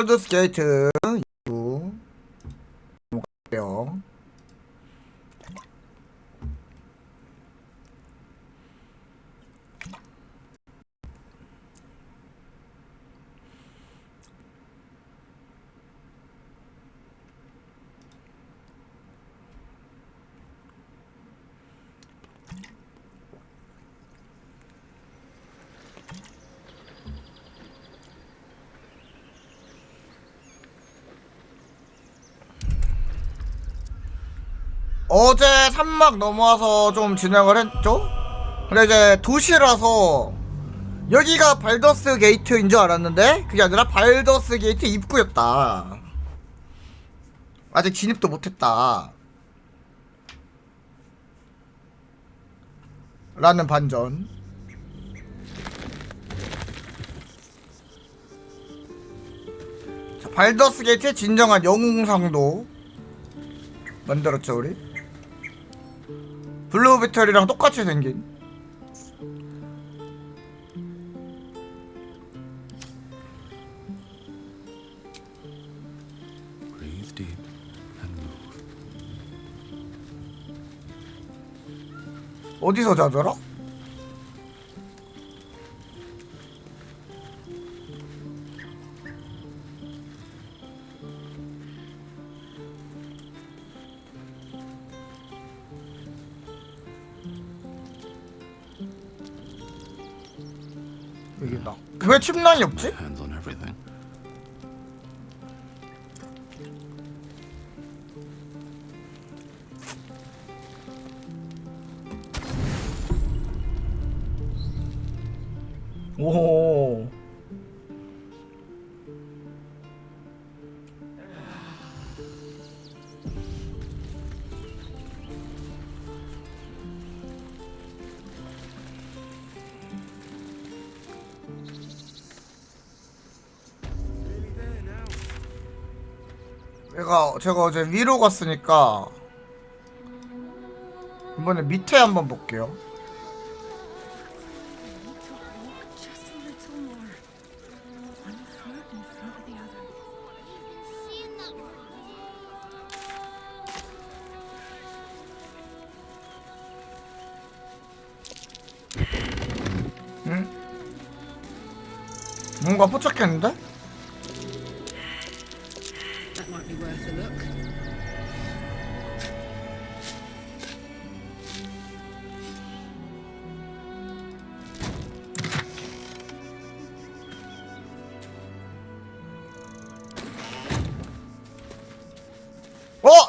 발더스 게이트 2 넘어갈게요. 어제 산막 넘어와서 좀 진행을 했죠? 근데 이제 도시라서 여기가 발더스 게이트인 줄 알았는데 그게 아니라 발더스 게이트 입구였다. 아직 진입도 못했다 라는 반전. 자, 발더스 게이트의 진정한 영웅상도 만들었죠 우리. 블루 배터리랑 똑같이 생긴. 어디서 자더라? 여기다. 왜 침낭이 없지? 오. 제가 어제 위로 갔으니까 이번에 밑에 한번 볼게요. 응? 뭔가 포착했는데?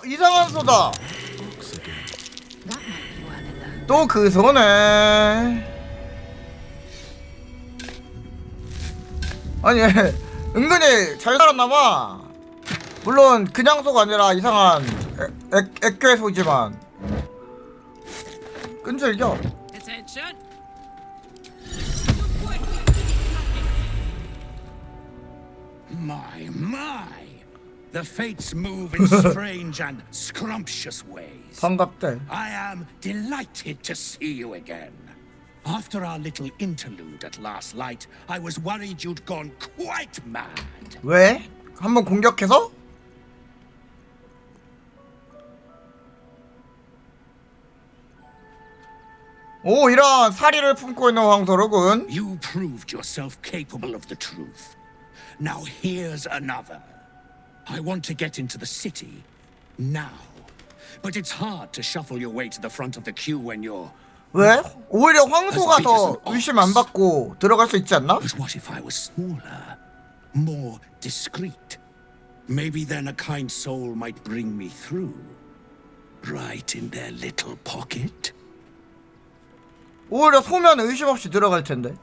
이상한 소다. 또 그 소네. 아니 은근히 잘 살았나봐. 물론 그냥 소가 아니라 이상한 액괴 소지만 끈질겨. My. The fates move in strange and scrumptious ways. 반갑대. I am delighted to see you again. After our little interlude at last light, I was worried you'd gone quite mad. 왜? 한번 공격해서? 오, 이런 사리를 품고 있는 황소로군. You proved yourself capable of the truth. Now here's another. I want to get into the city now, but it's hard to shuffle your way to the front of the queue when you're. 왜? 오히려 황소가 더 의심 안 받고 들어갈 수 있지 않나? But what if I was smaller, more discreet? Maybe then a kind soul might bring me through, right in their little pocket. 오히려 소면 의심 없이 들어갈 텐데.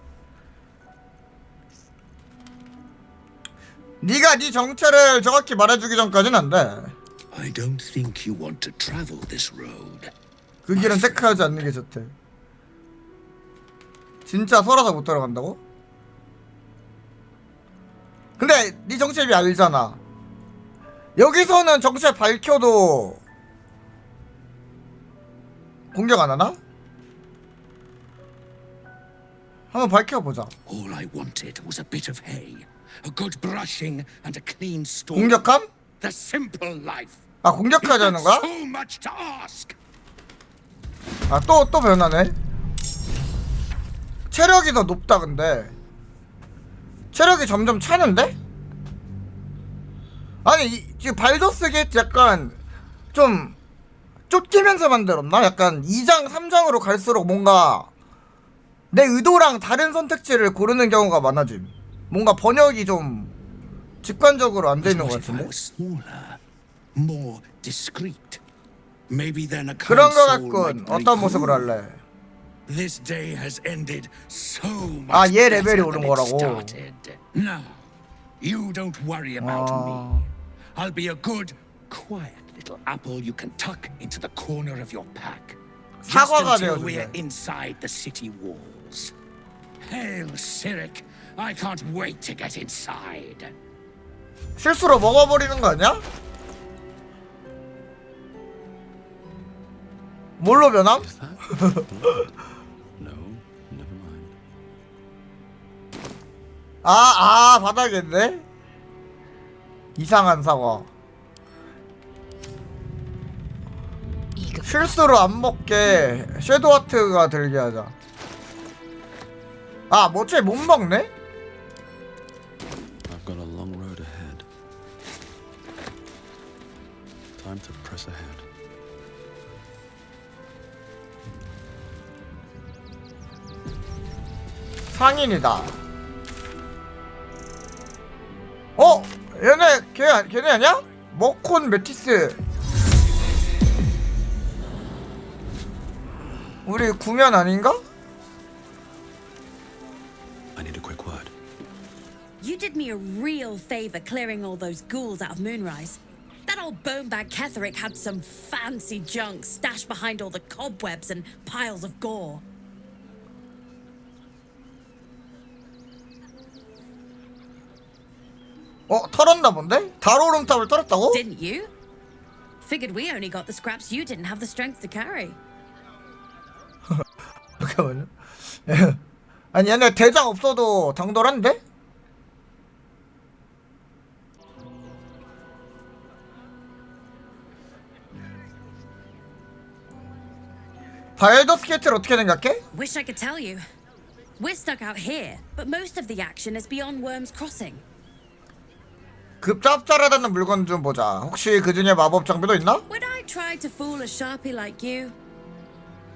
네가 네 정체를 정확히 말해주기 전까지는 안 돼. I don't think you want to travel this road. 그 길은 체크하지 않는 게 좋대. 진짜 설아서 못 들어간다고? 근데 네 정체 이미 알잖아. 여기서는 정체 밝혀도 공격 안 하나? 한번 밝혀보자. All I wanted was a bit of hay, A good brushing and a clean store. 공격함? The simple life. 아 공격하자는 거야? So much to ask. 아 또 변하네. 체력이 더 높다 근데. 체력이 점점 차는데? 아니 지금 발더스 게이트 약간 좀 쫓기면서 만들었나? 약간 2장 3장으로 갈수록 뭔가 내 의도랑 다른 선택지를 고르는 경우가 많아짐. 뭔가 번역이 좀 직관적으로 안 돼 있는 것 같은데? More discreet. Maybe then a 그런 kind 거 soul 같군. might break 어떤 모습을 through. 할래? This day has ended so much 아, 얘 better 레벨이 than 오른 it 거라고? started. Now, you don't worry about me. I'll be a good, quiet little apple you can tuck into the corner of your pack. Just 사과가 until we're 되어준대. inside the city walls. Hail Cyric! I can't wait to get inside. 실수로 먹어버리는 거 아니야? 뭘로 변함? No, never mind. 바닥인데? 이상한 사과. 실수로 안 먹게 섀도우 하트가 들게 하자. 아, 뭐지? 못 먹네? I've got a long road ahead. Time to press ahead. 상인이다. 걔네 아니야? 머콘 메티스. 우리 구면 아닌가? I need a quick word. You did me a real favor clearing all those ghouls out of Moonrise. That old bonebag Ketherick had some fancy junk stashed behind all the cobwebs and piles of gore. 털었나 본데? 다로름탑을 털었다고? Didn't you? Figured we only got the scraps you didn't have the strength to carry. 잠깐만요. 아니 얘네 대장 없어도 당돌한데? 발더스 게이트를 어떻게 생각해? Wish I could tell you. We're stuck out here, but most of the action is beyond Worm's Crossing. 급 짭짤하다는 물건 좀 보자. 혹시 그 중에 마법 장비도 있나? Would I try to fool a sharpie like you?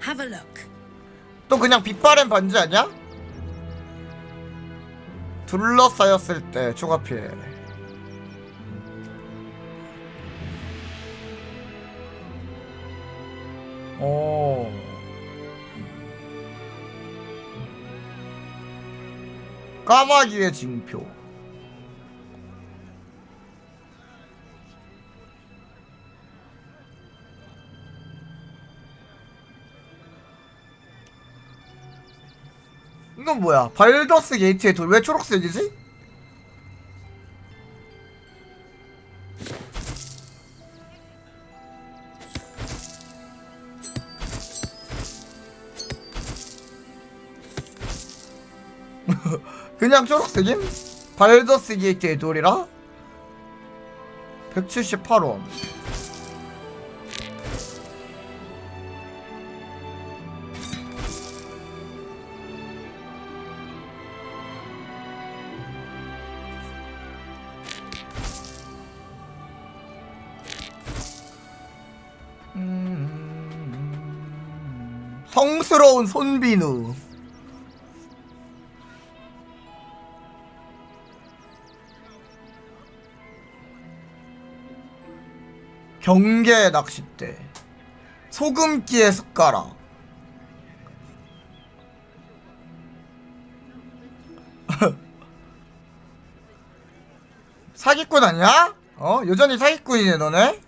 Have a look. 또 그냥 빛바랜 반지 아니야? 둘러싸였을 때 추가 피해. 오. 까마귀의 징표. 이건 뭐야? 발더스 게이트의 돌 왜 초록색이지? 그냥 초록색임? 발더스 게이트의 돌이라? 178원. 성스러운 손비누. 경계 낚싯대. 소금기의 숟가락. 사기꾼 아니야? 여전히 사기꾼이네 너네?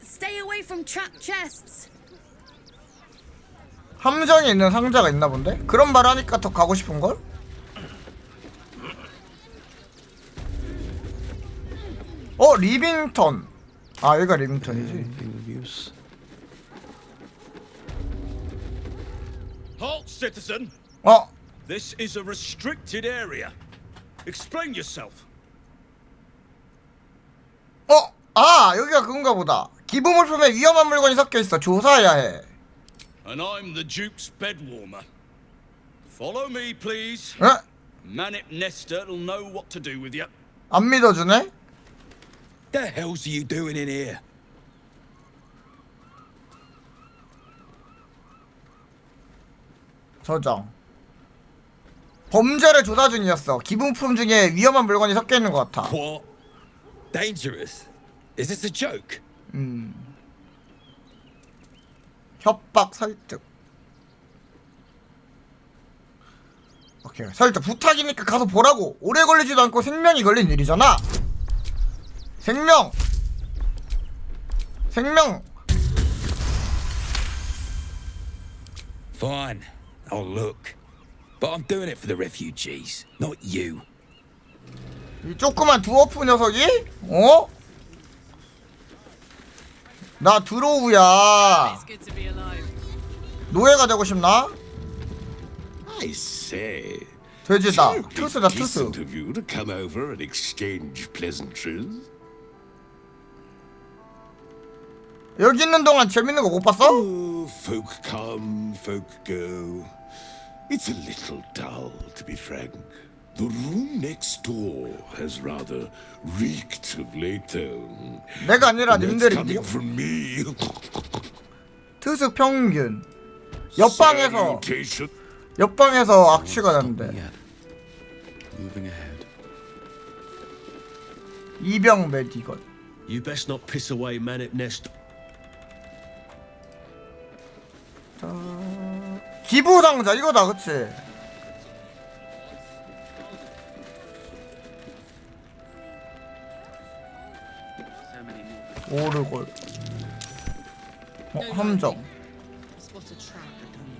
Stay away from trap chests. 함정이 있는 상자가 있나 본데? 그런 말 하니까 더 가고 싶은걸? 리빙턴. 아 여기가 리빙턴이지. Anything of use? Halt, citizen! This is a restricted area. Explain yourself. 여기가 그건가 보다. 기부물품에 위험한 물건이 섞여 있어. 조사해야 해. And I'm the Duke's bed warmer. Follow me, please. 에? Manip Nester'll know what to do with you. 안 믿어주네? The hell's you doing in here? 저장. 범죄를 조사 중이었어. 기부품 중에 위험한 물건이 섞여 있는 것 같아. What? Dangerous? Is this a joke? 협박, 설득. 오케이, 설득. 부탁이니까 가서 보라고. 오래 걸리지도 않고 생명이 걸린 일이잖아. 생명. Fine, I'll look. But I'm doing it for the refugees, not you. 이 조그만 두어프 녀석이? 어? 나 드로우야. 노예가 되고 싶나? I say, 돼지다. terribly 투스다, 투스. decent of you to come over and exchange pleasantries. 여기 있는 동안 재밌는 거 못 봤어? Oh, folk come, folk go. It's a little dull, to be frank. The room next door has rather reeked of late. 내가 아니라 That's 님들이. coming from me. 투스 평균. 옆방에서 Salutation. 악취가 난대. Yet. Moving ahead. 이병 메디건. You best not piss away Manip Nest. 기부 상자 이거다, 그치? 오르골. 함정.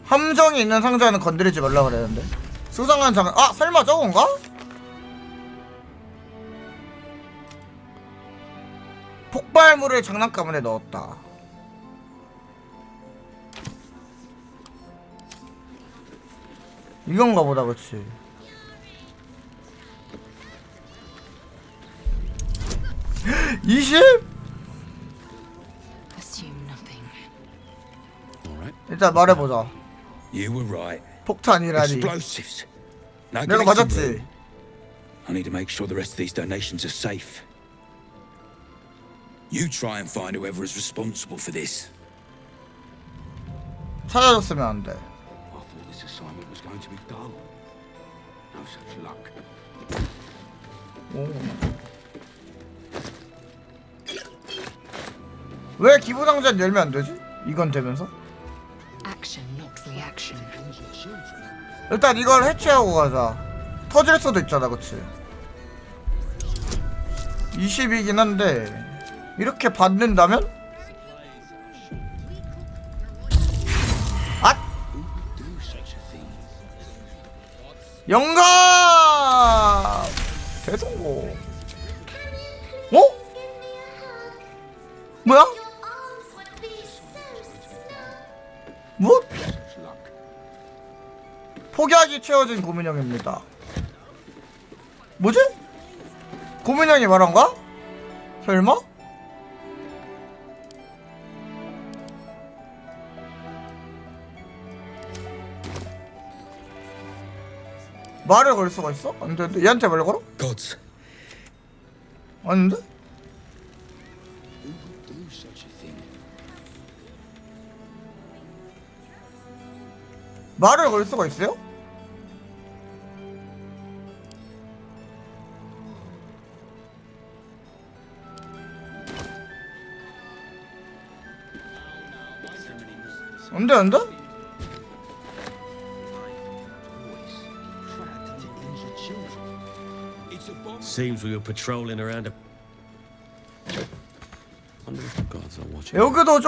함정이 있는 상자는 건드리지 말라 그랬는데. 수상한 설마 저건가? 폭발물을 장난감에 넣었다. 이건가 보다, 그치? Assume nothing. All right. 일단 말해보자. You were right. 폭탄이라니. Explosives. Now 내가 give me some 맞았지? room. I need to make sure the rest of these donations are safe. You try and find whoever is responsible for this. 찾아줬으면 안 돼. I thought this assignment was going to be dull. No such luck. 왜 기부 상자는 열면 안 되지? 이건 되면서? Action, not reaction. 일단 이걸 해체하고 가자. 터질 수도 있잖아, 그치? 20이긴 한데 이렇게 받는다면? 아! 영감! 대성공. 어? 뭐야? 뭐? 폭약이 채워진 고민형입니다. 뭐지? 고민형이 말한 거야? 설마? 말을 걸 수가 있어? 안 되는데? 얘한테 말 걸어? Gods. 아닌데? 말을 걸 수가 있어요? 안 돼, 안 돼? Seems we were patrolling around a. Wonder if the gods are watching. 여기도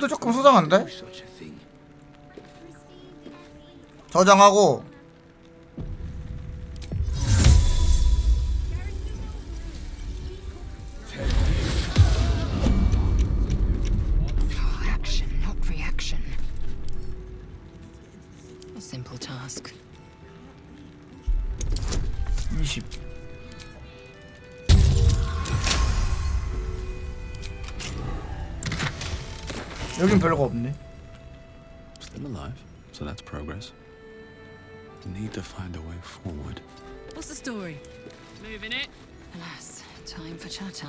조금 수상한데? Such a thing. 저장하고 Action, not reaction. 20. 여긴 별거 없네. Still alive, so that's progress. Need to find a way forward. What's the story? Moving it? Alas, time for chatter.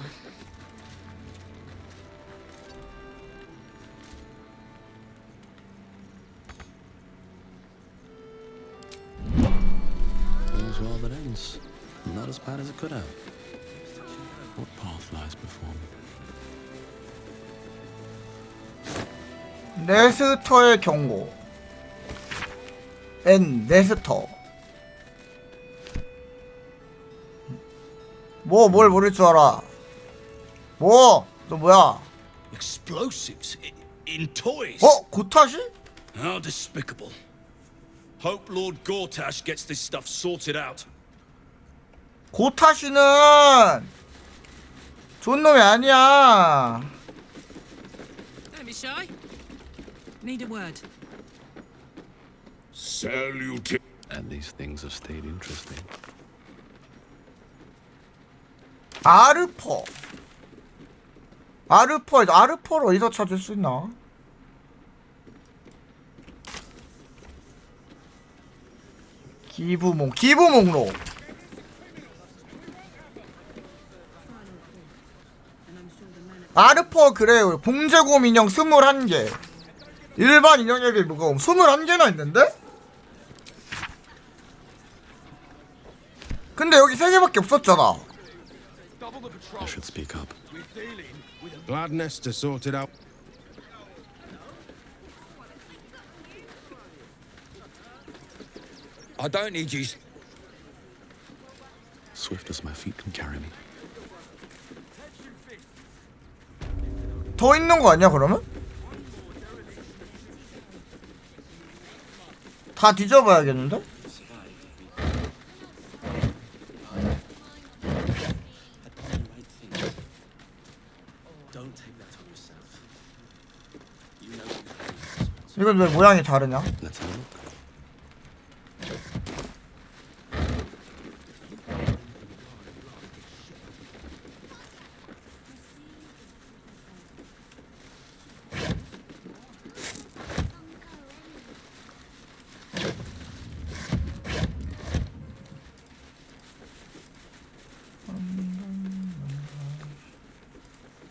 All's well that ends. Not as bad as it could have. What path lies before me? 네스터의 경고. 네스터. 뭘 모를 줄 알아. 너 뭐야? Explosives in toys? 고타시? How despicable. Hope Lord Gortash gets this stuff sorted out. 고타시는 좋은 놈이 아니야. Don't be shy. Need a word. Salute. And these things have stayed interesting. 아르퍼를 어디서 찾을 수 있나? 기부 목록. 아르퍼 그래요. 봉제곰 인형 21개. 일반 인형에게 무거움 21개나 있는데? 근데 여기 3개밖에 없었잖아. I should speak up. Gladness to sort it out. I don't need you. Swift as my feet can carry me. 더 있는 거 아니야 그러면? 다 뒤져봐야겠는데? 이건 왜 모양이 다르냐? Let's have a look.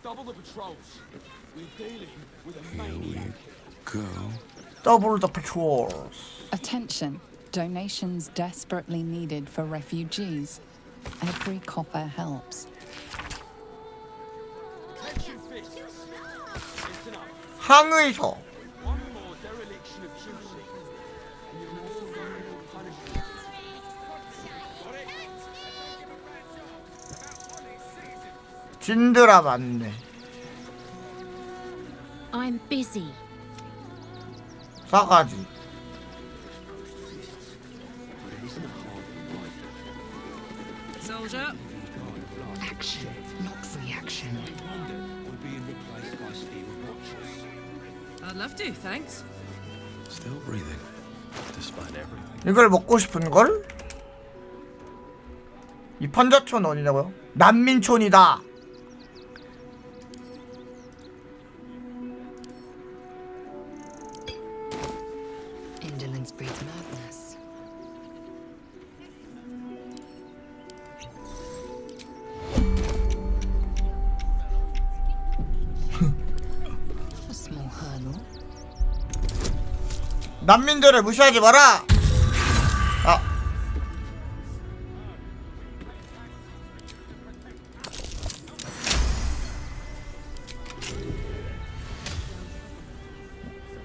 Double the patrols. We're dealing with a Here we maniac. go. Double the patrols. Attention. Donations desperately needed for refugees. Every copper helps. Attention fists. Listen up. 항의서. One more dereliction of duty. And you're all going to punishment. 진드라 맞네. I'm busy. 싸가지. Soldier. Action, not reaction. I'd love to, thanks. Still breathing, despite everything. 이걸 먹고 싶은걸? 이 판자촌 어디냐고요? 난민촌이다. Indolence breeds madness. A small hurdle. 난민들을 무시하지 마라. 아.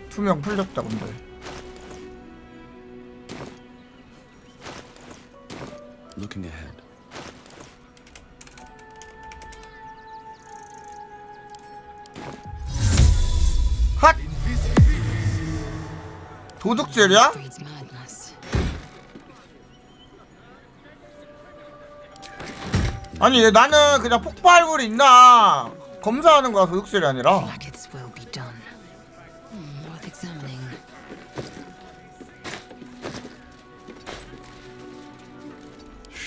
투명 풀렸다 근데. Looking ahead. 핫! 도둑질이야? Breeds madness. 아니 나는 그냥 폭발물이 있나 검사하는 거야 도둑질이 아니라. Like its will be done. Worth examining.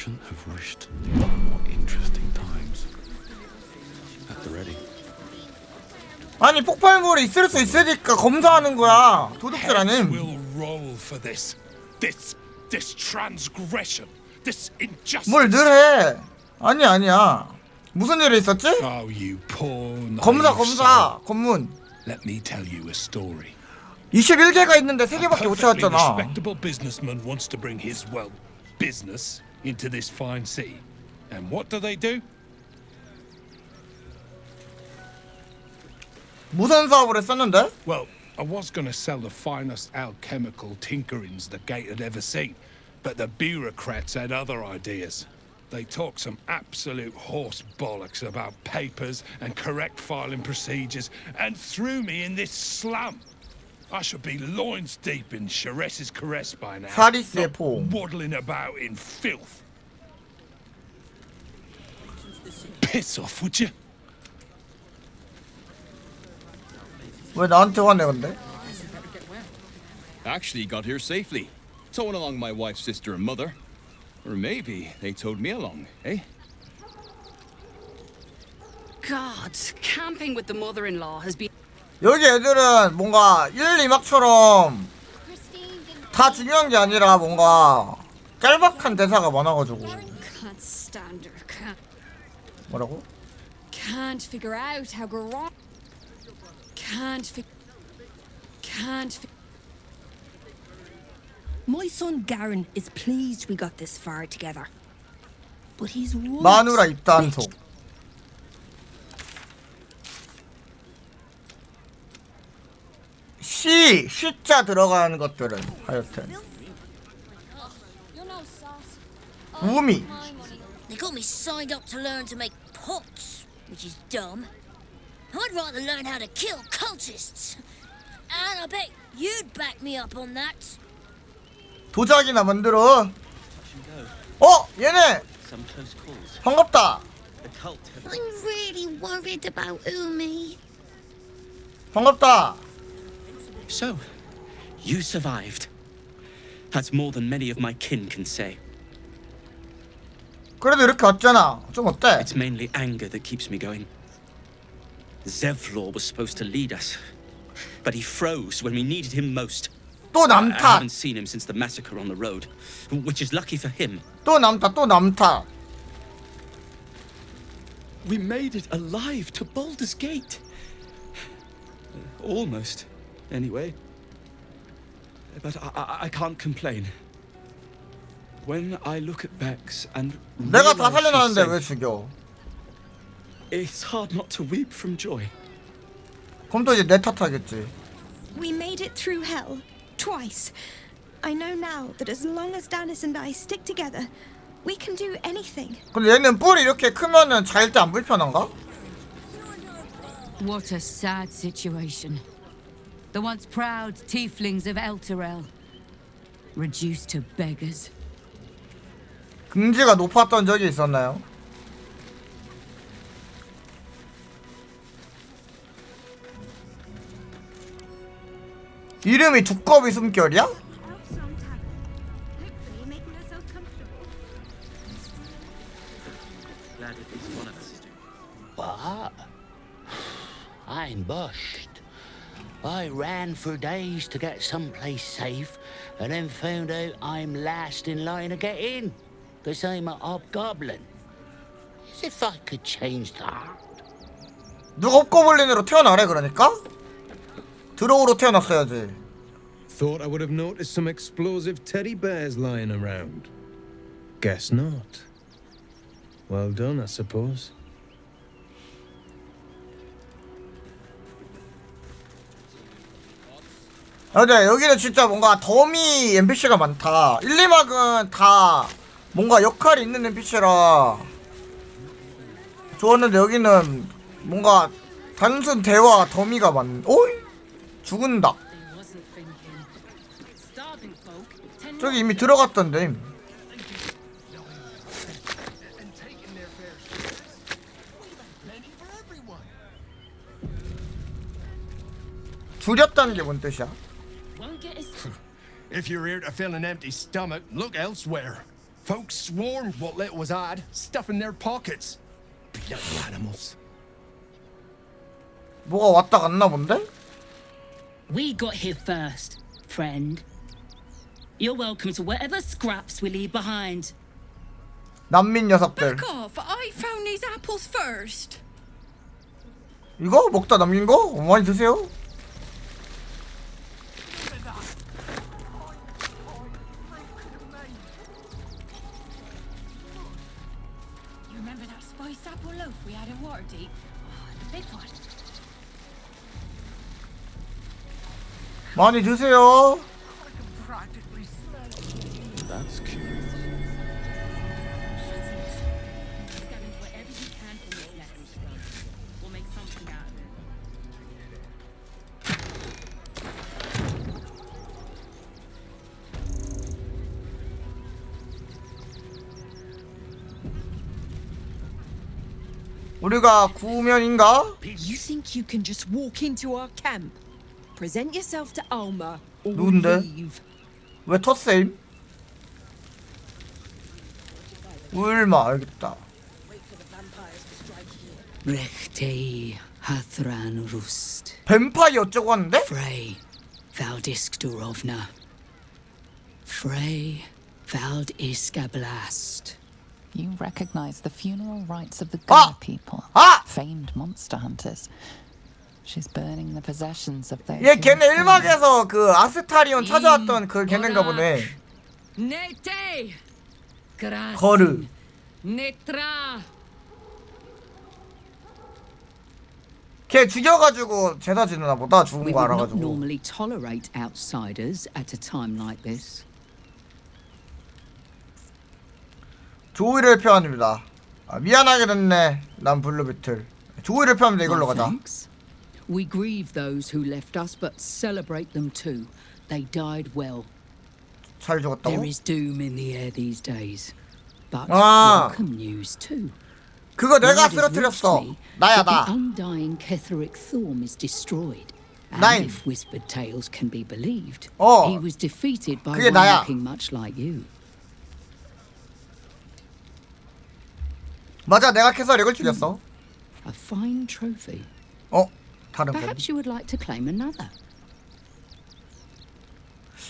shouldn't have wished more interesting times. At the ready. 아니 폭발물이 있을 수 있으니까 검사하는 거야. 도둑질 Heads 아님. will roll for this transgression, this injustice. 뭘 늘 해. 아니야. 무슨 일이 있었지? Oh, you poor naive 검사 soul. 검문. Let me tell you a story. 21개가 있는데 3개밖에 못 Perfectly 찾았잖아. respectable businessman wants to bring his, well, business into this fine city. And what do? 무슨 사업을 했었는데? Well, I was going to sell the finest alchemical tinkerings the gate had ever seen, but the bureaucrats had other ideas. They talked some absolute horse bollocks about papers and correct filing procedures and threw me in this slum. I should be loins deep in Chares's caress by now, 사리스의 not 포옹. waddling about in filth. Piss off, would you? 왜 나한테 화내 근데? Actually got here safely, towing along my wife's sister and mother. Or maybe they towed me along, eh? God, camping with the mother-in-law has been... 여기 애들은 뭔가 1, 2막처럼 다 중요한 게 아니라 뭔가 짤막한 대사가 많아가지고. Can't stand her. 뭐라고? Can't figure out how garage... Can't My son Garen is pleased we got this far together. But he's 마누라 입단속. 시자 들어가는 것들은 하여튼 우미. They got me signed up to learn to make pots, which is dumb. I'd rather learn how to kill cultists. And I bet you'd back me up on that. 도자기나 만들어. 얘네 반갑다. I'm really worried about Umi. 반갑다. So, you survived. That's more than many of my kin can say. 그래도 이렇게 왔잖아. 좀 어때? It's mainly anger that keeps me going. Zevlor was supposed to lead us, but he froze when we needed him most. 또 I 남탓. haven't seen him since the massacre on the road, which is lucky for him. 또 남탓. We made it alive to Baldur's Gate. Almost, anyway. But I can't complain. When I look at Bex and 내가 다 realize she's 살려놨는데 왜 safe, 죽여? it's hard not to weep from joy. 그럼 또 이제 내 탓하겠지. We made it through hell twice. I know now that as long as Danis and I stick together, we can do anything. 근데 얘는 뿔이 이렇게 크면은 잘 때 안 불편한가? What a sad situation. The once proud tieflings of Elturel, reduced to beggars. 긍지가 높았던 적이 있었나요? 이름이 두꺼비 숨결이야? What? I'm bushed. I ran for days to get someplace safe and then found out I'm last in line to get in because I'm a hobgoblin. As if I could change that. 누가 홉고블린으로 태어나래 그러니까? 드로우로 태어났어야지. Thought I would have noticed some explosive teddy bears lying around. Guess not. Well done, I suppose. 근데 여기는 진짜 뭔가 더미 NPC가 많다. 1, 2막은 다 뭔가 역할이 있는 NPC라 좋았는데 여기는 뭔가 단순 대화 더미가 많. 어이? 죽은다. 저기 이미 들어갔던데. 줄였다는 게 뭔 뜻이야? If you're here to fill an empty stomach, look elsewhere. Folks swarmed what little was had, stuffing their pockets. Bloody animals. 뭐가 왔다 갔나 본데? We got here first, friend. You're welcome to whatever scraps we leave behind. 난민 녀석들. Back off! I found these apples first. 이거 먹다 남긴 거? 많이 드세요. You remember that spiced apple loaf we had in Waterdeep? Oh, the big one. 많이 드세요. That's cute. Scavenge whatever you can from this necklace. We'll make something out of it. 우리가 구면인가? You think you can just walk into our camp, present yourself to Alma, or 누군데? leave? 왜 텃세임? 울마 알겠다. Rechtei Hathran Rust. 뱀파이어 어쩌고 하는데? Frey, Valdiskdurovna. Frey, Valdiskablast. You recognize the funeral rites of the Gur people, famed monster hunters. She's burning the possessions of those. 얘 걔네 1막에서 그 아스타리온 찾아왔던 그 걔네인가 보네. Nete! 거르. Netra! 걔 죽여가지고 제사 지내나 보다. 죽은 We 거 would not 알아가지고. normally tolerate outsiders at a time like this. 조의를 표합니다. 아, 미안하게 됐네. 난 블루비틀. 조의를 표합니다. 이걸로 가자. Thanks. We grieve those who left us, but celebrate them too. They died well. 잘 죽었다고? There is doom in the air these days, but 아. welcome news too. 그거 내가 Word has reached 쓰러뜨렸어. me 나야 that the 나. undying Ketheric Thorm is destroyed. And 나임. if whispered tales can be believed, 어. he was defeated by 그게 one 나야. looking much like you. 맞아, 내가 캐서릭을 죽였어. A fine trophy. 다른 거. Perhaps you would like to claim another.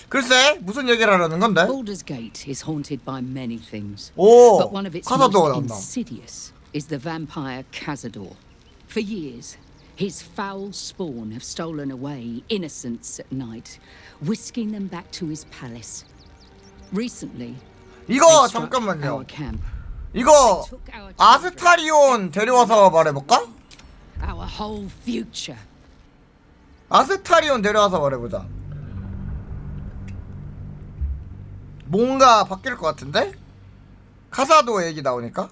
글쎄, 무슨 얘기를 하려는 건데? Baldur's Gate is haunted by many things. 오, But one of its 카사도가 most 나온다. insidious is the vampire Cazador. For years, his foul spawn have stolen away innocents at night, whisking them back to his palace. Recently, 이거 they struck 잠깐만요. our camp. 이거 아스타리온 데려와서 말해볼까? Our whole future. 아스타리온 데려와서 말해보자. 뭔가 바뀔 것 같은데? 카사도 얘기 나오니까?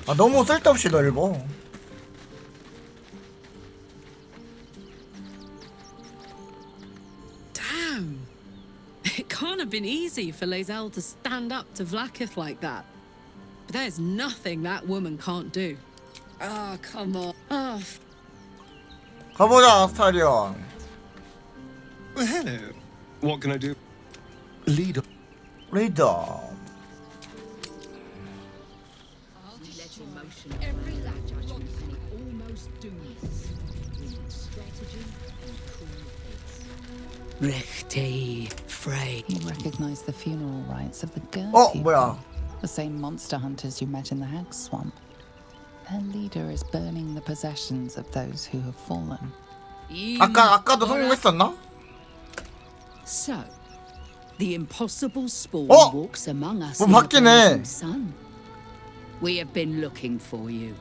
아, 너무 쓸데없이 넓어. Damn. It can't have been easy for Lae'zel to stand up to Vlaakith like that. But there's nothing that woman can't do. Oh, come on. Oh, 가보자, 아스타리온. Hello. What can I do? Leader. 리더. Every last judgment, and it almost dooms us. Strategy and cool heads. Rechtei Frey. You recognize the funeral rites of the Gur people. 뭐야? The same monster hunters you met in the Hag Swamp. Their leader is burning the possessions of those who have fallen. 아까도 성공했었나? So, the impossible spawn 어? walks among us 뭐 in the 바뀌네. blazing sun. We have been looking for you.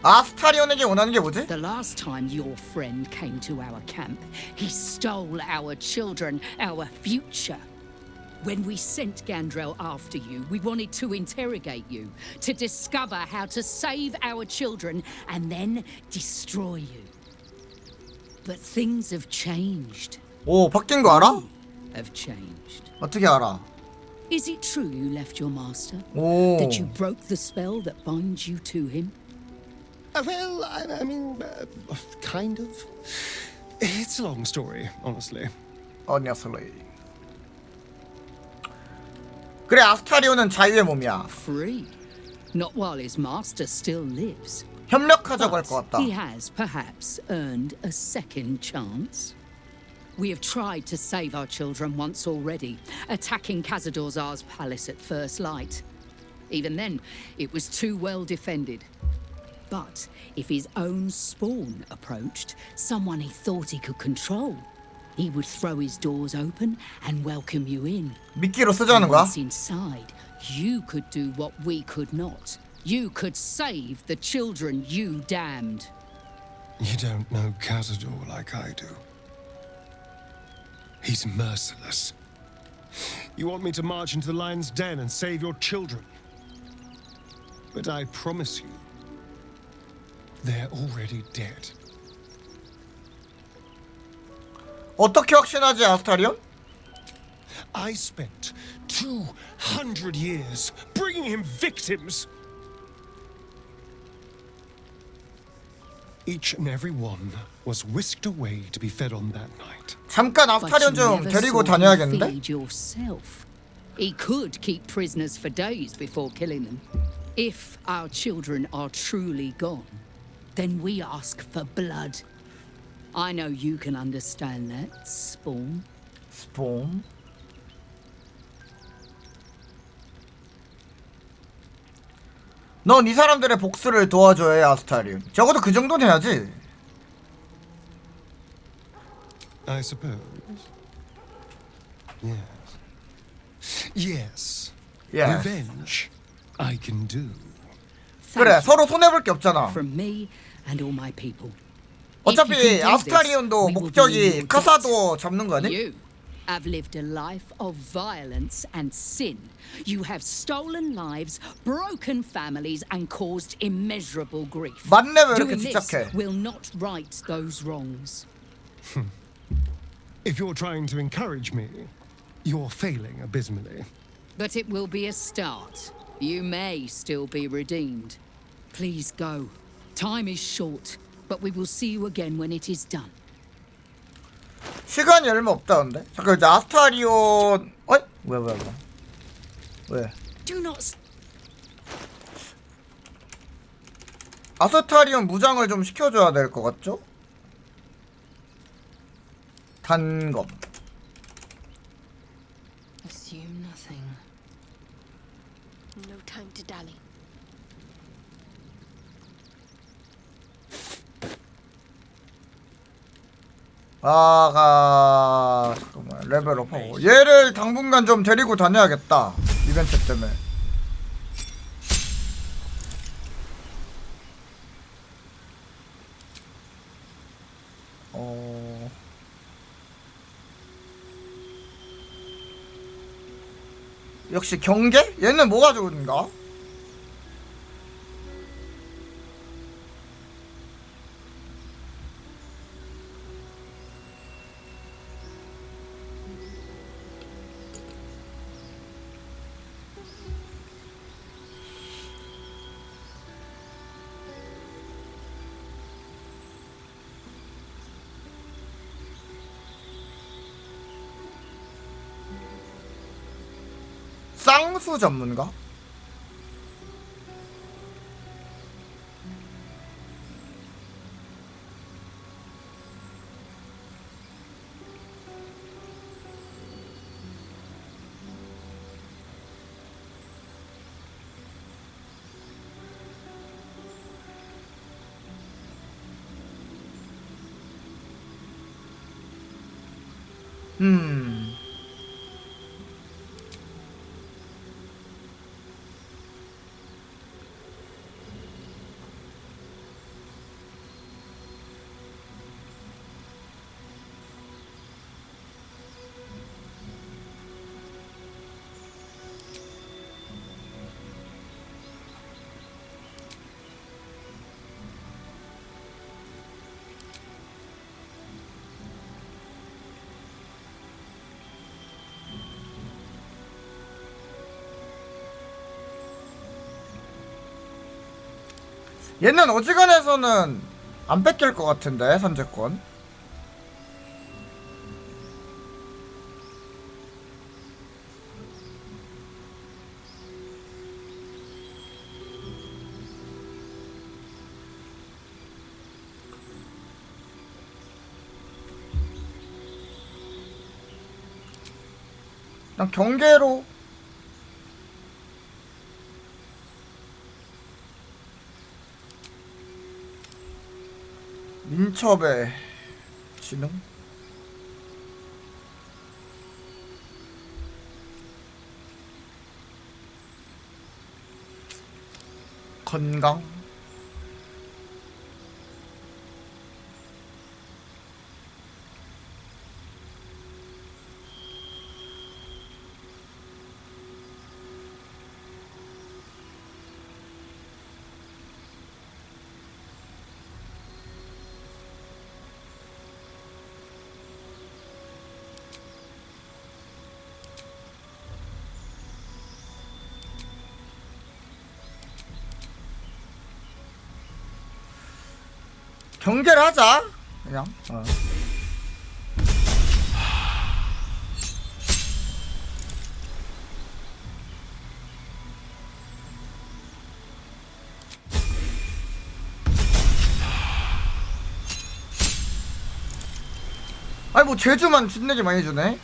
아스타리온에게 원하는 게 뭐지? The last time your friend came to our camp, he stole our children, our future. When we sent Gandrel after you, we wanted to interrogate you, to discover how to save our children and then destroy you. But things have changed. 오, 바뀐 거 알아? have changed. 어떻게 알아? Is it true you left your master? 오. That you broke the spell that binds you to him? Well, I mean, kind of. It's a long story, honestly. Honestly. 그래, 아스타리온은 자유의 몸이야. Free. Not while his master still lives. 협력하자고 할 것 같다. He has perhaps earned a second chance. We have tried to save our children once already, attacking Khazad-dûr's palace at first light. Even then, it was too well defended. But if his own spawn approached, someone he thought he could control, he would throw his doors open and welcome you in. 미끼로 쓰자는 거야? Once inside, you could do what we could not. You could save the children you damned. You don't know Khazad-dûr like I do. He's merciless. You want me to march into the lion's den and save your children? But I promise you, they're already dead. 어떻게 확신하지, 아스타리온? I spent 200 years bringing him victims. Each and every one was whisked away to be fed on that night. 잠깐 아스타리온 좀 데리고 다녀야겠는데? Feed yourself. He could keep prisoners for days before killing them. If our children are truly gone, then we ask for blood. I know you can understand that, Spawn. Spawn? 넌 이 사람들의 복수를 도와줘야 해, 아스타리온. 적어도 그 정도는 해야지. I suppose. Yes. Yes. Revenge. I can do. 그래, 서로 손해볼 게 없잖아. From me and all my people. 어차피 아스타리온도 목적이 카사도 잡는 거 아니? You have lived a life of violence and sin. You have stolen lives, broken families, and caused immeasurable grief. 맞네, 왜 이렇게 Doing this 집착해? will not right those wrongs. If you're trying to encourage me, you're failing abysmally. But it will be a start. You may still be redeemed. Please go. Time is short, but we will see you again when it is done. 시간이 얼마 없다는데? 잠깐 이제 아스타리온 어이? 왜? Do not. 아스타리온 무장을 좀 시켜줘야 될 것 같죠? 단검. Assume nothing. No time to dally. 잠깐만 레벨업하고 얘를 당분간 좀 데리고 다녀야겠다 이벤트 때문에. 역시 경계? 얘는 뭐가 좋은가? 쌍수 전문가? 얘는 어지간해서는 안 뺏길 것 같은데 선제권. 그냥 경계로. 민첩의 지능? 건강? 경계를 하자 그냥. 아니 뭐 제주만 준내기 많이 주네.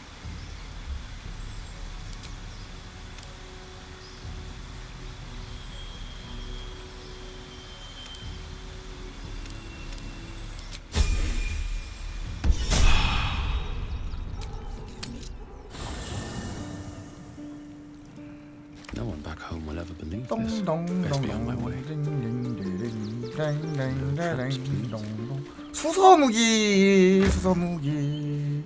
No one back home will ever believe this. Best be on my way. 수서무기, 수서무기.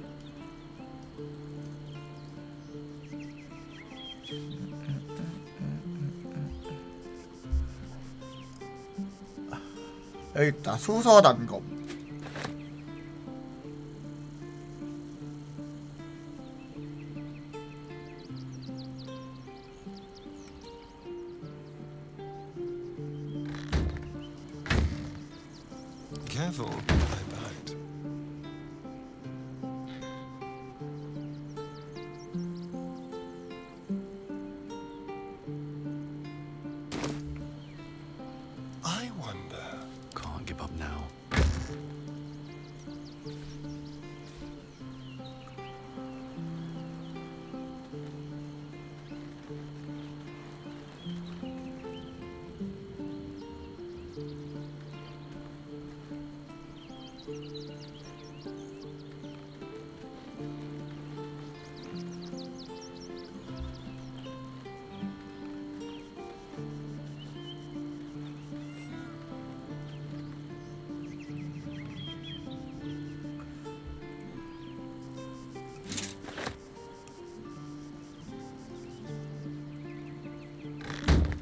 여기 있다. 수서단검. Careful, I'm behind. I wonder. Can't give up now.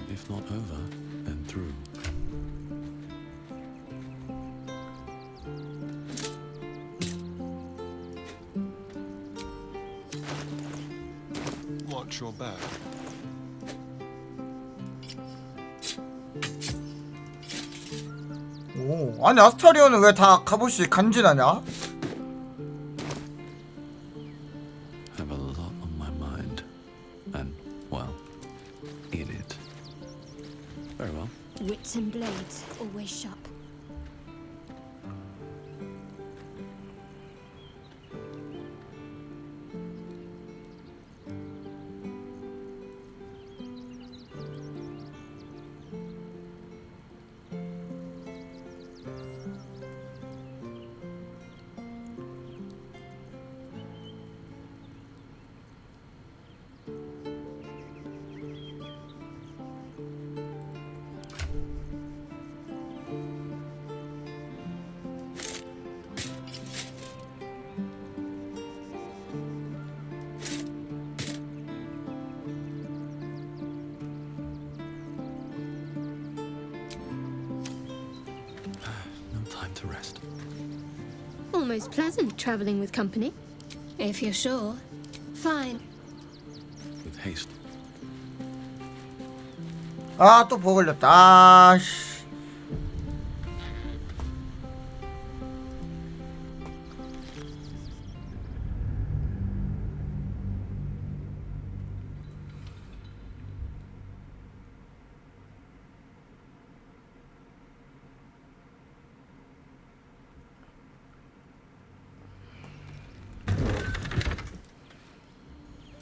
If not over, then through. Watch your back. 오, 아니 아스타리오는 왜 다 갑옷이 간지나냐? Have a lot on my mind. And, well, in it. Very well. Wits and blades, always sharp. To rest. Almost pleasant traveling with company. If you're sure. Fine. With haste. 아, 또 버거 걸렸다. 아, 씨.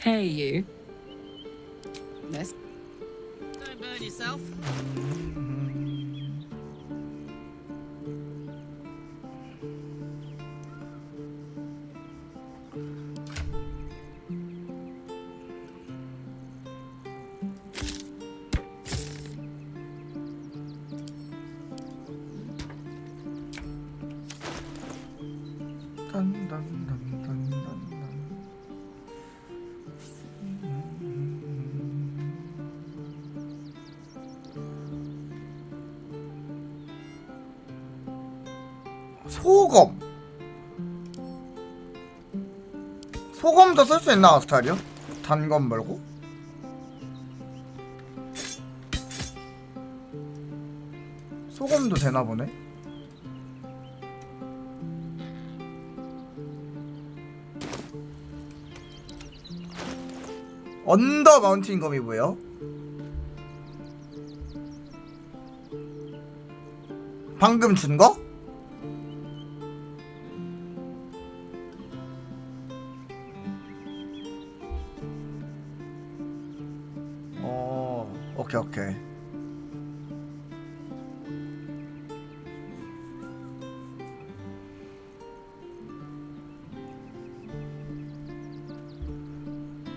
Hey, you. Let's. Don't burn yourself. 소검. 소검도 쓸 수 있나 아스타리오? 단검 말고? 소검도 되나 보네. 언더 마운틴 검이 뭐예요? 방금 준 거? 오케이 오케이.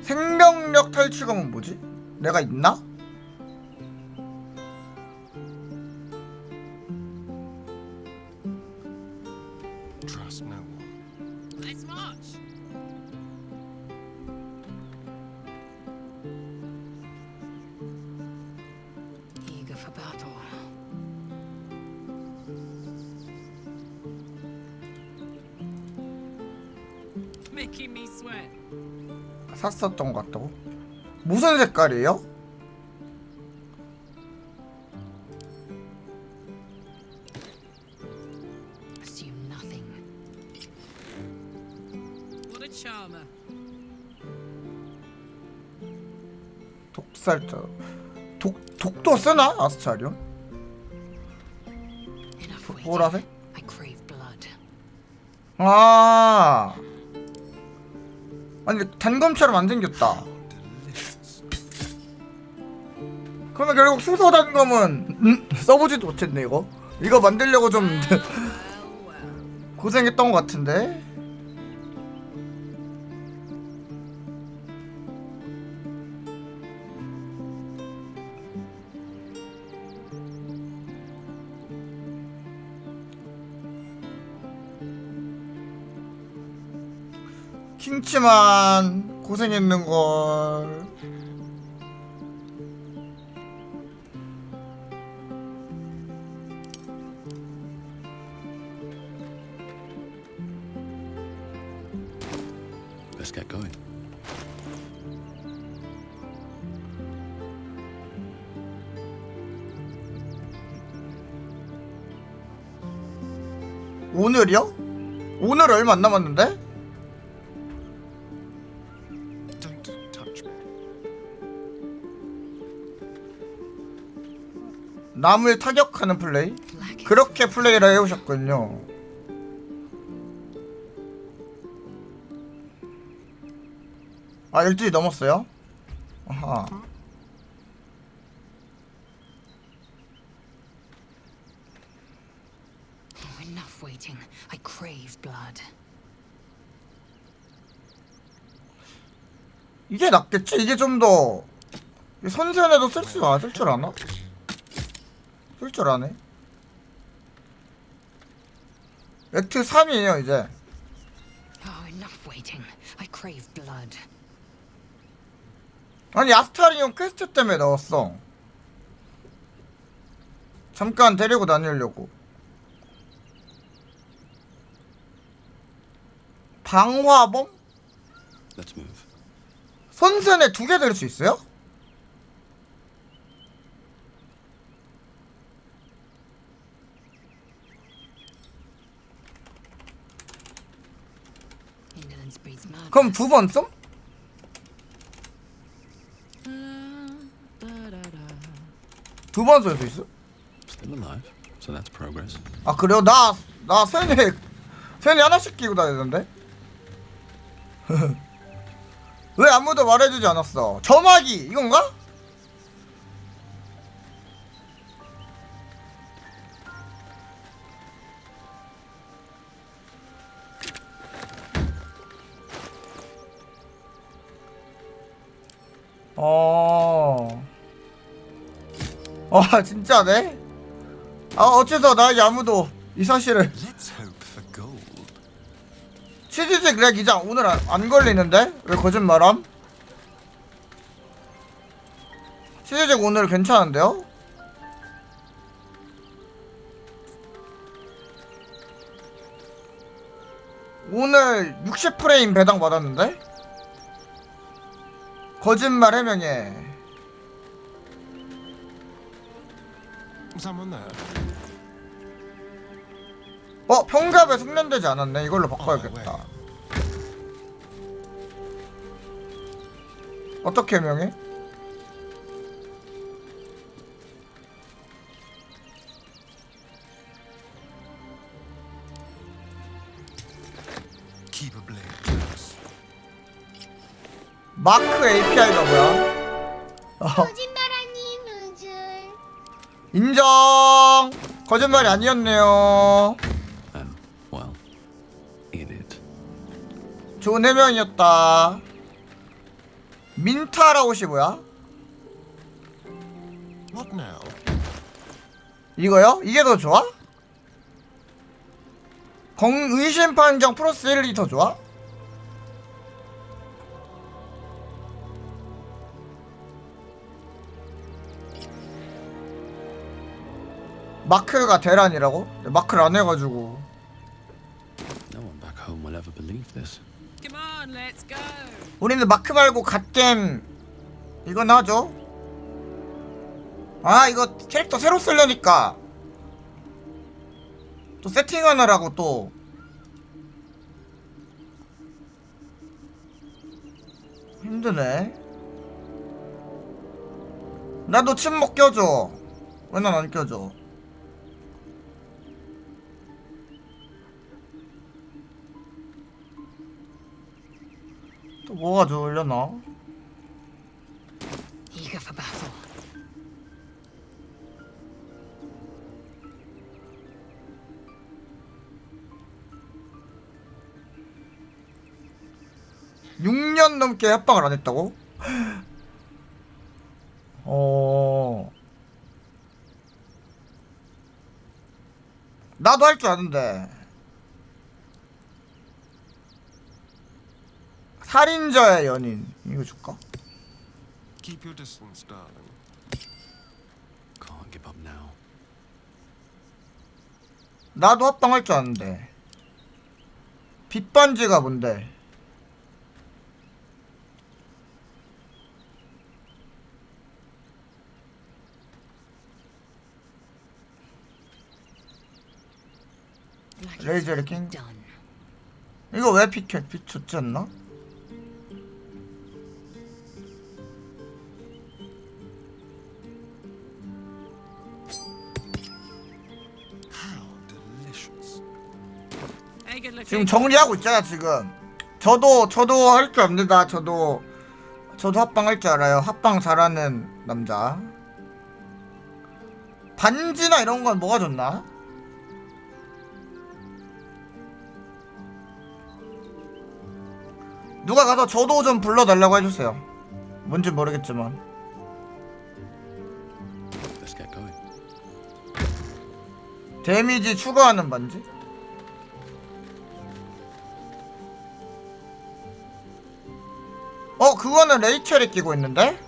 생명력 탈출검은 뭐지? 내가 있나? Trust no one. Let's march. Eager for battle. Making me sweat. 샀었던 것 같다고? 무슨 색깔이에요? Assume nothing. What a charmer. 독살자. 독도 쓰나? 아스타리온? 보라색? I crave blood. 아. 아니 단검처럼 안 생겼다. 그러면 결국 수소 단검은 써보지도 못했네 이거. 이거 만들려고 좀 고생했던 것 같은데. 킹치만 고생했는걸. Let's get going. 오늘이요? 오늘 얼마 안 남았는데? 남을 타격하는 플레이? 그렇게 플레이를 해오셨군요. 아 12시 넘었어요? 아하. Enough waiting. I crave blood. 이게 낫겠지? 이게 좀 더 선sen에도 쓸 줄 아나? 쓸 줄 아네. 액트 3이에요 이제. Oh, enough waiting. I crave blood. 아니 아스타리온 퀘스트 때문에 넣었어. 잠깐 데리고 다니려고. 방화범? Let's move. 선sen에 2개 들 수 있어요? 그럼 2번 씀? 두 번 쓸 수 있어? Still alive, so that's progress. 아 그래요? 나 세니 하나씩 끼고 다니던데? 왜 아무도 말해주지 않았어? 점화기 이건가? 진짜네? 어째서 나에게 아무도 이 사실을. 치즈직 렉 이장 오늘 안 걸리는데? 왜 거짓말함? 치즈직 오늘 괜찮은데요? 오늘 60프레임 배당 받았는데? 거짓말 해명해. 평갑에 숙련되지 않았네. 이걸로 바꿔야겠다. 어떻게 해명해? 마크 API가 뭐야? 거짓말하니 루즈. 인정. 거짓말이 아니었네요. Well, eat it. 좋은 해명이었다. 민타라웃이 뭐야? What now? 이거요? 이게 더 좋아? 의심 판정 플러스 1이 더 좋아? 마크가 대란이라고? 마크를 안 해가지고. No one back home will ever believe this. Come on, let's go. 우리는 마크 말고 갓겜 이건 하죠. 이거 캐릭터 새로 쓰려니까 또 세팅하느라고 또 힘드네. 나도 침묵 껴줘. 왜 난 안 껴줘? 또 뭐가 좋으려나? Eager for battle. (6년) 넘게 합방을 안 했다고? 나도 할 줄 아는데. 살인자의 연인 이거 줄까? Keep your distance, darling. Can't give up now. 나도 합방할 줄 아는데. 빛반지가 뭔데? 레이저 레킹. 이거 왜 피켓 빛 좋지 않나? 지금 정리하고 있잖아 지금. 저도 할 줄 압니다. 저도 합방 할 줄 알아요. 합방 잘하는 남자. 반지나 이런 건 뭐가 좋나? 누가 가서 저도 좀 불러달라고 해주세요. 뭔지 모르겠지만. Let's get going. 데미지 추가하는 반지? 그거는 레이첼이 끼고 있는데?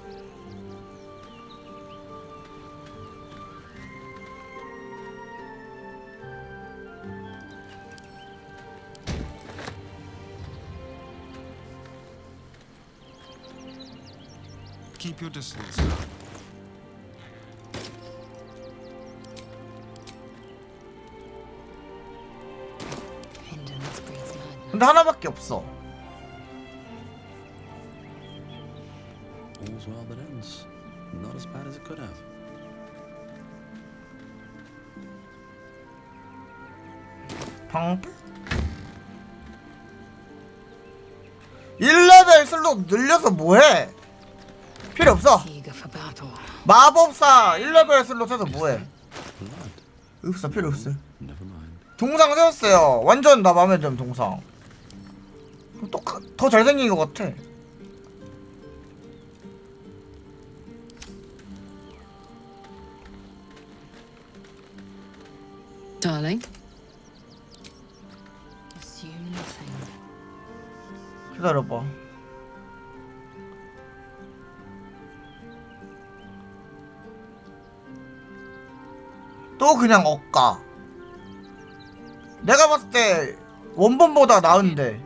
Keep your distance, darling. 근데 하나밖에 없어. All's well that ends. Not as bad as it could have. 방 1레벨 슬롯 계속 늘려서 뭐해? 필요 없어. 마법사 1레벨 슬롯 해서 뭐해? 없어, 필요 없어. 동상 세웠어요. 완전 나 맘에 드는 동상. 더 잘생긴 것 같아. Darling. 기다려봐. 또 그냥 엇가. 내가 봤을 때 원본보다 나은데.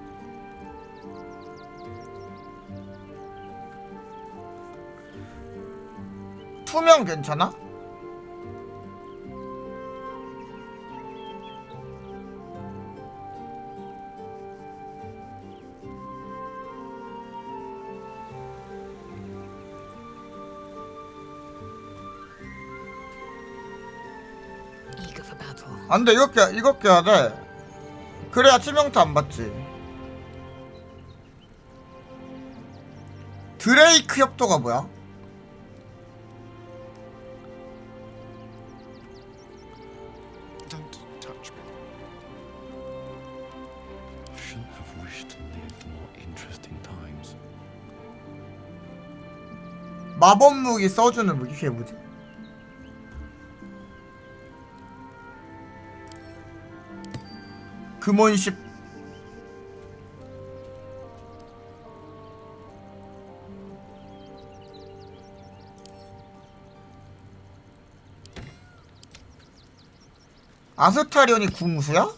투명 괜찮아? 안돼, 이거 껴야 돼. 그래야 치명타 안 받지. 드레이크 협도가 뭐야? 마법 무기 써주는 무기, 그게 뭐지? 금원십. 아스타리온이 궁수야?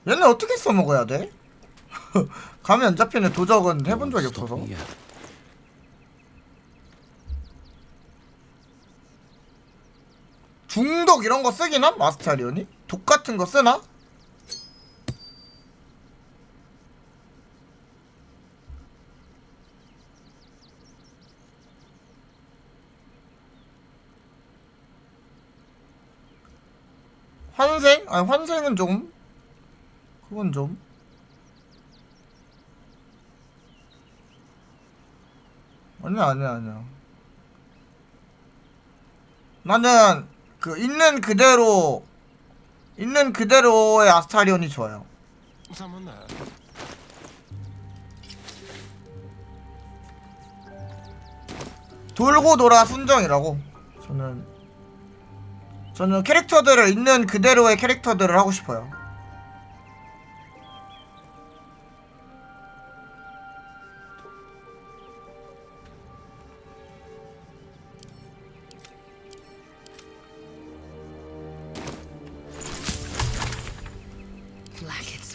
얘네 어떻게 써먹어야 돼? 감이 안 잡히는 도적은 해본 적이 없어서. 중독 이런 거 쓰긴 함? 마스타리온이? 독 같은 거 쓰나? 환생? 아니 환생은 좀 그건 좀 아니야. 나는 그 있는 그대로의 아스타리온이 좋아요. 돌고 돌아 순정이라고. 저는 캐릭터들을 있는 그대로의 캐릭터들을 하고 싶어요.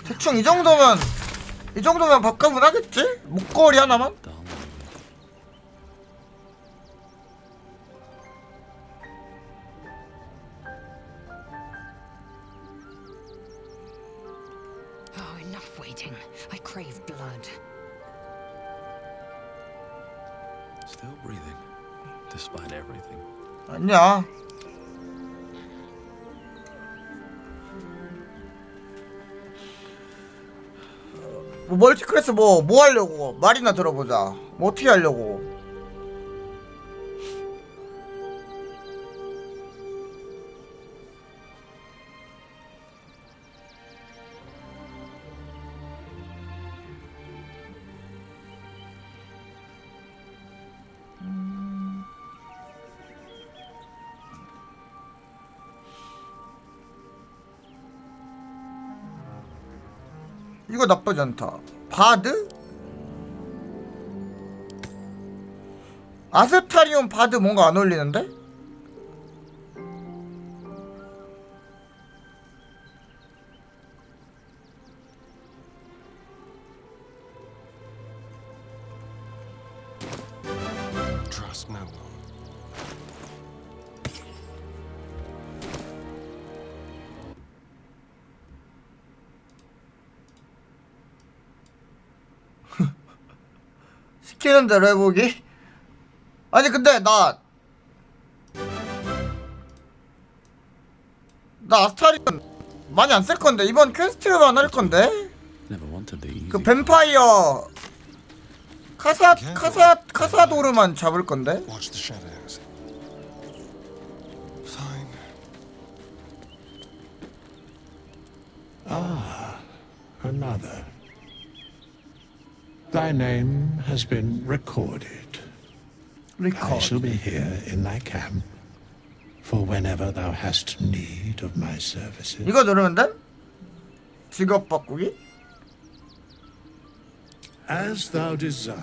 대충 이 정도면 밥값은 하겠지? 목걸이 하나만? Oh, enough waiting. I crave blood. Still breathing, despite everything. 아니야. 뭐 멀티클래스 뭐 하려고? 말이나 들어보자. 뭐 어떻게 하려고? 이거 나쁘지 않다. 바드? 아스타리온 바드 뭔가 안 어울리는데? Trust no one. 시키는 대로 해보기? 아니 근데 나 아스타리온 많이 안 쓸 건데 이번 퀘스트만 할 건데. Never wanted the easy. 그 뱀파이어 카사도르만 잡을 건데. Watch the shadows. Fine. Ah, another. Thy name has been recorded. I shall be here in thy camp for whenever thou hast need of my services. 이거 누르면 돼? 직업 바꾸기? As thou desire.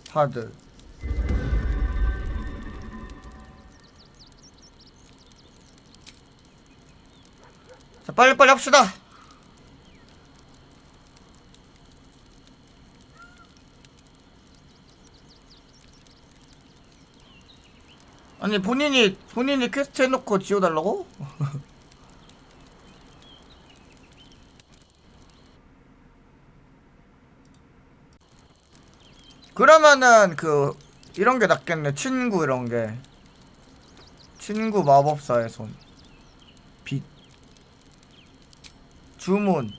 하드. 자, 빨리빨리 합시다. 아니 본인이 퀘스트 해놓고 지워달라고? 그러면은 그 이런게 낫겠네. 친구 이런게. 친구 마법사의 손. 빛. 주문.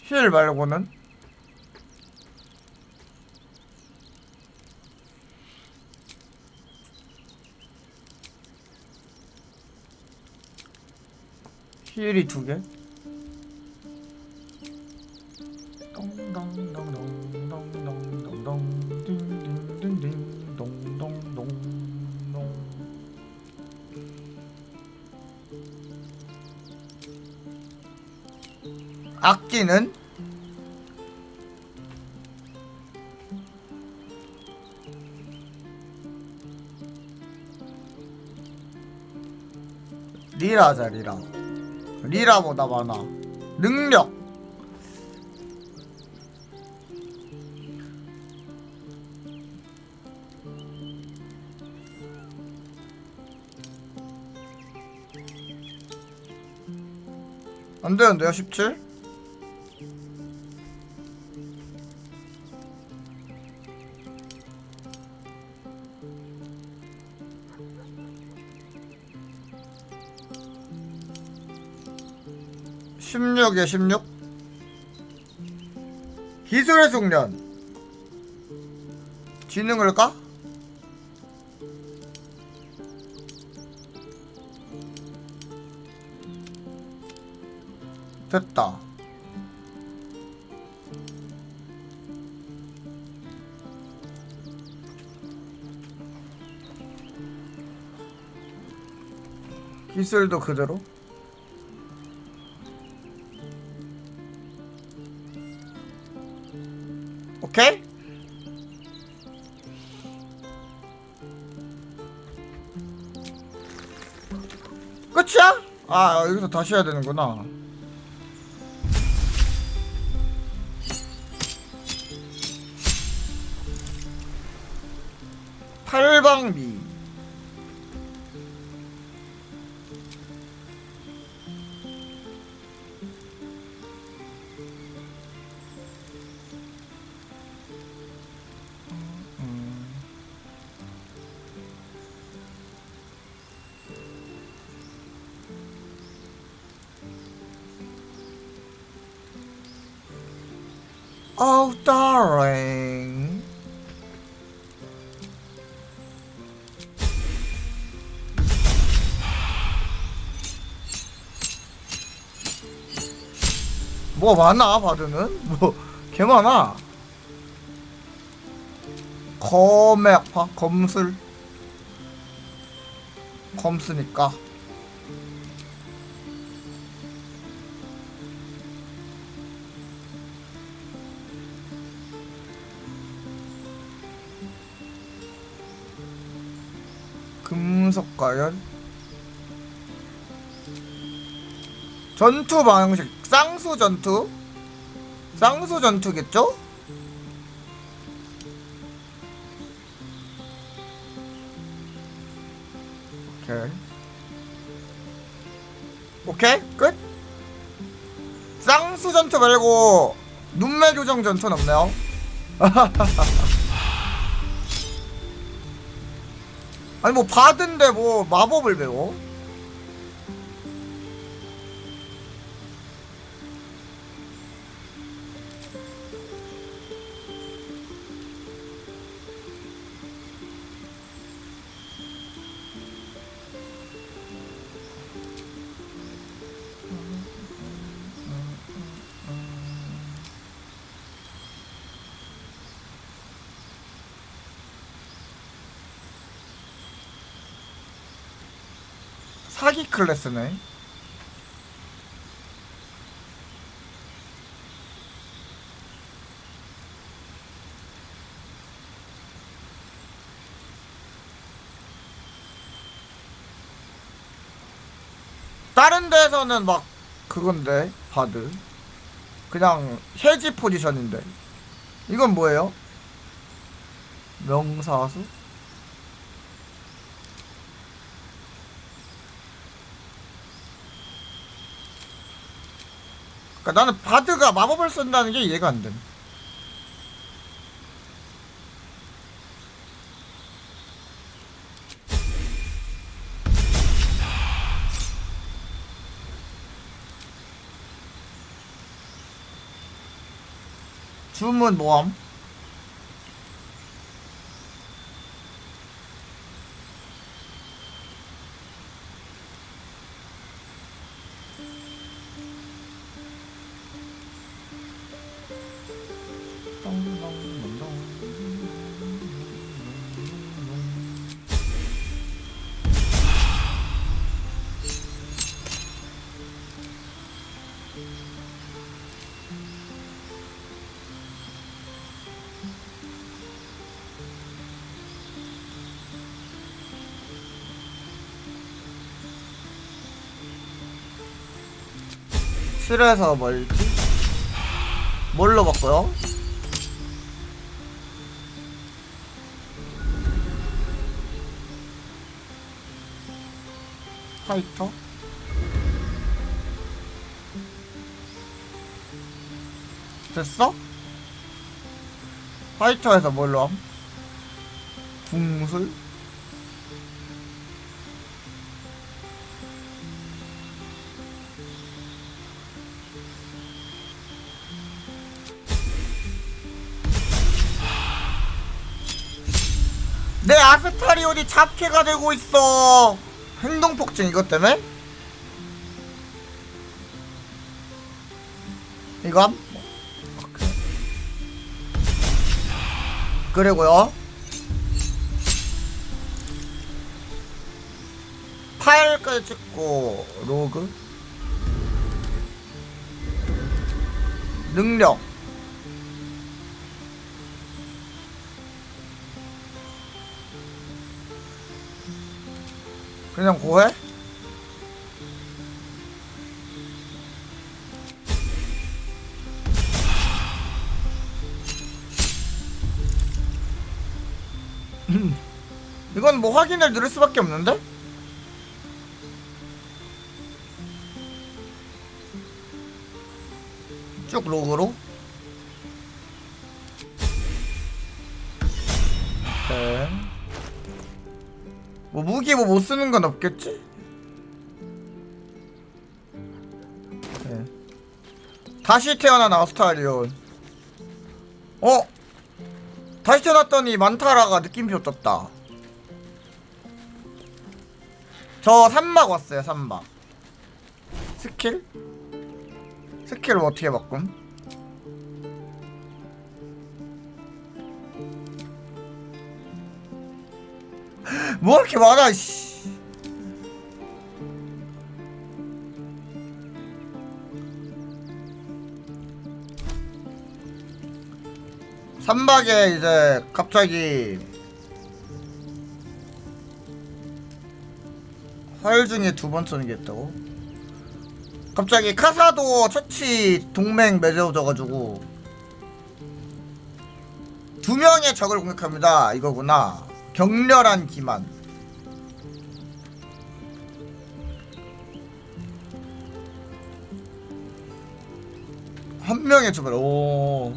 힐 말고는? 힐이 2개? 악기는? 리라 하자. 리라보다 많아. 능력. 안 되는데요, 17? (16에 16) 기술의 숙련 지능을 까? 됐다. 기술도 그대로. 오케이? 끝이야? 아, 여기서 다시 해야 되는구나. 팔방미. Oh, darling. 뭐 많아, 바드는? 뭐, 개 많아. 검액파, 검술. 검수니까. 금속과연 전투 방식 쌍수 전투 쌍수 전투겠죠? 오케이. 오케이 끝. 쌍수 전투 말고 눈매 교정 전투는 없네요. 아니 뭐 받은데 뭐 마법을 배워? 사기 클래스네. 다른 데서는 막 그건데 바드 그냥 해지 포지션인데 이건 뭐예요? 명사수? 그러니까 나는 바드가 마법을 쓴다는 게 이해가 안 돼. 주문 모함. 실에서 멀지? 뭘로 바꿔요? 파이터? 됐어? 파이터에서 뭘로 함? 궁술? 내 아스타리온이 잡캐가 되고 있어. 행동폭증 이것 때문에? 이거? 오케이. 그리고요 파일까지 찍고 로그 능력 그냥 고해? 이건 뭐 확인을 누를 수밖에 없는데? 쭉 로그로? 오케이. 뭐 무기 뭐 못 쓰는 건 없겠지? 오케이. 다시 태어난 아스타리온. 다시 태어났더니 만타라가 느낌표 떴다. 저 산막 왔어요. 산막. 스킬? 스킬을 어떻게 바꿈? 뭐 이렇게 많아 씨. 산막에 이제 갑자기 활 중에 두 번 쏘는 게 있다고? 갑자기 카사도 처치 동맹 맺어져가지고 2명의 적을 공격합니다 이거구나. 격렬한 기만. 한 명의 적을. 오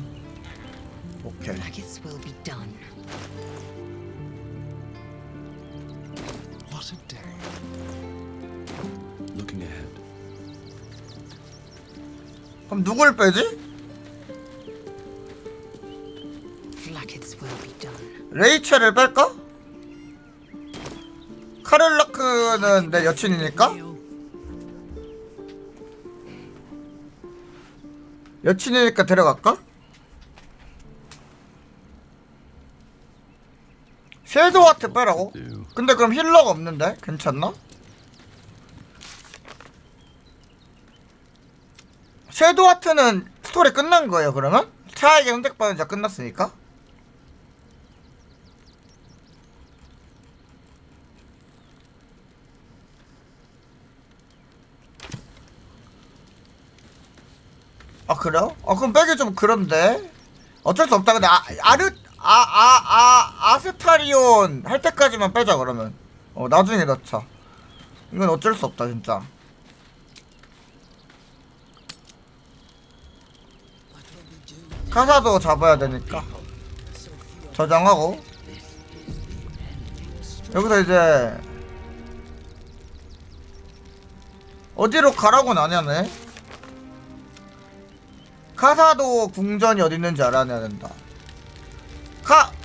오케이. Nuggets will be done. What a day. Looking ahead. 그럼 누굴 빼지? Nuggets will be done. 레이첼을 뺄까? 카를라크는 내 여친이니까? 여친이니까 데려갈까? 섀도우하트 빼라고? 근데 그럼 힐러가 없는데? 괜찮나? 섀도우하트는 스토리 끝난 거예요 그러면? 차에게 선택받은 자 끝났으니까? 아 그래요? 아 그럼 빼기 좀 그런데 어쩔 수 없다. 근데 아스타리온 할 때까지만 빼자 그러면. 나중에 넣자. 이건 어쩔 수 없다 진짜. 카사도 잡아야 되니까 저장하고 여기서 이제 어디로 가라고는 안 하네. 카사도 궁전이 어디 있는지 알아야 된다.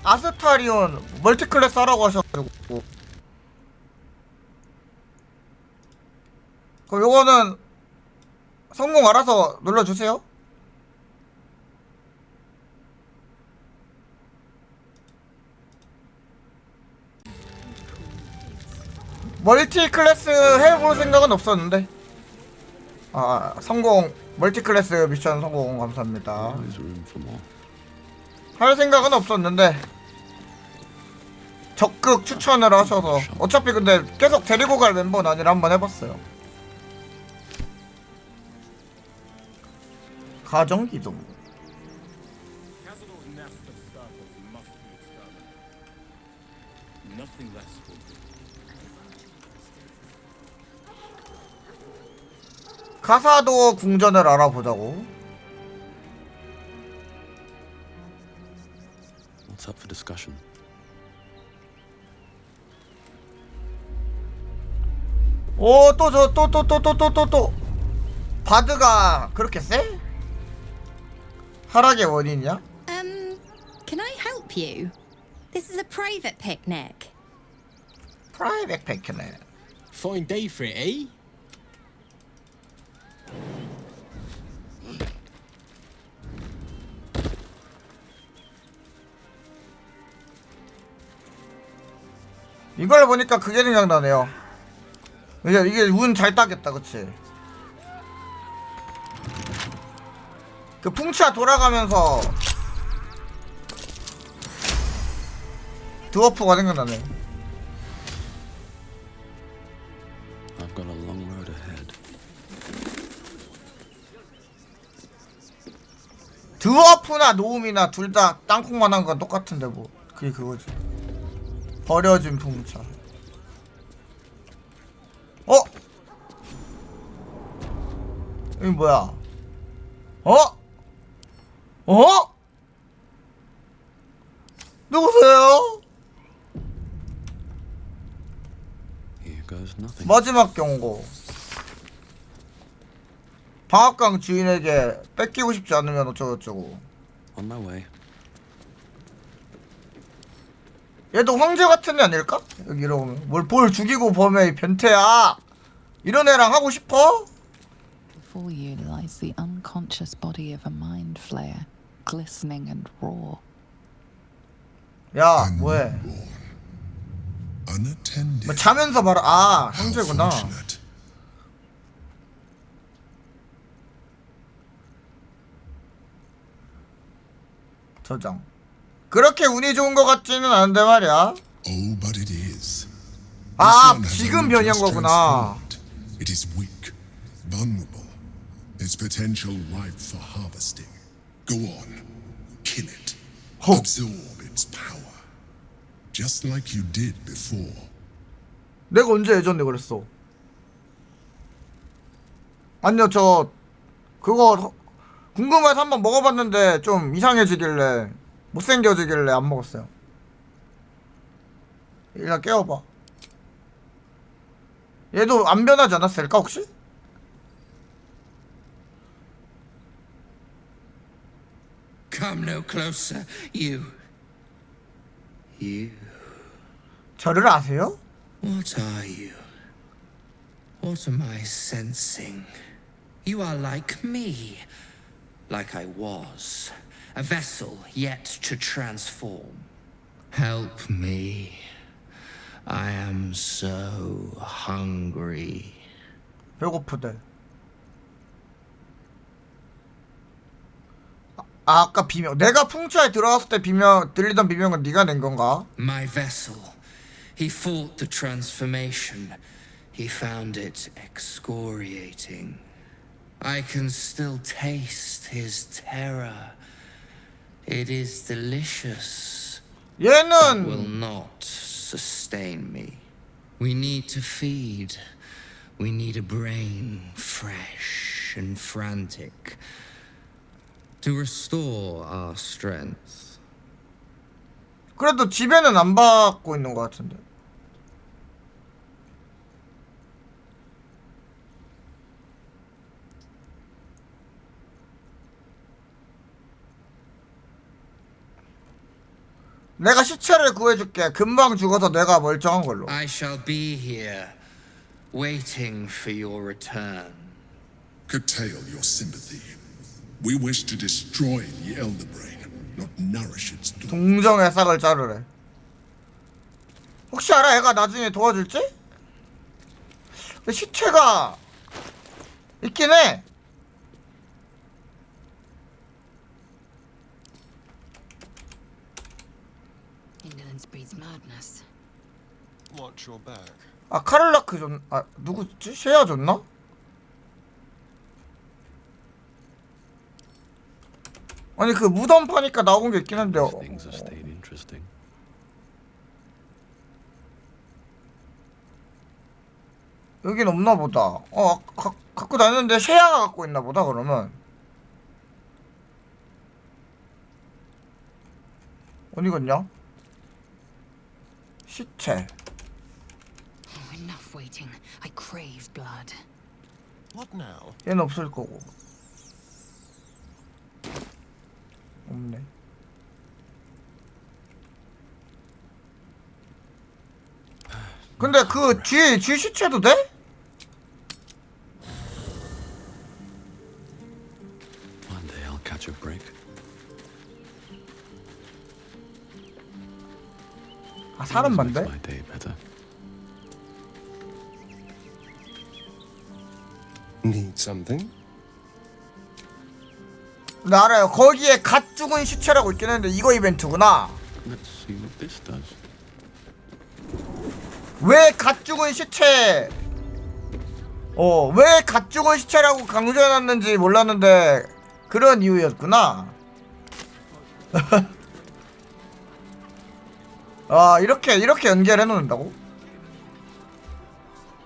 아스타리온 멀티클래스 하라고 하셔가지고 그럼 요거는 성공 알아서 눌러주세요. 멀티클래스 해볼 생각은 없었는데 성공. 멀티클래스 미션 성공 감사합니다. 할 생각은 없었는데 적극 추천을 하셔서 어차피 근데 계속 데리고 갈 멤버는 아니라 한번 해봤어요. 가정기동 카사도 궁전을 알아보자고. What's up for discussion? 오, 또 바드가 그렇게 세? 하락의 원인이야? Can I help you? This is a private picnic. Private picnic. Fine day for it, eh? 이걸 보니까 그게 생각나네요. 이게 운 잘 따겠다, 그치? 그 풍차 돌아가면서 드워프가 생각나네. I've got a long road ahead. 드워프나 노움이나 둘 다 땅콩만 한 건 똑같은데 뭐 그게 그거지. 버려진 풍차. 이거 뭐야? 누구세요? 마지막 경고. 방앗강 주인에게 뺏기고 싶지 않으면 어쩌고저쩌고. On my way. 얘도 황제 같은 애 아닐까? 여기 이러면 뭘 죽이고 범해 변태야. 이런 애랑 하고 싶어? Before you lies the unconscious body of a mind flayer, glistening and raw. 야, 뭐해? 뭐 자면서 말아. 황제구나. 저장. 그렇게 운이 좋은 것 같지는 않은데 말이야. 지금 변이한 거구나. It is weak, vulnerable, its potential ripe for harvesting. Go on, kill it. Absorb its power. Just like you did before. 내가 언제 예전에 그랬어? 아니요, 저 그거 궁금해서 한번 먹어봤는데 좀 이상해지길래 못생겨지길래 안 먹었어요. 일단 깨워봐. 얘도 안 변하지 않았을까 혹시? Come no closer, you. 저를 아세요? What are you? What am I sensing? You are like me. Like I was. A vessel yet to transform. Help me. I am so hungry. 배고프대. 아까 비명. 내가 풍차에 들어갔을 때 비명 들리던 비명은 네가 낸 건가? My vessel. He fought the transformation. He found it excoriating. I can still taste his terror. It is delicious. 얘는 But will not sustain me. We need to feed. We need a brain fresh and frantic to restore our strength. 그래도 집에는 안 받고 있는 것 같은데. 내가 시체를 구해줄게. 금방 죽어서 내가 멀쩡한 걸로. I shall be here, waiting for your return. Curtail your sympathy. We wish to destroy the Elder Brain, not nourish its thought. 동정의 싹을 자르래. 혹시 알아? 애가 나중에 도와줄지? 근데 시체가 있긴 해. Indolence breeds madness. Watch your back. 아 카를라크 줬.. 아 누구지? 쉐야 줬나? 아니 그 무덤 파니까 나온 게 있긴 한데 Things have stayed interesting. 여긴 없나 보다. 갖고 다녔는데 쉐야가 갖고 있나 보다 그러면. 어디 갔냐? 시체. Enough waiting. I crave blood. What now? 얘는 없을 거고. 없네. 근데 그 쥐 시체도 돼? One day I'll catch a break. 아 사람만 돼? My day better. Need something? 네 알아요. 거기에 갓 죽은 시체라고 있긴 했는데 이거 이벤트구나. Let's see what this does. 왜 갓 죽은 시체 왜 갓 죽은 시체라고 강조해놨는지 몰랐는데 그런 이유였구나. 아 이렇게 연결해놓는다고?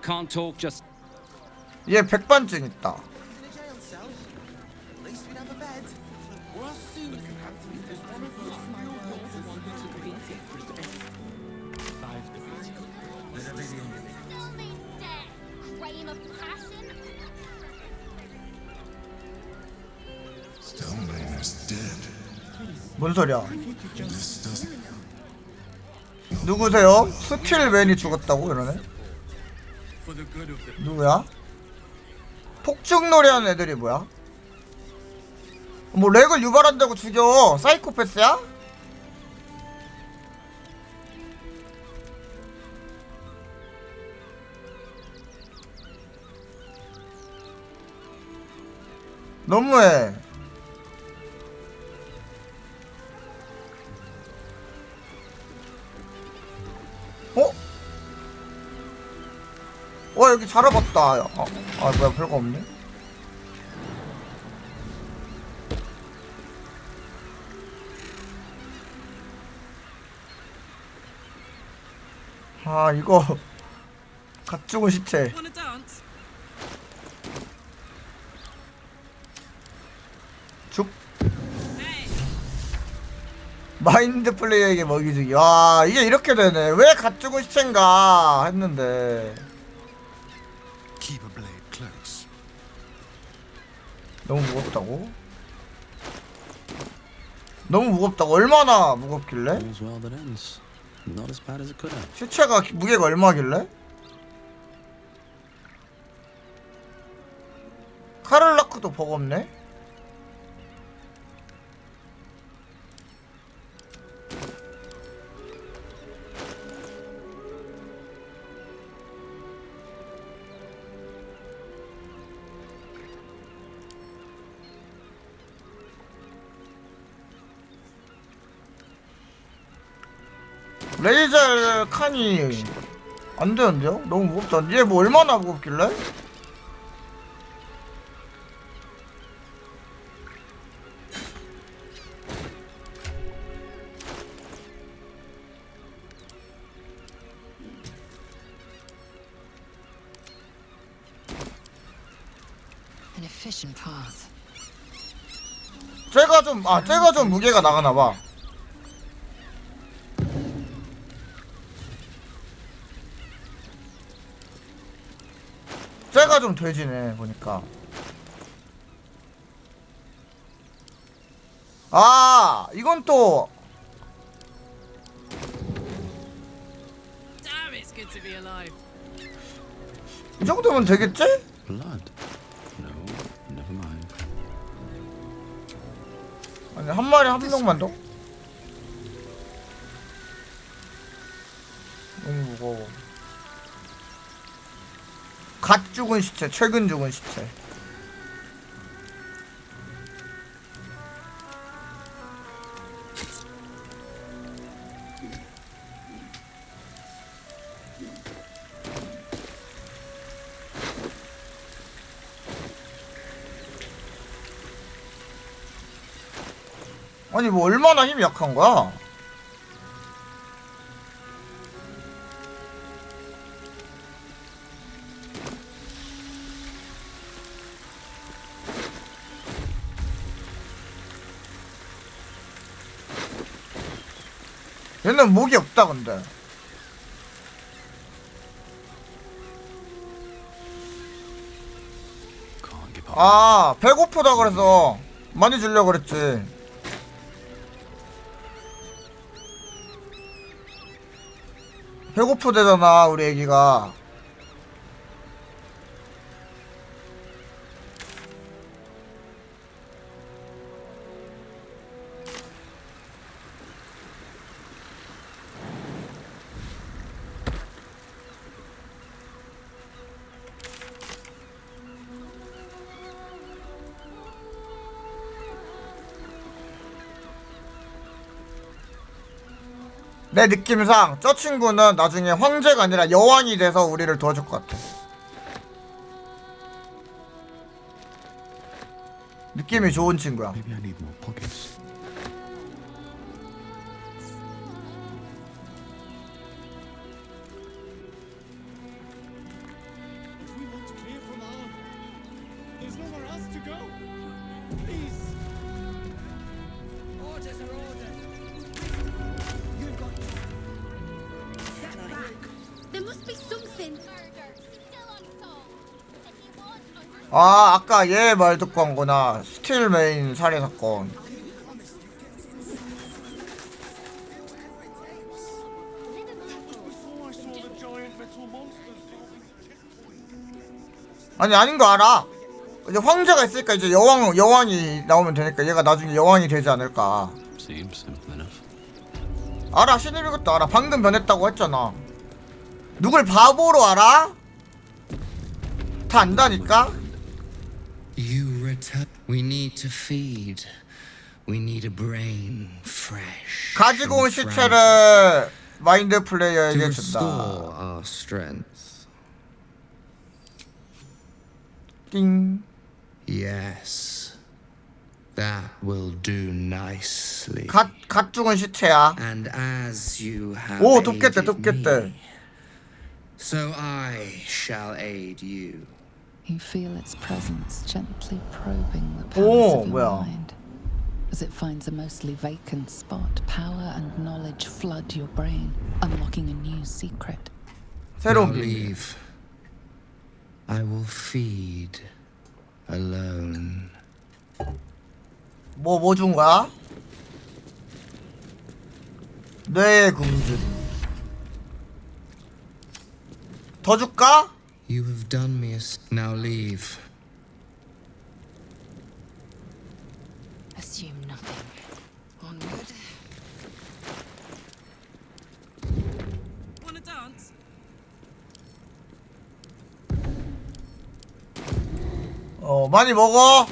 Can't talk, just 얘 백반증 있다. 뭔 소리야? 누구세요? 스틸맨이 죽었다고 이러네? 누구야? 폭죽놀이 하는 애들이 뭐야? 뭐 렉을 유발한다고 죽여. 사이코패스야? 너무해. 여기 잘 와봤다. 뭐야 별거 없네. 아 이거 갓 죽은 시체. Wanna dance? 죽. 마인드 플레이어에게 먹이 주기. 와 이게 이렇게 되네. 왜 갓 죽은 시체인가 했는데. Keep a blade close. 너무 무겁다고? 너무 무겁다고? 얼마나 무겁길래? All's well that ends. Not as bad as it could have. 시체가 무게가 얼마길래? 카를라크도 버겁네? 레이저 칸이 안 되는데요? 너무 무겁다. 얘 뭐 얼마나 무겁길래? An efficient path. 쟤가 좀 무게가 나가나봐. 쟤가 좀 돼지네 보니까. 아 이건 또 Damn, it's good to be alive. 이 정도면 되겠지? Blood? No, never mind. 아니 한 마리 한 명만 더? 너무 무거워. 갓 죽은 시체, 최근 죽은 시체. 아니 뭐 얼마나 힘이 약한 거야? 얘는 목이 없다 근데. 아 배고프다 그래서 많이 주려고 그랬지. 배고프대잖아 우리 애기가. 내 느낌상 저 친구는 나중에 황제가 아니라 여왕이 돼서 우리를 도와줄 것 같아. 느낌이 좋은 친구야. Maybe I need more pockets. 아 아까 얘 말 듣고 한 거나. 스틸 메인 살해 사건. 아니 아닌 거 알아. 이제 황제가 있으니까 이제 여왕이 나오면 되니까 얘가 나중에 여왕이 되지 않을까. Seems simple enough. 알아. 신입 이것도 알아. 방금 변했다고 했잖아. 누굴 바보로 알아? 다 안다니까? You return. We need to feed. We need a brain fresh. 가지고 온 시체를 마인드 to 플레이어에게 restore 준다. our strength. 띵. Yes. That will do nicely. 갓 죽은 시체야. And as you have 오 돕겠대 aided 돕겠대. me, So I shall aid you. You feel its presence gently probing the palace of your mind. As it finds a mostly vacant spot, power and knowledge flood your brain, unlocking a new secret. Now leave. I will feed alone. 뭐 준 거야? 뇌 궁준. 더 줄까? You have done me a now leave. Assume nothing. Onward. Wanna dance? 많이 먹어.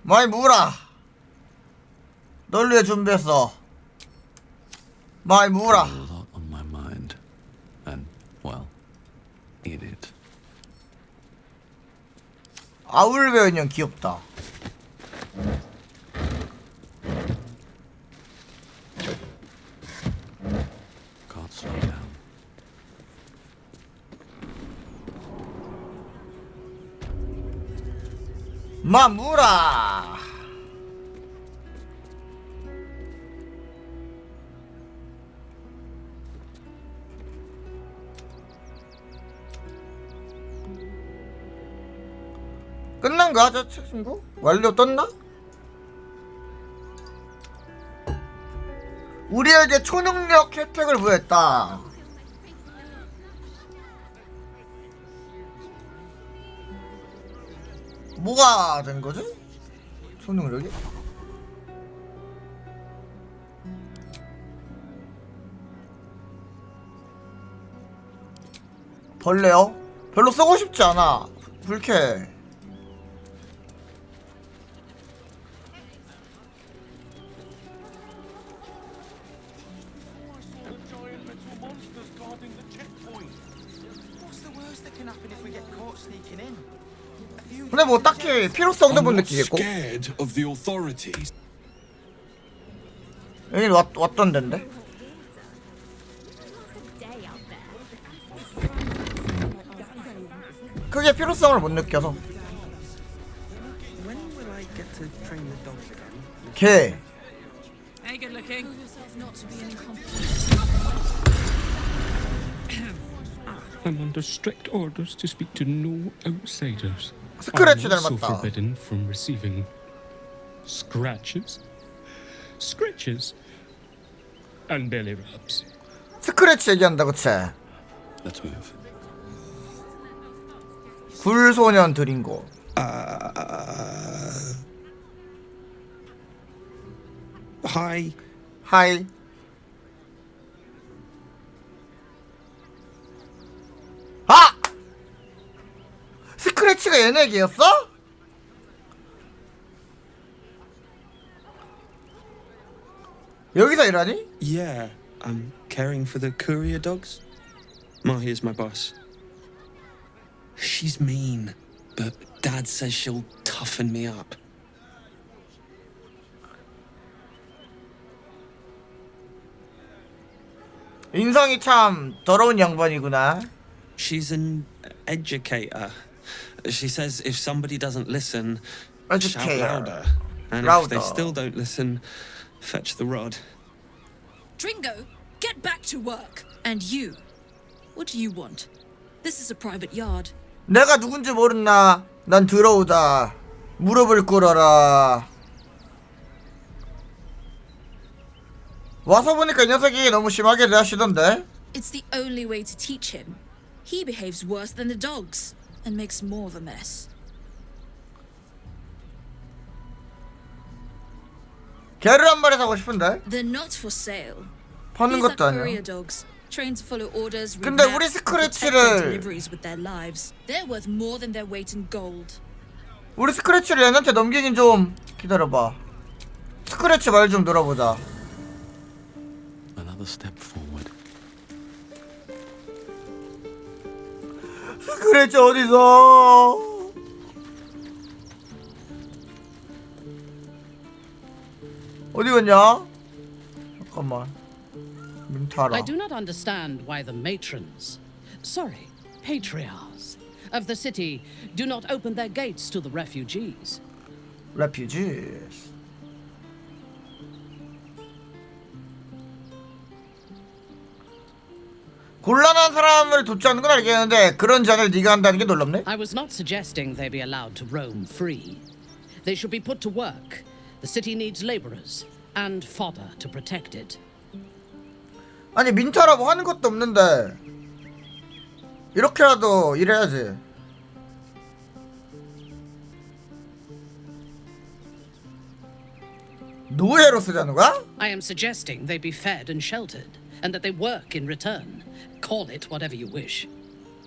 많이 먹으라. 널 위해 준비했어. 많이 먹으라. A lot on my mind, and well, eat it. 아울베어 인형 귀엽다. Can't slow down. 마무라. 끝난 거야, 저 친구? 완료 떴나? 우리에게 초능력 혜택을 부여했다. 뭐가 된 거지? 초능력이? 벌레요? 별로 쓰고 싶지 않아. 불쾌해. 근데 뭐 딱히 필요성도 못 느끼겠고. 여기 왔던 데인데. 크게 필요성을 못 느껴서. 개. Hey, good looking. I'm under strict orders to speak to no outsiders. 스크래치 I'm also 닮았다. forbidden from receiving scratches, and belly rubs. 스크래치 얘기한다, 그치? Let's move. 굴소년 드린 거. Hi. 하이. 아! 스크래치가 얘네 얘기였어? 여기서 일하니? Yeah, I'm caring for the courier dogs. Mahi's my boss. She's mean, but Dad says she'll toughen me up. 인성이 참 더러운 양반이구나. She's an educator. She says if somebody doesn't listen, shout Educator. louder. And if Louder. they still don't listen, fetch the rod. Dringo, get back to work. And you, what do you want? This is a private yard. 내가 누군지 모르나? 난 더러우다. 무릎을 꿇어라. 와서 보니까 이 녀석이 너무 심하게 대하시던데? It's the only way to teach him. He behaves worse than the dogs and makes more of a mess. 개를 한 마리 사고 싶은데? They're not for sale. 파는 These are 것도 courier 아니야. dogs, trained to follow orders, read 근데 우리 maps, and protect their 스크래치를 deliveries with their lives. They're worth more than their weight in gold. 우리 스크래치를 얘한테 넘기긴 좀 기다려봐. 스크래치 말 좀 들어보자. Another step forward. 스크래치 어디서? 어디 갔냐? 잠깐만. 민타라. I do not understand why the matrons, sorry, patriarchs of the city do not open their gates to the refugees. Refugees. 곤란한 사람을 돕자는 건 알겠는데 그런 잔을 네가 한다는 게 놀랍네. I was not suggesting they be allowed to roam free. They should be put to work. The city needs laborers and fodder to protect it. 아니 민타라고 하는 것도 없는데 이렇게라도 일해야지. 노예로 쓰자는 거야? I am suggesting they be fed and sheltered, and that they work in return. Call it whatever you wish.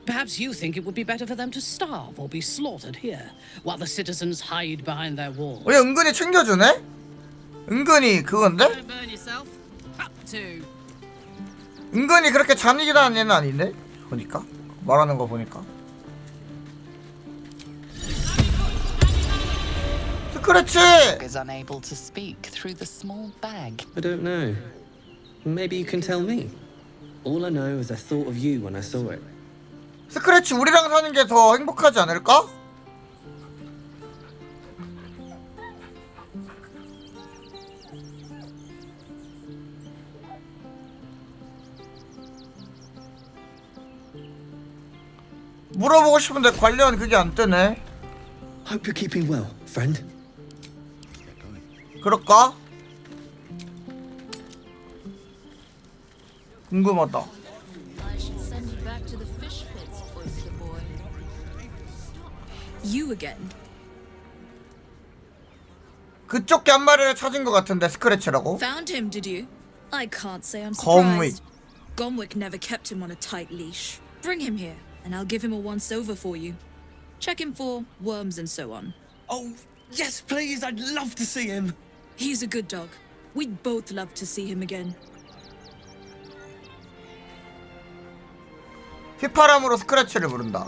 Perhaps you think it would be better for them to starve or be slaughtered here, while the citizens hide behind their walls. 왜 은근히 챙겨주네? 은근히 그건데? Burn yourself. Up to. 은근히 그렇게 잔인한 애는 아닌데? 보니까 말하는 거 보니까. 스크래치! Is unable to speak through the small bag. I don't know. Maybe you can tell me. All I know is I thought of you when I saw it. 스크래치 우리랑 사는 게 더 행복하지 않을까? 물어보고 싶은데 관련 그게 안 뜨네. Hope you're keeping well, friend. 그럴까? 궁금하다. I should send you back to the fish pits, oyster boy. You again? 그쪽 개 한 마리를 찾은 것 같은데 스크래치라고? Found him, did you? I can't say I'm Gomwick. surprised. Gomwick never kept him on a tight leash. Bring him here, and I'll give him a once-over for you. Check him for worms and so on. Oh, yes, please. I'd love to see him. He's a good dog. We'd both love to see him again. 휘파람으로 스크래치를 부른다.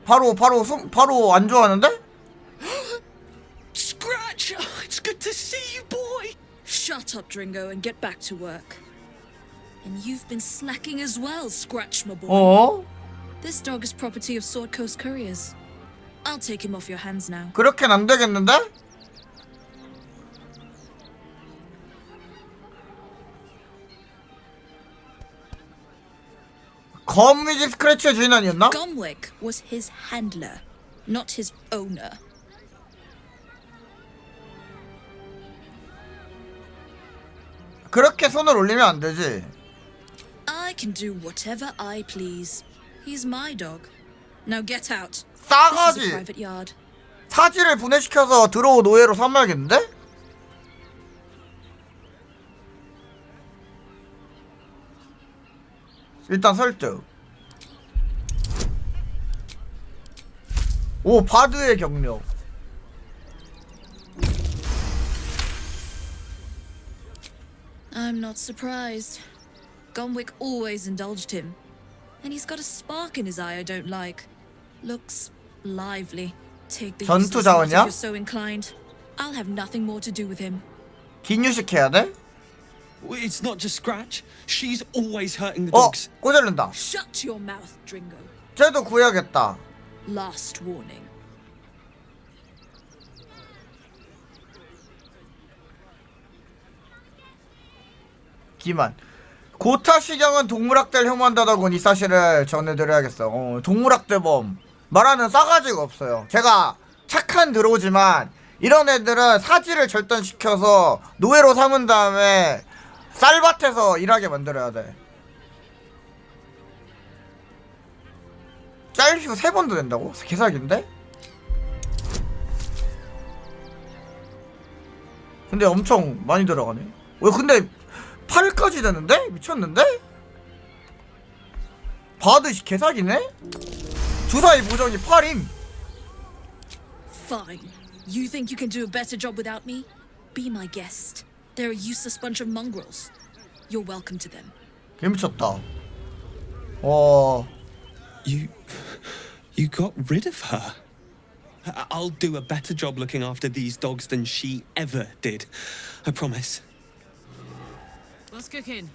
바로 안 좋아하는데? Scratch! It's good to see you, boy! Shut up, Dringo, and get back to work. And you've been slacking as well, Scratch, my boy. 어? This dog is property of Sword Coast Couriers. I'll take him off your hands now. 그렇게는 안 되겠는데? 검위기 스크래치의 주인 아니었나? Gomwick was his handler, not his owner. 그렇게 손을 올리면 안 되지. I can do whatever I please. He's my dog. Now get out. 싸가지. This is a private yard. 사지를 분해시켜서 들어오 노예로 삼아야겠는데? 일단 설득. 오, 바드의 경력. I'm not surprised. Gomwick always indulged him. And he's got a spark in his eye I don't like. Looks lively. Take the 전투 useless lot if 자원이야? you're so inclined. I'll have nothing more to do with him. 긴유식해야 돼? It's not just Scratch. She's always hurting the 어, dogs. 꼬잘른다. Shut your mouth, Dringo. 쟤도 구해야겠다. Last warning. 기만. 고타시경은 동물학대를 혐오한다더군. 이 사실을 전해드려야겠어. 동물학대범 말하는 싸가지가 없어요. 제가 착한 드로우지만 이런 애들은 사지를 절단시켜서 노예로 삼은 다음에 쌀밭에서 일하게 만들어야 돼. 짤휴 3번도 된다고? 개사기인데? 근데 엄청 많이 들어가네. 왜 근데 8까지 되는데? 미쳤는데? 바드 개사기네? 주사위 보정이 8임. Fine. You think you can do a better job without me? Be my guest. They're a useless bunch of mongrels. You're welcome to them. 개미쳤다. You got rid of her. I'll do a better job looking after these dogs than she ever did. I promise. What's cooking?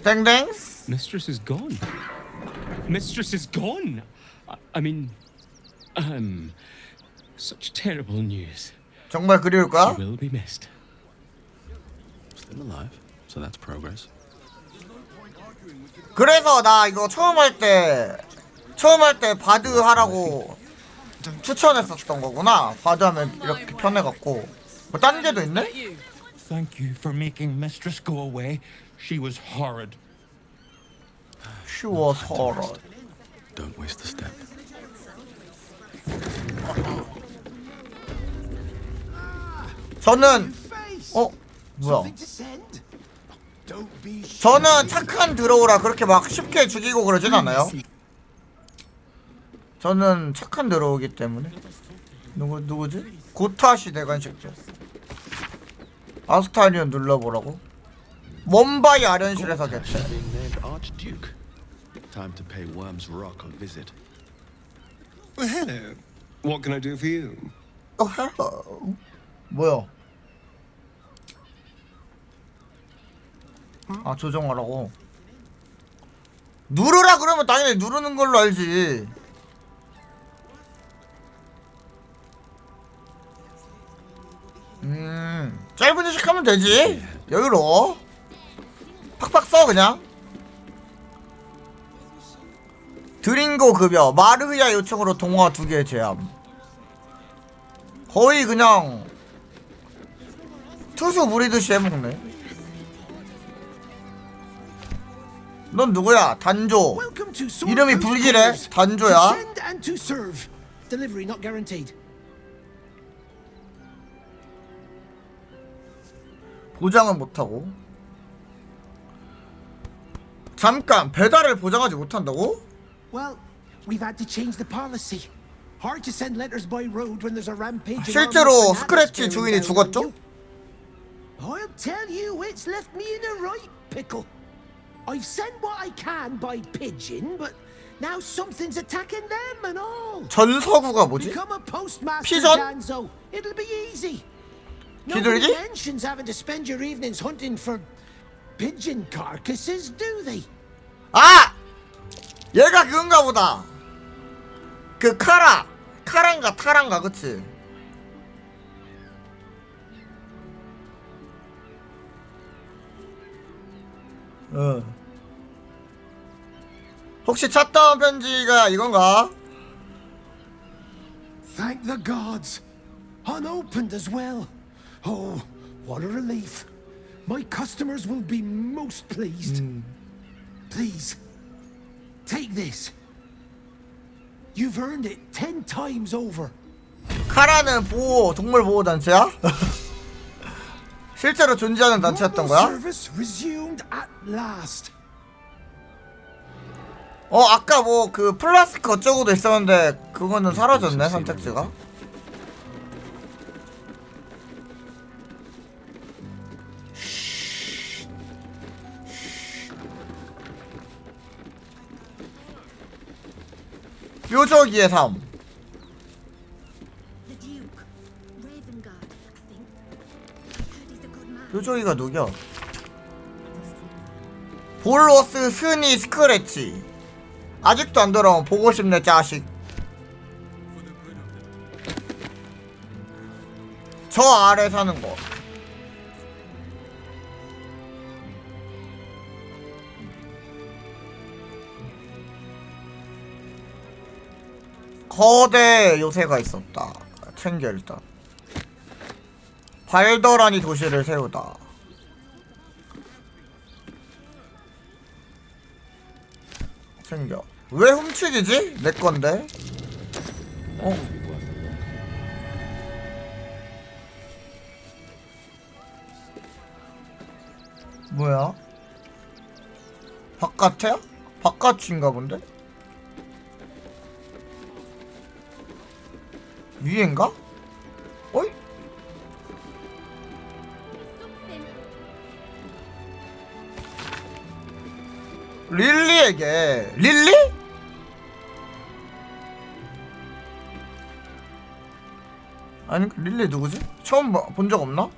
땡땡. Mistress is gone. Mistress is gone. I mean, such terrible news. 정말 그리울까? She will be missed. Still alive, so that's progress. 그래서 나 이거 처음 할 때 바드 하라고 추천했었던 거구나. 바드 하면 이렇게 편해갖고. 뭐 딴 게도 있네? Thank you for making Mistress go away. She was horrid. She was horrid. Don't waste a step. 저는 뭐야? 저는 착한 드로우라 그렇게 막 쉽게 죽이고 그러진 않아요. 저는 착한 드로우기 때문에. 누구지? 고타시 대관식죠. 아스타리온 눌러보라고. 몬바이 아련실에서 개최. Time to pay Worm's Rock a visit. Well, hello. What can I do for you? Oh, hello. 뭐야? 아, 조정하라고. 누르라 그러면 당연히 누르는 걸로 알지. 짧은 휴식 하면 되지. 여유로워. 팍팍 써 그냥. 드링고 급여 마르야 요청으로 동화 2개 제함. 거의 그냥 투수 부리듯이 해먹네. 넌 누구야? 단조. 이름이 불길해. 단조야. Delivery not guaranteed. 보장은 못하고. 잠깐, 배달을 보장하지 못한다고? Well, we've had to change the policy. Hard to send letters by road when there's a rampage. 실제로 스크래치 주인이 죽었죠? I'll tell you, it's left me in a right pickle. I've sent what I can by pigeon, but now something's attacking them and all. 전서구가 뭐지? Become a postmaster, 피전? Danzo. It'll be easy. 비둘기? Nobody mentions having to spend your evenings hunting for pigeon carcasses, do they? 아! 얘가 그건가 보다. 그 카란가 타란가 그치? 혹시 찾다운 편지가 이건가? Thank the gods. Unopened as well. Oh, what a relief. My customers will be most pleased. Please, take this. You've earned it 10 times over. 카라는 동물 보호 단체야? 실제로 존재하는 단체였던 거야? Service resumed at last. 아까 뭐 그 플라스틱 어쩌고도 있었는데 그거는 사라졌네 선택지가. 뾰족이의 삶. 뾰족이가 누구야? 볼로스 스니 스크래치. 아직도 안 돌아오면 보고 싶네 자식. 저 아래 사는 거. 거대 요새가 있었다. 챙겨 일단. 발더라니 도시를 세우다. 챙겨. 왜 훔치기지? 내 건데. 뭐야? 바깥이야? 바깥인가 본데? 위엔가? 어이? 릴리에게. 릴리? 아니 릴리 누구지? 처음 본 적 없나?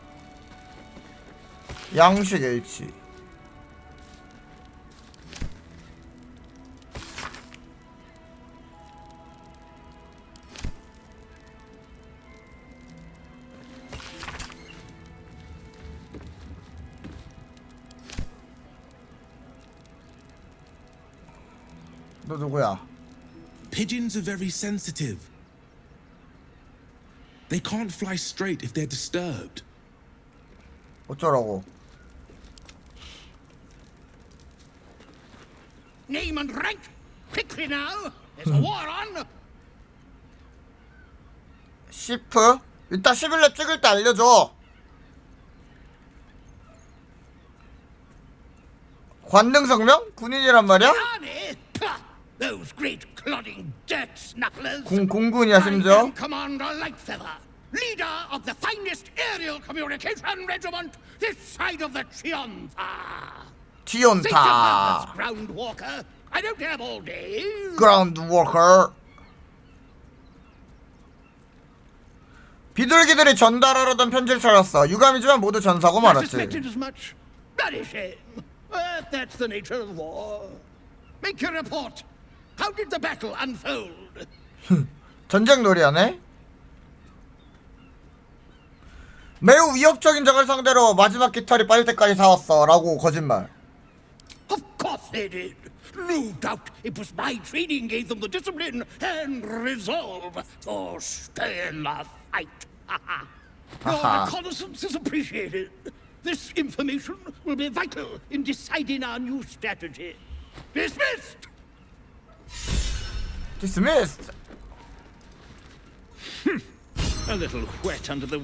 양식 H. 너 누구야? Pigeons are very sensitive. They can't fly straight if they're disturbed. 어쩌라고? Name and rank! Quickly now! There's a war on! 시프? 이따 11렙 찍을 때 알려줘. 관등성명? 군인이란 말이야? Those great clodding dirt snufflers! 공군이야 심지어? I am Commander Lightfeather, leader of the finest aerial communication regiment this side of the Chionta. Chionta. Ground walker. I don't have all day. Ground walker. 비둘기들이 전달하려던 편지를 찾았어. 유감이지만 모두 전사고 I 말았지. suspected as much. Very shame. But that's the nature of war. Make your report. How did the battle unfold? 전쟁 놀이하네? 매우 위협적인 적을 상대로 마지막 깃털이 빠질 때까지 싸웠어 라고 거짓말. Of course they did. No doubt it was my training gave them the discipline and resolve to stay in the fight. Your reconnaissance is appreciated. This information will be vital in deciding our new strategy. Dismissed! Dismissed. A little wet under the...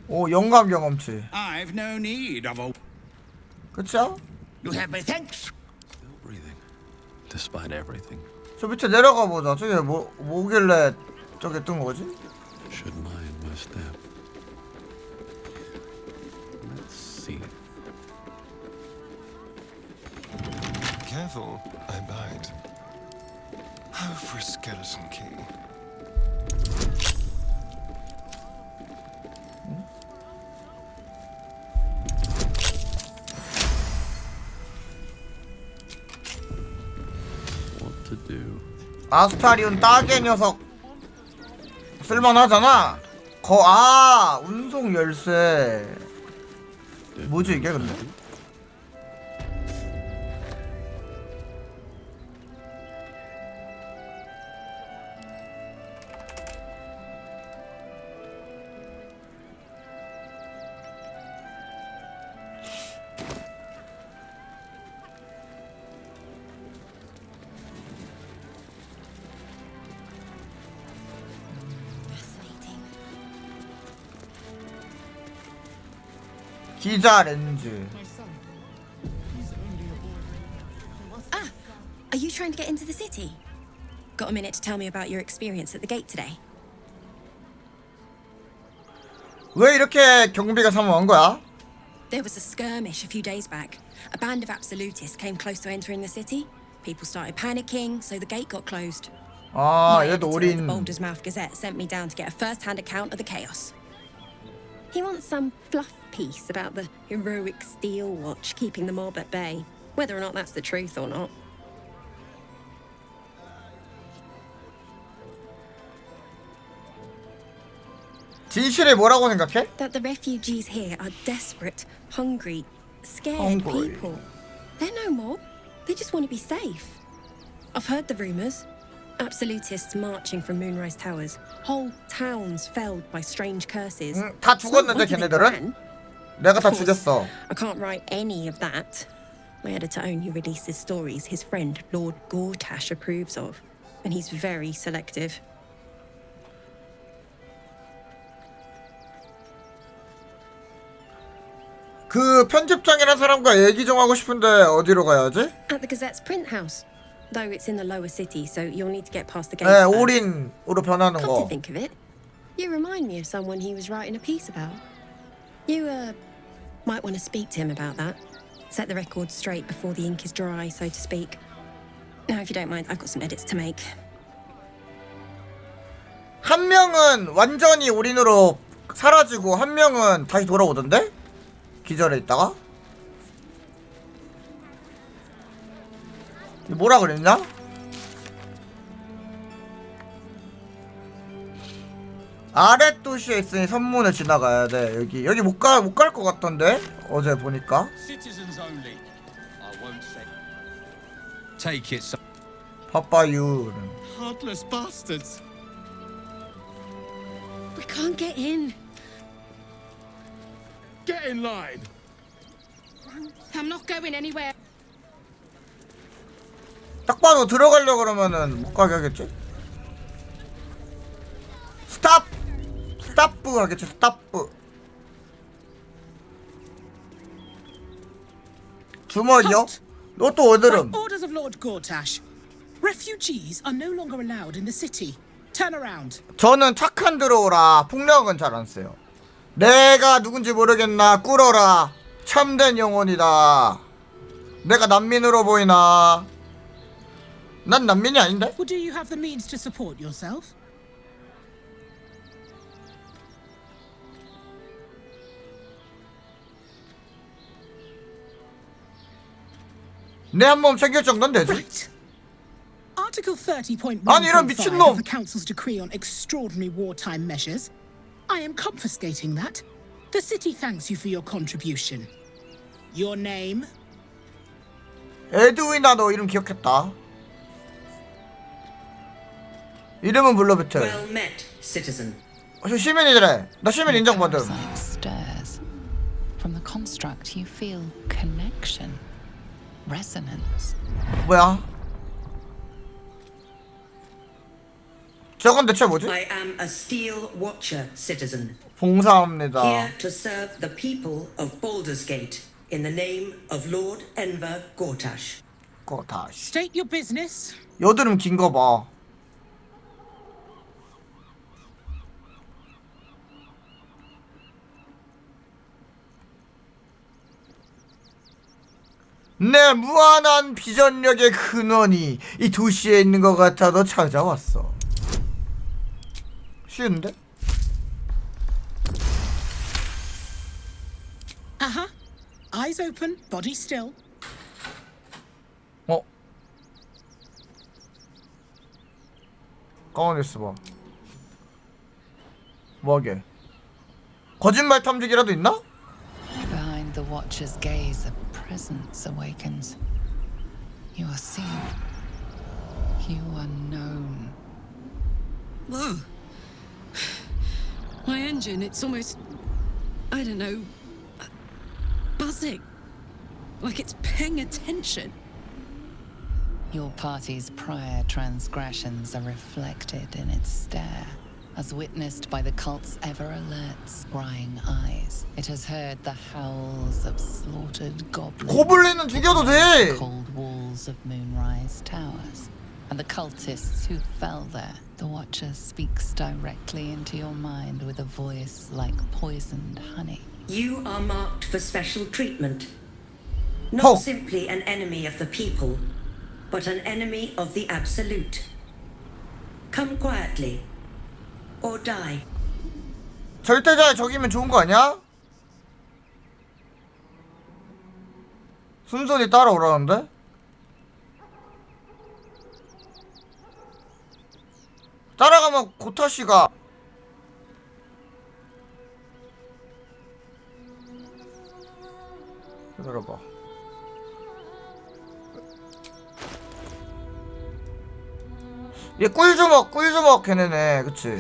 오, 영감 경험치. I've no need of a... 그쵸? You have my thanks. Still breathing, despite everything. 저 밑에 내려가 보자. 저게 뭐길래 저게 뜬 거지? Should mind my step. Let's see. Careful, I bite. Oh, for a skeleton key. What to do? 아스타리온 따개 녀석 쓸만하잖아. 운송 열쇠. 뭐지 이게 근데? 기자 렌즈. Ah, are you trying to get into the city? Got a minute to tell me about your experience at the gate today? 왜 이렇게 경비가 사모한 거야? There was a skirmish a few days back. A band of absolutists came close to entering the city. People started panicking, so the gate got closed. 아, My 얘도 editor of the 어린. Baldur's Mouth Gazette sent me down to get a first-hand account of the chaos. He wants some fluff piece about the heroic steel watch keeping the mob at bay, whether or not that's the truth or not. 진실이 뭐라고 생각해? That the refugees here are desperate, hungry, scared people. They're no more. They just want to be safe. I've heard the rumors. Absolutists marching from Moonrise Towers. Whole towns felled by strange curses. 다 죽었는데 걔네들은? 내가 다 죽였어. I can't write any of that. My editor only releases stories his friend Lord Gortash approves of, and he's very selective. 그 편집장이란 사람과 얘기 좀 하고 싶은데 어디로 가야지? At the Gazette's print house. Though it's in the lower city, so you'll need to get past the gate. 네, first. 올인으로 변하는 Come 거. to think of it, you remind me of someone he was writing a piece about. You might want to speak to him about that. Set the record straight before the ink is dry, so to speak. Now, if you don't mind, I've got some edits to make. 한 한 명은 완전히 올인으로 사라지고 한 명은 다시 돌아오던데? 기절해 있다가? 뭐라 그랬냐? 아랫 도시에 있으니 선문을 지나가야 돼. 여기 못 갈 것 같던데? 어제 보니까. Citizens only. I won't say. Take it. 파파유. Heartless bastards. We can't get in. Get in line. I'm not going anywhere. 딱 봐도 들어가려고 그러면은 못 가게 하겠지? 스탑! 스탑부 하겠지, 스탑부. 주머니요? 너 또 어디름? By orders of Lord Gortash, refugees are no longer allowed in the city. Turn around. 저는 착한 들어오라. 폭력은 잘 안 써요. 내가 누군지 모르겠나 꿇어라. 참된 영혼이다. 내가 난민으로 보이나? 난 난민이 아닌데? Well, do you have the means to support yourself? 내 한 몸 챙길 정도는 되지. Right. Article 30.1 아니 이런 미친놈. of the Council's decree on extraordinary wartime measures. I am confiscating that. The city thanks you for your contribution. Your name? 에드위나 너 이름 기억했다. 이름은 불러붙여. Well met, citizen. 저 시민이래. 나 시민 인정받음. Stairs. From the construct, you feel connection, resonance. 뭐야? 저건 대체 뭐지? I am a steel watcher, citizen. 봉사합니다. Here to serve the people of Baldur's Gate in the name of Lord Enver Gortash. Gortash. State your business. 여드름 긴 거 봐. 내 무한한 비전력의 근원이 이 도시에 있는 것 같아 너 찾아왔어. 쉬운데? Uh-huh. Eyes open, body still. 어? 가만히 있어봐. 뭐하게? 거짓말 탐지기라도 있나? Behind the watcher's gaze, a presence awakens. You are seen. You are known. Whoa. My engine, it's almost, I don't know, buzzing. Like it's paying attention. Your party's prior transgressions are reflected in its stare, as witnessed by the cult's ever-alert, scrying eyes. It has heard the howls of slaughtered goblins. 고블린은 죽여도 돼! Cold walls of Moonrise Towers. And the cultists who fell there. The Watcher speaks directly into your mind with a voice like poisoned honey. You are marked for special treatment. Not simply an enemy of the people, but an enemy of the Absolute. Come quietly, or die. 절대자의 적이면 좋은 거 아니야? 순순히 따라오라는데? 따라가면 고타씨가 기다려봐. 얘 꿀주먹 걔네네. 그치?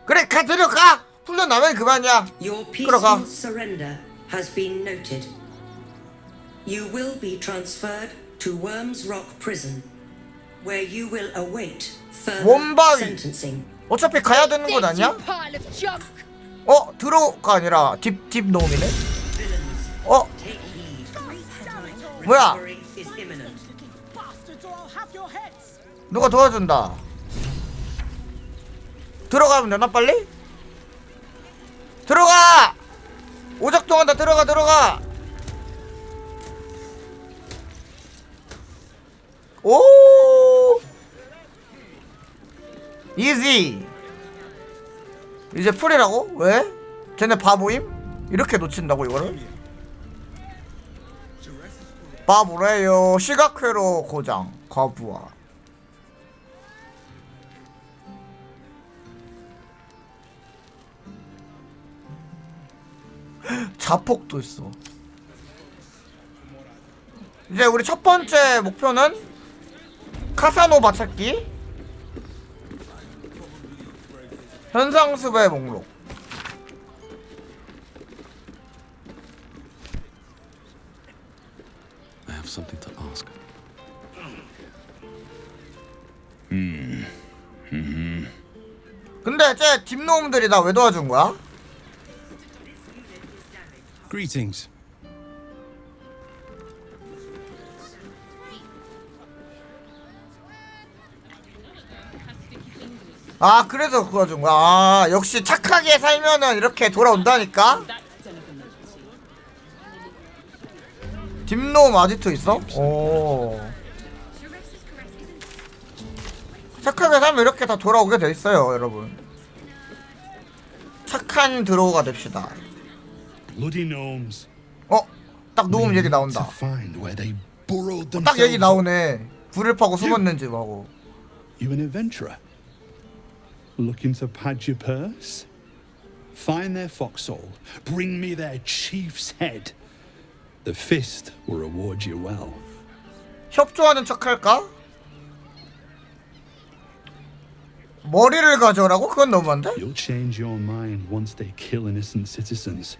그래 가 데려가! 풀려나면 그만이야. Your 끌어가. peaceful surrender has been noted. You will be transferred to Worms Rock Prison, where you will await further 원바위. sentencing. 어차피 가야 되는 건 아니야? 어? 들어가 아니라 딥 놈이네? 어? 뭐야? 누가 도와준다. 들어가면 되나 빨리? 들어가! 오작동한다. 들어가. 오 이지. 이제 풀이라고? 왜? 쟤네 바보임? 이렇게 놓친다고 이거를? 바보래요. 시각회로 고장 거부화. 자폭도 있어. 이제 우리 첫 번째 목표는 카사노바 찾기. 현상수배 목록. I have something to ask. 근데 쟤 딥놈들이 나 왜 도와준 거야? Greetings. 아 그래서 그거 준 거야. 아 역시 착하게 살면은 이렇게 돌아온다니까. 딥놈 아직도 있어? 오. 착하게 살면 이렇게 다 돌아오게 돼 있어요, 여러분. 착한 드로우가 됩시다. 어? 딱 노움 얘기 나온다. 딱 얘기 나오네. 불을 파고 숨었는 집 하고. You an adventurer? Looking to pad your purse? Find their foxhole. Bring me their chief's head. The fist will reward you well. 협조하는 척할까? 머리를 가져오라고? 그건 너무한데? You'll change your mind once they kill innocent citizens.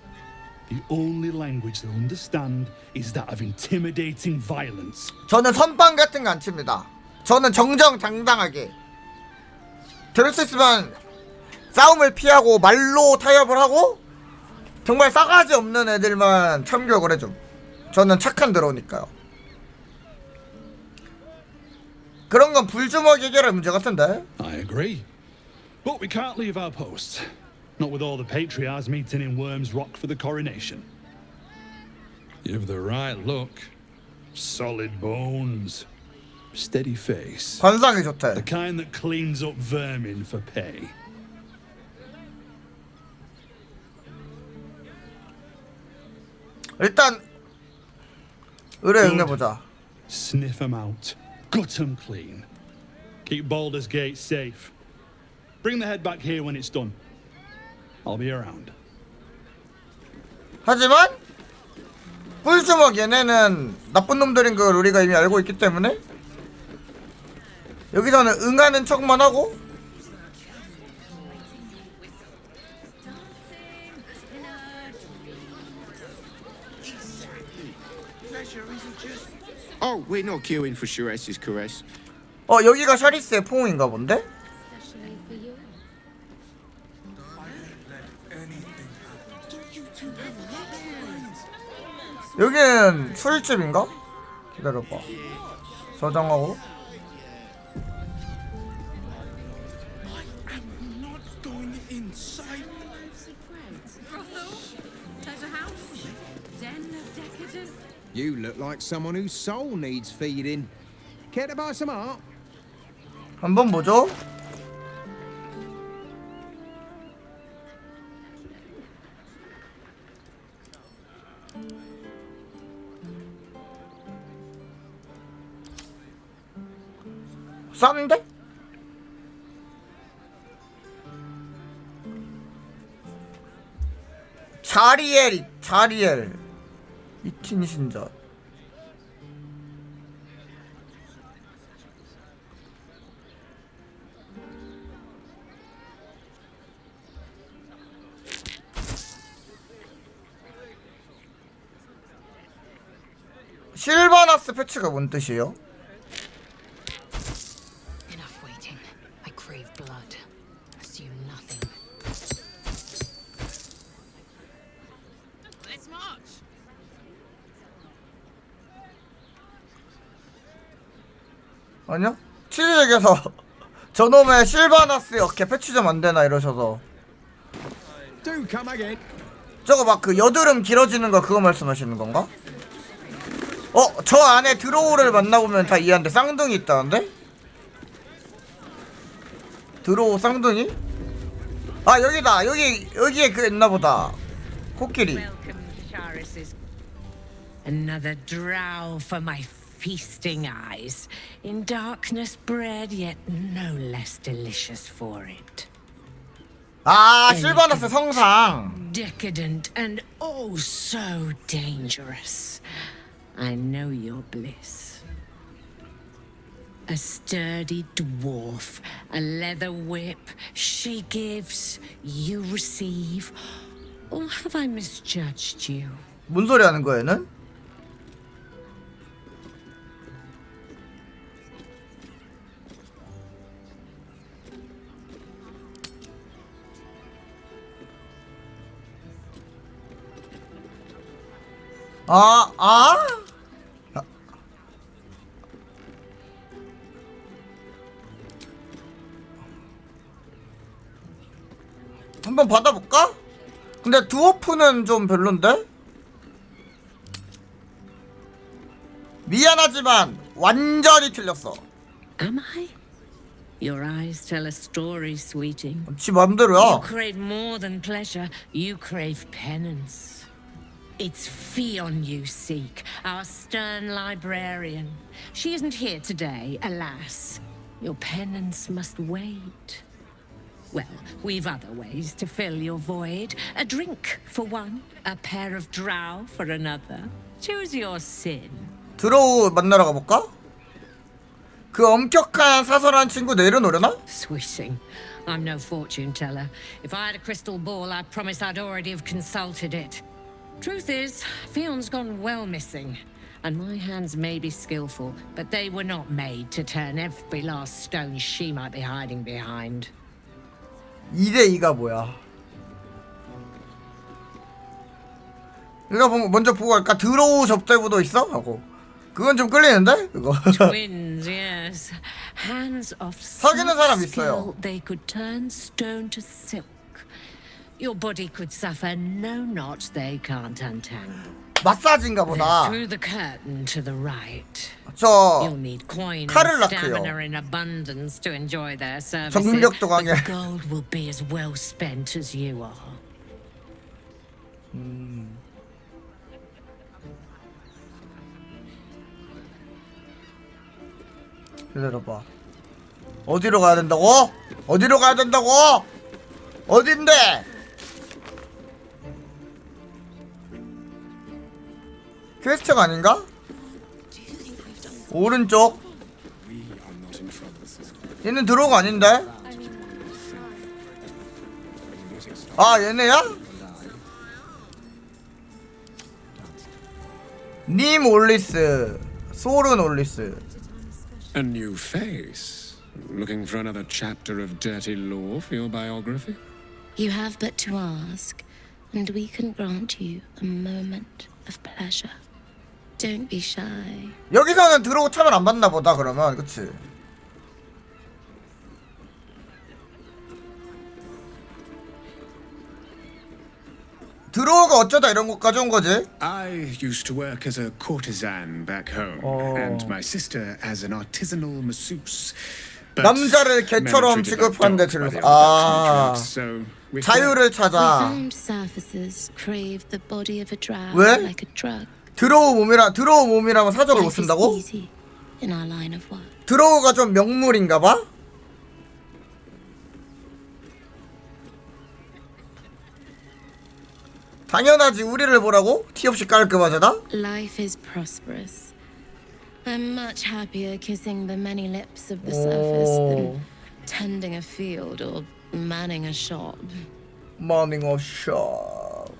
The only language they'll understand is that of intimidating violence. 저는 선빵 같은 거 안 칩니다. 저는 정정당당하게 들을 수 있으면 싸움을 피하고 말로 타협을 하고 정말 싸가지 없는 애들만 참교육을 해줌. 저는 착한 드로우니까요. 그런 건 불주먹 해결할 문제 같은데. I agree. But we can't leave our posts. Not with all the patriarchs meeting in Worm's Rock for the coronation. You've the right look. Solid bones. Steady face. 관상이 좋대. The kind that cleans up vermin for pay. 일단 의뢰 응해보자. Sniff them out. Gut them clean. Keep Baldur's Gate safe. Bring the head back here when it's done. I'll be around. 하지만 뿔주먹 얘네는 나쁜 놈들인 걸 우리가 이미 알고 있기 때문에 여기서는 응하는 척만 하고 Oh, we're not queuing for Shures's caress. 여기가 샤리스의 포옹인가 본데? 여기는 술집인가? 기다려봐. 저장하고. You look like someone whose soul needs feeding. Care to buy some art? 한번 보죠. 싼데? 자리엘 이틴 신전. 실바나스 패치가 뭔 뜻이에요? Enough waiting. I crave blood. Assume nothing. Let's march. 아니요? 치즈에게서 저놈의 실바나스 어깨 패치 좀 안되나 이러셔서. Do come again. 저거 막 그 여드름 길어지는 거 그거 말씀하시는 건가? 저 안에 드로우를 만나보면 다 이해한데 쌍둥이 있다는데? 드로우 쌍둥이? 아 여기다 여기에 그 있나보다 코끼리. Another drow for my feasting eyes, in darkness bred yet no less delicious for it. 아 실바나스 성상. Decadent and oh so dangerous. I know your bliss. A sturdy dwarf, a leather whip, she gives, you receive. Or have I misjudged you? 뭔 소리 하는 거야 얘는? 한번 받아볼까? 근데 드워프는 좀 별론데? 미안하지만 완전히 틀렸어. Am I? Your eyes tell a story, sweeting. 지 맘대로야. You crave more than pleasure. You crave penance. It's Fion you seek, our stern librarian. She isn't here today, alas. Your penance must wait. Well, we've other ways to fill your void. A drink for one, a pair of drow for another. Choose your sin. 드로우 만나러 가볼까? 그 엄격한 사설한 친구 내려놓으려나? Swishing. I'm no fortune teller. If I had a crystal ball, I promise I'd already have consulted it. Truth is, Fion's gone well missing. And my hands may be skillful, but they were not made to turn every last stone she might be hiding behind. 2대2가 뭐야? 이거 먼저 보고 갈까? 드로우 접대부도 있어? 하고 그건 좀 끌리는데? 그거 Twins, yes. Hands of 사귀는 사람 such 있어요. skill they could turn stone to silk. Your body could suffer no knot they can't untangle. 마사지인가 They're 보다. through the curtain to the right. 저 You'll need coin and 칼을 stamina 낳고요. in abundance to enjoy their services. 정력도 But 강해. the gold will be as well spent as you are. 기다려봐. 어디로 가야 된다고? 어디로 가야 된다고? 어딘데? 퀘스트가 아닌가? 오른쪽. 얘는 드로우가 아닌데? 아 얘네야? 님 올리스 소른 올리스. A new face. Looking for another chapter of dirty lore for your biography? You have but to ask, and we can grant you a moment of pleasure. Don't be shy. 여기서는 드로우 차별 안 받나 보다 그러면. 그치? 드로우가 어쩌다 이런 곳까지 온 거지? I used to work as a courtesan back home, and my sister as an artisanal masseuse. But 남자를 개처럼 취급하는데 들려서 아 자유를 We 찾아. found surfaces crave the body of a drow 왜? like a drug. 드로우 몸이라면 사적을 못 쓴다고? Easy in our line of work. 드로우가 좀 명물인가봐? 당연하지. 우리를 보라고? 티 없이 깔끔하잖아? Life is prosperous. I'm much happier kissing the many lips of the surface than tending a field or manning a shop. Manning a shop.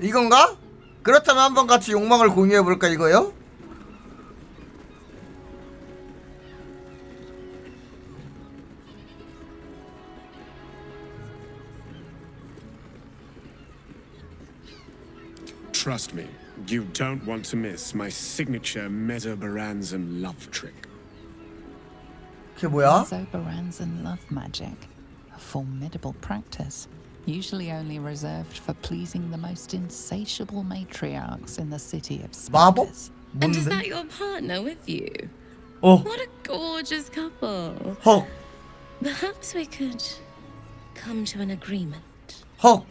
이건가? 그렇다면 한번 같이 욕망을 공유해볼까 이거요? Trust me, you don't want to miss my signature Mesobaranzan love trick. 그게 뭐야? These Oberans and love magic, a formidable practice, usually only reserved for pleasing the most insatiable matriarchs in the city of 마법? spiders. And is that your partner with you? 어. What a gorgeous couple. 헉. Perhaps we could come to an agreement. 헉.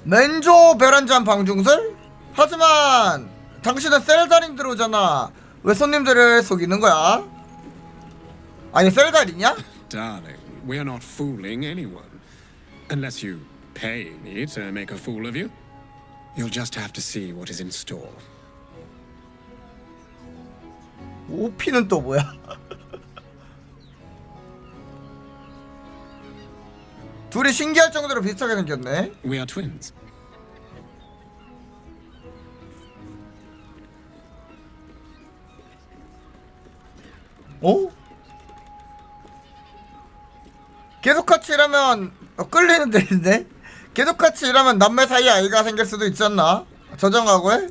맨조 베란잔 방중술? 하지만 당신은 셀달인 들어오잖아. 왜 손님들을 속이는 거야? 아니 셀달이냐? Darling, we're not fooling anyone. Unless you pay me to make a fool of you. You'll just have to see what is in store. 오피는 또 뭐야? 둘이 신기할 정도로 비슷하게 생겼네. We are twins. 어? 계속 같이 일하면 끌리는 데인데? 계속 같이 일하면 남매 사이에 아이가 생길 수도 있지 않나? 저장하고 해?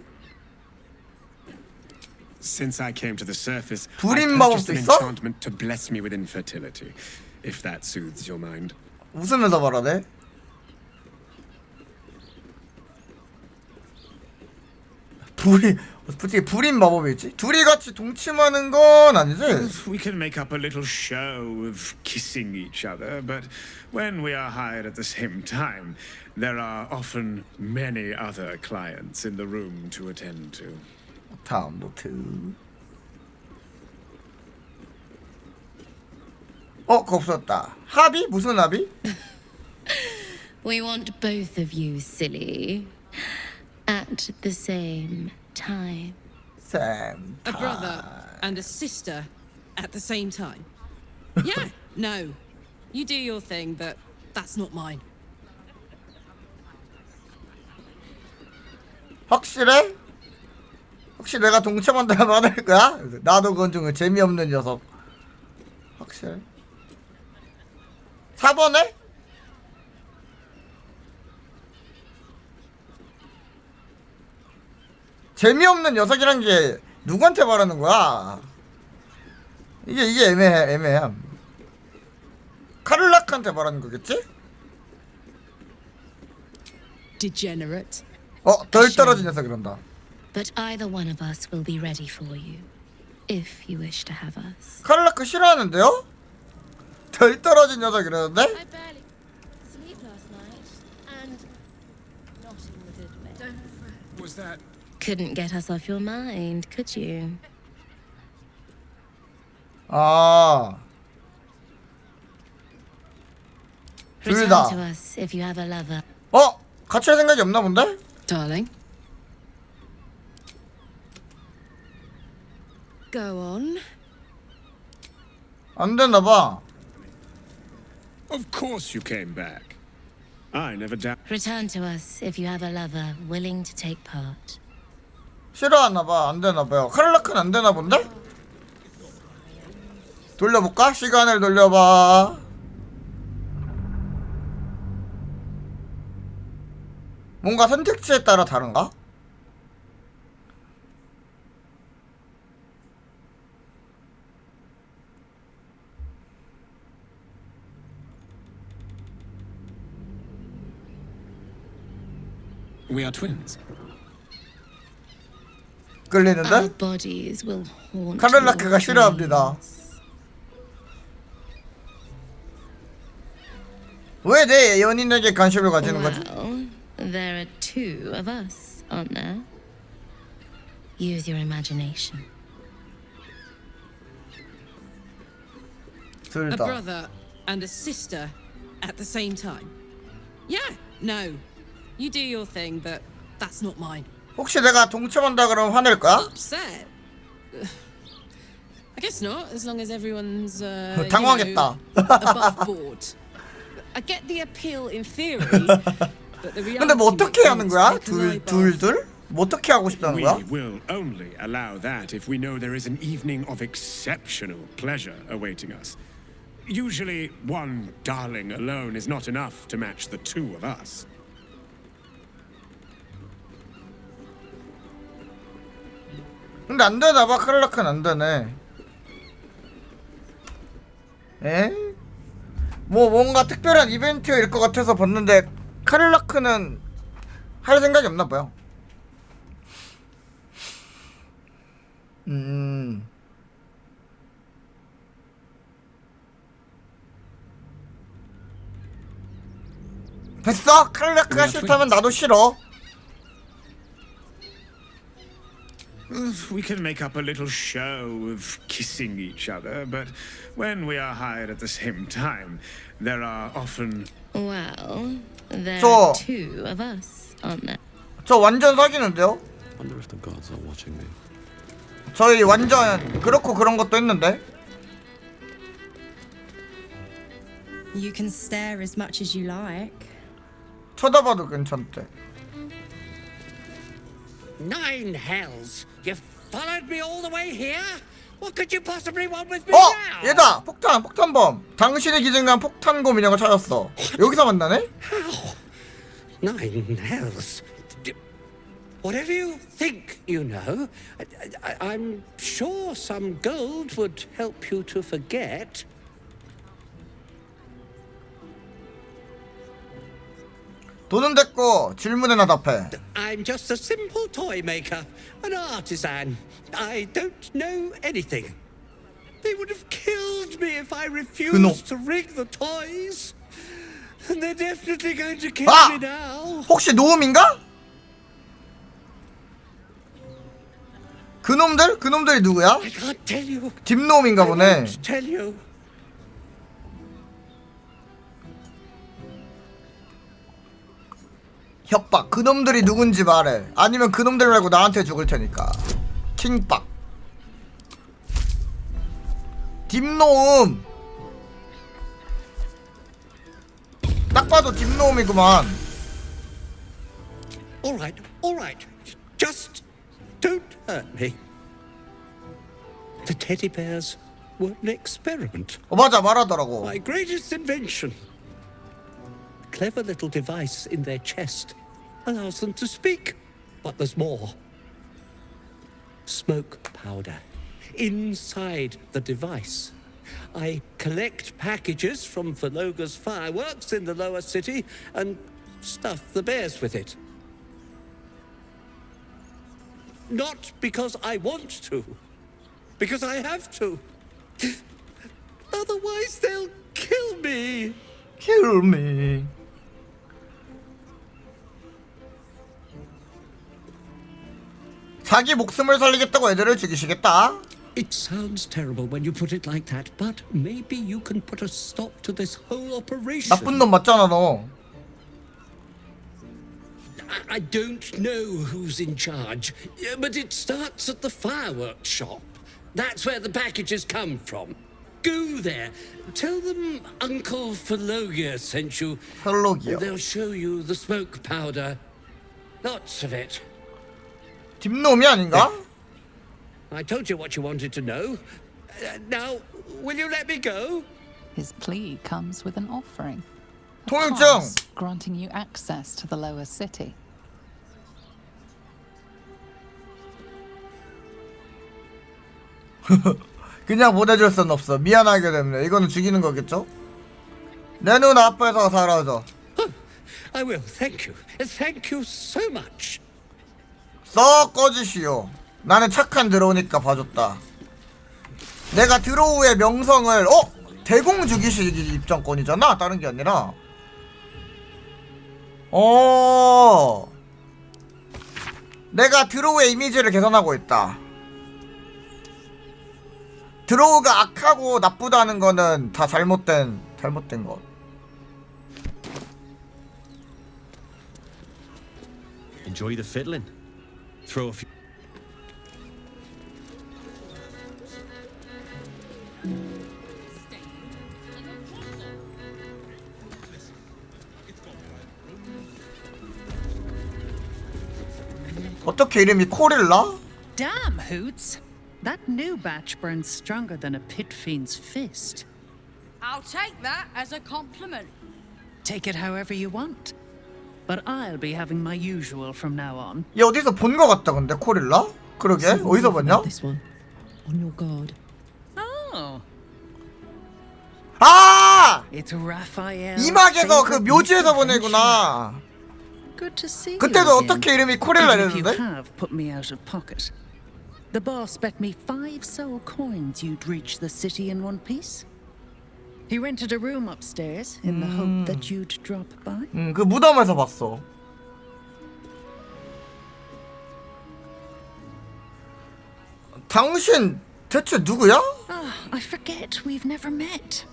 Since I came to the surface, I 불임 purchased 마법도 an 있어? enchantment to bless me with infertility, if that soothes your mind. 웃으면서 말하네. 불임 마법이 있지? 둘이 같이 동침하는 건 아니지? We can make up a little show of kissing each other, but when we are hired at the same time, there are often many other clients in the room to attend to. 다음 노트. 그거 없었다. 합의? 무슨 합의? We want both of you, silly, at the same time. Same A brother and a sister at the same time. Yeah, no. You do your thing, but that's not mine. 확실해? 혹시 내가 동참한다면 안 할 거야? 나도 그건 좀 재미없는 녀석. 확실해? 4번에? 재미없는 녀석이란 게 누구한테 말하는 거야? 이게 애매해. 카를락한테 말하는 거겠지? Degenerate. 덜 떨어진 녀석이란다. But either one of us will be ready for you, if you wish to have us. 카를락 싫어하는데요? 덜 떨어진 녀석이라는데? I barely sleep last night, and not in the good way. Don't fret. Was that? Couldn't get us off your mind, could you? 둘 Return 다. to us if you have a lover. 같이 할 생각이 없나 본데? Darling. Go on. 안 됐나 봐. Of course you came back. I never doubt. Return to us if you have a lover willing to take part. 싫어하나 봐. 안 되나 봐요. 카를락은 안 되나 본데? 돌려볼까? 시간을 돌려봐. 뭔가 선택지에 따라 다른가? We are twins. 끌리는데? Our bodies will haunt 카를라크가 your 싫어합니다. 왜 내 연인에게 관심을 가지는 거지? Well, there are two of us, aren't there? Use your imagination. 둘 A 다. brother and a sister at the same time. Yeah, no. You do your thing, but that's not mine. 혹시 내가 동참한다 그러면 화낼 거야? Upset? I guess not, as long as everyone's 당황했다. above board. I get the appeal in theory, but the reality. 근데 뭐 어떻게 하는 거야? 둘? 둘? 뭐 어떻게 하고 싶다는 거야? We will only allow that if we know there is an evening of exceptional pleasure awaiting us. Usually, one darling alone is not enough to match the two of us. 근데 안 되나봐. 카를라크는 안 되네. 에? 뭐 뭔가 특별한 이벤트일 것 같아서 봤는데 카를라크는 할 생각이 없나봐요. 됐어. 카를라크가 싫다면 나도 싫어. We can make up a little show of kissing each other, but when we are hired at the same time, there are often... Well, there 저- are two of us, aren't there? 저 완전 사귀는데요? Wonder if the gods are watching me. 저희 완전 그렇고 그런 것도 했는데. You can stare as much as you like. 쳐다봐도 괜찮대. Nine hells! You followed me all the way here? What could you possibly want with me 어! now? 얘다! 폭탄범! 당신의 기증한 폭탄곰 인형을 찾았어. 여기서 만나네? Nine hells. Whatever you think you know, I'm sure some gold would help you to forget. 돈은 됐고 질문에나 답해. I'm just a simple toy maker, an artisan. I don't know anything. They would have killed me if I refused to rig the toys. And they're definitely going to kill me now. 혹시 노음인가? 그놈들? 그놈들이 누구야? I can't tell you. 딥노음인가 보네. I won't tell you. 협박. 그놈들이 누군지 말해. 아니면 그놈들 말고 나한테 죽을 테니까. 킹박. 딥노음. 딱 봐도 딥노음이구만. All right. Just don't hurt me. The teddy bears were an experiment. 맞아, 말하더라고. My greatest invention. A clever little device in their chest allows them to speak. But there's more. Smoke powder inside the device. I collect packages from Valoga's fireworks in the lower city and stuff the bears with it. Not because I want to, because I have to. Otherwise they'll kill me. Kill me. 자기 목숨을 살리겠다고 애들을 죽이시겠다. It sounds terrible when you put it like that, but maybe you can put a stop to this whole operation. 나쁜 놈 맞잖아 너. I don't know who's in charge, but it starts at the fireworks shop. That's where the packages come from. Go there. Tell them Uncle Phalogia sent you. Phalogia. They'll show you the smoke powder. Lots of it. 딥놈이 아닌가? I told you what you wanted to know. Now, will you let me go? His plea comes with an offering. A 통행증. pass granting you access to the lower city. 그냥 보내줄 순 없어. 미안하게 때문에. 이거는 죽이는 거겠죠? 내 눈 앞에서 사라져. I will. Thank you. Thank you so much. 썩 꺼지시오. 나는 착한 드로우니까 봐줬다. 내가 드로우의 명성을 대공 죽이시기 입장권이잖아. 다른 게 아니라. 내가 드로우의 이미지를 개선하고 있다. 드로우가 악하고 나쁘다는 거는 다 잘못된 것. Enjoy the fiddling. Throw a few. 어떻게 이름이 코릴라? Damn, Hoots! That new batch burns stronger than a pit fiend's fist. I'll take that as a compliment. Take it however you want. But I'll be having my usual from now on. 얘 어디서 본 거 같다 근데 코릴라? 그러게 어디서 봤냐? This one. On your guard. Oh, 아! it's Raphael. 이막에서 그 묘지에서 보내구나. Good to see you 그때도 again. 어떻게 이름이 Even if 코렐라였는데? you have put me out of pocket. The boss bet me 5 soul coins you'd reach the city in one piece. He rented a room upstairs in the hope that you'd drop by. 그 무덤에서 봤어. 당신 대체 누구야? Ah, I forget we've never met.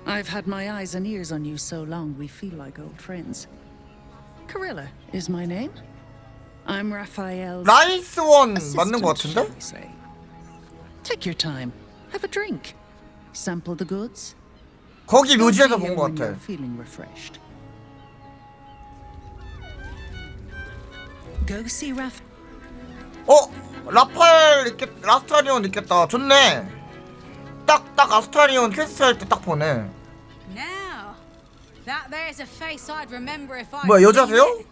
I've had my eyes and ears on you so long we feel like old friends. Carilla is my name. I'm Raphael's 나이스 원 맞는 assistant, 것 shall 같은데? we say. Take your time. Have a drink. Sample the goods. 거기 Go 묘지에서 see 본 him 것 when 같아. you're feeling refreshed. Go see Raph. 라파엘 있겠, 아스타리온 있겠다. 좋네. 딱 아스타리온 퀘스트 할 때 딱 보네. Now, that there's a face I'd remember if I. 뭐야 여자세요?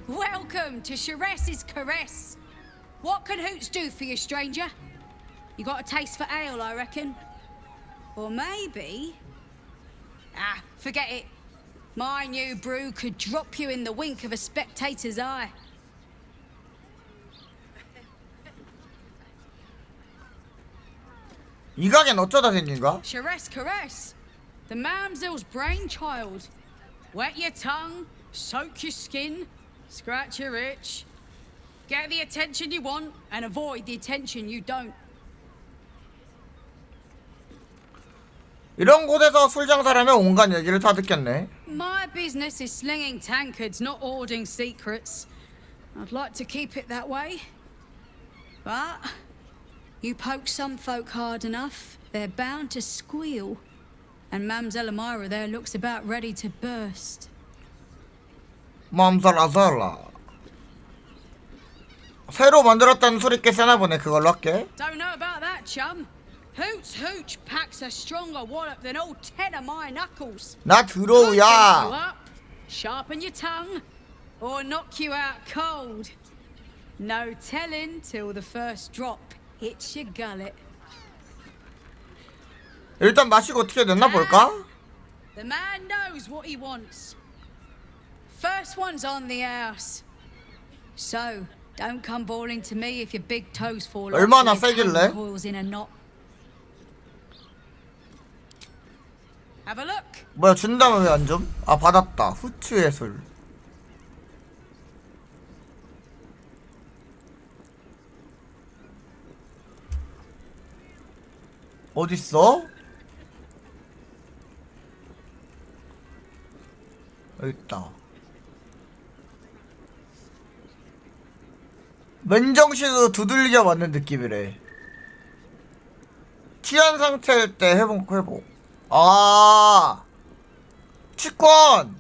Welcome to Sharess's Caress. What can Hoots do for you, stranger? You got a taste for ale, I reckon. Or maybe. Ah, forget it. My new brew could drop you in the wink of a spectator's eye. 이 가게는 어쩌다 생긴가? Sharess Caress, the mamsel's brainchild. Wet your tongue, soak your skin, scratch your itch. Get the attention you want and avoid the attention you don't. 이런 곳에서 술 장사라면 온갖 얘기를 다 듣겠네. My business is slinging tankards, not hoarding secrets. I'd like to keep it that way. But you poke some folk hard enough, they're bound to squeal. And Mamselle Elmira there looks about ready to burst. 맘살아살라. 새로 만들었다는 술이 꽤 세나 보네. 그걸로 할게. Don't know about that, chum. Hoots Hooch packs a stronger wallop than all 10 of my knuckles. 나 Could you 들어오야. up, sharpen your tongue, or knock you out cold. No telling till the first drop hits your gullet. 일단 마시고 어떻게 됐나 볼까? The man knows what he wants. First one's on the house. So, don't come bawling to me if your big toes fall off. 얼마나 and your 세길래? tongue coils in a knot. Have a look. 뭐야 준다면 왜 안 좀? 아 받았다. 후추의 술. 어딨어? 여기 있다. 맨정신으로 두들겨 맞는 느낌이래. 취한 상태일 때 회복. 아, 치권.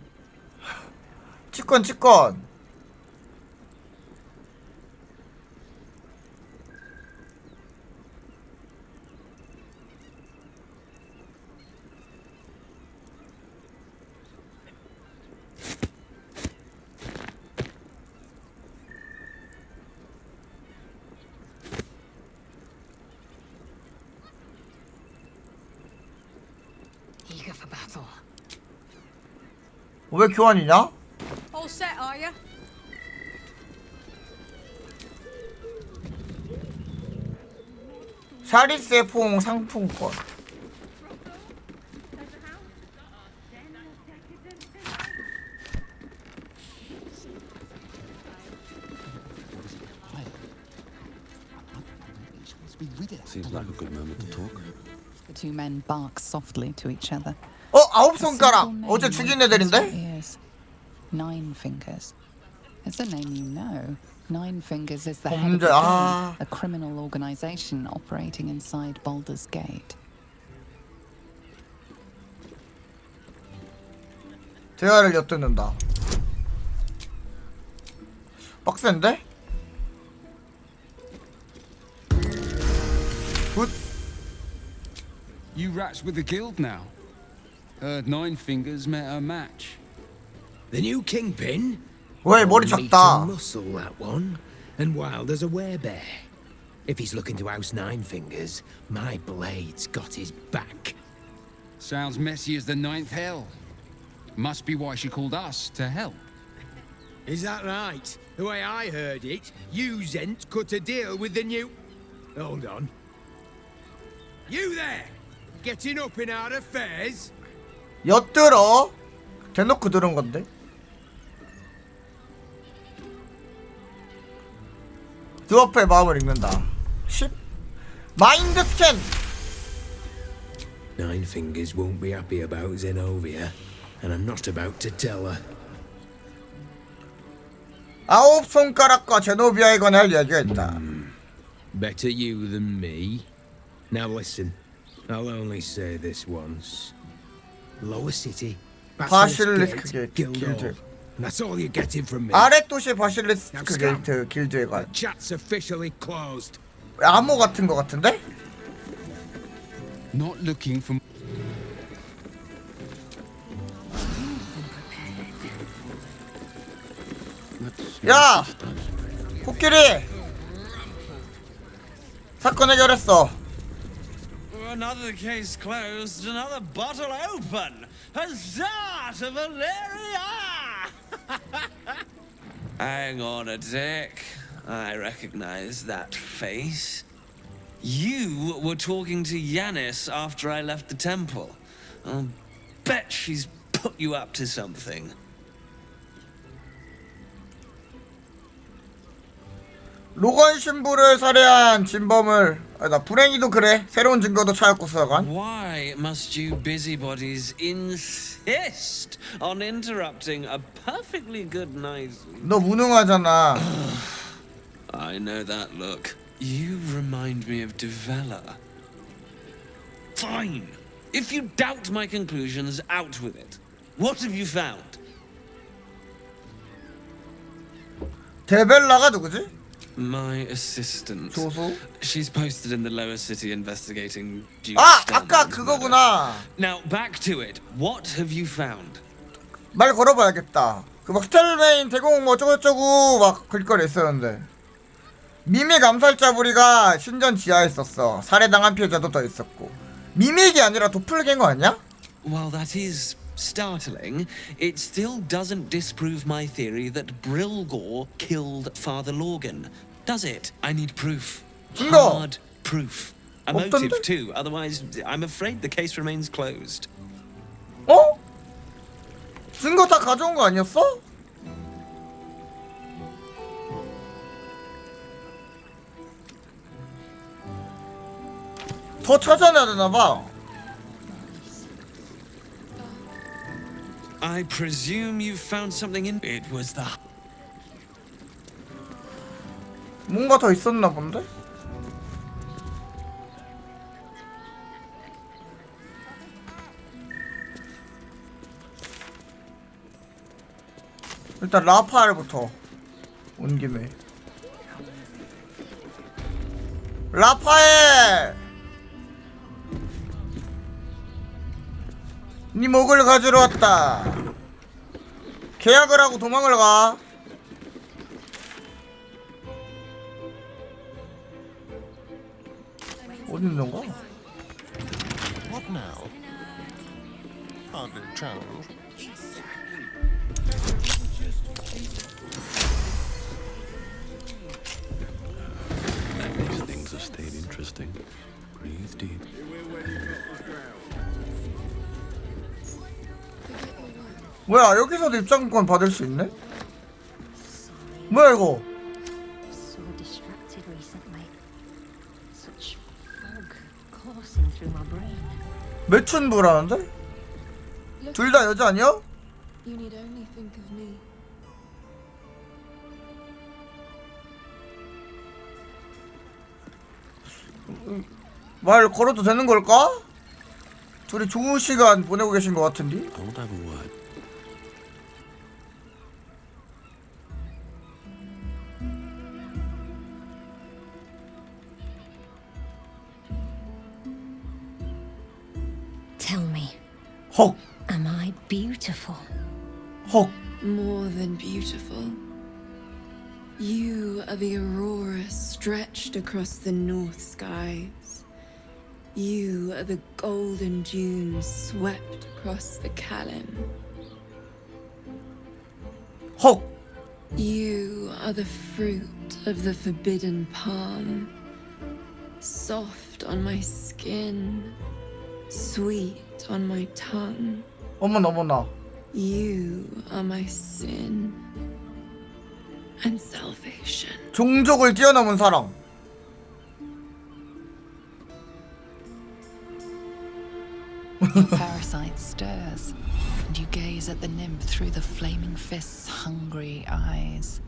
Eager for battle. 왜 교환이냐? All set, are you? 샤리스의 포옹 상품권. Seems like a good moment to talk. The two men bark softly to each other. 아홉 손가락. 어제 죽인 애들인데? Ears. Nine Fingers. It's a name you know. Nine Fingers is the head of the 아. Guild, a criminal organization operating inside Baldur's Gate. 대화를 엿듣는다. 빡센데? 굿. You rats with the guild now. Heard Nine Fingers met her match. The new kingpin? 왜 머리 Meat 작다. and muscle, that one. And wild as a werebear. If he's looking to oust Nine Fingers, my blade's got his back. Sounds messy as the ninth hell. Must be why she called us to help. Is that right? The way I heard it, you Zent cut a deal with the new... Hold on. You there! Getting up in our affairs? 엿들어. 대놓고 들은 건데. 드워프의 마음을 읽는다. 10. 마인드 스캔. Nine Fingers won't be happy about Zenobia, and I'm not about to tell her. 아홉 손가락과 제노비아에 관해 할 이야기가 있다. Better you than me. Now listen, I'll only say this once. Lower City, 바실리스크 Gate, 게이트 Guildhall. 길드. That's all you're getting from me. 아래 도시 바실리스크 게이트 길드에 관. Chat's officially closed. 암호 같은 거 같은데? Not looking for... 야! 코끼리! 사건 해결했어. Another case closed, another bottle open. Huzzah to Valeria! Hang on a tick. I recognize that face. You were talking to Yanis after I left the temple. I'll bet she's put you up to something. 로건 신부를 살해한 진범을 나 불행히도 그래. 새로운 증거도 찾았고 수사관. Why must you busybodies insist on interrupting a perfectly good night? 너 무능하잖아. I know that look. You remind me of Devella. Fine. If you doubt my conclusions, out with it. What have you found? 데벨라가 누구지? My assistant. 조수? She's posted in the lower city investigating Duke 아! Stanley's 아까 murder. 그거구나. Now back to it. What have you found? 말 걸어봐야겠다. 그 막 스텔메인 대공 뭐 어쩌고저쩌고 막 글거리 있었는데 미믹 암살자 부리가 신전 지하에 있었어. 살해당한 피해자도 더 있었고. 미믹이 아니라 도플갱어 아니야? While that is startling, it still doesn't disprove my theory that Brilgor killed Father Lorgan, does it? I need proof. 증거. Hard proof. A 없던데? motive too, otherwise I'm afraid the case remains closed. 어? 증거 다 가져온 거 아니었어? 더 찾아내야 되나봐. I presume you found something in... It was the... 뭔가 더 있었나 본데? 일단 라파엘부터 온 김에 라파엘! 네 목을 가지러 왔다. 계약을 하고 도망을 가. 어디 있는 건가? What now? Hardly a challenge. These things have stayed interesting. Breathe deep. 뭐야, 여기서도 입장권 받을 수 있네? 뭐야 이거? So distracted recently. Such fog coursing through my brain. 매춘부라는데? 둘 다 여자 아니야? You need only think of me. 말 걸어도 되는 걸까? 둘이 좋은 시간 보내고 계신 것 같은데? I'll have a word. Tell me. 헉. Am I beautiful? 헉. More than beautiful. You are the aurora stretched across the north skies. You are the golden dunes swept across the Callan. 헉! You are the fruit of the forbidden palm, soft on my skin, sweet on my tongue. 어머나 어머나. You are my sin and salvation. 종족을 뛰어넘은 사랑. Your parasite stirs, and you gaze at the nymph through the flaming fist's hungry eyes.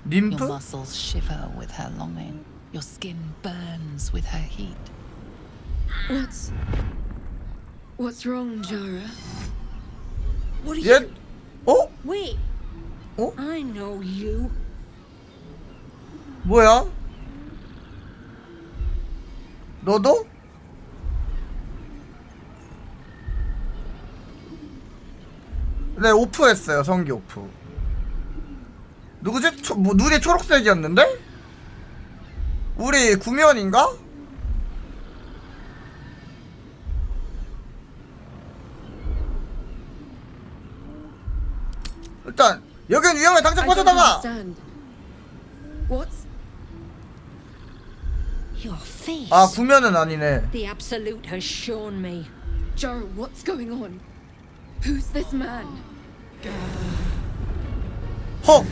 Nymph? Your muscles shiver with her longing. Your skin burns with her heat. What's wrong, Jara? What are 얘? you? 어? Wait. 어? I know you. 뭐야? 너도? 네, 오프했어요. 성기 오프. 누구지? 눈이 초록색이었는데? 우리 구면인가? 일단 여긴 위험해. 당장 빠져나가. What's Your face. 아, 구면은 아니네. The Absolute has shown me. Jara, what's going on? Who's this man? 헉!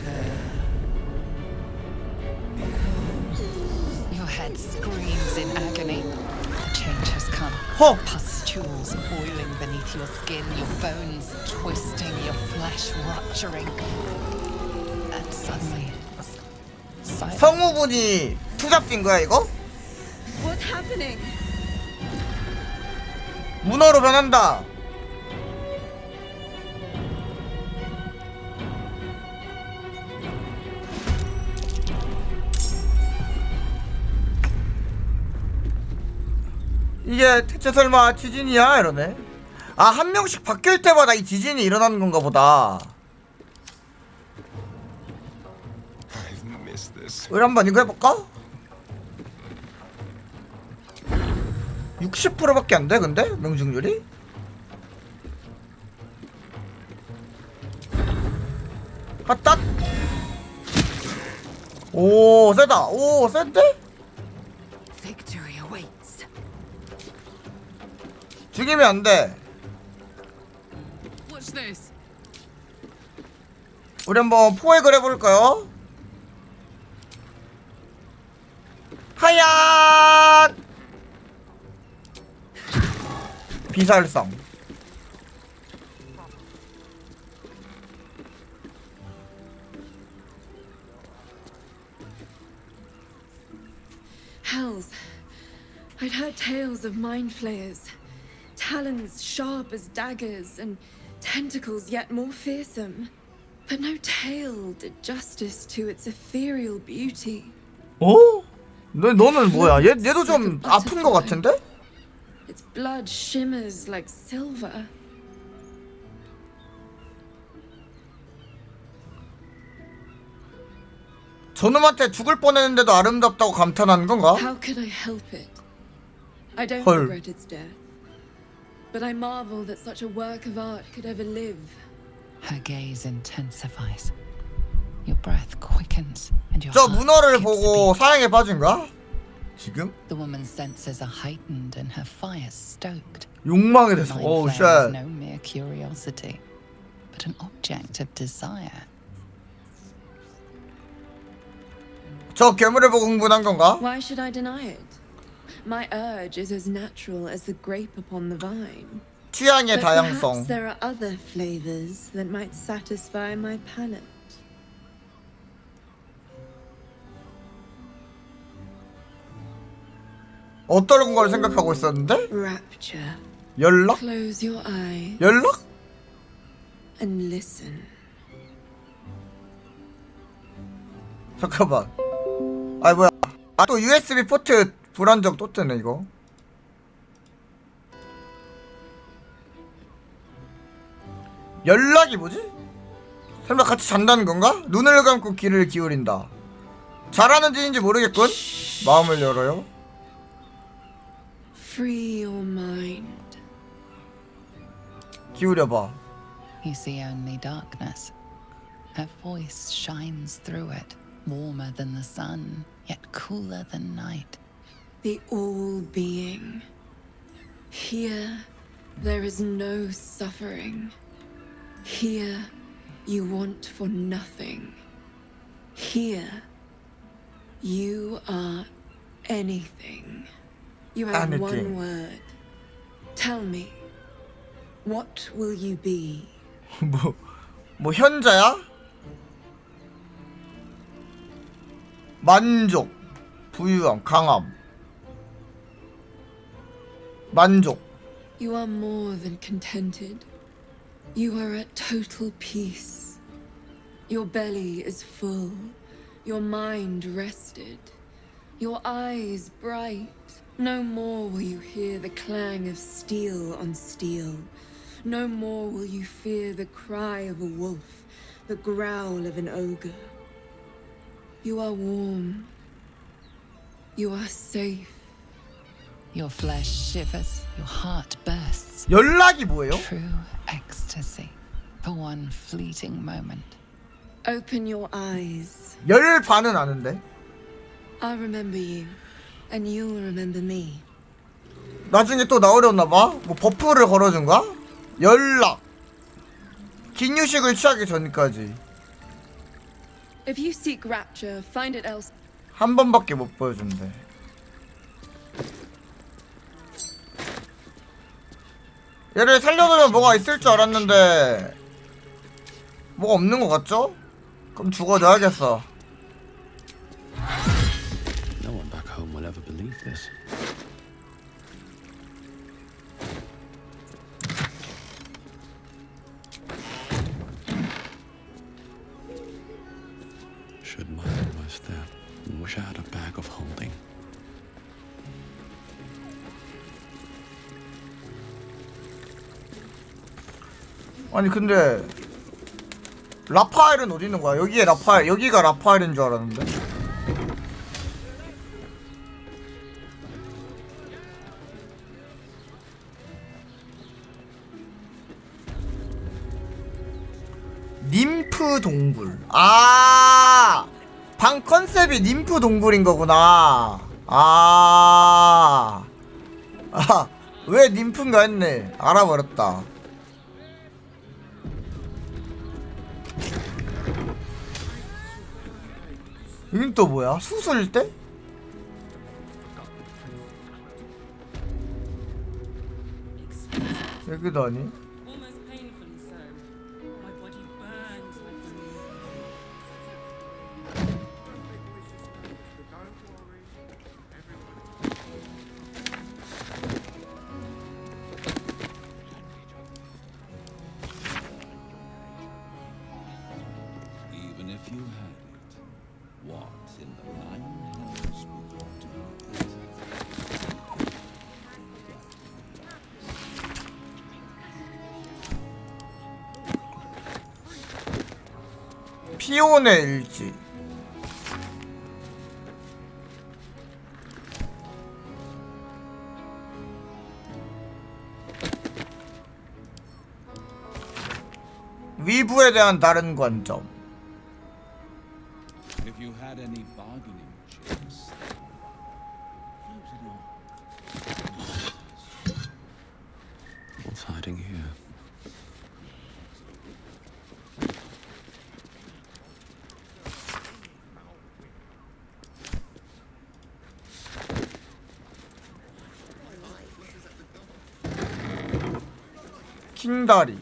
Your head screams in agony. The change has come. 헉! Pustules boiling beneath your skin, your bones twisting, your flesh rupturing. And suddenly, silence. 성우분이 투잡된 거야 이거? What's happening? 문어로 변한다. 이게 대체 설마 지진이야? 이러네. 아, 한 명씩 바뀔 때마다 이 지진이 일어나는 건가 보다. 우리 한번 이거 해볼까? 60%밖에 안 돼, 근데? 명중률이? 핫딱! 오, 세다. 오, 센데? Victory awaits. 죽이면 안 돼. Watch this. 우리 한번 포획을 해볼까요? 하얀! 비살상. Hells. I'd heard tales of mind flayers. Talons sharp as daggers and tentacles yet more fearsome. But no tale did justice to its ethereal beauty. 어? 너는 뭐야? 얘도 좀 아픈 거 같은데? Its blood shimmers like silver. 저놈한테 죽을 뻔했는데도 아름답다고 감탄하는 건가? How could I help it? I don't 헐. regret its death. But I marvel that such a work of art could ever live. Her gaze intensifies. Your breath quickens and your 저 heart 문어를 skips a 보고 beat. 사랑에 빠진가? 지금? The woman's senses are heightened and her fire stoked. 욕망에 대해서. Mind 오, flare is 쉣. no mere curiosity, but an object of desire. 저 괴물을 보고 흥분한 건가? Why should I deny it? My urge is as natural as the grape upon the vine. 취향의 But 다양성. perhaps there are other flavors that might satisfy my palate. 어떤 걸 생각하고 있었는데? Rapture. 연락? Close your eyes 연락? and listen. 잠깐만. 아, 뭐야. 아, 또 USB 포트 불안정 또 뜨네 이거. 연락이 뭐지? 설마 같이 잔다는 건가? 눈을 감고 귀를 기울인다. 잘하는 짓인지 모르겠군. 마음을 열어요. Free your mind. 기울여봐. You see only darkness. Her voice shines through it, warmer than the sun, yet cooler than night. The all-being. Here, there is no suffering. Here, you want for nothing. Here, you are anything. You have one word. Tell me, what will you be? 뭐 현자야? 만족, 부유함, 강함. 만족. You are more than contented. You are at total peace. Your belly is full. Your mind rested. Your eyes bright. No more will you hear the clang of steel on steel. No more will you fear the cry of a wolf, the growl of an ogre. You are warm. You are safe. Your flesh shivers, your heart bursts. 연락이 뭐예요? True ecstasy for one fleeting moment. Open your eyes. 열 반은 아는데. I'll remember you, and you'll remember me. 나중에 또 나오려나봐? 뭐 버프를 걸어준가? 연락. 긴 휴식을 취하기 전까지. If you seek rapture, find it else. 한 번밖에 못 보여준대. 얘를 살려두면 뭐가 있을 줄 알았는데 뭐가 없는 것 같죠? 그럼 죽어줘야겠어. No one back home will ever believe this. Should mind my step. Wish I had a bag of holding. 아니 근데 라파엘은 어디 있는 거야? 여기에 라파엘, 여기가 라파엘인 줄 알았는데. 님프 동굴. 아, 방 컨셉이 님프 동굴인 거구나. 아, 왜 님프인가 했네. 알아버렸다. 여긴 또 뭐야? 수술대? 여기도 아니? Even if you had it, what in the nine hells would you do? 피온의 일지. 위부에 대한 다른 관점. If you had any bargaining chips, floated off. What's hiding here? 킹다리.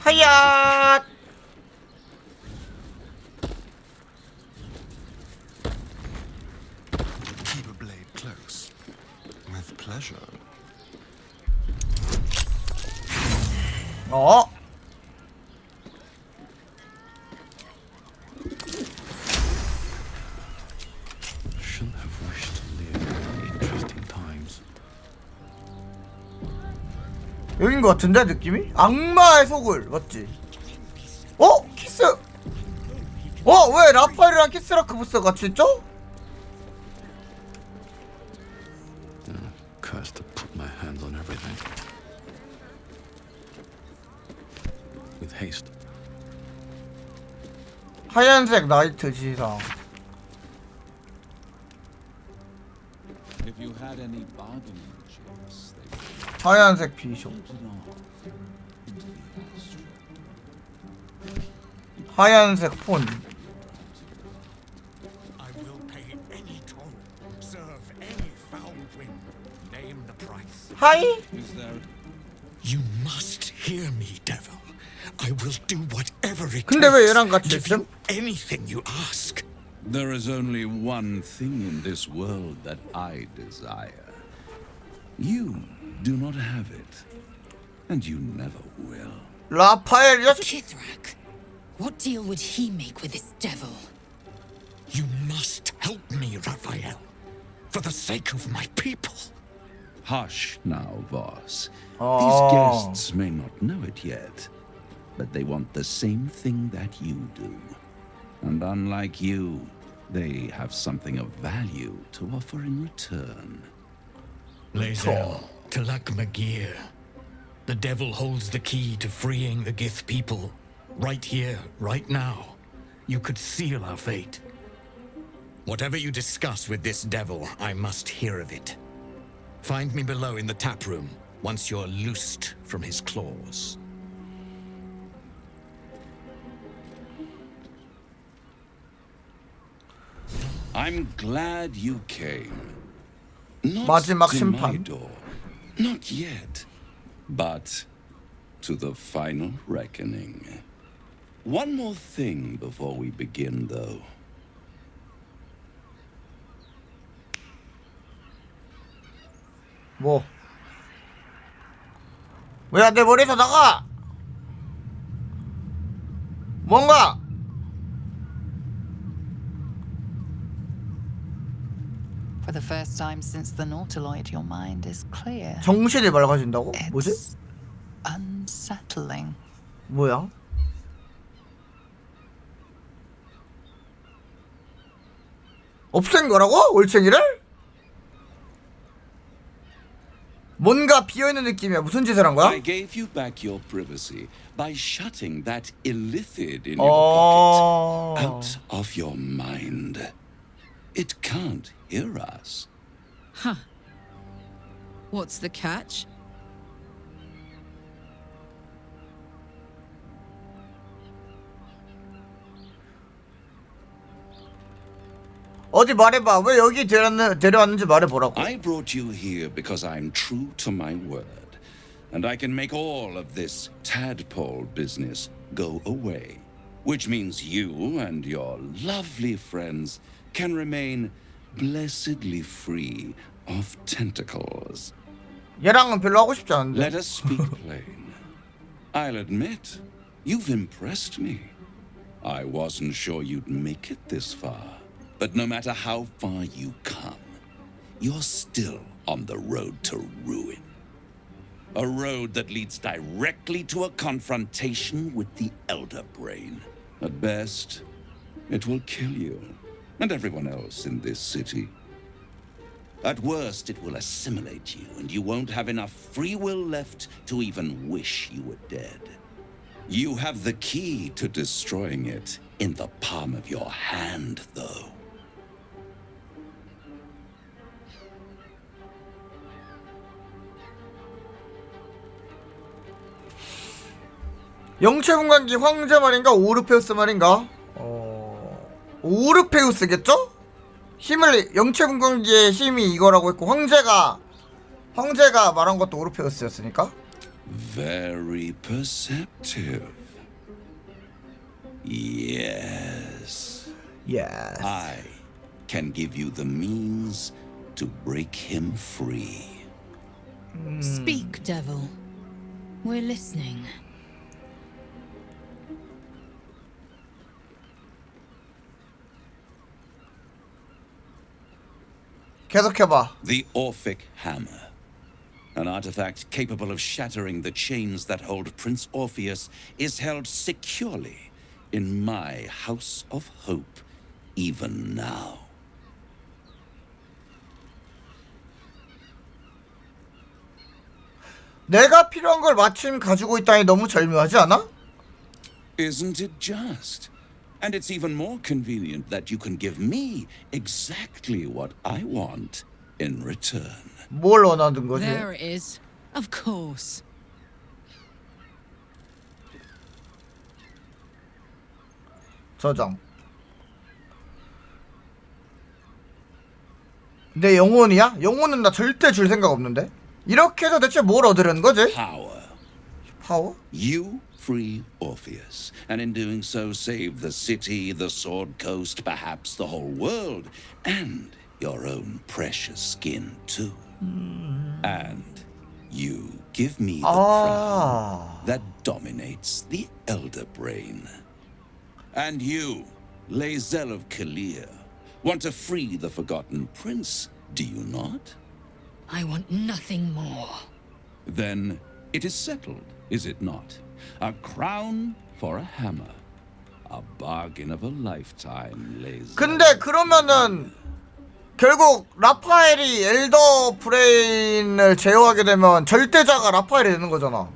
하야. Keep a blade close. With pleasure. 어? Shouldn't have wished to live in interesting times. 여긴 것 같은데 느낌이? 악마의 속을 맞지? 어? 키스? 어? 왜 라파엘이랑 키스라크 부스가 같이 있죠? Cursed to put my hands on everything. With haste. 하얀색 나이트 지상. If you had any bargaining chips, they 하얀색 비숍. 하얀색 폰. I will pay any toll, serve any foul whim, name the price. 하이? Is there You must hear me, devil. I will do whatever it 근데 왜 takes. 얘랑 같이 Give 있음? you anything you ask. There is only one thing in this world that I desire. You do not have it, and you never will. 라파엘 자식. Kithrak, what deal would he make with this devil? You must help me, Raphael, for the sake of my people. Hush now, Voss. Oh. These guests may not know it yet, but they want the same thing that you do. And unlike you, they have something of value to offer in return. Lae'zel, Talak Magir. The devil holds the key to freeing the Gith people. Right here, right now. You could seal our fate. Whatever you discuss with this devil, I must hear of it. Find me below in the tap room, once you're loosed from his claws. I'm glad you came. Not 마지막 to my 심판. door. Not yet. But to the final reckoning. One more thing before we begin, though. 뭐? 뭐야 내 머리에서 나가! 뭔가! For the first time since the Nautiloid, your mind is clear. 정신이 맑아진다고? 뭐지? It's unsettling. 뭐야? 없앤 거라고? 올챙이를? 뭔가 비어있는 느낌이야. 무슨 짓을 한 거야? I gave you back your privacy by shutting that illithid in your pocket out of your mind. It can't hear us. Huh. What's the catch? 어디 말해봐. 왜 여기 데려왔는지 말해보라고. I brought you here because I'm true to my word, and I can make all of this tadpole business go away, which means you and your lovely friends can remain blessedly free of tentacles. 얘랑은 별로 하고 싶지 않은데. Let us speak plain. I'll admit, you've impressed me. I wasn't sure you'd make it this far. But no matter how far you come, you're still on the road to ruin. A road that leads directly to a confrontation with the Elder Brain. At best, it will kill you and everyone else in this city. At worst, it will assimilate you, and you won't have enough free will left to even wish you were dead. You have the key to destroying it in the palm of your hand, though. 영체분광기 황제 말인가? 오르페우스 말인가? 오르페우스겠죠? 영체분광기의 힘이 이거라고 했고 황제가 말한 것도 오르페우스였으니까 Very perceptive. Yes. Yes. I can give you the means to break him free. Speak, devil. We're listening. 계속해봐. The Orphic Hammer. An artifact capable of shattering the chains that hold Prince Orpheus is held securely in my House of Hope, even now. 내가 필요한 걸 마침 가지고 있다니 너무 절묘하지 않아? Isn't it just? And it's even more convenient that you can give me exactly what I want in return. 뭘 원하는 거지? There it is. Of course. 저장. 내 영혼이야? 영혼은 나 절대 줄 생각 없는데? 이렇게 해서 대체 뭘 얻으려는 거지? Power. 파워? You free Orpheus, and in doing so save the city, the Sword Coast, perhaps the whole world, and your own precious skin too. And you give me the crown that dominates the Elder Brain. And you, Lae'zel of Kalir, want to free the Forgotten Prince, do you not? I want nothing more. Then it is settled, is it not? A crown for a hammer. A bargain of a lifetime, Lae'zel. 근데 그러면은 결국 라파엘이 엘더 브레인을 제어하게 되면 절대자가 라파엘이 되는 거잖아.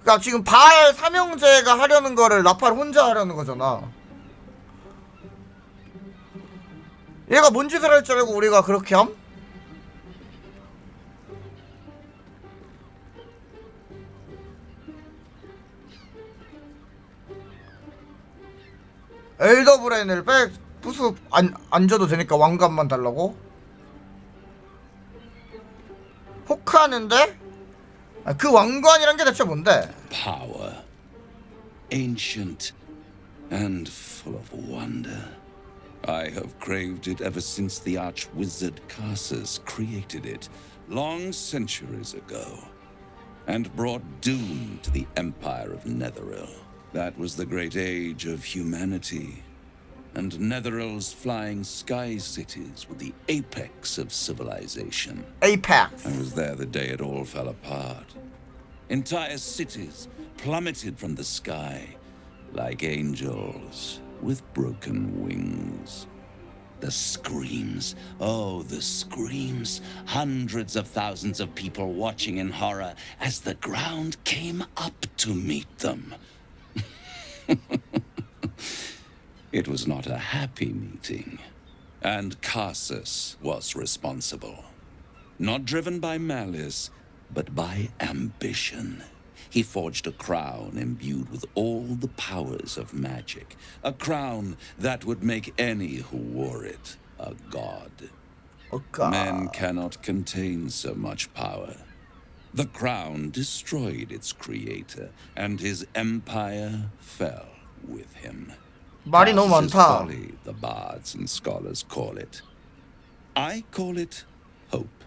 그러니까 지금 바알 삼형제가 하려는 거를 라파엘 혼자 하려는 거잖아. 얘가 뭔 짓을 할 줄 알고 우리가 그렇게 함? 엘더 브레인을 부수 안 줘도 되니까 왕관만 달라고? 혹하는데? 그 왕관이란 게 대체 뭔데? Power. Ancient and full of wonder. I have craved it ever since the arch-wizard Karsus created it, long centuries ago, and brought doom to the Empire of Netheril. That was the great age of humanity, and Netheril's flying sky cities were the apex of civilization. Apex. I was there the day it all fell apart. Entire cities plummeted from the sky like angels with broken wings. The screams, oh, the screams. Hundreds of thousands of people watching in horror as the ground came up to meet them. It was not a happy meeting, and Karsus was responsible. Not driven by malice, but by ambition. He forged a crown imbued with all the powers of magic. A crown that would make any who wore it a god. A god. Men cannot contain so much power. The crown destroyed its creator, and his empire fell with him. 말이 너무 Karsus's 많다. folly, the bards and scholars call it. I call it hope.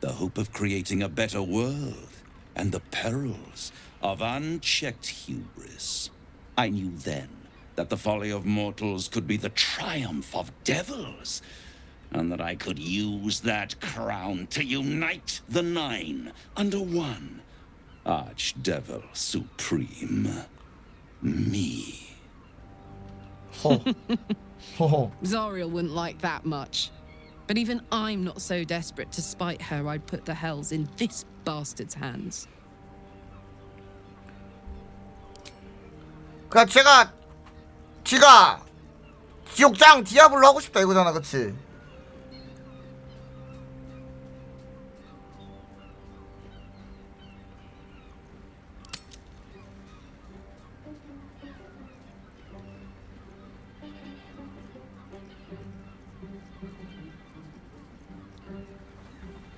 The hope of creating a better world, and the perils of unchecked hubris. I knew then that the folly of mortals could be the triumph of devils, and that I could use that crown to unite the Nine under one Archdevil Supreme. Me. Zariel wouldn't like that much. But even I'm not so desperate to spite her I'd put the hells in this bastard's hands. 그니까 지가 지옥장 디아블로 하고 싶다 이거잖아, 그치?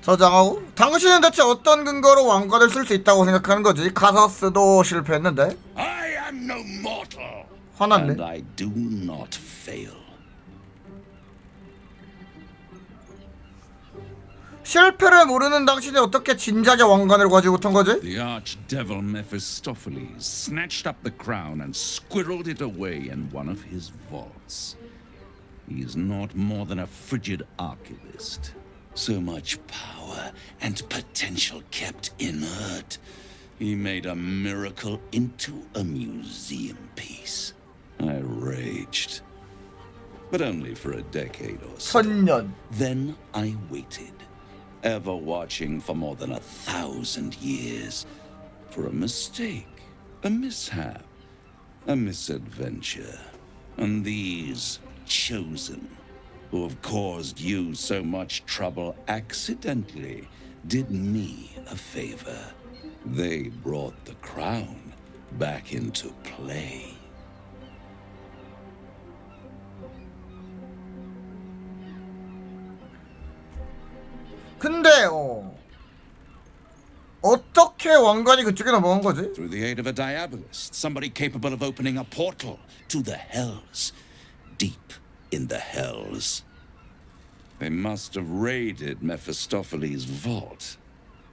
저장하고. 당신은 대체 어떤 근거로 왕관을 쓸 수 있다고 생각하는 거지? 가서스도 실패했는데. I am no mortal. 화났네. And I do not fail. 실패를 모르는 당신이 어떻게 진작에 왕관을 가지고 탄 거지? The archdevil Mephistopheles snatched up the crown and squirreled it away in one of his vaults. He is not more than a frigid archivist. So much power and potential kept inert. He made a miracle into a museum piece. I raged. But only for a decade or so. 1000년. Then I waited, ever watching for more than 1,000 years. For a mistake, a mishap, a misadventure. And these chosen, who have caused you so much trouble accidentally, did me a favor. They brought the crown back into play. 근데 어떻게 왕관이 그쪽에 넘어간 거지? Through the aid of a diabolist, somebody capable of opening a portal to the hells. Deep in the hells. They must have raided Mephistopheles' vault.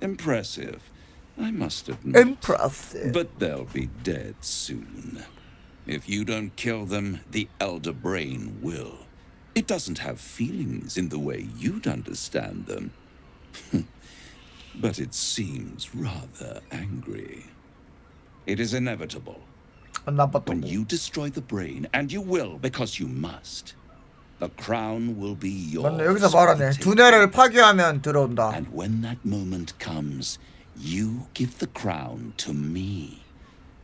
Impressive, I must admit. Impressive. But they'll be dead soon. If you don't kill them, the Elder Brain will. It doesn't have feelings in the way you'd understand them. But it seems rather angry. It is inevitable. When you destroy the brain, and you will because you must, the crown will be yours. 맞네, 여기서 말하네. 두뇌를 파괴하면 들어온다. And when that moment comes, you give the crown to me.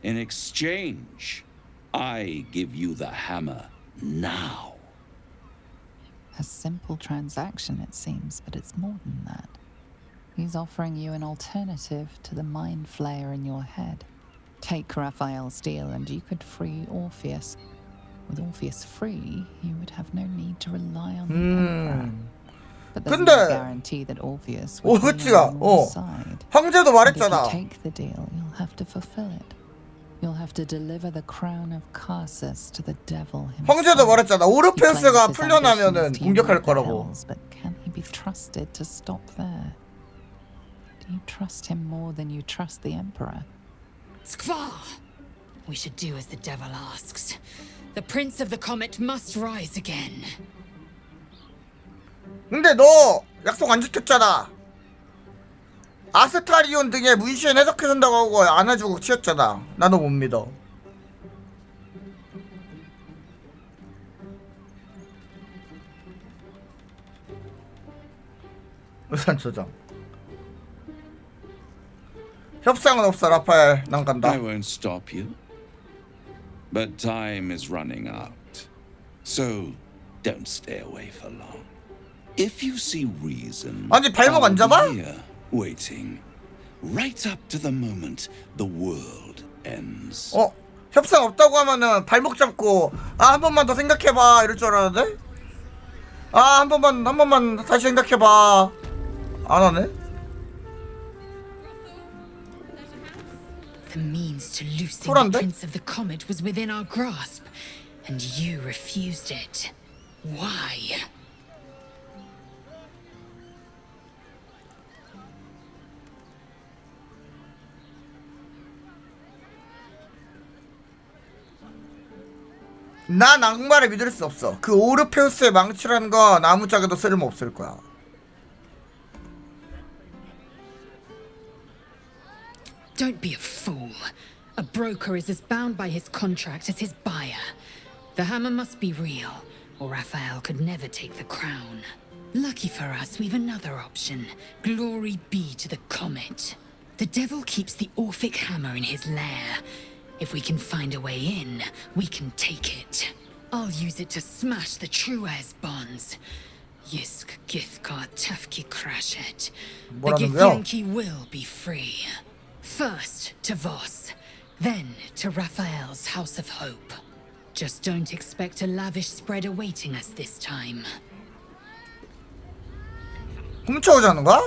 In exchange, I give you the hammer now. A simple transaction, it seems, but it's more than that. He's offering you an alternative to the mind flayer in your head. Take Raphael's deal and you could free Orpheus. With Orpheus free, you would have no need to rely on the Emperor. But there's no guarantee that Orpheus will be on your side. 황제도 말했잖아. If you take the deal, you'll have to fulfill it. You'll have to deliver the crown of Carsus to the devil himself. 황제도 말했잖아. 오르페우스가 풀려나면은 공격할 거라고. But can he be trusted to stop there? Do you trust him more than you trust the Emperor? Skvar! We should do as the devil asks. The Prince of the Comet must rise again. 근데 너 약속 안 지켰잖아. 아스타리온 등의 문시엔 해석해준다고 하고 안 해주고 튀었잖아. 나도 못 믿어. 우선 저장. 협상은 없어, 라파엘. 난 간다. I won't stop you. But time is running out. So don't stay away for long. If you see reason, 아니 발목 안 잡아? I'll be here, waiting, right up to the moment the world ends. 협상 없다고 하면은 발목 잡고 한 번만 더 생각해봐 이럴 줄 알았는데? 한 번만 다시 생각해봐. 안 하네? The means to loosen the Prince of the Comet was within our grasp, and you refused it. Why? 난 악마를 믿을 수 없어. 그 오르페우스의 망치라는 건 아무짝에도 쓸모 없을 거야. Don't be a fool. A broker is as bound by his contract as his buyer. The hammer must be real, or Raphael could never take the crown. Lucky for us, we've another option. Glory be to the comet. The devil keeps the Orphic hammer in his lair. If we can find a way in, we can take it. I'll use it to smash the true heirs' bonds. Yisk Githkar Tafki Crashet. The Githyanki will be free. First to Voss, then to Raphael's House of Hope. Just don't expect a lavish spread awaiting us this time. 훔쳐오자는 거야?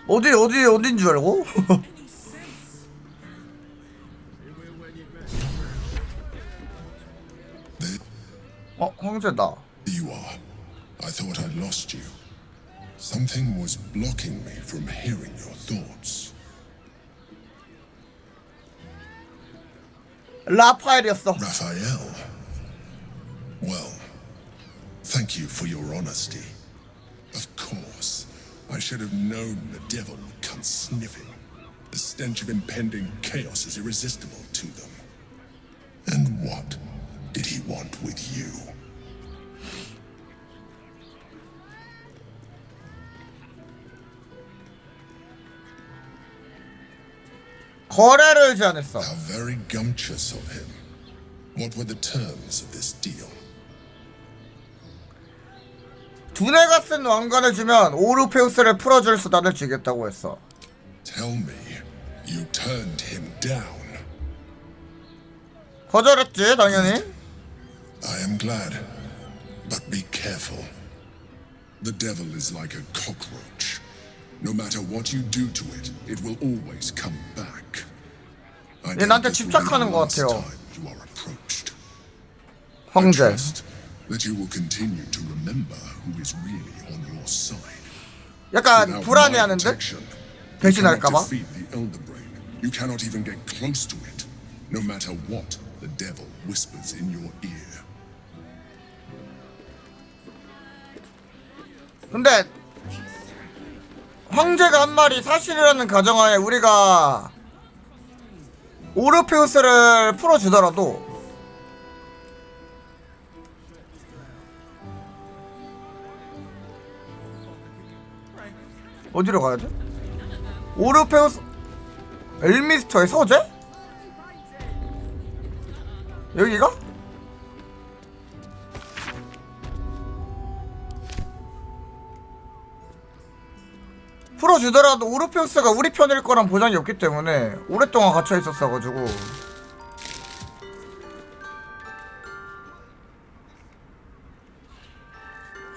어딘 줄 알고? 황제다. You are. I thought I lost you. Something was blocking me from hearing your thoughts. 라파엘이었어. Raphael. Well, thank you for your honesty. Of course, I should have known the devil would come sniffing. The stench of impending chaos is irresistible to them. And what did he want with you? 거래를 제안했어. How very gumptious of him. What were the terms of this deal? 두뇌가 쓴 왕관을 주면 오르페우스를 풀어줄 수단을 주겠다고 했어. Tell me, you turned him down. 거절했지, 당연히. I am glad, but be careful. The devil is like a cockroach. No matter what you do to it, it will always come back. 얘 나한테 집착하는 것 같아요. 황제. That you will continue to remember who is really on your side. 약간 불안해하는데? 배신할까봐? You cannot even get close to it, no matter what the devil whispers in your ear. 근데 황제가 한 말이 사실이라는 가정하에 우리가 오르페우스를 풀어주더라도 어디로 가야 돼? 오르페우스 엘미스터의 서재? 여기가? 풀어주더라도 오르페우스가 우리 편일 거란 보장이 없기 때문에 오랫동안 갇혀 있었어가지고.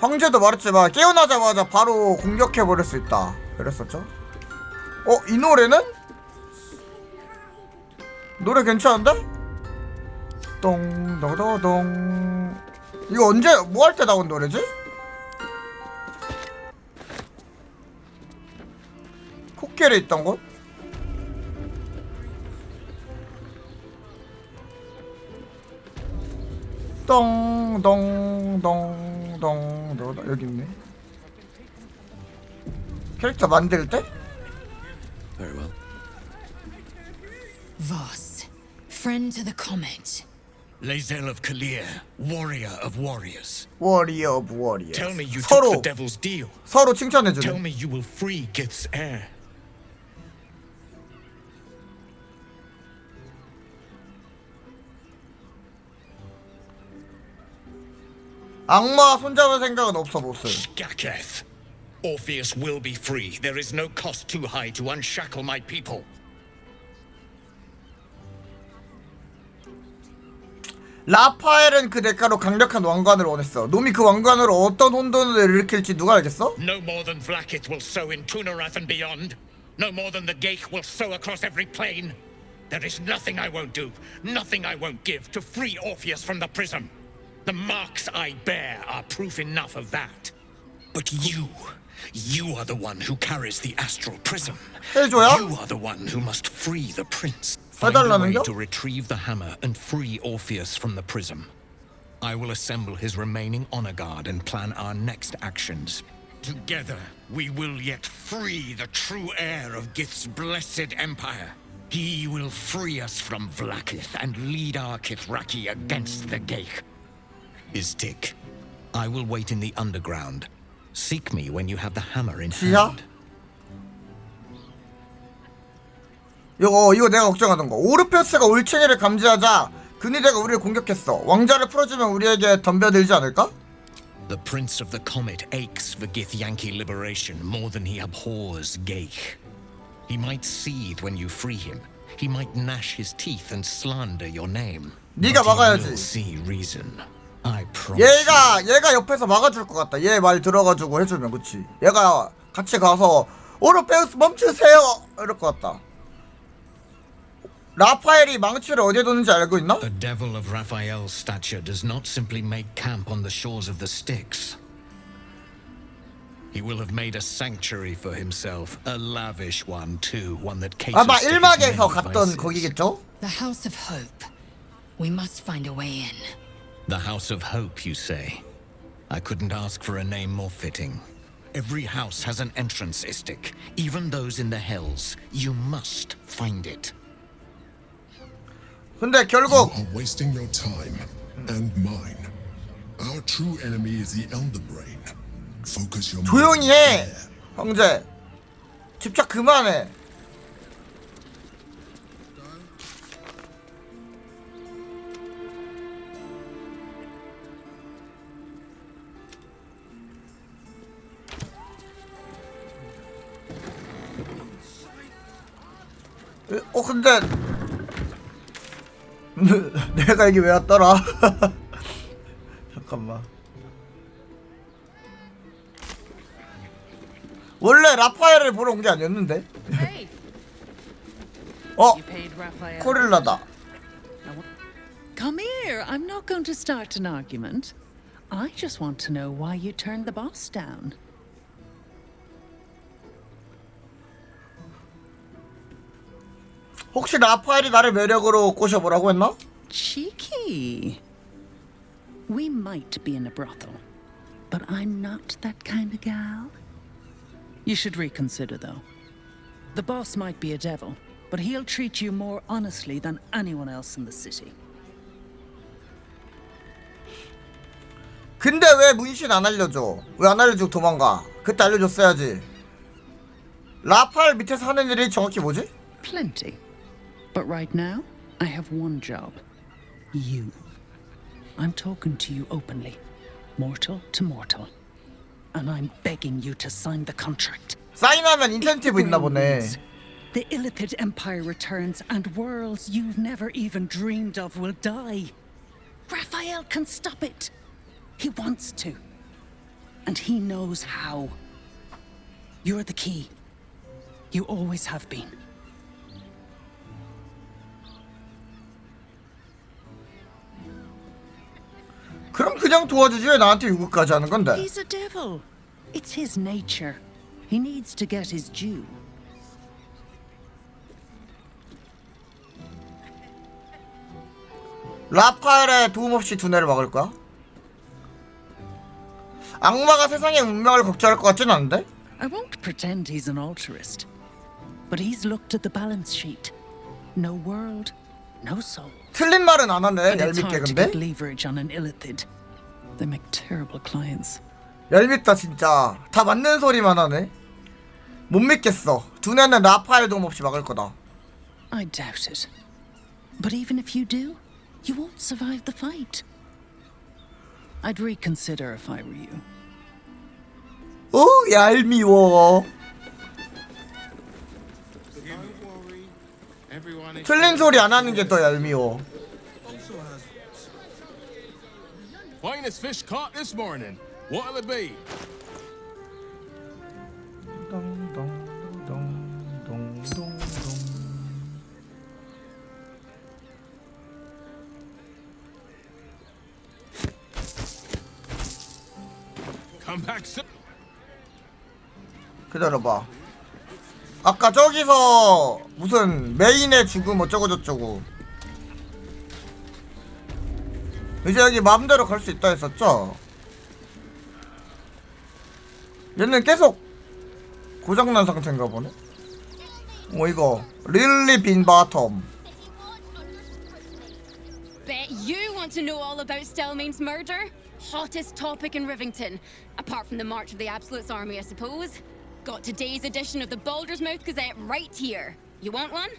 황제도 말했지만 깨어나자마자 바로 공격해버릴 수 있다 그랬었죠. 이 노래는? 노래 괜찮은데? 똥도도동. 이거 언제 뭐 할 때 나온 노래지? 코끼리 있던 곳? 똥똥똥똥 여기 있네. 캐릭터 만들 때? Very well. Voss, friend to the comet. Lae'zel of Kalir, warrior of warriors. Warrior of warriors. Tell me you 서로, took the devil's deal. 서로 칭찬해주네. Tell me you will free Gith's heir. 악마 손잡을 생각은 없어 보스. Skaketh. Orpheus will be free. There is no cost too high to unshackle my people. 라파엘은 그 대가로 강력한 왕관을 원했어. 놈이 그 왕관으로 어떤 혼돈을 일으킬지 누가 알겠어? No more than Vlaakith will sow in Tunarath and beyond. No more than the Geich will sow across every plain. There is nothing I won't do, nothing I won't give to free Orpheus from the prism. The marks I bear are proof enough of that. But you are the one who carries the astral prism. 해줘야? You are the one who must free the prince. Find a way to retrieve the hammer and free Orpheus from the prism. I will assemble his remaining honor guard and plan our next actions. Together, we will yet free the true heir of Gith's blessed empire. He will free us from Vlaakith and lead our Kithraki against the Geich. Istik, I will wait in the underground. Seek me when you have the hammer in hand. 이거 내가 걱정하던 거. 오르페우스가 올챙이를 감지하자 근위대가 우리를 공격했어. 왕자를 풀어주면 우리에게 덤벼들지 않을까? The Prince of the Comet aches for Githyanki liberation more than he abhors Geich. He might seethe when you free him. He might gnash his teeth and slander your name. 네가 막아야지. See reason. I promise. 얘가 옆에서 막아줄 것 같다. 얘 말 들어가지고 해주면 그치. 얘가 같이 가서 오르페우스 멈추세요! 이럴 것 같다. 라파엘이 망치를 어디에 뒀는지 알고 있나? A devil of Raphael's stature does not simply make camp on the shores of the Styx. He will have made a sanctuary for himself, a lavish one too, one that caters 아마 to his 1막에서 many 갔던 vices. 거기겠죠? The House of Hope. We must find a way in. The House of Hope, you say? I couldn't ask for a name more fitting. Every house has an entrance, Istik. Even those in the Hells. You must find it. 근데 결국 You are wasting your time and mine. Our true enemy is the Elder Brain. Focus your 조용히 mind 해, there. 형제. 집착 그만해. 근데 내가 여기 왜 왔더라? 잠깐만. 원래 라파엘을 보러 온 게 아니었는데. 코릴라다. Come here. I'm not going to start an argument. I just want to know why you turned the boss down. 혹시 라파엘이 나를 매력으로 꼬셔보라고 했나? Cheeky. We might be in a brothel, but I'm not that kind of gal. You should reconsider, though. The boss might be a devil, but he'll treat you more honestly than anyone else in the city. 근데 왜 문신 안 알려줘? 왜 안 알려주고 도망가? 그때 알려줬어야지. 라파엘 밑에서 하는 일이 정확히 뭐지? Plenty. But right now, I have one job. You. I'm talking to you openly. Mortal to mortal. And I'm begging you to sign the contract. 사인하면 인센티브 있나 보네. The Illithid Empire returns and worlds you've never even dreamed of will die. Raphael can stop it. He wants to. And he knows how. You're the key. You always have been. 그럼 그냥 도와주지 왜 나한테 요구까지 하는 건데? He's a devil. It's his nature. He needs to get his due. 라파엘의 도움 없이 두뇌를 막을 거야? 악마가 세상의 운명을 걱정할 것 같진 않은데? I won't pretend he's an altruist, but he's looked at the balance sheet. No world, no soul. 틀린 말은 안 하네. And it's 얄밉게 hard to 근데? get leverage on an illithid. They make terrible clients. 얄밉다 진짜. 다 맞는 소리만 하네. 못 믿겠어. 두뇌는 라파엘 도움 없이 막을 거다. I doubt it. But even if you do, you won't survive the fight. I'd reconsider if I were you. 얄미워. 틀린 소리 안 하는 게 더 얄미워. Finest fish caught this morning. What'll it be? Come back soon. 기다려봐. 아까 저기서 무슨 메인의 죽음 어쩌고 저쩌고. 이제 여기 마음대로 갈 수 있다 했었죠? 얘는 계속 고장난 상태인가 보네. 이거 릴리 빈 바텀. Bet you want to know all about Stillmane's murder? Hottest topic in Rivington, apart from the March of the Absolute's army, I suppose. Got today's edition of the Baldur's Mouth Gazette right here. You want one?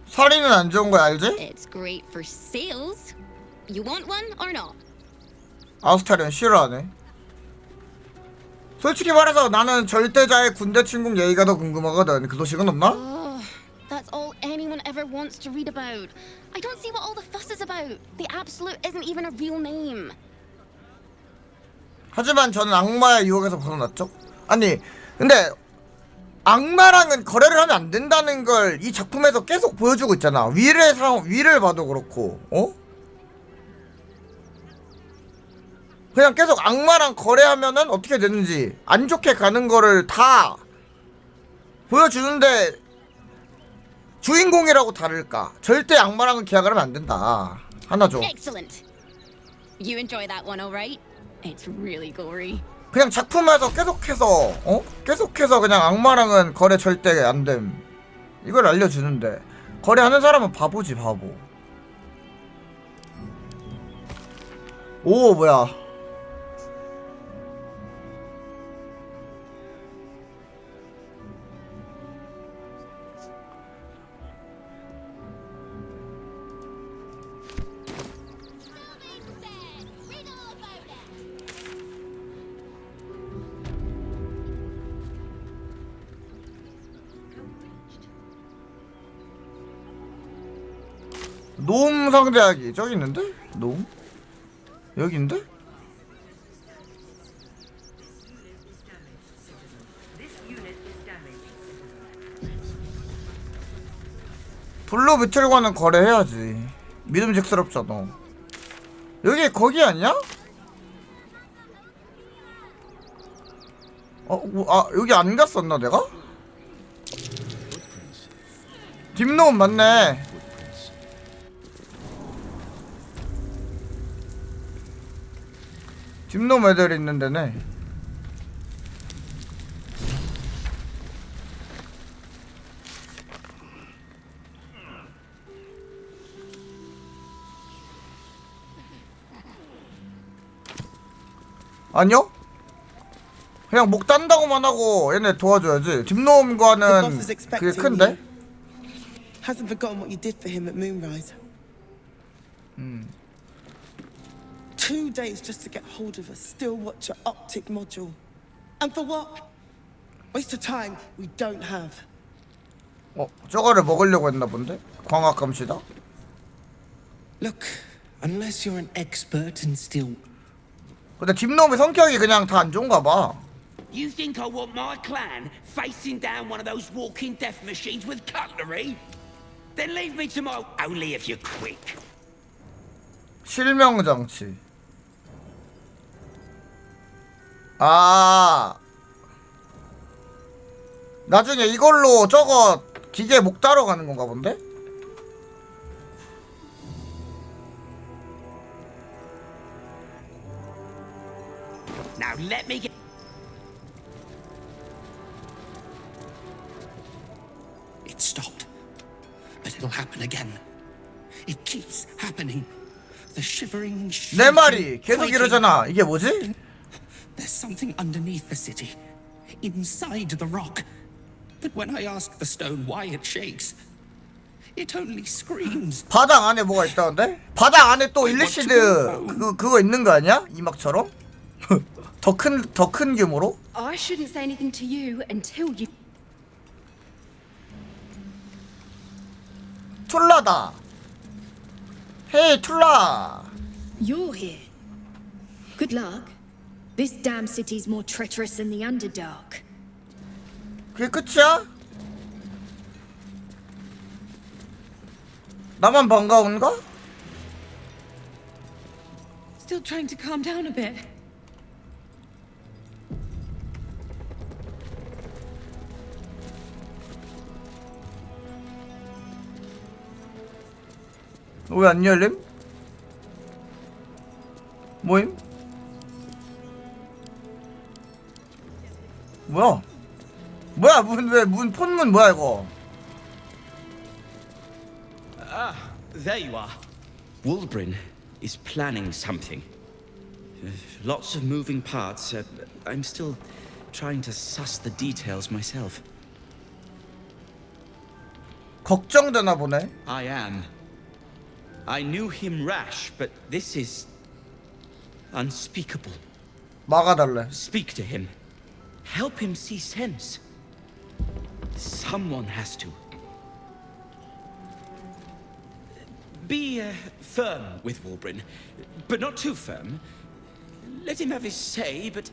살인은 안 좋은 거 알지? It's great for sales. You want one or not? 아우스타리안 싫어하네. 솔직히 말해서 나는 절대자의 군대 침공 얘기가 더 궁금하거든. 그 소식은 없나? That's all anyone anyone ever wants to read about. I don't see what all the fuss is about. The Absolute isn't even a real name. 하지만 저는 악마의 유혹에서 벗어났죠. 아니 근데 악마랑은 거래를 하면 안 된다는 걸 이 작품에서 계속 보여주고 있잖아. 위를 봐도 그렇고, 어? 그냥 계속 악마랑 거래하면은 어떻게 되는지 안 좋게 가는 거를 다 보여주는데 주인공이라고 다를까? 절대 악마랑은 계약을 하면 안 된다. 하나죠. Excellent. You enjoy that one, all right? It's really gory. 그냥 작품에서 계속해서 그냥 악마랑은 거래 절대 안 됨. 이걸 알려주는데 거래하는 사람은 바보지 바보. 오 뭐야. 노움 상대하기 저기 있는데? 노움? 여기인데? 블루 미틀과는 거래해야지. 믿음직스럽잖아. 여기 거기 아니야? 여기 안 갔었나 내가? 뒷노움 맞네. 뒷놈 애들이 있는 데네. 아니요? 그냥 목 딴다고만 하고 얘네 도와줘야지. 뒷놈과는 그게 큰데? Hasn't forgotten what you did for him at Moonrise. 2 days just to get hold of a still watcher optic module. And for what? Waste of time we don't have. 저거를 먹으려고 했나 본데? 광학 감시다? Look, unless you're an expert in steel. 근데 뒷놈의 성격이 그냥 다 안 좋은가 봐. You think I want my clan facing down one of those walking death machines with cutlery? Then leave me to my... Only if you're quick. 실명장치. 나중에 이걸로 저거 기계 목 따러 가는 건가 본데? Now let me get... It stopped. But it'll happen again. It keeps happening. The shivering... 내 말이 계속 이러잖아. 이게 뭐지? There's something underneath the city. Inside the rock. But when I ask the stone why it shakes, it only screams. 바닥 안에 뭐가 있다는데? 바닥 안에 또 일리시드 그거 있는 거 아니야? 이막처럼? 더 큰 규모로? I shouldn't say anything to you until you. 툴라다. 헤이 툴라. You're here. Good luck. This damn city's more treacherous than the Underdark. 그게 끝이야? 나만 반가운가? Still trying to calm down a bit. 왜 안 열림? 뭐임? 뭐야? 뭐야 문 폰문 뭐야 이거? Ah, there you are. Wulbrin is planning something. Lots of moving parts. I'm still trying to suss the details myself. 걱정되나 보네. I am. I knew him rash, but this is unspeakable. 막아달래. Speak to him. Help him see sense. Someone has to. Be firm with Walbrin, but not too firm. Let him have his say, but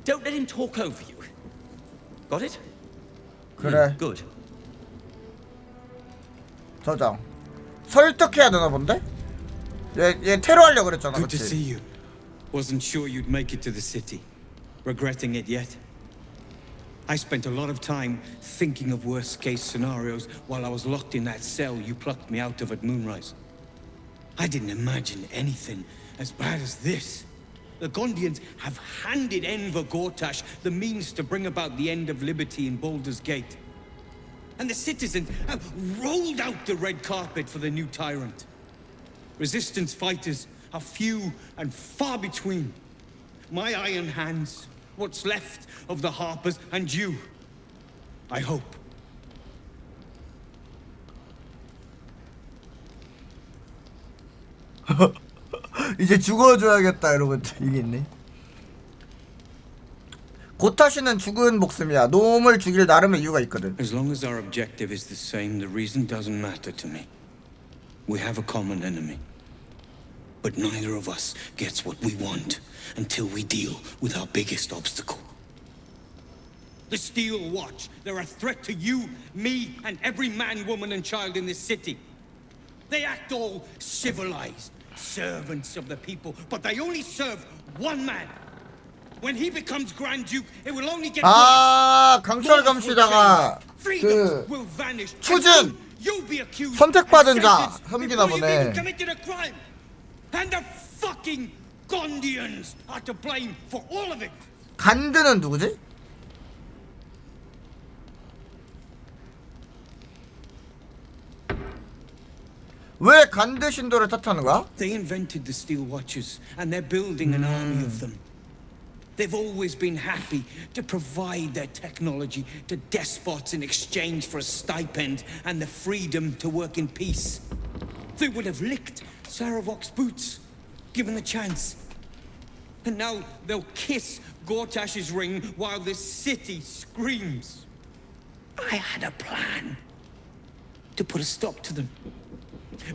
don't let him talk over you. Got it? 그래. Good. 저장. 설득해야 되나 본데? 얘 테러하려고 그랬잖아. Good to 그치? see you. Wasn't sure you'd make it to the city. Regretting it yet? I spent a lot of time thinking of worst-case scenarios while I was locked in that cell you plucked me out of at Moonrise. I didn't imagine anything as bad as this. The Gondians have handed Enver Gortash the means to bring about the end of liberty in Baldur's Gate. And the citizens have rolled out the red carpet for the new tyrant. Resistance fighters are few and far between. My iron hands, what's left of the Harpers, and you. I hope. 이제 죽어줘야겠다 이러고 이게 있네. 고타시는 죽은 목숨이야. 놈을 죽일 나름의 이유가 있거든. As long as our objective is the same, the reason doesn't matter to me. We have a common enemy. But neither of us gets what we want until we deal with our biggest obstacle. The Steel Watch. They're a threat to you, me, and every man, woman, and child in this city. They act all civilized, servants of the people, but they only serve one man. When he becomes Grand Duke, it will only get 아, 강철 감시다가 그 추진 선택받은 자 섬기나 보네. And the fucking Gondians are to blame for all of it. 간드는 누구지? 왜 간드 신도를 탓하는 거야? They invented the Steel Watchers, and they're building an army of them. They've always been happy to provide their technology to despots in exchange for a stipend and the freedom to work in peace. They would have licked Saravok's boots, given the chance. And now they'll kiss Gortash's ring while the city screams. I had a plan to put a stop to them.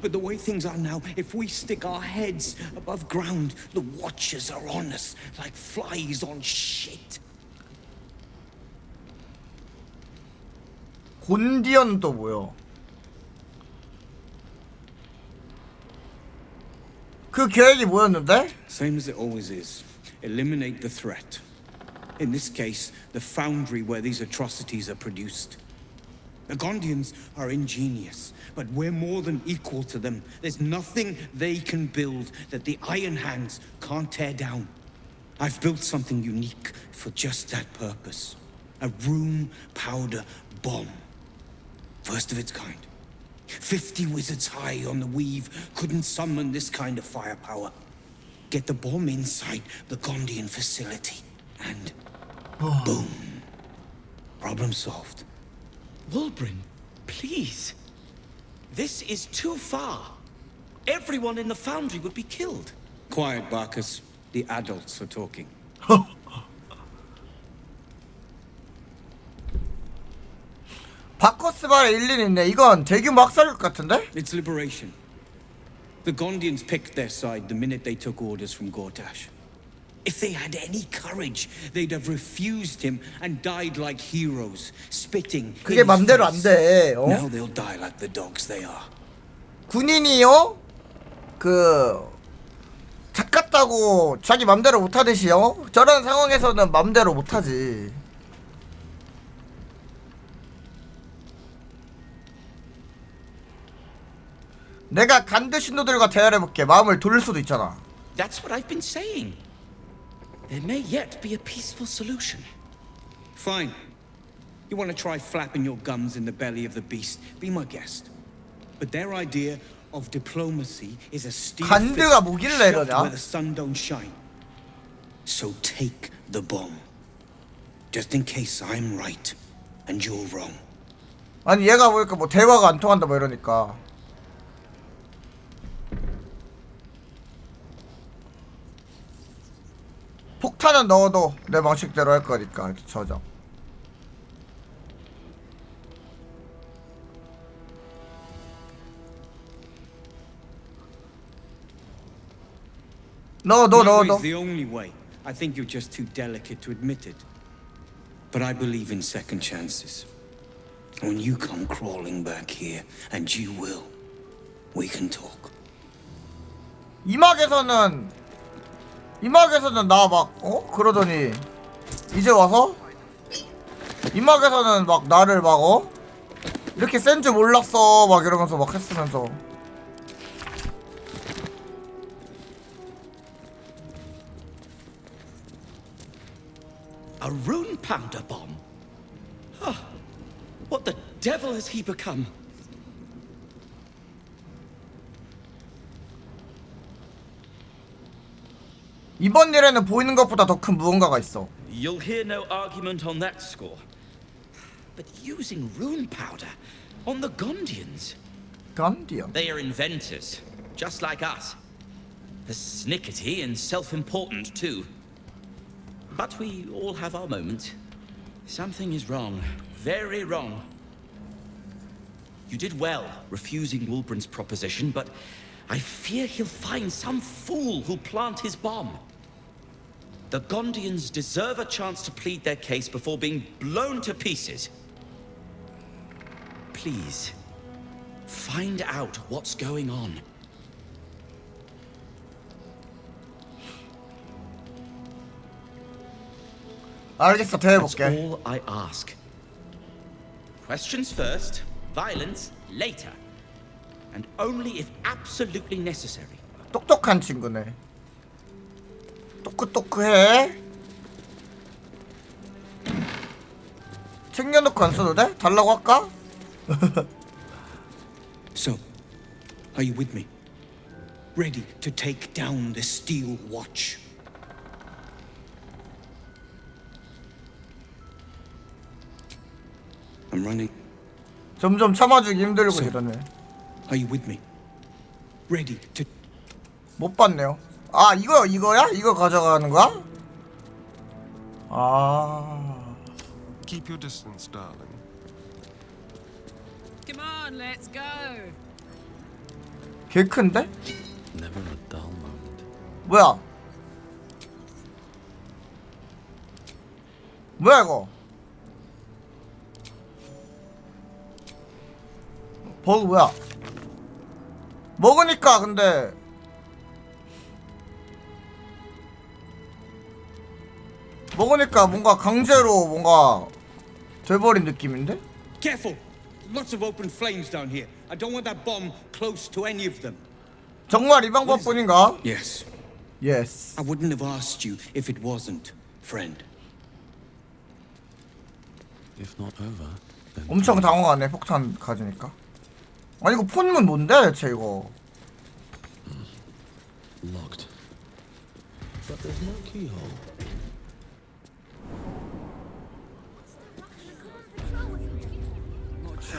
But the way things are now, if we stick our heads above ground, the Watchers are on us like flies on shit. 곤디언 또 뭐야? 그 계획이 뭐였는데? Same as it always is. Eliminate the threat. In this case, the foundry where these atrocities are produced. The Gondians are ingenious, but we're more than equal to them. There's nothing they can build that the Iron Hands can't tear down. I've built something unique for just that purpose. A room powder bomb. First of its kind. 50 wizards high on the weave couldn't summon this kind of firepower. Get the bomb inside the Gondian facility, and boom. Problem solved. Walbrin, please. This is too far. Everyone in the foundry would be killed. Quiet, Barkus. The adults are talking. 바커스 말에 일리는 있네. 이건 대규모 학살극 같은데? It's liberation. The Gondians picked their side the minute they took orders from Gortash. If they had any courage, they'd have refused him and died like heroes, spitting. 그게 맘대로 안 돼. 어? Now they'll die like the dogs they are. 군인이요? 작같다고 자기 맘대로 못하듯이요? 저런 상황에서는 맘대로 못하지. 내가 간드 신도들과 대화해볼게. 마음을 돌릴 수도 있잖아. That's what I've been saying. There may yet be a peaceful solution. Fine. You want to try flapping your gums in the belly of the beast? Be my guest. But their idea of diplomacy is a steel 간드가 fist 뭐길래 shoved 이러냐? where the sun don't shine. So take the bomb. Just in case I'm right and you're wrong. 아니 얘가 보니까 뭐 대화가 안 통한다 뭐 이러니까. 폭탄은 넣어도 내 방식대로 할 거니까 이렇게 저장. No. is the only way. I think you're just too delicate to admit it. But I believe in second chances. When you come crawling back here, and you will, we can talk. 이 막에서는 나 막 그러더니 이제 와서 이 막에서는 막 나를 막 이렇게 센 줄 몰랐어 막 이러면서 막 했으면서. A rune powder bomb? Huh. What the devil has he become? 이번 일에는 보이는 것보다 더 큰 무언가가 있어. You'll hear no argument on that score. But using rune powder on the Gondians? Gondian? They are inventors, just like us. Persnickety and self-important too. But we all have our moments. Something is wrong. Very wrong. You did well refusing Wulbren's proposition, but I fear he'll find some fool who'll plant his bomb. The Gondians deserve a chance to plead their case before being blown to pieces. Please, find out what's going on. 알겠어, 대해볼게. That's all I ask. Questions first, violence later. And only if absolutely necessary. 똑똑한 친구네. 똑똑해. 챙겨놓고 안 써도 돼? 달라고 할까? So, are you with me? Ready to take down the Steel Watch? I'm running. 점점 참아주기 힘들고 이러네. Are you with me? Ready to. 못 봤네요. 아 이거야? 이거 가져가는 거야? 아. Keep your distance, darling. Come on, let's go. 개 큰데? Never a dull moment. 뭐야? 뭐야 이거? 버그 뭐야? 먹으니까 근데 먹으니까 뭔가 강제로 뭔가 돼버린 느낌인데? Careful! Lots of open flames down here. I don't want that bomb close to any of them. 정말 이 방법뿐인가? Yes. Yes. I wouldn't have asked you if it wasn't, friend. If not over, then 엄청 당황하네 폭탄 가지니까. 아니 이거 폰문 뭔데 대체 이거? locked. But there's no keyhole.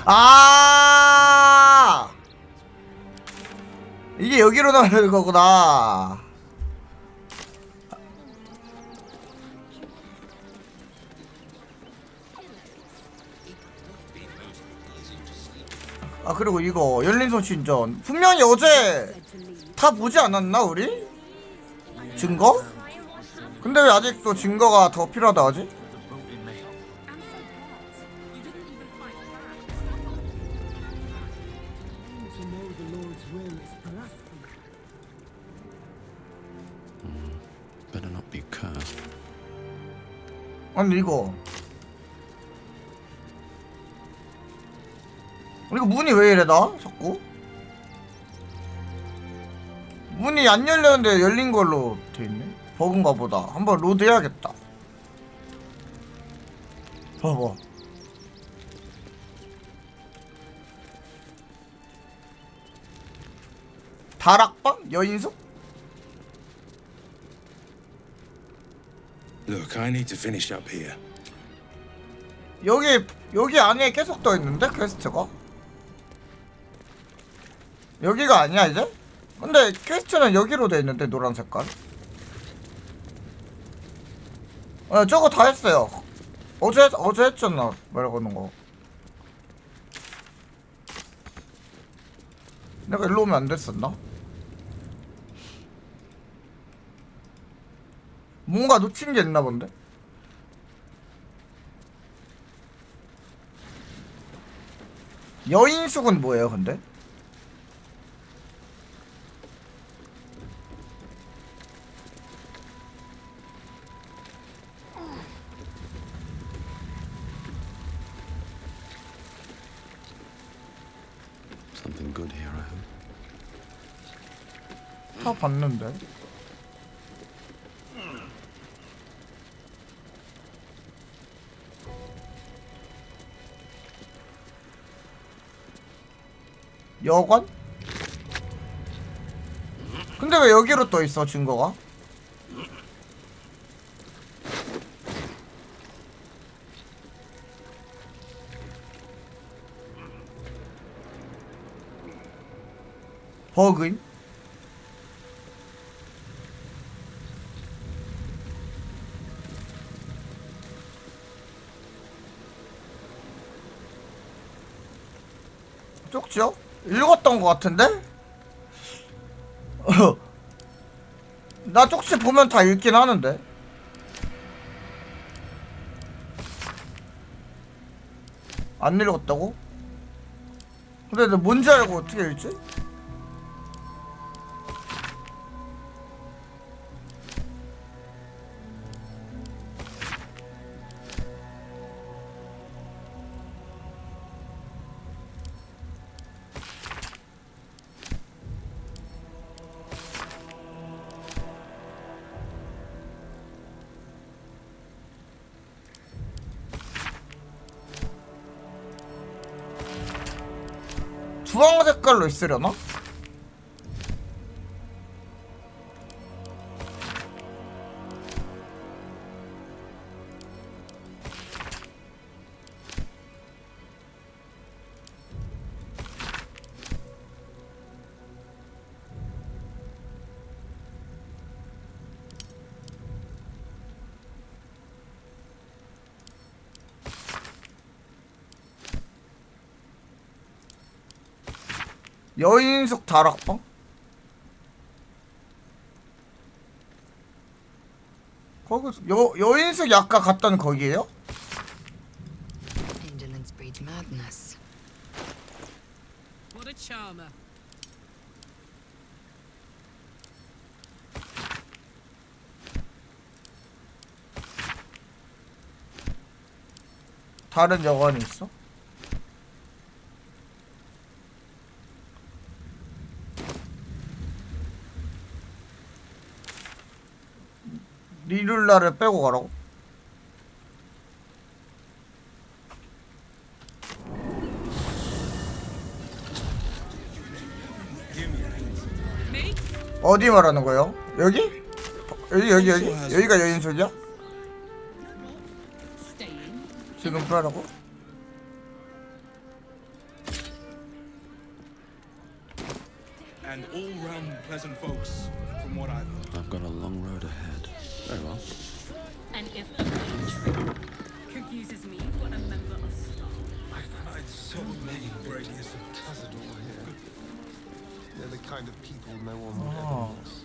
아 이게 여기로 나가는 거구나. 아 그리고 이거 열린손 신전 분명히 어제 다 보지 않았나 우리? 증거? 근데 왜 아직도 증거가 더 필요하다 하지? Better not be cursed. 아니 이거 문이 왜 이래 나? 자꾸? 문이 안 열렸는데 열린 걸로 돼 있네. 버그인가 보다. 한번 로드 해야겠다. 봐봐. 다락방? 여인숙? Look, I need to finish up here. 여기 안에 계속 떠 있는데 퀘스트가? 여기가 아니야 이제? 근데 퀘스트는 여기로 돼 있는데 노란 색깔. 저거 다 했어요. 어제 했잖아 말하는 거. 내가 일로 오면 안 됐었나? 뭔가 놓친 게 있나 본데? 여인숙은 뭐예요, 근데? Something good here, I hope. 다 봤는데. 여관? 근데 왜 여기로 떠 있어, 증거가? 버그임? 쪽지요? 읽었던 것 같은데? 나 쪽지 보면 다 읽긴 하는데. 안 읽었다고? 근데 나 뭔지 알고 어떻게 읽지? 주황 색깔로 있으려나? 여인숙 다락방? 거기 여인숙이 아까 갔던 거기에요? Indolence breeds madness. What a charmer. 다른 여관이 있어? 리룰라를 빼고 가라고? 어디 말하는 거예요? 여기? 여기가 여인숙이야? 지금 빼라고? And all round pleasant folks, from what I've heard. I've got a long road ahead. Very well. And if a matron confuses me for a member of staff, I find so many varieties of Cazador here. They're the kind of people no one would ever miss.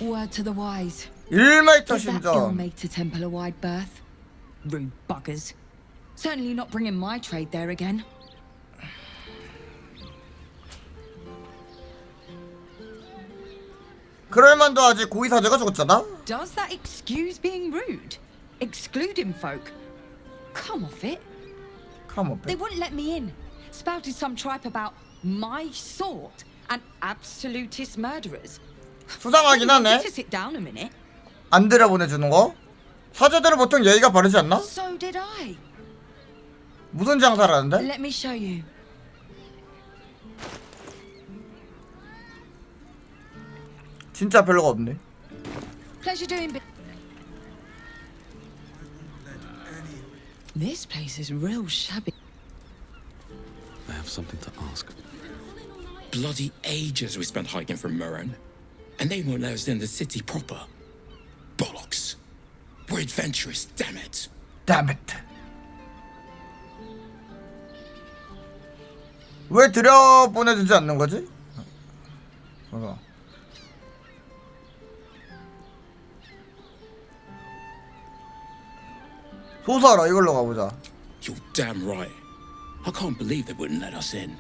Word to the wise. 1m Give that 신전. ill-mated temple a wide berth. Rude buggers. Certainly not bringing my trade there again. 그럴만도 하지. 고의사제가 죽었잖아. Does that excuse being rude? Excluding folk? Come off it. Come off They it. wouldn't let me in. Spouted some tripe about my sort and absolutist murderers. 수상하긴 하네. To sit down a minute. 안 들여보내주는 거? 사제들은 보통 예의가 바르지 않나? So did I. 무슨 장사를 하는데? Let me show you. 진짜 별로가 없네. Pleasure doing business. This place is real shabby. I have something to ask. Bloody ages we spent hiking from Murren, and they won't let us in the city proper. Bollocks. We're adventurous, damn it. Damn it. 왜 들여보내주지 않는 거지? 소서러 이걸로 가보자. You're damn right. I can't believe they wouldn't let us in.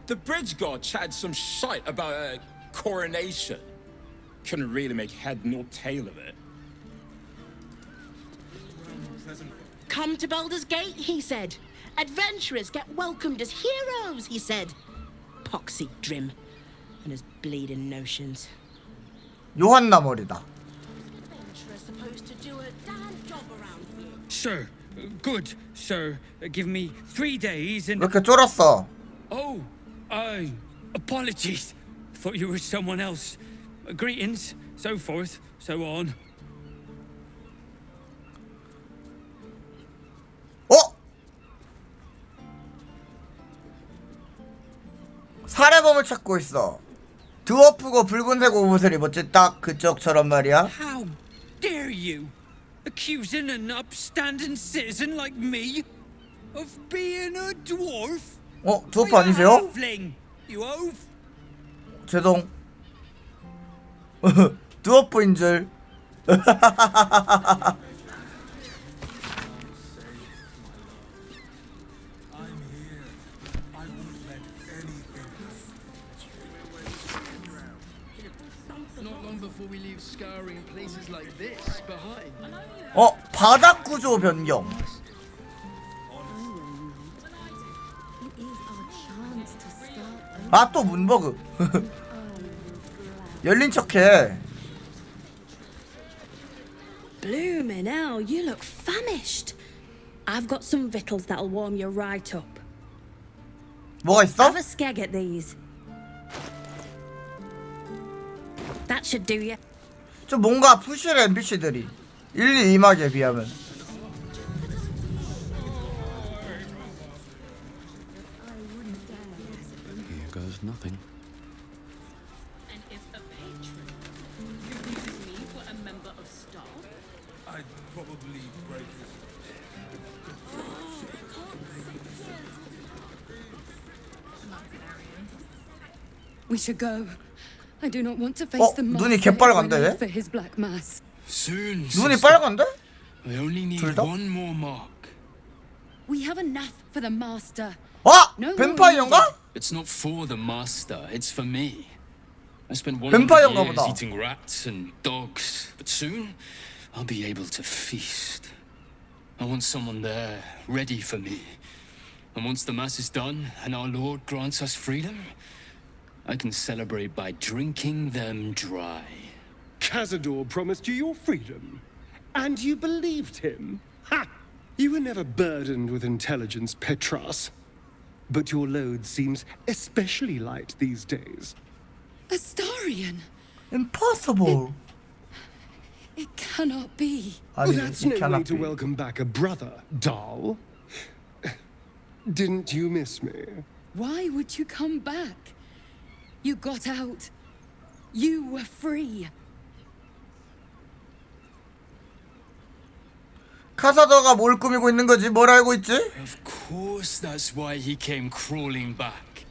The bridge god chatted some shite about a coronation. Couldn't really make head nor tail of it. Come to Baldur's Gate, he said. Adventurers get welcomed as heroes, he said. Poxy Drim and his bleeding notions. 요한나 머리다. Adventurers supposed to do a damn job around here. Sir, good, sir. Give me 3 days and... 왜 이렇게 쫄았어? Oh, apologies. Thought you were someone else. Greetings, so forth, so on. 살해범을 찾고 있어. 드워프고 붉은색 옷을 입었지. 딱 그쪽처럼 말이야. How dare you? Accusing an upstanding citizen like me of being a dwarf? 드워프 아니세요? You oaf. 죄송. 드워프인 줄. 바닥 구조 변경. 아, 또 문버그. 열린 척해. Bloomin' hell, you look famished. I've got some victuals that'll warm you right up. 뭐가 있어? Have a skeg at these. That should do you. 좀 뭔가 푸시해 NPC들이 1, 2, 2막에 비하면. Here goes nothing. And if a patron uses me for a member of staff, I'd probably break his... We should go. I do not want to face the 눈이 master 개빨간데, 왜? for his black mass. Soon. 눈이 빨간데? I only need 둘 다? one more mark. We have enough for the master. No 뱀파이어인가? It's not for the master, it's for me. I spent 100 뱀파이어인가 years 보다. eating rats and dogs, but soon I'll be able to feast. I want someone there, ready for me. And once the mass is done and our Lord grants us freedom, I can celebrate by drinking them dry. Cazador promised you your freedom, and you believed him? Ha! You were never burdened with intelligence, Petras. But your load seems especially light these days. Astarion! Impossible! It cannot be. Well, that's no way to welcome back a brother, doll. Didn't you miss me? Why would you come back? You got out. You were free. 카사더가 뭘 꾸미고 있는 거지? 뭘 알고 있지? Of course that's why he came crawling back.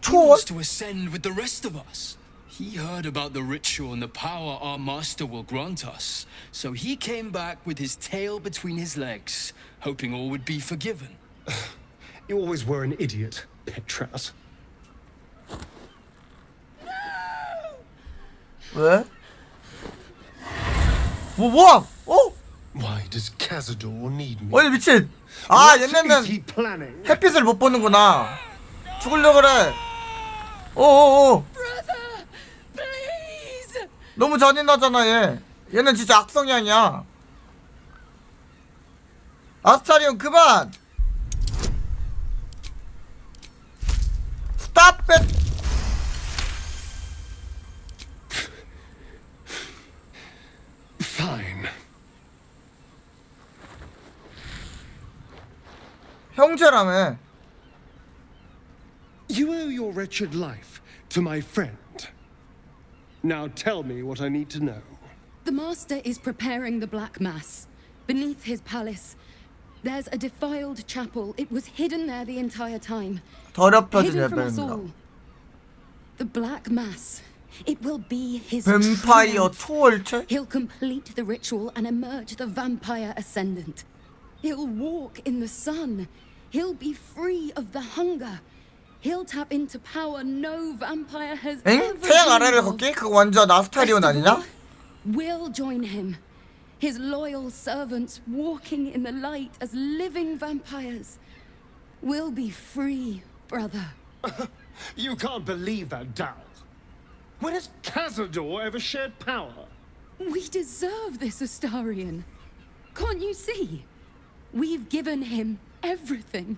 He 초월? wants to ascend with the rest of us. He heard about the ritual and the power our master will grant us. So he came back with his tail between his legs, hoping all would be forgiven. You always were an idiot, Petras. 왜? 뭐야? Why does Cazador need me? 어이 미친. What 얘네는 is he planning? 햇빛을 못 보는구나. 죽으려 그래. 오오오. 너무 잔인하잖아 얘. 얘는 진짜 악성향이야. 아스타리온 그만. Stop it. Fine. 형제라며. You owe your wretched life to my friend. Now tell me what I need to know. The master is preparing the Black Mass. Beneath his palace, there's a defiled chapel. It was hidden there the entire time. 더럽혀진 Hidden from us 예배입니다. all. The Black Mass. It will be his 뱀파이어 triumph. 투월체? He'll complete the ritual and emerge the vampire ascendant. He'll walk in the sun. He'll be free of the hunger. He'll tap into power no vampire has 엥? ever 태양 아래를 dreamed of. 걷기? 그거 완전 아스타리온 아니냐? We'll join him. His loyal servants walking in the light as living vampires. We'll be free, brother. You can't believe that, Dal. When has Cazador ever shared power? We deserve this, Astarion. Can't you see? We've given him everything.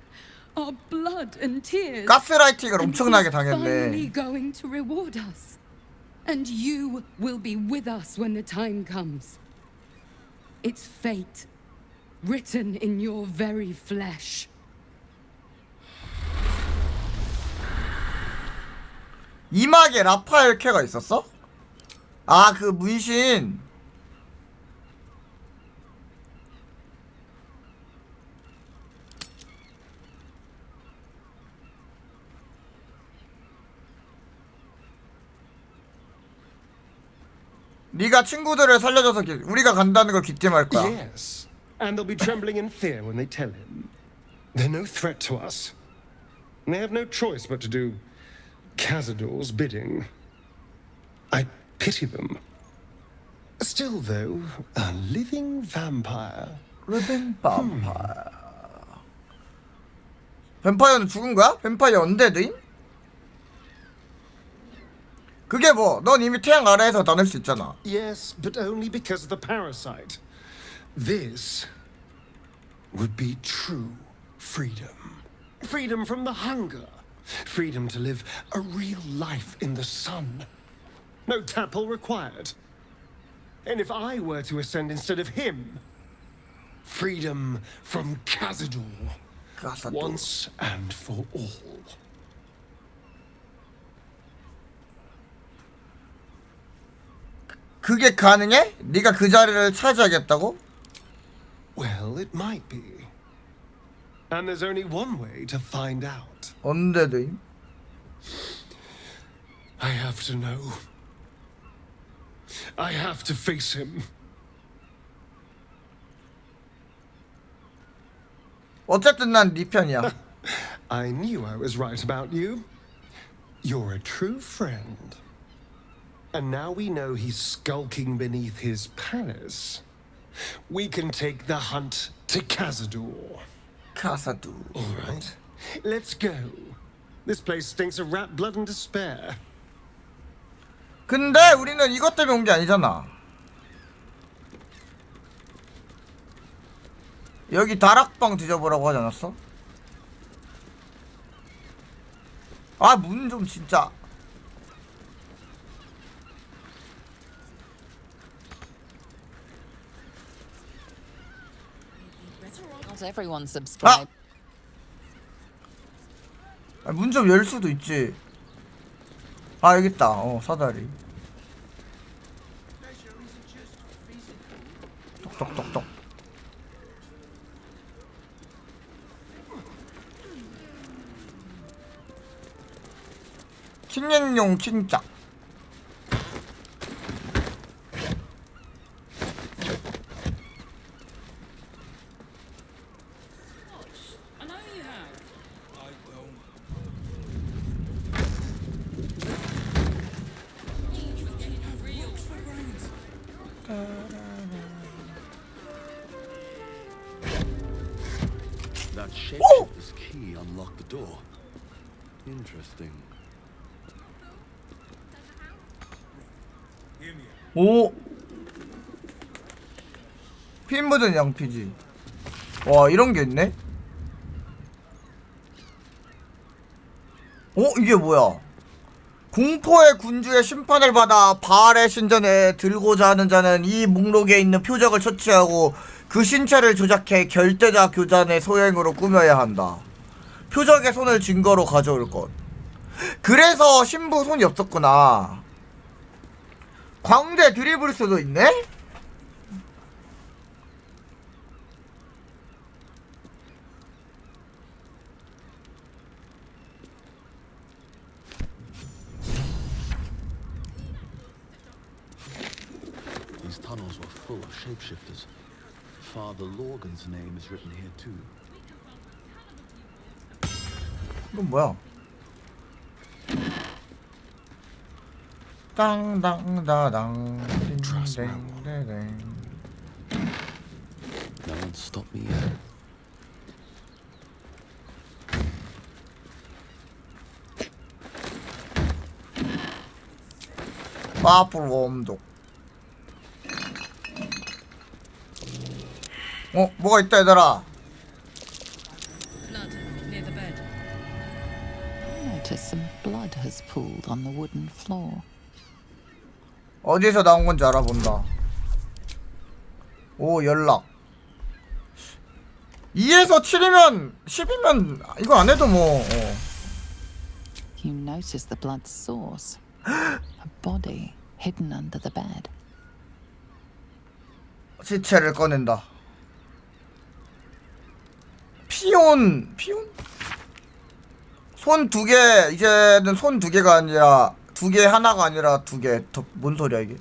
Our blood and tears. 가스라이팅을 And 엄청나게 he's finally 당했네. going to reward us. And you will be with us when the time comes. It's fate, written in your very flesh. 이막에 라파엘 캐가 있었어? 아, 그 문신. 네가 친구들을 살려줘서 우리가 간다는 걸 귀띔할 거야. Yes, and they'll be trembling in fear when they tell him. They're no threat to us. And they have no choice but to do Cazador's bidding. I pity them. Still, though, a living vampire. Living vampire. 뱀파이어는 죽은 거야? 뱀파이어 언데드임? 그게 뭐? 넌 이미 태양 아래에서 나눌 수 있잖아. Yes, but only because of the parasite. This would be true freedom. Freedom from the hunger. Freedom to live a real life in the sun. No tapple required. And if I were to ascend instead of him, freedom from Cazador. Once and for all. 그게 가능해? 네가 그 자리를 차지하겠다고? Well, it might be. And there's only one way to find out. 언데드임? I have to know. I have to face him. 어쨌든 난 네 편이야. I knew I was right about you. You're a true friend. And now we know he's skulking beneath his palace. We can take the hunt to Cazador. Cazador. All right. Let's go. This place stinks of rat blood and despair. 근데 우리는 이것 때문에 온 게 아니잖아. 여기 다락방 뒤져보라고 하지 않았어? 아, 문 좀 진짜. Not everyone subscribe. 아, 문 좀 열 수도 있지. 아, 여기 있다. 사다리. 똑똑똑똑. 킹앤용 킹짝. I know you have. I will. Real for brains. That shapeshifter's key unlocked the door. Interesting. 오. 피 묻은 양피지. 와, 이런 게 있네. 이게 뭐야? 공포의 군주의 심판을 받아 바알의 신전에 들고자 하는 자는 이 목록에 있는 표적을 처치하고 그 신체를 조작해 결대자 교단의 소행으로 꾸며야 한다. 표적의 손을 증거로 가져올 것. 그래서 신부 손이 없었구나. 광대 드리블 수도 있네? These tunnels were full of shapeshifters. Father Lorgan's name is written here too. 이건 뭐야? 땅땅다당 띵띵띵띵. No one stopped me yet. 파풀 웜독. 뭐가 있다 얘들아. Blood near the bed. Notice some blood has pooled on the wooden floor. 어디서 나온 건지 알아본다. 오, 연락. 2에서 7이면 10이면 이거 안 해도 뭐. You notice the blood's source. A body hidden under the bed. 시체를 꺼낸다. 피온. 손 2개. 이제는 손 2개가 아니라 2개 하나가 아니라 2개. 뭔 소리야 이게?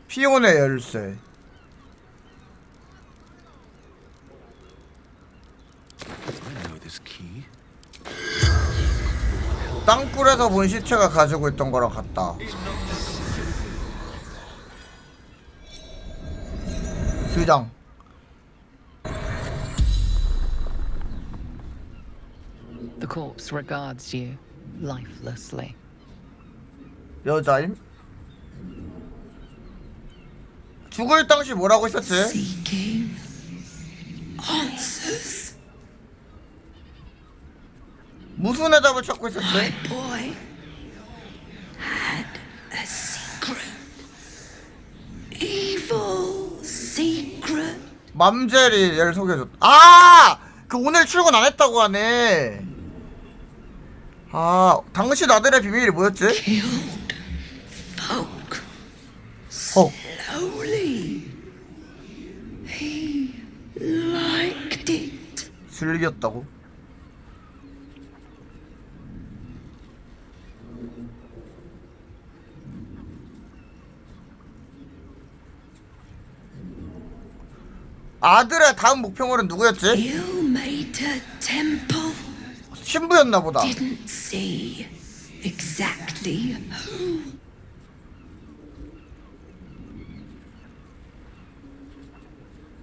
피온의 열쇠. 땅굴에서 본 시체가 가지고 있던 거랑 같다. 수장. The corpse regards you lifelessly. 여자임? 죽을 당시 뭐라고 했었지? 무슨 해답을 찾고 있었지? Boy had a secret. Evil secret. 맘젤이 얘를 소개해줬다. 아! 그 오늘 출근 안 했다고 하네. 아, 당신 아들의 비밀이 뭐였지? Slowly. He liked it. 즐겼다고? 아들의 다음 목표물은 누구였지? You made a temple. 신부였나 보다. Didn't see exactly who.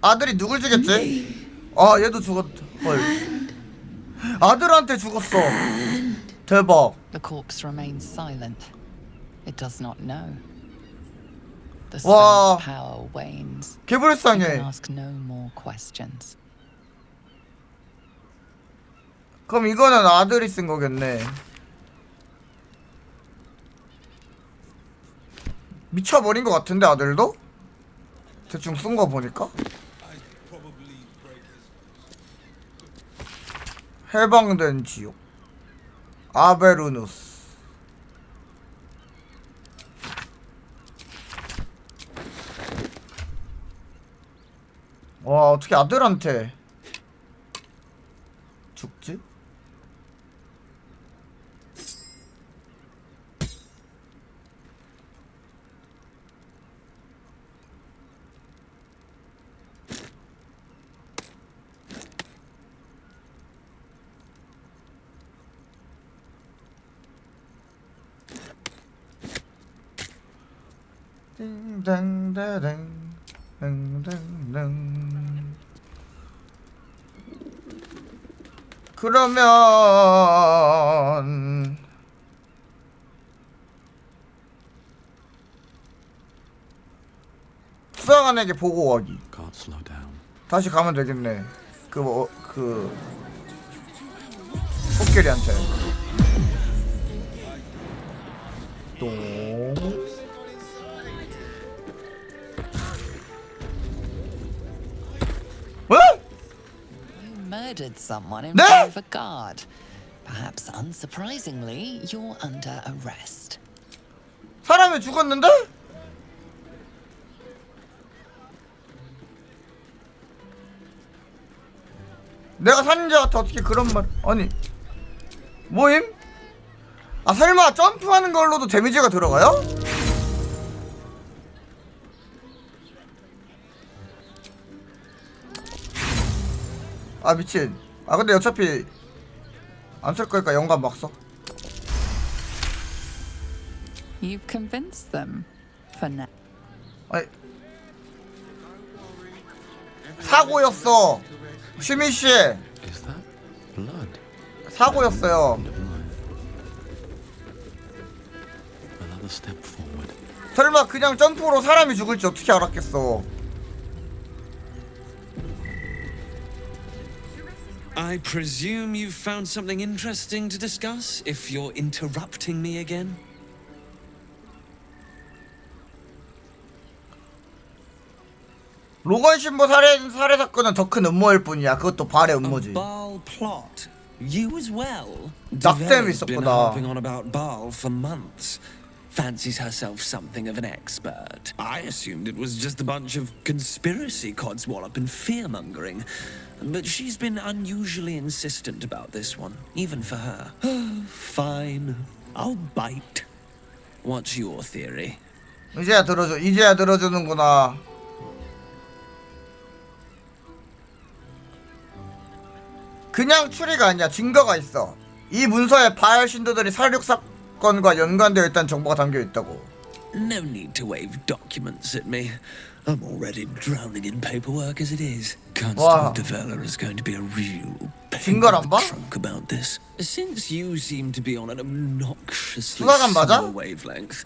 아들이 누굴 죽였지? 아, 얘도 죽었다. 헐. 아들한테 죽었어. 대박. The corpse remains silent. It does not know. The 와. stone's power wanes. 개불쌍해. You can ask no more questions. 그럼 이거는 아들이 쓴 거겠네. 미쳐버린 것 같은데 아들도? 대충 쓴 거 보니까. 해방된 지옥. 아베르누스. 와, 어떻게 아들한테 죽지? 띵당다당 땡땡땡. 그러면 수상한에게 보고 가기. 다시 가면 되겠네. 그 코끼리한테. 똥. 뭐? You murdered someone in 네? front of a guard. Perhaps unsurprisingly, you're under arrest. 사람이 죽었는데? 내가 살인자 같아. 어떻게 그런 말? 아니 뭐임? 아 설마 점프하는 걸로도 데미지가 들어가요? 아 미친. 아 근데 어차피 안 쓸 거니까 영감 막 써. You've convinced them for now. 아니 사고였어. 슈미 씨. Is that blood? 사고였어요. Another step forward. 설마 그냥 점프로 사람이 죽을지 어떻게 알았겠어. I presume you've found something interesting to discuss, if you're interrupting me again? 로건 신부 살해 사건은 더 큰 음모일 뿐이야. 그것도 발의 음모지. Baal plot. You as well. 낙뎀이 Devel's been 있었구나. harping on about Baal for months. Fancies herself something of an expert. I assumed it was just a bunch of conspiracy codswallop and fear-mongering. But she's been unusually insistent about this one, even for her. Fine. I'll bite. What's your theory? 이제야 들어주는구나. 그냥 추리가 아니야. 증거가 있어. 이 문서에 바알 신도들이 살육 사건과 연관되어 있다는 정보가 담겨 있다고. No need to wave documents at me. I'm already drowning in paperwork as it is. Constable Develler is going to be a real pain in the trunk about this. Since you seem to be on an obnoxiously similar wavelength,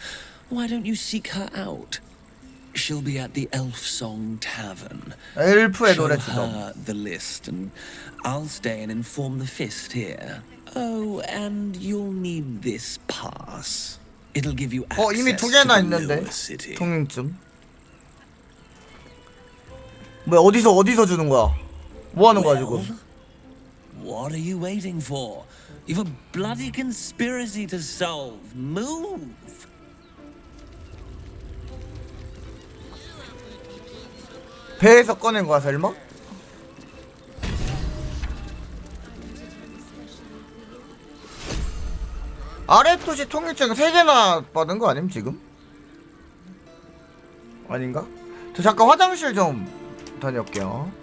why don't you seek her out? She'll be at the Elf Song Tavern. 엘프의 Show 노래 지점. her the list, and I'll stay and inform the Fist here. Oh, and you'll need this pass. It'll give you access 이미 두 to 개나 the 있는데. lower city. 통행증. 뭐야 어디서 주는 거야? 뭐 하는 거야 지금? What are you waiting for? You've a bloody conspiracy to solve. Move! 배에서 꺼낸 거야 설마? 아래 도시 통일증 3개나 받은 거 아님 지금? 아닌가? 저 잠깐 화장실 좀 다녀올게요.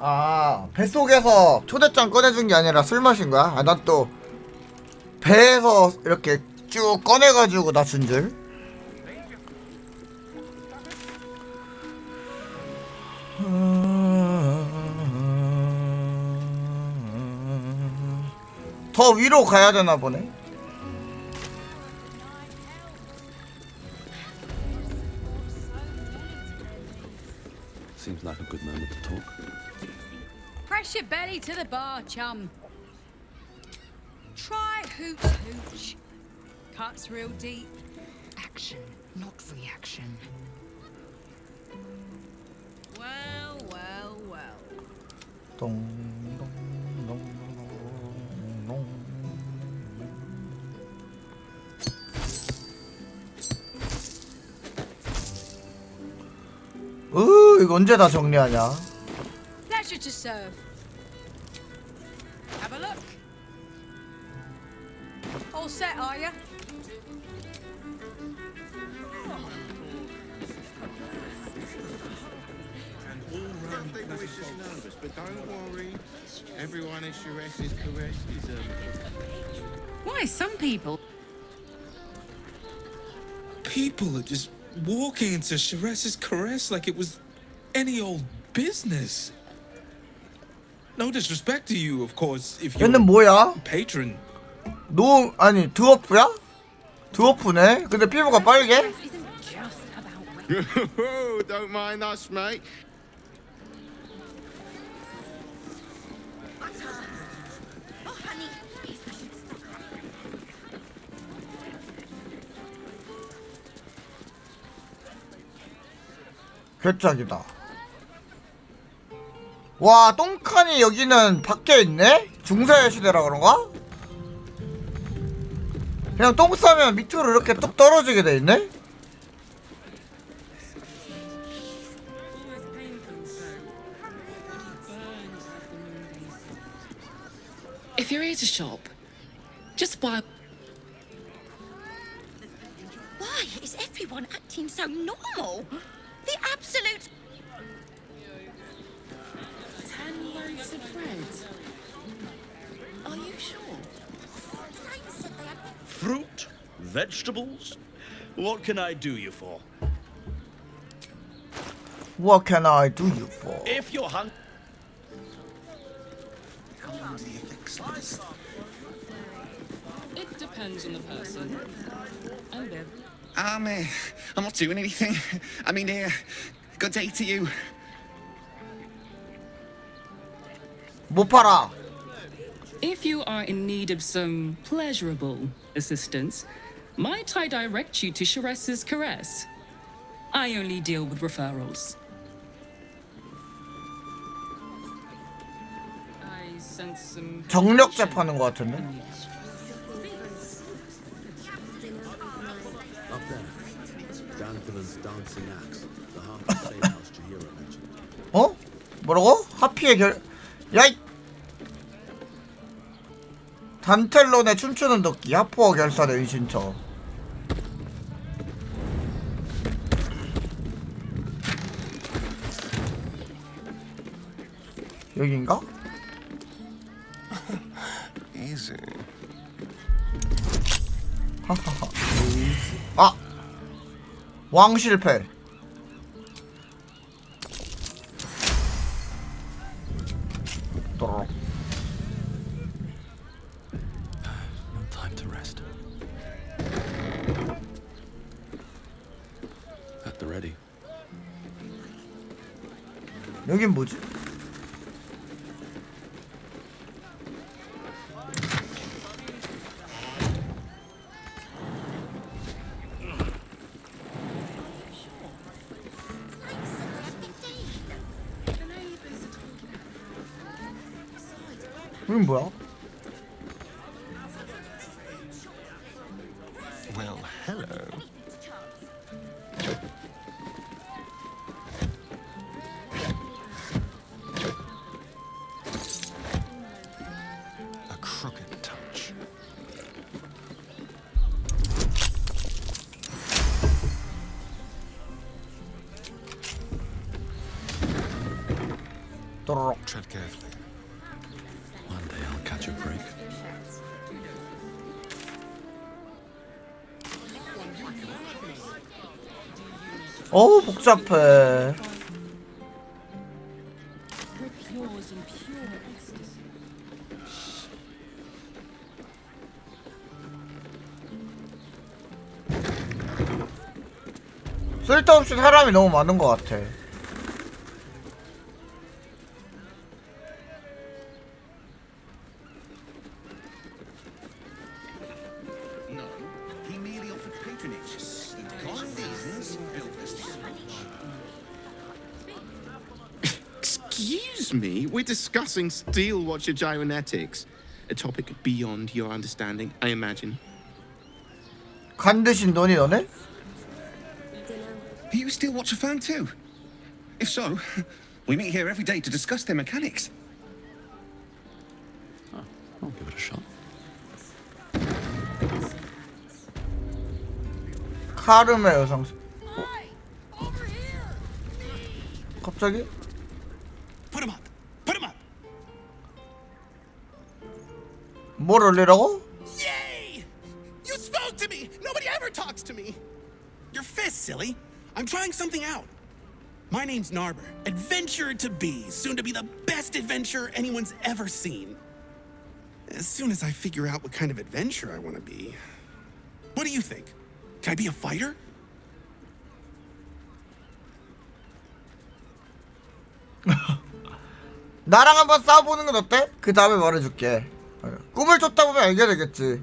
아 뱃속에서 초대장 꺼내준 게 아니라 술 마신 거야? 아 난 또 배에서 이렇게 쭉 꺼내가지고 나 준 줄. 더 위로 가야 되나 보네. Seems like a good moment to talk. Press your belly to the bar, chum. Try hooch hooch. Cuts real deep. Action. not reaction. Well, well, well. 이거 언제 다 정리하냐? Pleasure to serve. Have a look. All set, are you? But don't worry, everyone at Shiraz's caress is Why, some people. People are just walking into Shiraz's caress like it was any old business. No disrespect to you, of course, if you're 얘는 뭐야? patron. 아니 드워프야? 드워프네? 근데 피부가 빨개? Don't mind us, mate. 괴짝이다. 와, 똥칸이 여기는 밖에 있네? 중세 시대라 그런가? 그냥 똥 싸면 밑으로 이렇게 뚝 떨어지게 돼 있네? If you're here to shop, just buy. Why is everyone acting so normal? The absolute... 10 loaves of bread. Are you sure? Fruit, vegetables. What can I do you for? What can I do you for? If you're hungry. It depends on the person. And them. I'm not doing anything. I mean, good day to you. 못 팔아. If you are in need of some pleasurable assistance, might I direct you to Shiraz's caress? I only deal with referrals. I sense some 정력제 파는 것 같은데? Up there, Danfila's dancing axe, the half the same house Chihiro mentioned. 어? 뭐라고? 하피의 야이! 단텔론의 춤추는 도끼, 하포어 결산의 은신처. 여긴가? Easy. 하하하. 아! 왕실패. 또로록. No time to rest. At the ready. 여긴 뭐지? 여긴 뭐야? Well, hello. A crooked touch. 또로록. Tread carefully. One day I'll catch a break. 어우 복잡해. 쓸데없이 사람이 너무 많은 것 같아. No, he merely offered patronage. He'd gone these Excuse me, we're discussing steel watcher gyromatics. A topic beyond your understanding, I imagine. 간드신 너니 너네? Are you a steel watcher fan too? If so, we meet here every day to discuss their mechanics. I'll give it a shot. 카르메 여성. 갑자기? Put him up. Put him up. 뭘 올리라고? Yay! You spoke to me. Nobody ever talks to me. Your fist, silly. I'm trying something out. My name's Narber, adventurer to be, soon to be the best adventurer anyone's ever seen. As soon as I figure out what kind of adventurer I want to be. What do you think? Can I be a fighter? 나랑 한번 싸워보는 건 어때? 그 다음에 말해줄게. 꿈을 쫓다 보면 알게 되겠지.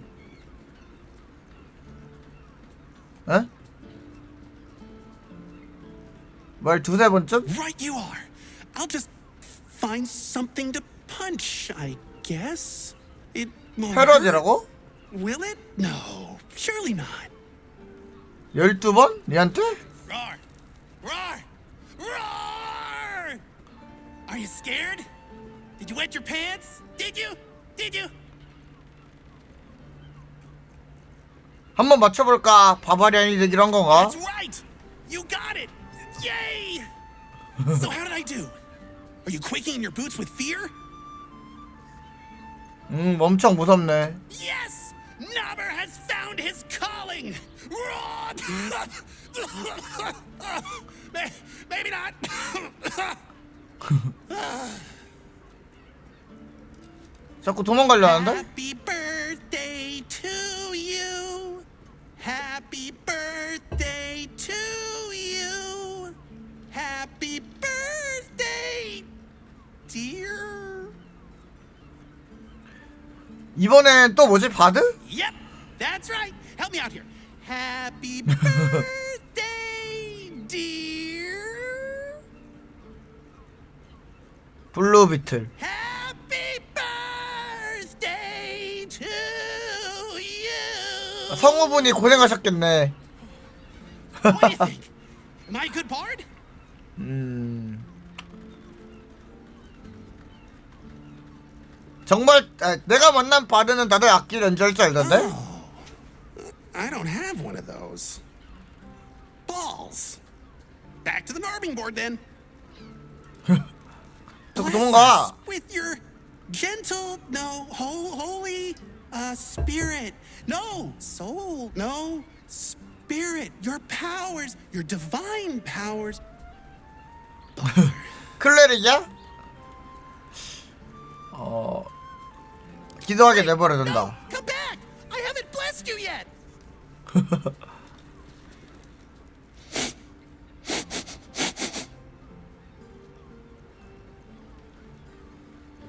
에? 말 두세 번쯤? Right you are. I'll just find something to punch, I guess. It won't 패러디라고? hurt. Will it? No, surely not. 12번? 니한테? Roar! Roar! Roar! Are you scared? Did you wet your pants? Did you? Did you? 한번 맞춰볼까? 바바리안이 되기로 한 건가? That's right! You got it! Yay! So how did I do? Are you quaking in your boots with fear? 엄청 무섭네. Yes! Nobber has found his calling! Roar! Maybe not. 자꾸 도망가려 하는데? Happy birthday to you. Happy birthday to you. Happy birthday, dear. 이번엔 또 뭐지? 바드? Yep, that's right. Help me out here. Happy birthday, dear. 블루 비틀. Happy birthday to you. 성우분이 고생하셨겠네. What do you think? Am I a good bard? 정말 내가 만난 바드는 다들 악기를 연주할 줄 알던데? I don't have one of those. Balls. Back to the Narbing board then. 도망가. With your gentle, no, holy, spirit. No, soul, no, spirit. Your powers, your divine powers. 클레릭이야? 기도하게 내버려 둔다. Come back! I haven't blessed you yet.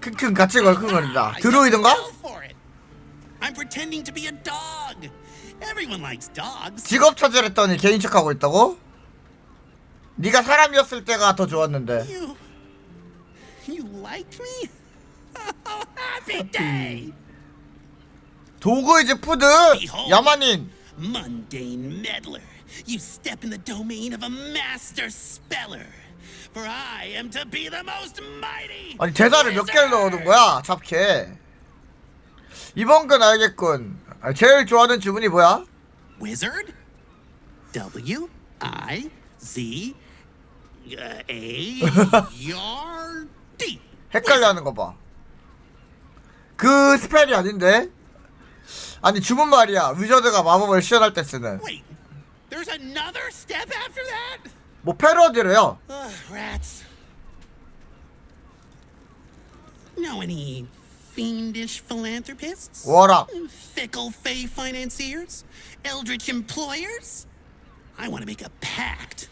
크크 같이 걸큰거린다. 드루이든가? I'm pretending to be a dog. Everyone likes dogs. 직업 차지했더니 개인 척하고 있다고? 네가 사람이었을 때가 더 좋았는데. You liked me? Oh, happy day. 도구 이제 푸드. 야만인. Mundane meddler. You step in the domain of a master speller. For I am to be the most mighty. 아니 대사를 몇 개를 넣어둔 거야? 잡캐. 이번 건 알겠군. 제일 좋아하는 주문이 뭐야? Wizard? W I Z A R D. 헷갈려하는 거 봐. 그 스펠이 아닌데? 아니 주문 말이야. 위저드가 마법을 시연할 때 쓰는. Wait, there's another step after that? 뭐 패러디래요. Rats. Know any fiendish philanthropists? 워락. Fickle fey financiers? Eldritch employers? I want to make a pact.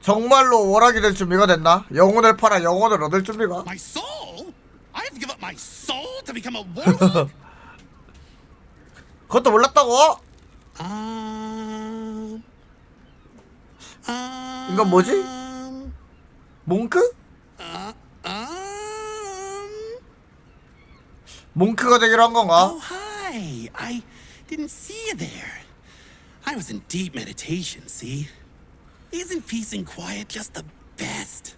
정말로 워락이 될 준비가 됐나? 영혼을 팔아 영혼을 얻을 준비가? My soul? I have to give up my soul to become a warlock? 그것도 몰랐다고? 이건 뭐지? 몽크? 몽크가 되기로 한 건가? Oh, hi. I didn't see you there. I was in deep meditation, see? Isn't peace and quiet just the best?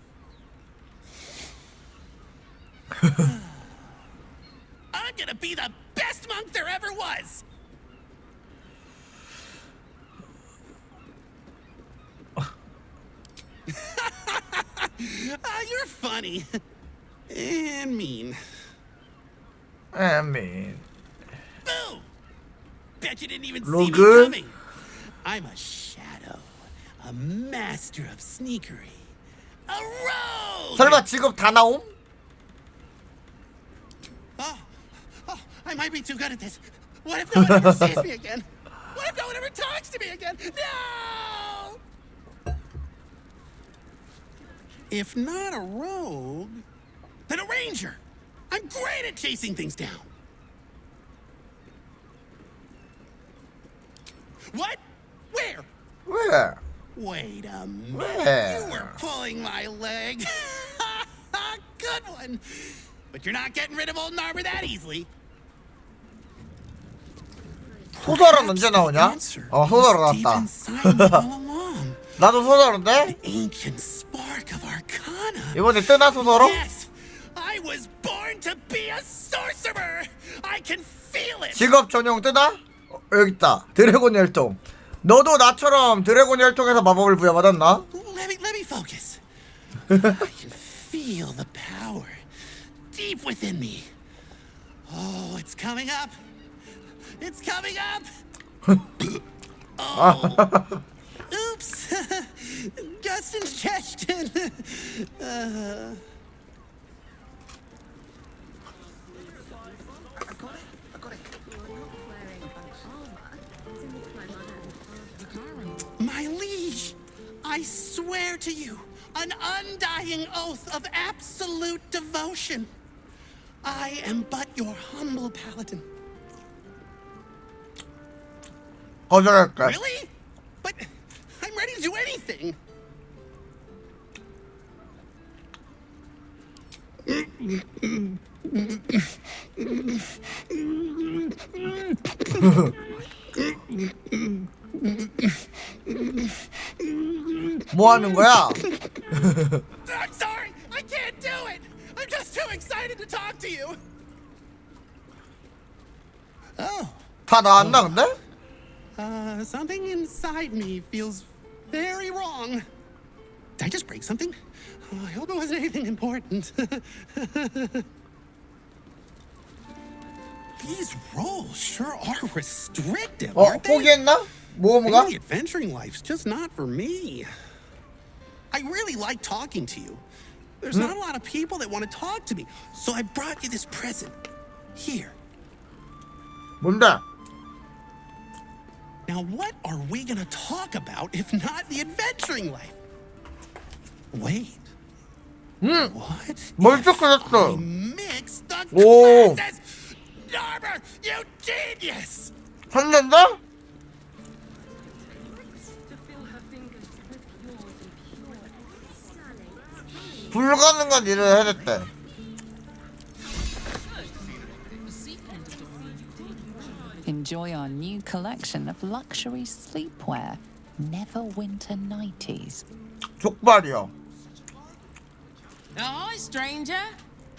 I'm gonna be the best monk there ever was! You're funny. And mean. Boo! Bet you didn't even see me coming. I'm a shadow, a master of sneakery, a rogue. 설마 직업 다 나옴? Oh, I might be too good at this. What if no one ever sees me again? What if no one ever talks to me again? No! If not a rogue, then a ranger. I'm great at chasing things down. What? Where? Where? Wait a minute. Where? You were pulling my leg. Good one. But you're not getting rid of old Narber that easily. 소설은 언제 나오냐? 소설은 나왔다. 나도 소설인데? 이번에 뜨나 소설어? I was born to be a sorcerer. I can feel it. 직업 전용 뜨나? 여기 있다. 드래곤 혈통. 너도 나처럼 드래곤 혈통에서 마법을 부여받았나? Let me focus. I can feel the power deep within me. Oh, it's coming up. It's coming up. Oh. Oops. Just ingestion. My liege, I swear to you an undying oath of absolute devotion. I am but your humble paladin. 거절할게. Really? But I'm ready to do anything. 뭐 하는 거야? I'm sorry, I can't do it. I'm just too excited to talk to you. Oh. 다 나왔나 근데? Something inside me feels very wrong. Did I just break something? Oh, I hope it wasn't anything important. These roles sure are restrictive, aren't they? 포기했나? 모험가? Maybe the adventuring life's just not for me. I really like talking to you. There's not a lot of people that want to talk to me, so I brought you this present. Here. 뭔데? Now, what are we gonna talk about if not the adventuring life? Wait. What? 멀쩡 그렸어. Mix the 오. classes! Narber, you genius! 찾는다? 불가능한 일을 해냈대. Enjoy our new collection of luxury sleepwear. Neverwinter nighties. 족발이요. Ahoy, stranger.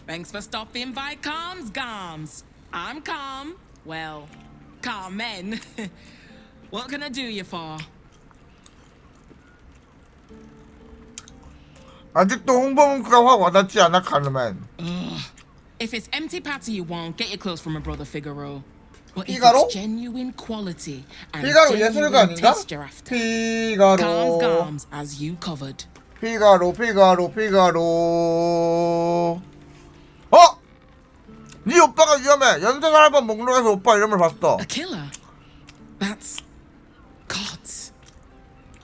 Thanks for stopping by Calm's Gums. I'm Calm. Well, Carmen. What can I do you for? 아직도 홍보 문구가 확 와닿지 않아 카르멘. If it's empty patty you want, get your clothes from my brother Figaro. But if 피가로? it's genuine quality and 피가로 genuine 예술가 아닌가? taste you're after, 피가로. Calm's Gums, as you covered. 피가로. 어? 네 오빠가 위험해. 연쇄 살해범 목록에서 오빠 이름을 봤어. A killer? That's... God.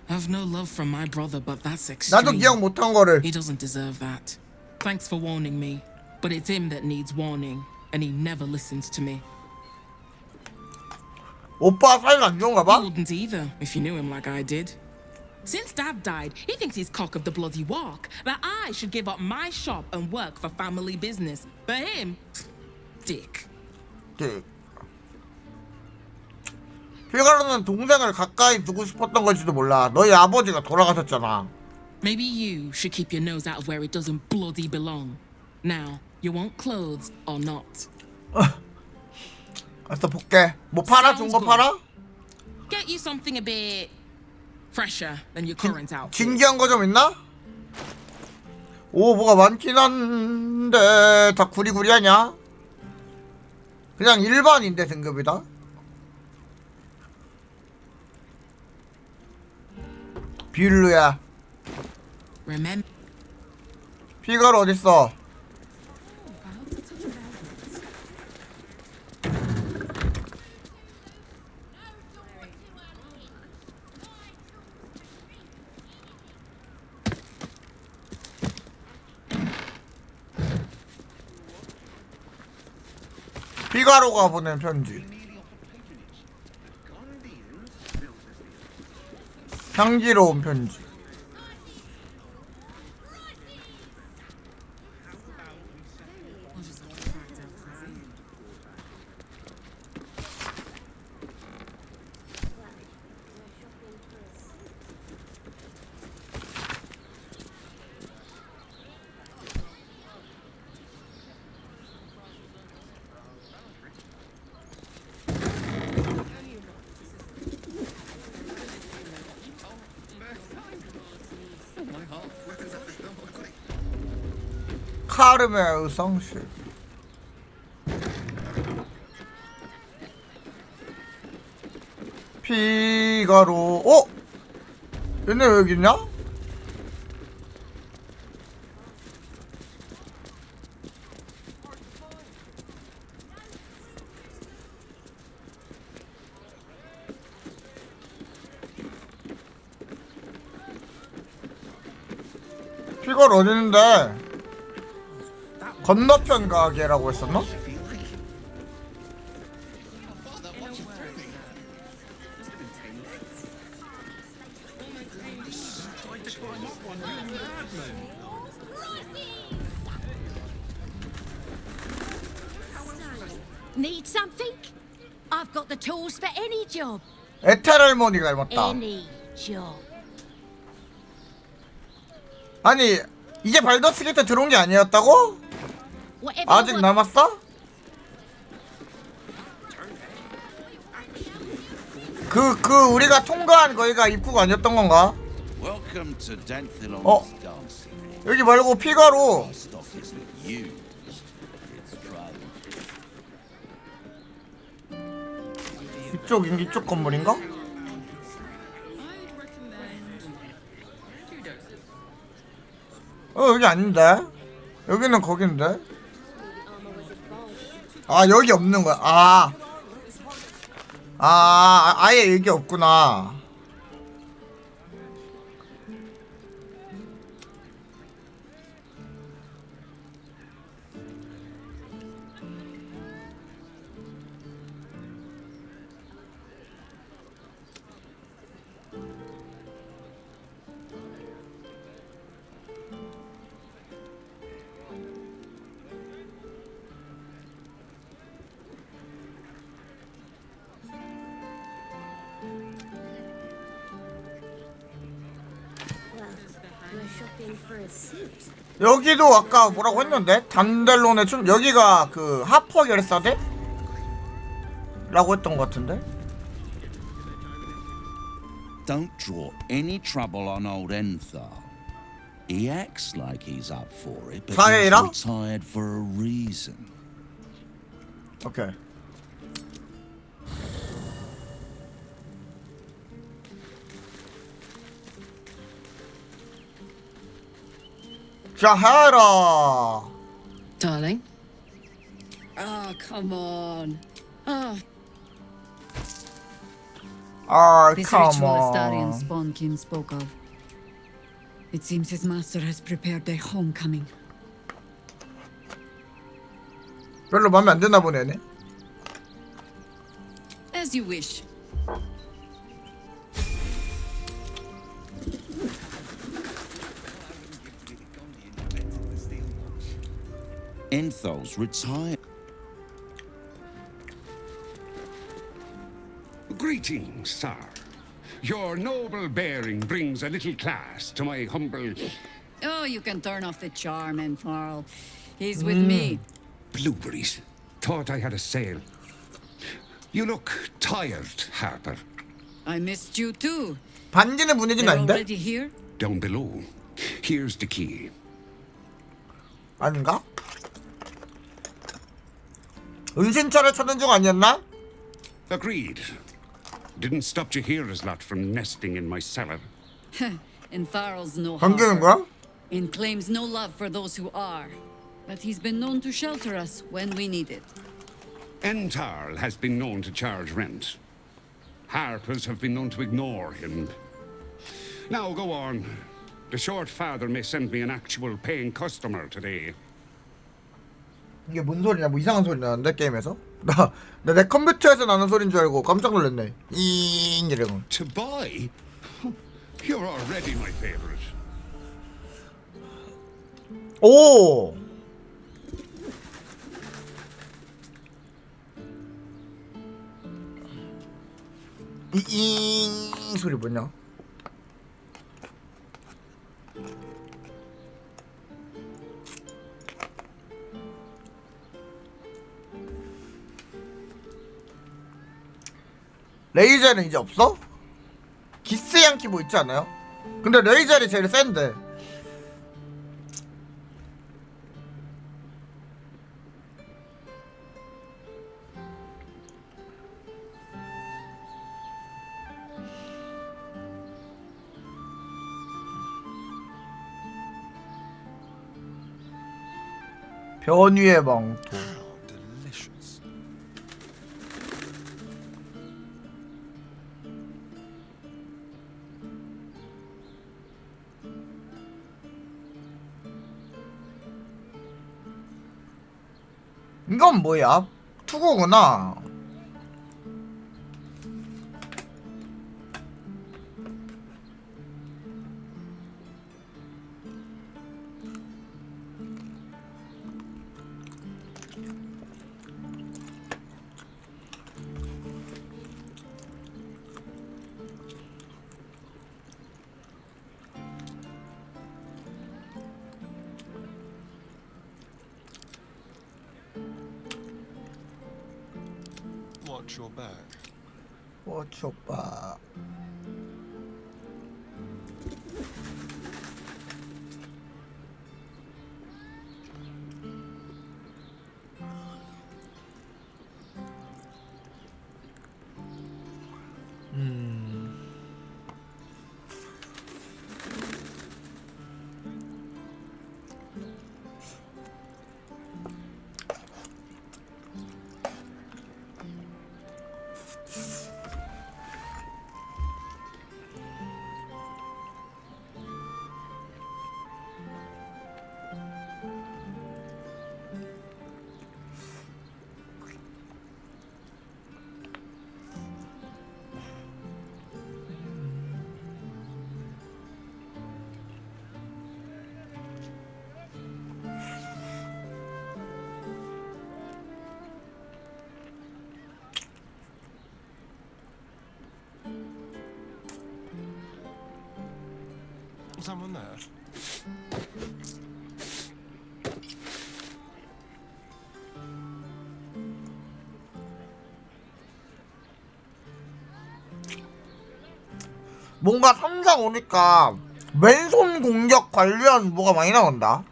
I've no love from my brother, but that's extreme. 나도 기억 못한 거를. He doesn't deserve that. Thanks for warning me, but it's him that needs warning, and he never listens to me. 오빠 사이가 안 좋은가 봐? You wouldn't either if you knew him like I did. Since Dad died, he thinks he's cock of the bloody walk. That I should give up my shop and work for family business. For him, dick. dick. 피가로는 동생을 가까이 두고 싶었던 건지도 몰라. 너희 아버지가 돌아가셨잖아. Maybe you should keep your nose out of where it doesn't bloody belong. Now, you want clothes or not? 알았어, 볼게. 뭐 팔아? 좋은 거 팔아? Get you something a bit fresher than your current outfit. 진기한 거 좀 있나? 오, 뭐가 많긴 한데 다 구리구리하냐? 그냥 일반인데 등급이다. 뷰르야. 피가로 어딨어? 피가로가 보낸 편지. 향기로운 편지. 카르메 의성실. 피가로. 어? 얘네 왜 여기 있냐? 피가로 어디 있는데? 건너편 가게라고 했었나? Need something? I've got the tools for any job. 에테랄몬이가 닮았다. Any job. 아니 이게 발더스 게이트 들어온 게 아니었다고? 아직 남았어? 그 우리가 통과한 거기가 입구가 아니었던 건가? 어? 여기 말고 피가로. 이쪽 건물인가? 여기 아닌데? 여기는 거긴데? 아 여기 없는 거야. 아예 여기 없구나. 여기도 아까 뭐라고 했는데? 단델론의 춤 여기가 그 하퍼 열사대? 라고 했던 것 같은데? Don't draw any trouble on old Enthar. He acts like he's up for it, but he's retired for a reason. 오케이. Jahara! Darling? Oh, come on. Oh. This This ritual come Astarian on. Spawnkin spoke of. It seems his master has prepared their homecoming. 별로 마음에 안 드나 보네, 얘네. As you wish. Enthal's retired. Greetings, sir. Your noble bearing brings a little class to my humble... Oh, you can turn off the charm, Enthal. He's with me. Blueberries. Thought I had a sale. You look tired, Harper. I missed you too. 반지는 분위기는 They're 아닌데? already here? Down below. Here's the key. 아닌가? 은신처를 찾는 중 아니었나? Agreed. Didn't stop Jahira's lot from nesting in my cellar. Enthal's no 반기는 harper. 거야? And claims no love for those who are. But he's been known to shelter us when we need it. Enthal has been known to charge rent. Harpers have been known to ignore him. Now go on. The short father may send me an actual paying customer today. 이게 뭔 소리냐? 뭐 이상한 소리 나는데 게임에서? 내 컴퓨터에서 나는 소리인 줄 알고 깜짝 놀랐네. 이러고. To buy? You're already my favorite. 오. 이 소리 뭐냐? 레이저는 이제 없어? 기스 양키 뭐 있지 않아요? 근데 레이저이 제일 센데. 변위의 망토. 이건 뭐야? 투구구나. Watch your back. Watch your back. Someone there. 뭔가 3장 오니까 왼손 공격 관련 뭐가 많이 나온다.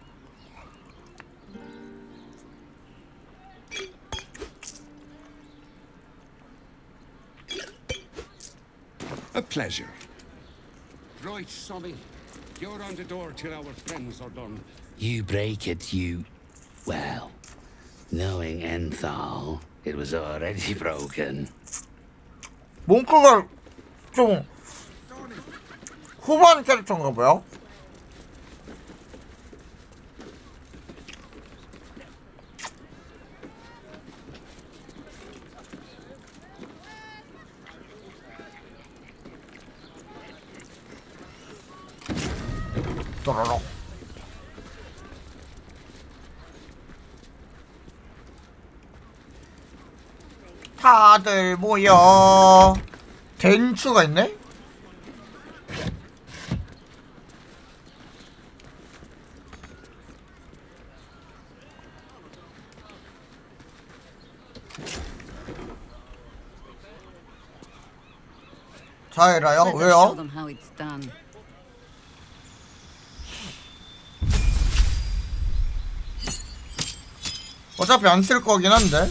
A pleasure. Right, Sobby. You're on the door till our friends are done. You break it, you... Well, knowing Enthal, it was already broken. 몽크가 좀 후반 캐릭터인가 봐요. 또로록. 다들 모여. 덴추가 있네? 자해라요? Let us 왜요? show them how it's done. 어차피 안 쓸 거긴 한데.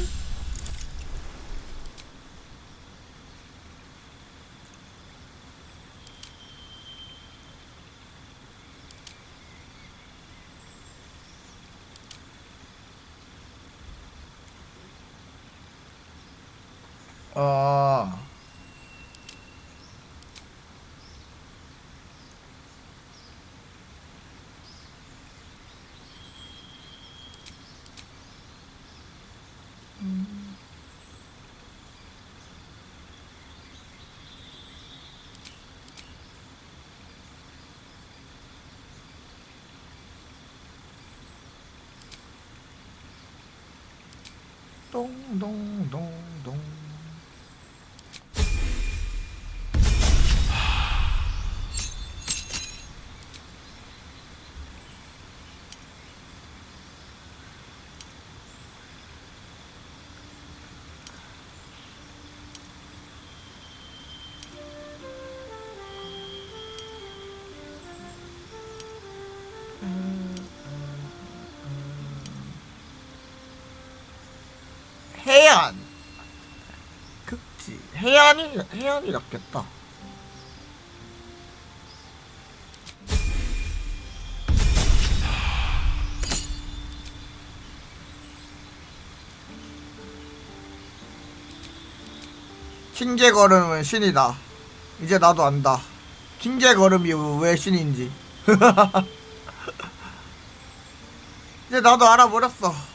동동동동. 해안 극지 해안이 낫겠다. 킹게 걸음은 신이다. 이제 나도 안다. 킹게 걸음이 왜 신인지. 이제 나도 알아버렸어.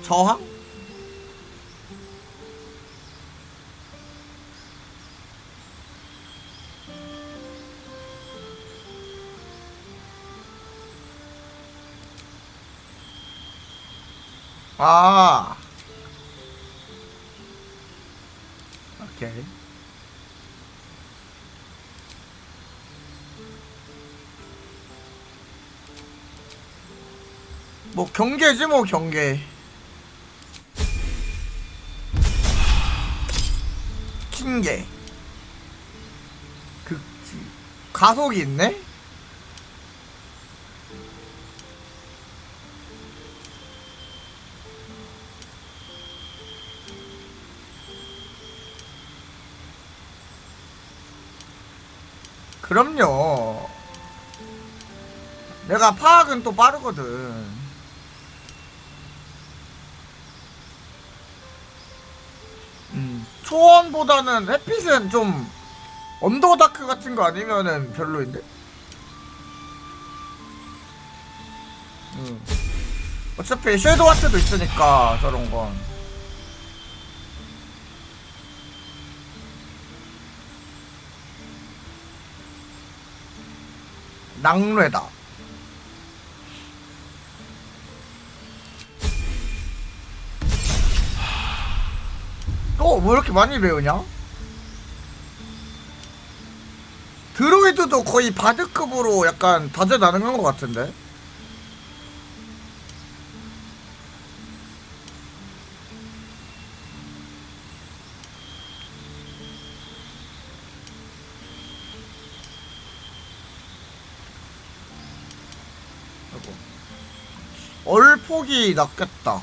저항? 아. 오케이. 뭐 경계지 뭐 경계. 킹게 극지 가속이 있네? 그럼요. 내가 파악은 또 빠르거든. 초원보다는 햇빛은 좀 언더다크 같은 거 아니면은 별로인데? 어차피 섀도우 하트도 있으니까 저런 건. 낙뢰다. 또 뭐 이렇게 많이 배우냐? 드로이드도 거의 바드급으로 약간 다재다능한 것 같은데? 얼폭이 낫겠다.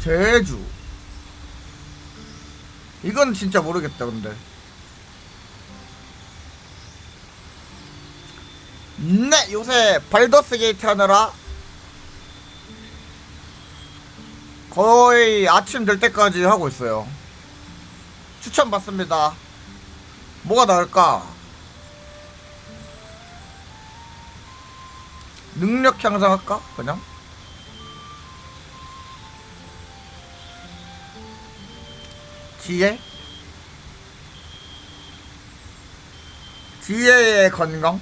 제주. 이건 진짜 모르겠다 근데. 네, 요새 발더스 게이트 하느라 거의 아침 될 때까지 하고 있어요. 추천 받습니다. 뭐가 나을까? 능력 향상할까? 그냥? 지혜? 지혜의 건강?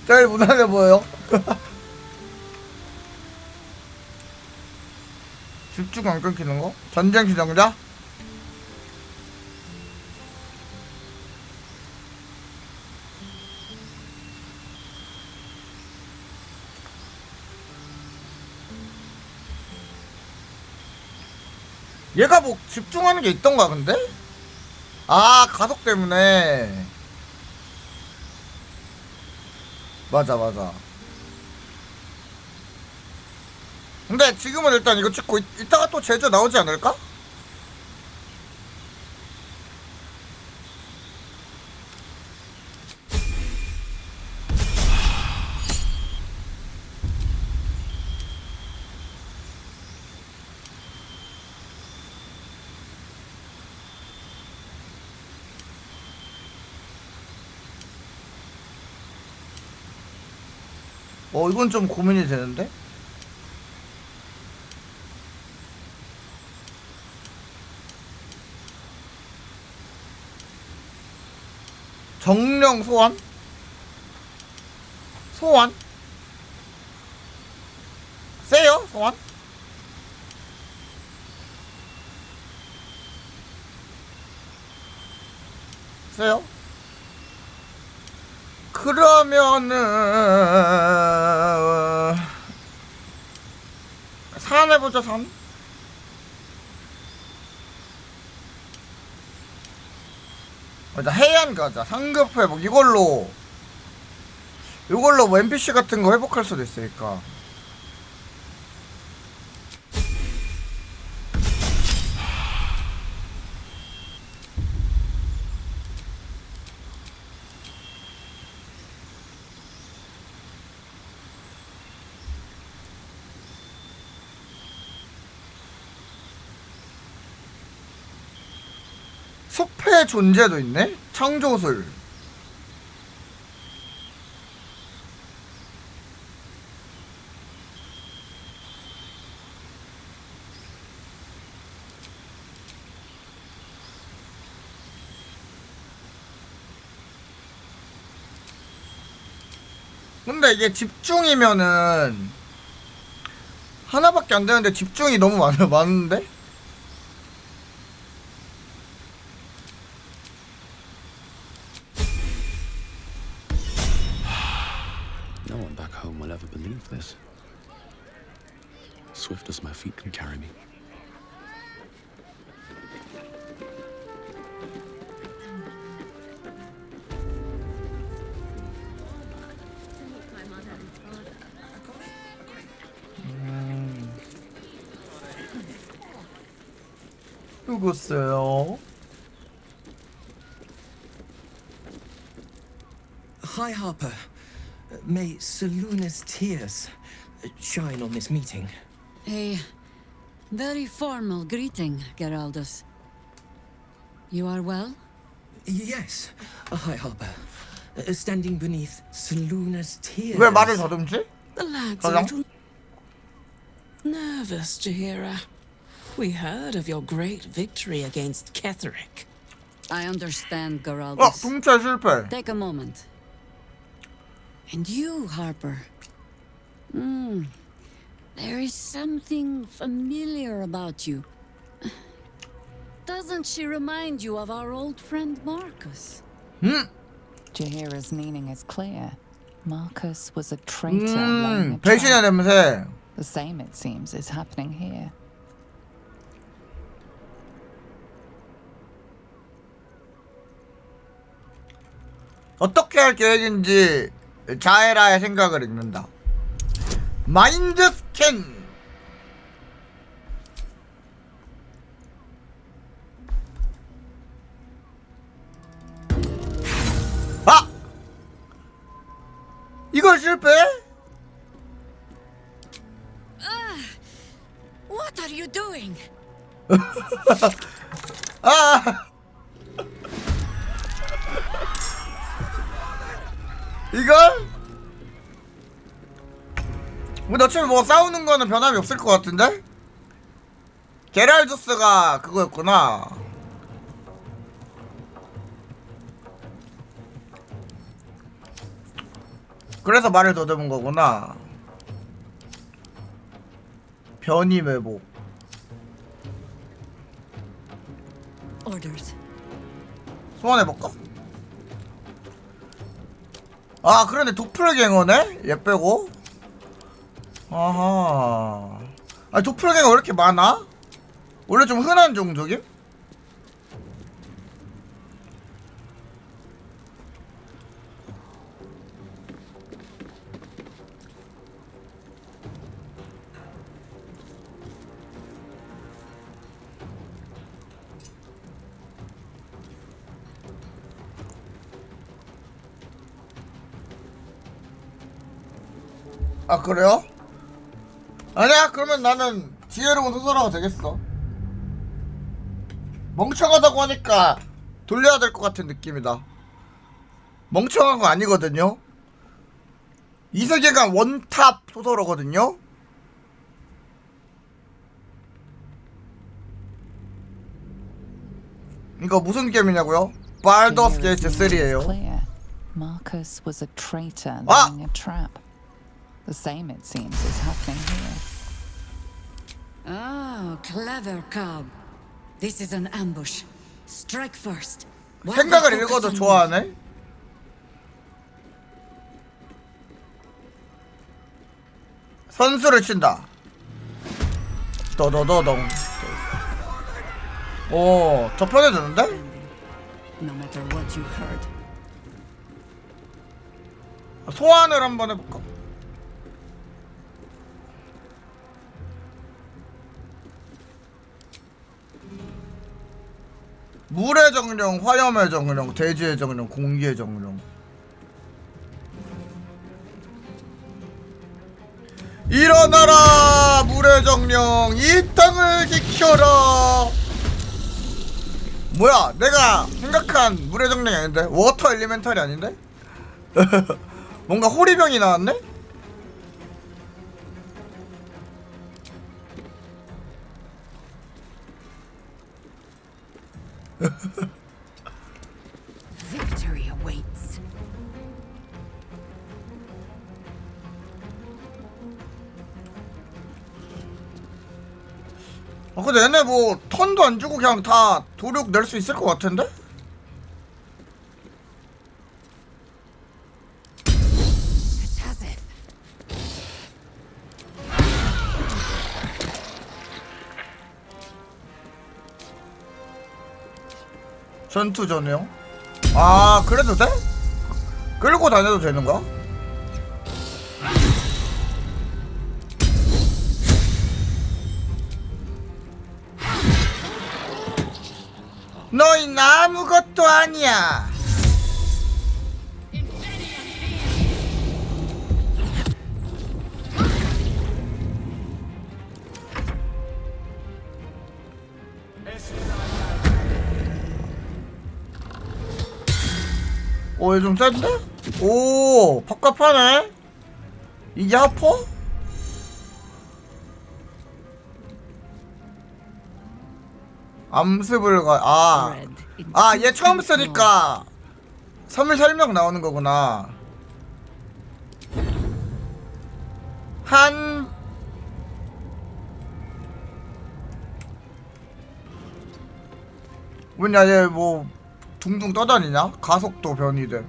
제일 무난해 보여. 집중 안 끊기는 거? 전쟁 지정자? 얘가 뭐 집중하는 게 있던가 근데? 아 가속 때문에. 맞아. 근데 지금은 일단 이거 찍고 이따가 또 제주 나오지 않을까? 이건 좀 고민이 되는데? 정령 소환? 소환? 세요? 소환? 세요? 그러면은 산 해보자. 산. 일단 해안 가자. 상급 회복 이걸로 뭐 NPC 같은 거 회복할 수도 있으니까. 숲의 존재도 있네? 창조술. 근데 이게 집중이면은 하나밖에 안 되는데 집중이 너무 많은데? No one back home will ever believe this. Swift as my feet can carry me. 누구세요? Hi, Harper. May Seluna's tears shine on this meeting. A very formal greeting, Geraldus. You are well? Yes. Hi, Harper. Standing beneath Seluna's tears. 왜 말을 더듬지? The lad's a little nervous, Jahira. We heard of your great victory against Ketheric. I understand, Geraldus. 동체 실패. Take a moment. And you, Harper. There is something familiar about you. Doesn't she remind you of our old friend Marcus? Jahira's meaning is clear. Marcus was a traitor laying a 배신의 냄새. The same, it seems, is happening here. 어떻게 할 계획인지 자에라의 생각을 읽는다. 마인드 스캔. 아! 이걸 실패? What are you doing? 아! 이걸? 근데 어차피 뭐 싸우는 거는 변함이 없을 것 같은데? 게랄두스가 그거였구나. 그래서 말을 더듬은 거구나. 변이 매복. Orders. 소환해볼까? 아 그러네, 도플갱어네? 얘 빼고. 아하. 아 도플갱어 왜 이렇게 많아? 원래 좀 흔한 종족임? 아 그래요? 아니야, 그러면 나는 지혜로운 소서러가 되겠어. 멍청하다고 하니까 돌려야 될 것 같은 느낌이다. 멍청한 거 아니거든요. 이 세계관 원탑 소서러거든요. 이거 무슨 게임이냐고요? 발더스 게이트 3예요. Marcus was a traitor laying a trap. The same, it seems, is happening here. Oh, clever cob. This is an ambush. Strike first. 생각을 읽어도 좋아하네. 선수를 친다. 도도도동. 오, 더 편해졌는데? No matter what you heard. 소환을 한번 해볼까? 물의 정령, 화염의 정령, 대지의 정령, 공기의 정령. 일어나라 물의 정령, 이 땅을 지켜라. 뭐야, 내가 생각한 물의 정령이 아닌데? 워터 엘리멘탈이 아닌데? 뭔가 호리병이 나왔네? Victory awaits. 아 근데 얘네 뭐 턴도 안 주고 그냥 다 도륙 낼 수 있을 것 같은데? 전투 전용? 아 그래도 돼? 끌고 다녀도 되는가? 너희는 아무것도 아니야. 오, 얘 좀 센데? 오, 밥값하네? 이게 하퍼? 암습을 얘 처음 쓰니까 선물 설명 나오는 거구나. 뭐냐, 얘 뭐 둥둥 떠다니냐? 가속도 변이 돼.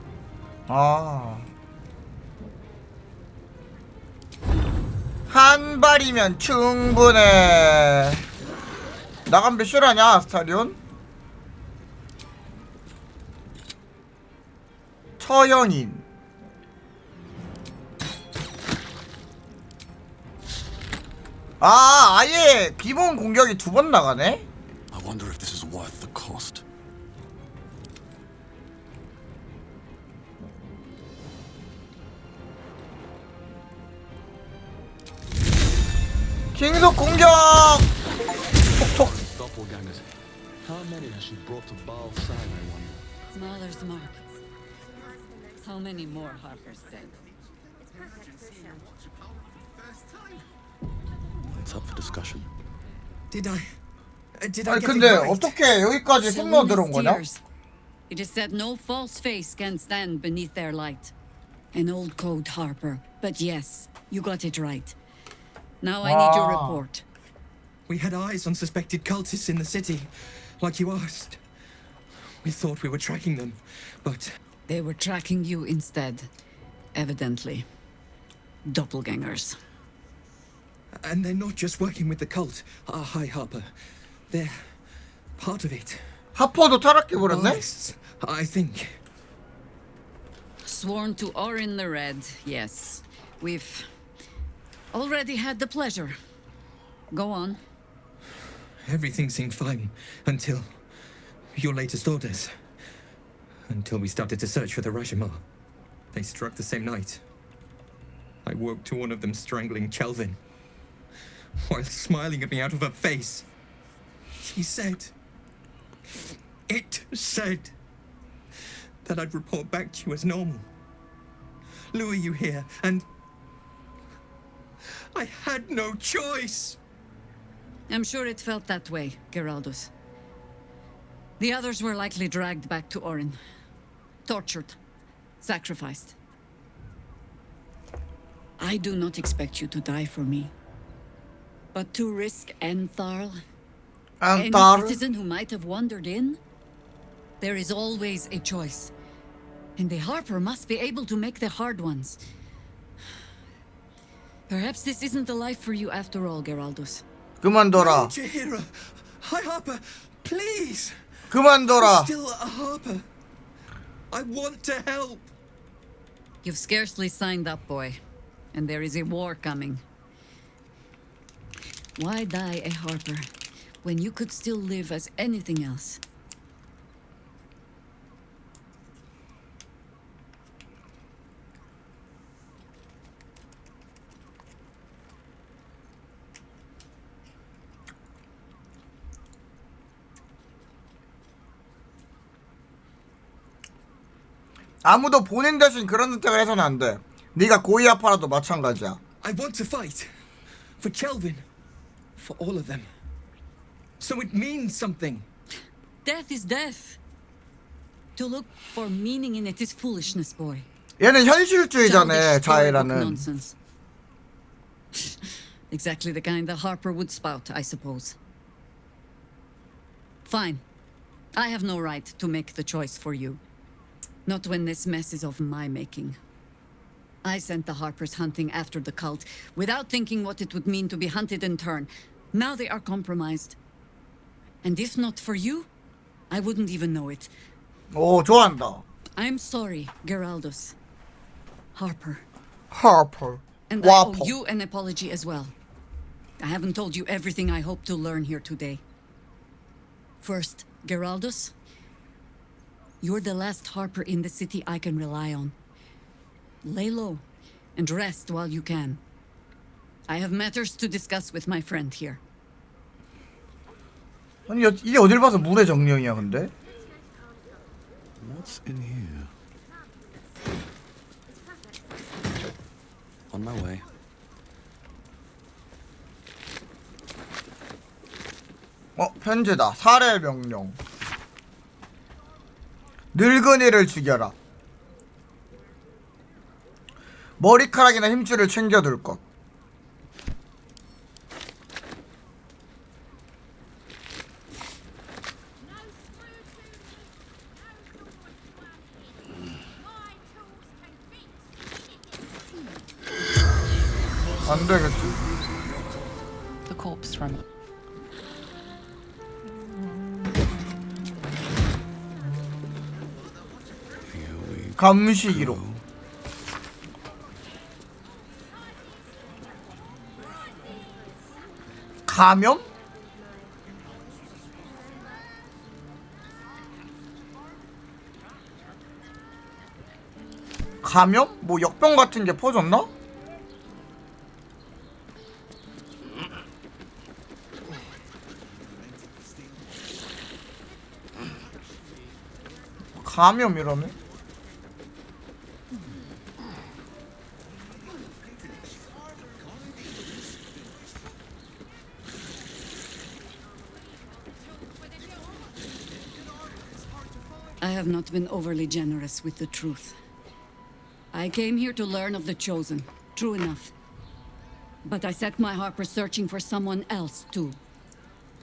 한 발이면 충분해. 나간 몇 실하냐, 스타리온? 처형인. 아예 기본 공격이 2번 나가네? I wonder if this is worth the cost. 킹속 공격! 톡톡. Doppelgangers. How many has she brought to Baal's side, I wonder? Smaller mark. How many more Harper's dead? It's up for discussion. Did I 아니 get it 근데 right? 어떻게 여기까지 생각 들어온 거냐? It is said no false face can stand beneath their light. An old code, Harper. But yes, you got it right. Now I need your report. We had eyes on suspected cultists in the city, like you asked. We thought we were tracking them, but... They were tracking you instead. Evidently. Doppelgangers. And they're not just working with the cult. Hi, Harper. They're part of it. 하퍼도 타락해버렸네? Artists, I think. Sworn to Orin the Red, yes. We've already had the pleasure. Go on. Everything seemed fine until your latest orders. Until we started to search for the Rashomar. They struck the same night. I woke to one of them strangling Chelvin, while smiling at me out of her face. She said... It said that I'd report back to you as normal. Lure you here, and... I had no choice! I'm sure it felt that way, Geraldus. The others were likely dragged back to Orin. Tortured. Sacrificed. I do not expect you to die for me. But to risk Entharl, any citizen who might have wandered in, there is always a choice. And the Harper must be able to make the hard ones. Perhaps this isn't the life for you after all, Geraldus. 그만둬라. Jaheira! Hi, Harper! Please! 그만둬라. I'm still a Harper. I want to help. You've scarcely signed up, boy. And there is a war coming. Why die a Harper when you could still live as anything else? 아무도 본인 대신 그런 선택을 해서는 안 돼. 네가 고이아파라도 마찬가지야. I want to fight. For Chelvin. For all of them. So it means something. Death is death. To look for meaning in it is foolishness, boy. 얘는 현실주의자네, 자이라는. Nonsense. Exactly the kind that Harper would spout, I suppose. Fine. I have no right to make the choice for you. Not when this mess is of my making. I sent the Harpers hunting after the cult, without thinking what it would mean to be hunted in turn. Now they are compromised. And if not for you, I wouldn't even know it. 오, 좋아한다. I'm sorry, Geraldus. Harper. Harper. And I owe you an apology as well. I haven't told you everything I hope to learn here today. First, Geraldus, you're the last Harper in the city I can rely on. Lay low and rest while you can. I have matters to discuss with my friend here. 아니 이게 어딜 봐서 물의 정령이야 근데? What's in here? On my way. 편지다. 살해 명령. 늙은이를 죽여라. 머리카락이나 힘줄을 챙겨둘 것. 안 되겠지. The corpse from 감시기록. 감염? 감염? 뭐 역병 같은 게 퍼졌나? 감염이라며? I have not been overly generous with the truth. I came here to learn of the Chosen, true enough. But I set my Harper searching for someone else, too.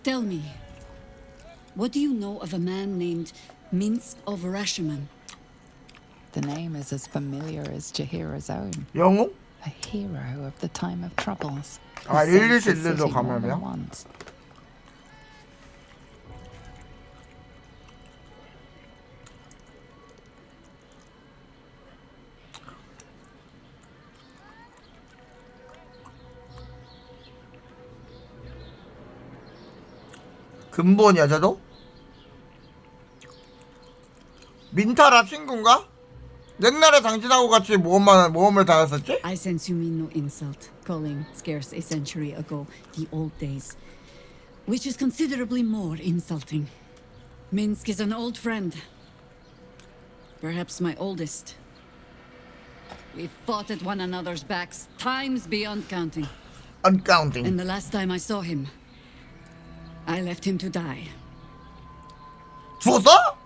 Tell me, what do you know of a man named Minsk of Rashomon? The name is as familiar as Jaheira's own. 영웅? A hero of the time of troubles. 아, He saved 릴리스 the city 일리도 more than 가면이야? once. 근본이야 쟤도? 민타라 친구인가? 옛날에 당신하고 같이 모험을 다녔었지? I sense you mean no insult, calling scarce a century ago the old days, which is considerably more insulting. Minsk is an old friend. Perhaps my oldest. We fought at one another's backs times beyond counting. Uncounting. And the last time I saw him, I left him to die. 죽었어?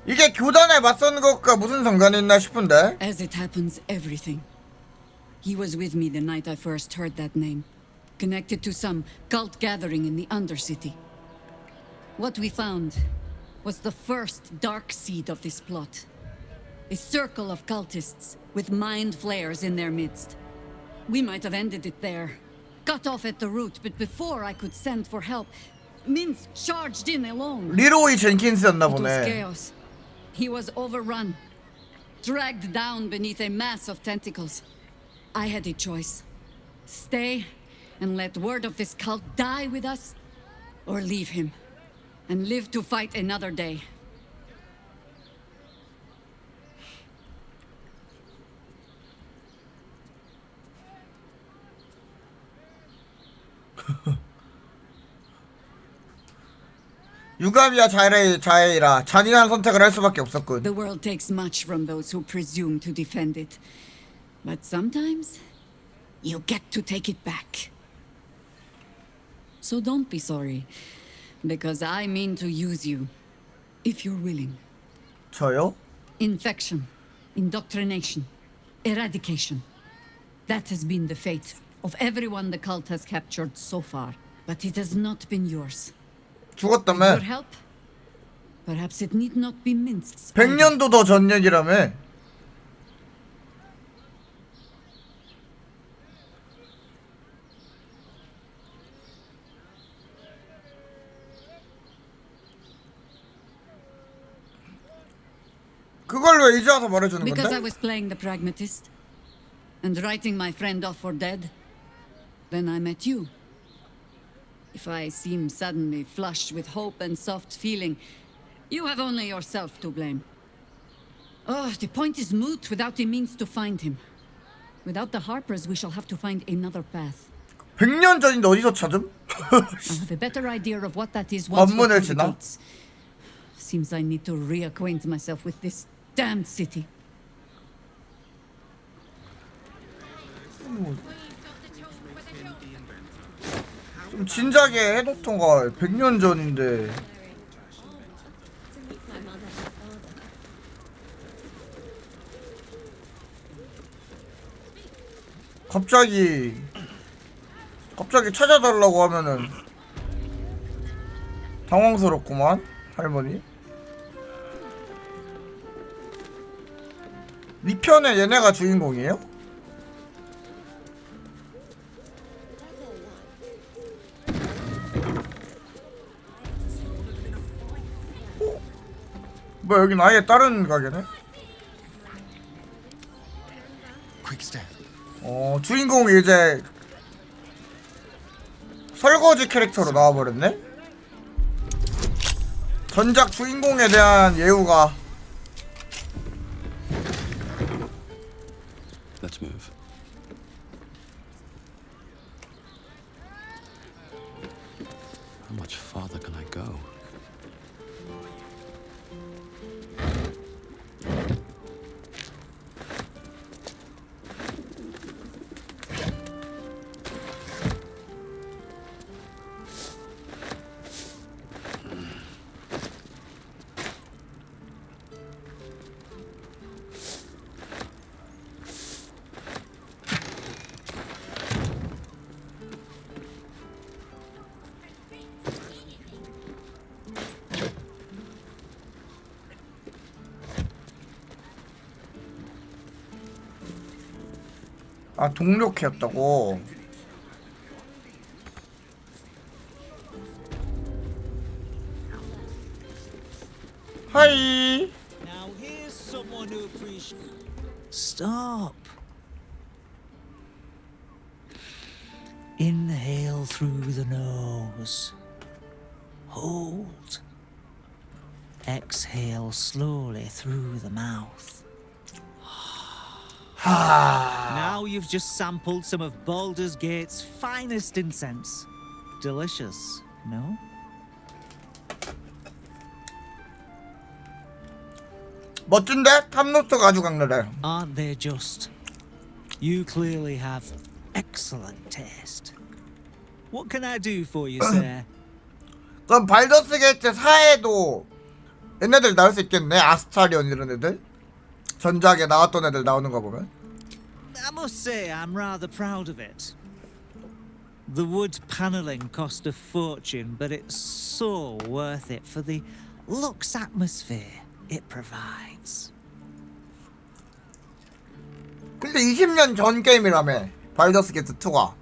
이게 교단에 맞서는 것과 무슨 상관이 있나 싶은데. As it happens, everything. He was with me the night I first heard that name, connected to some cult gathering in the Undercity. What we found was the first dark seed of this plot. A circle of cultists with mind flayers in their midst. We might have ended it there, cut off at the root, but before I could send for help, Minsk charged in alone. 리로이 젠킨스였나 It was 보네. chaos. He was overrun, dragged down beneath a mass of tentacles. I had a choice. Stay and let word of this cult die with us, or leave him and live to fight another day. 유감이야 자해이라 잔인한 선택을 할 수밖에 없었군. The world takes much from those who presume to defend it. But sometimes, you get to take it back. So don't be sorry, because I mean to use you, if you're willing. 저요? Infection, indoctrination, eradication. That has been the fate of everyone the cult has captured so far. But it has not been yours. 죽었다며. With your help, perhaps it need not be Minsk's. 100년도 더 전 얘기라며. 그걸 왜 이제 와서 말해주는 건데? Because I was playing the pragmatist and writing my friend off for dead. Then I met you. If I seem suddenly flushed with hope and soft feeling, you have only yourself to blame. Oh, the point is moot without a means to find him. Without the Harpers, we shall have to find another path. 100년 전인데 어디서 찾음? I have a better idea of what that is once we're 관문을 through the 지나? gates. Seems I need to reacquaint myself with this damned city. 좀 진작에 해놓던가. 100년 전인데. 갑자기 찾아달라고 하면은 당황스럽구만 할머니. 이 편에 얘네가 주인공이에요? 뭐야 여긴 아예 다른 가게네? 주인공이 이제 설거지 캐릭터로 나와버렸네? 전작 주인공에 대한 예우가. Let's move. How much farther can I go? 아 동료캐였다고. 하이. Now here's someone who appreciates. Stop. Inhale through the nose. Hold. Exhale slowly through the mouth. Now you've just sampled some of Baldur's Gate's finest incense. Delicious, no? 멋진데? 탑노트가 아주 강렬해. Aren't they just? You clearly have excellent taste. What can I do for you, sir? 그럼 발더스 게이트 4에도 얘네들 나올 수 있겠네. 아스타리온 이런 애들. 전작에 나왔던 애들 나오는 거 보면. I must say I'm rather proud of it. The wood paneling cost a fortune, but it's so worth it for the luxe atmosphere it provides. 근데 20년 전 게임이라며. 발더스 게이트 2가.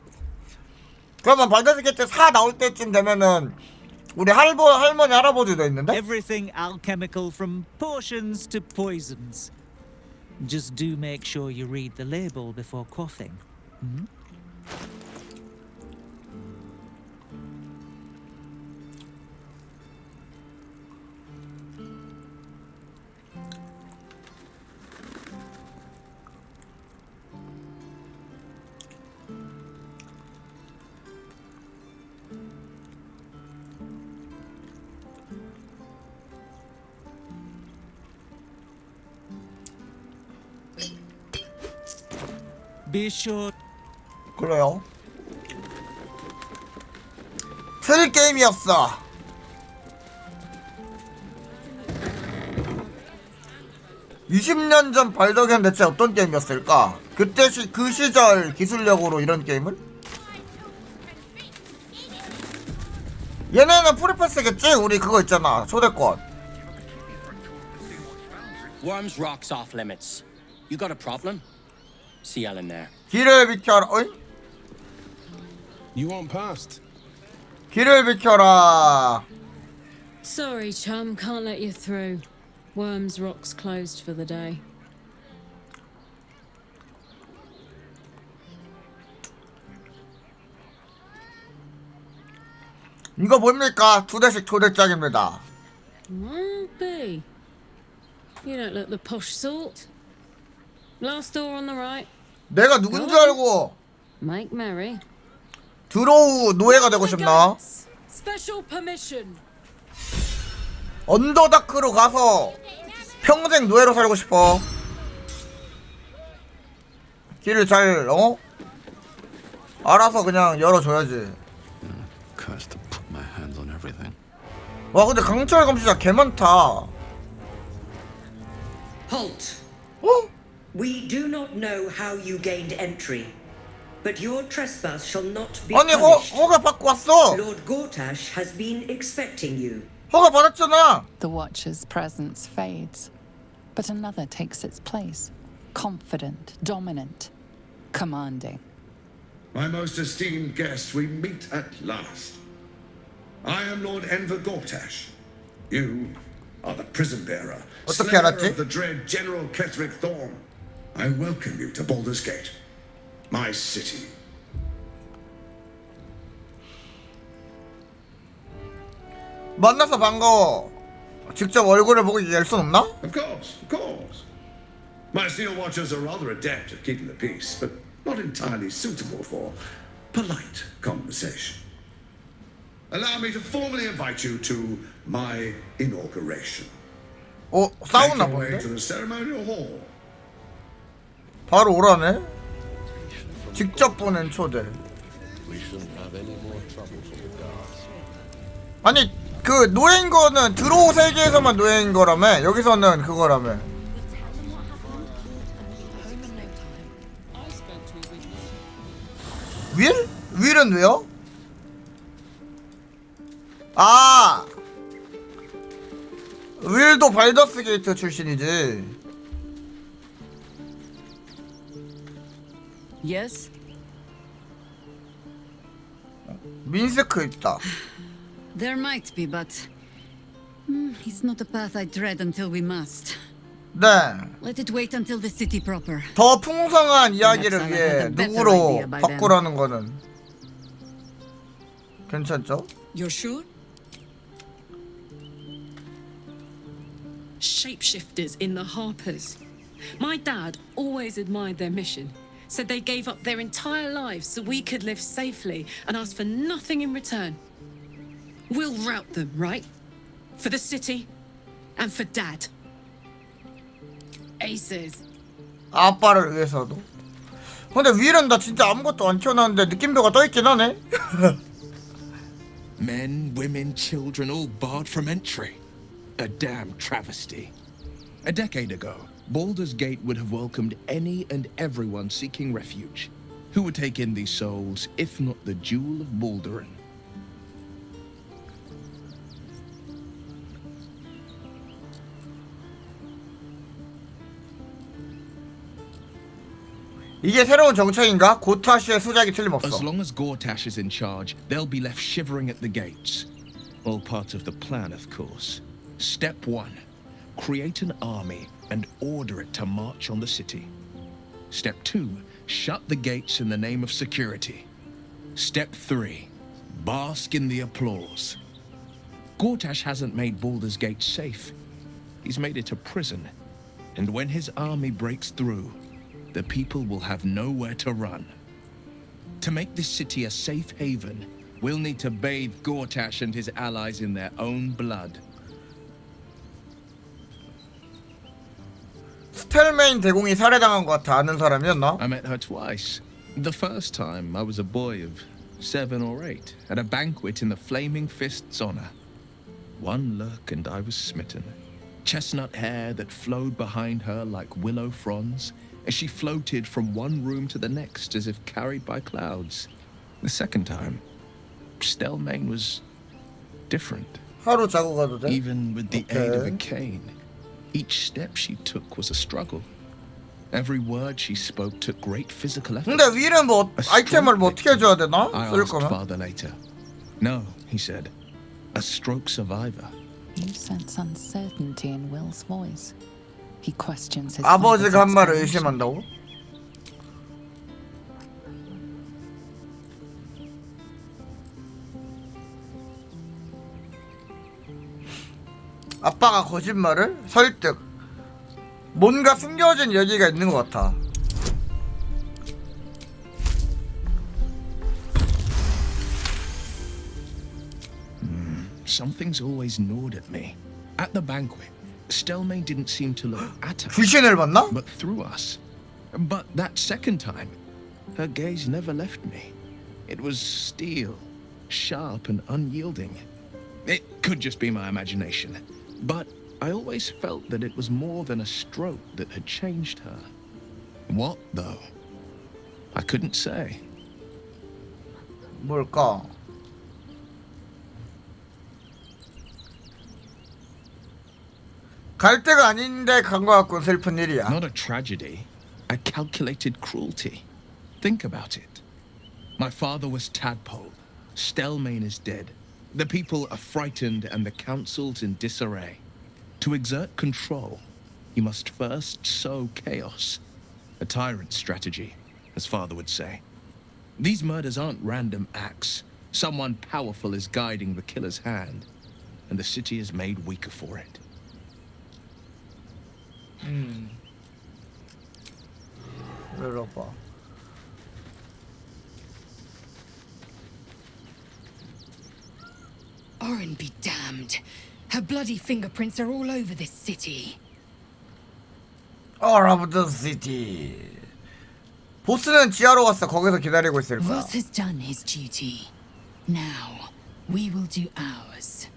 그러면 발더스 게이트 4 나올 때쯤 되면은 우리 할머니 할아버지도 있는데? Everything alchemical from potions to poisons. Just do make sure you read the label before quaffing. Hmm? Be sure. 그래요. 틀 게임이었어. (20년) 전 발더기는 대체 어떤 게임이었을까? 그때 그 시절 기술력으로 이런 게임을? 얘네는 프리패스겠지? 우리 그거 있잖아 초대권. Worms rocks off limits. You got a problem? See Ellen there. 길을 비켜라. 어이? You want past? 길을 비켜라. Sorry, chum, can't let you through. Worms Rock's closed for the day. 이거 뭡니까? 2대씩 초대장입니다. B. You don't look the posh sort. Last door on the right. 내가 누군 줄 알고 Make merry. 드로우 노예가 되고 싶나? Special permission. 언더다크로 가서 평생 노예로 살고 싶어. 길을 잘 알아서 그냥 열어줘야지. Cursed to put my hands on everything. 와 근데 강철 감시자 개 많다. Halt. We do not know how you gained entry, but your trespass shall not be 아니 punished. 허가 받고 왔어. Lord Gortash has been expecting you. 허가 받았잖아. The Watcher's presence fades, but another takes its place. Confident, dominant, commanding. My most esteemed guest, we meet at last. I am Lord Enver Gortash. You are the prison bearer, slayer of the dread General Ketheric Thorn. I welcome you to Baldur's Gate, my city. 만나서 반가워. 직접 얼굴을 보고 얘기할 순 없나? Of course. My Steel Watchers are rather adept at keeping the peace, but not entirely suitable for polite conversation. Allow me to formally invite you to my inauguration. 싸우나 Make your way 본데? to the ceremonial hall. 바로 오라네? 직접 보낸 초대. We shouldn't have any more trouble from the guards. 아니 그 노예인 거는 드로우 세계에서만 노예인 거라며. 여기서는 그거라며. 윌? 윌은 왜요? 아 윌도 발더스 게이트 출신이지. Yes? 민스크 있다. There might be, but it's not a path I tread until we must. 네. Let it wait until the city proper. 더 풍성한 이야기를 위해 누구로 바꾸라는 거는 괜찮죠? You're sure? Shapeshifters in the Harpers. My dad always admired their mission. Said they gave up their entire lives so we could live safely and asked for nothing in return. We'll rout them, right? For the city and for Dad. Aces. 아빠를 위해서도. 근데 윌은 나 진짜 아무것도 안 키워놨는데 느낌표가 떠있긴 하네. Men, women, children, all barred from entry. A damn travesty. A decade ago, Baldur's Gate would have welcomed any and everyone seeking refuge. Who would take in these souls, if not the Jewel of Baldurin? 이게 새로운 정책인가? 고타시의 수작이 틀림없어. As long as Gortash is in charge, they'll be left shivering at the gates. All part of the plan, of course. Step 1. Create an army and order it to march on the city. Step 2. Shut the gates in the name of security. Step 3. Bask in the applause. Gortash hasn't made Baldur's Gate safe. He's made it a prison. And when his army breaks through, the people will have nowhere to run. To make this city a safe haven, we'll need to bathe Gortash and his allies in their own blood. 스텔메인 대공이 살해당한 것 같아. 아는 사람이었나? I met her twice. The first time I was a boy of 7 or 8 at a banquet in the Flaming Fist's honor. One look and I was smitten. Chestnut hair that flowed behind her like willow fronds as she floated from one room to the next as if carried by clouds. The second time, Stelmane was different. 하루 자고 가도 돼? Even with the aid of a cane, each step she took was a struggle. Every word she spoke took great physical effort. 근데 윌은 뭐 아이템을 뭐 어떻게 해줘야 되나? I 쓸 asked 거면? father later. No, he said. A stroke survivor. You sense uncertainty in Will's voice. He questions his 아버지가 한 말을 father's 의심한다고? 아빠가 거짓말을? 설득. 뭔가 숨겨진 얘기가 있는 것 같아. Something's always gnawed at me. At the banquet, Stelmane didn't seem to look at us, 귀신을 봤나? but through us. But that second time, her gaze never left me. It was steel, sharp and unyielding. It could just be my imagination, but I always felt that it was more than a stroke that had changed her. What, though? I couldn't say. 뭘까? 갈 데가 아닌데 간 것 같고 슬픈 일이야. Not a tragedy, a calculated cruelty. Think about it. My father was tadpole. Stelmane is dead. The people are frightened and the council's in disarray. To exert control, you must first sow chaos. A tyrant's strategy, as father would say. These murders aren't random acts. Someone powerful is guiding the killer's hand, and the city is made weaker for it. 열어봐. Orin be damned. Her bloody fingerprints are all over this city. All of the city. 보스는 지하로 갔어. 거기서 기다리고 있을 거야. Voss has done his duty. Now, we will do ours.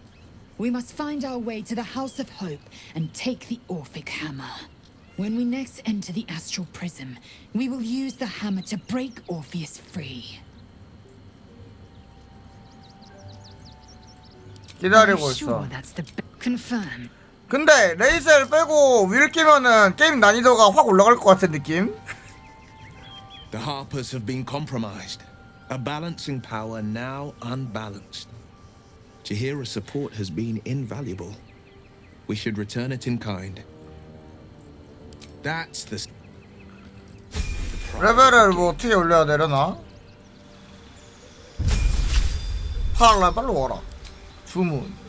We must find our way to the House of Hope and take the Orphic Hammer. When we next enter the Astral Prism, we will use the hammer to break Orpheus free. 기다리고 I'm 있어. sure that's the confirm. 근데 레이셀 빼고 윌 끼면은 게임 난이도가 확 올라갈 것 같은 느낌? The Harpers have been compromised. A balancing power now unbalanced. Jahira's support has been invaluable. We should return it in kind. That's the... 레벨을 뭐 어떻게 올려야 되려나? 빨리 와라. 주문.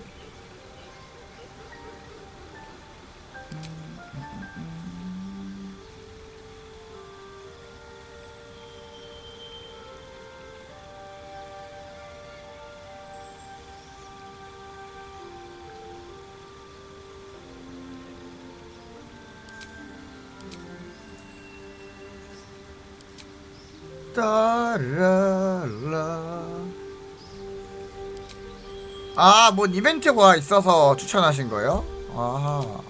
따라라. 아, 뭐 이벤트가 있어서 추천하신 거예요? 아하.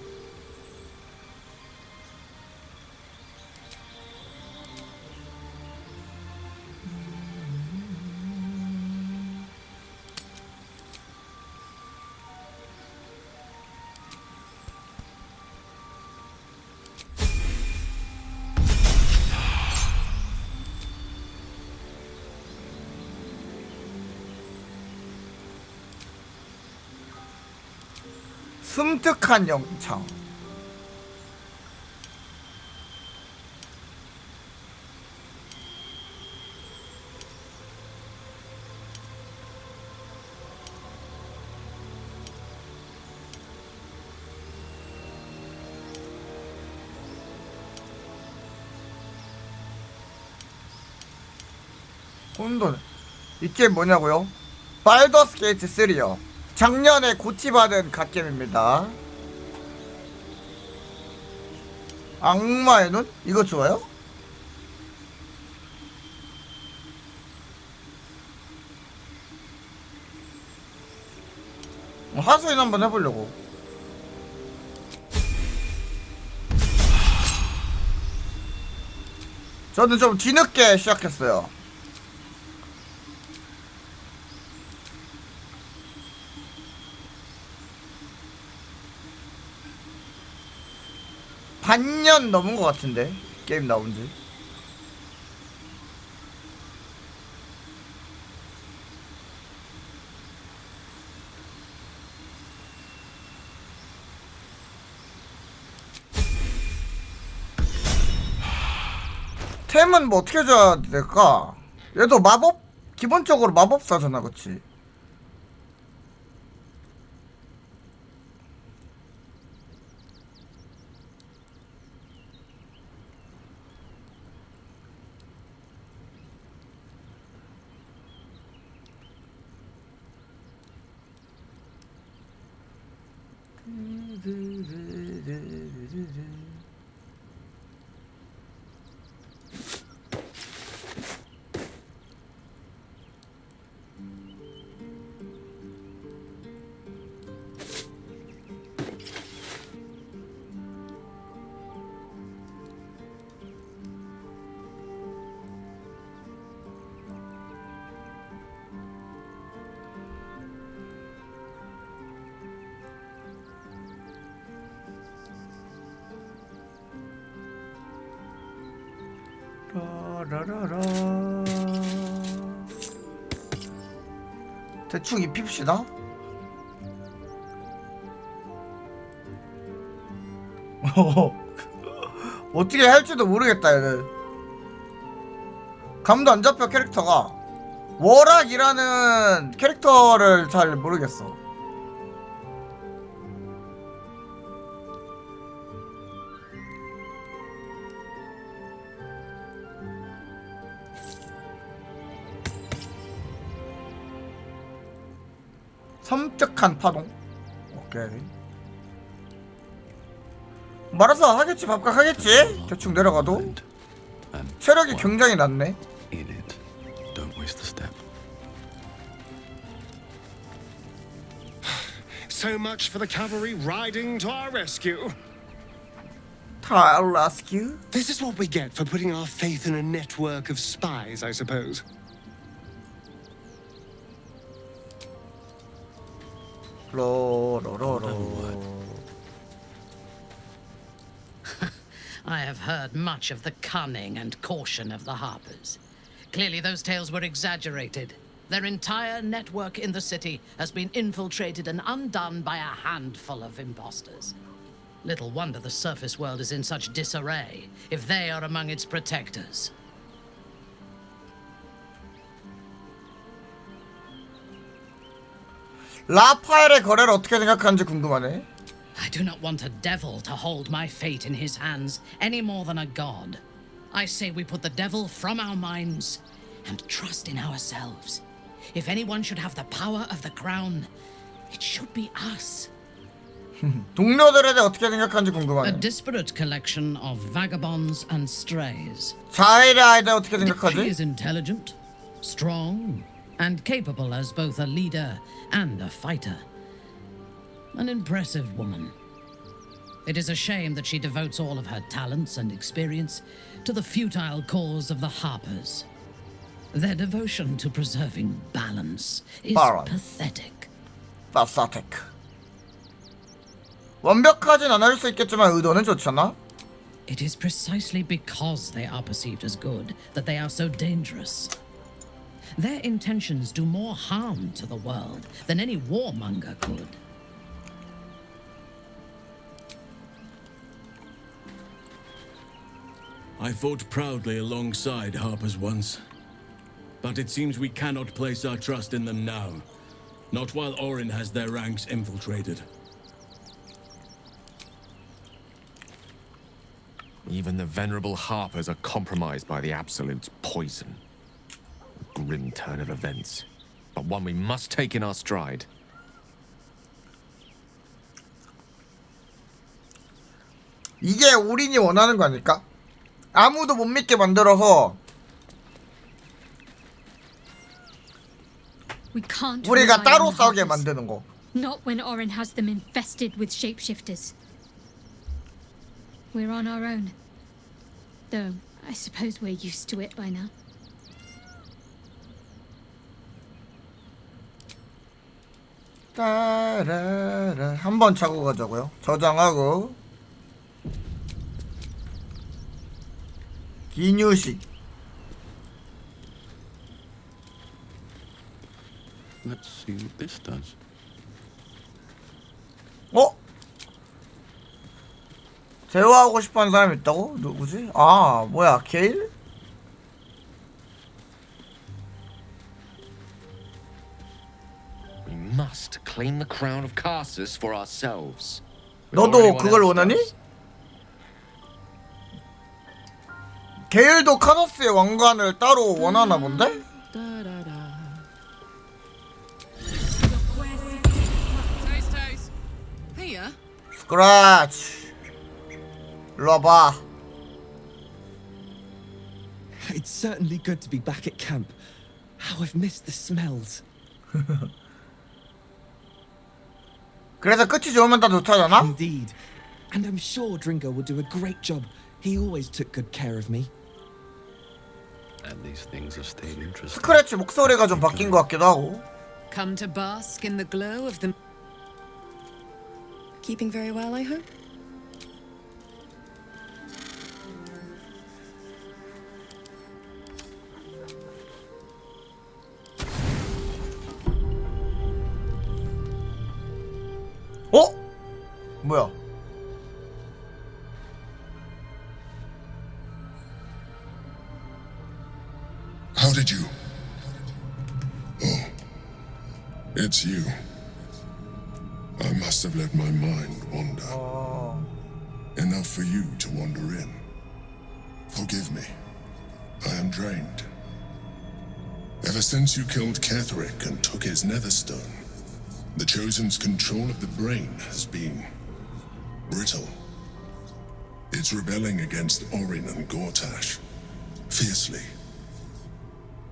섬뜩한 영창. 혼돈. 이 게임 뭐냐고요? 발더스 게이트 3요. 작년에 고치받은 갓겜입니다. 악마의 눈? 이거 좋아요? 하수인 한번 해보려고. 저는 좀 뒤늦게 시작했어요. 반년 넘은 것 같은데 게임 나온지. 템은 뭐 어떻게 줘야 될까? 얘도 마법, 기본적으로 마법사잖아, 그치? 라라라. 대충 입힙시다. 어떻게 할지도 모르겠다 얘는. 감도 안 잡혀. 캐릭터가 워락이라는 캐릭터를 잘 모르겠어. 섬뜩한 파동. 오케이. 말아서 하겠지. 밥값 하겠지. 대충 내려가도 체력이 굉장히 낮네. Don't waste a step. So much for the cavalry riding to our rescue. I'll rescue? This is what we get for putting our faith in a network of spies, I suppose. I have heard much of the cunning and caution of the Harpers. Clearly those tales were exaggerated. Their entire network in the city has been infiltrated and undone by a handful of imposters. Little wonder the surface world is in such disarray, if they are among its protectors. 라파엘의 거래를 어떻게 생각하는지 궁금하네. I do not want a devil to hold my fate in his hands any more than a god. I say we put the devil from our minds and trust in ourselves. If anyone should have the power of the crown, it should be us. 동료들에 대해 어떻게 생각하는지 궁금하네. A disparate collection of vagabonds and strays. 자일에 대해 어떻게 She 생각하지? is intelligent, strong, and capable as both a leader and a fighter. An impressive woman. It is a shame that she devotes all of her talents and experience to the futile cause of the Harpers. Their devotion to preserving balance is pathetic. Pathetic. 완벽하진 않을 수 있겠지만 의도는 좋잖아. It is precisely because they are perceived as good that they are so dangerous. Their intentions do more harm to the world than any warmonger could. I fought proudly alongside Harpers once. But it seems we cannot place our trust in them now. Not while Orin has their ranks infiltrated. Even the venerable Harpers are compromised by the Absolute's poison. A grim turn of events, but one we must take in our stride. 이게 오린이 원하는 거 아닐까? 아무도 못 믿게 만들어서 We can't 우리가 rely 따로 on the 싸우게 Harpers. 만드는 거. Not when Orin has them infested with shapeshifters. We're on our own. Though, I suppose we're used to it by now. 따라라 한번 차고 가자고요. 저장하고 기뉴식. Let's see what this does. 어? 대화하고 싶어하는 사람이 있다고? 누구지? 아 뭐야 게일? We must claim the crown of Karsus for ourselves. 너도 그걸 원하니? 게일도 카더스의 왕관을 따로 원하나 본데? Here. 스크래치. 일로 와봐. It's certainly good to be back at camp. How I've missed the smells. 그래서 끝이 좋으면 다 좋다잖아? Indeed. And I'm sure Dringo will do a great job. He always took good care of me. And these things have stayed interesting. 스크래치 목소리가 좀 바뀐 것 같기도 하고. Come to bask in the glow of the... Keeping very well, I hope? 어? 뭐야? How did you? Oh, it's you. I must have let my mind wander. Enough for you to wander in. Forgive me. I am drained. Ever since you killed Ketheric and took his Netherstone, the Chosen's control of the brain has been brittle. It's rebelling against Orin and Gortash fiercely.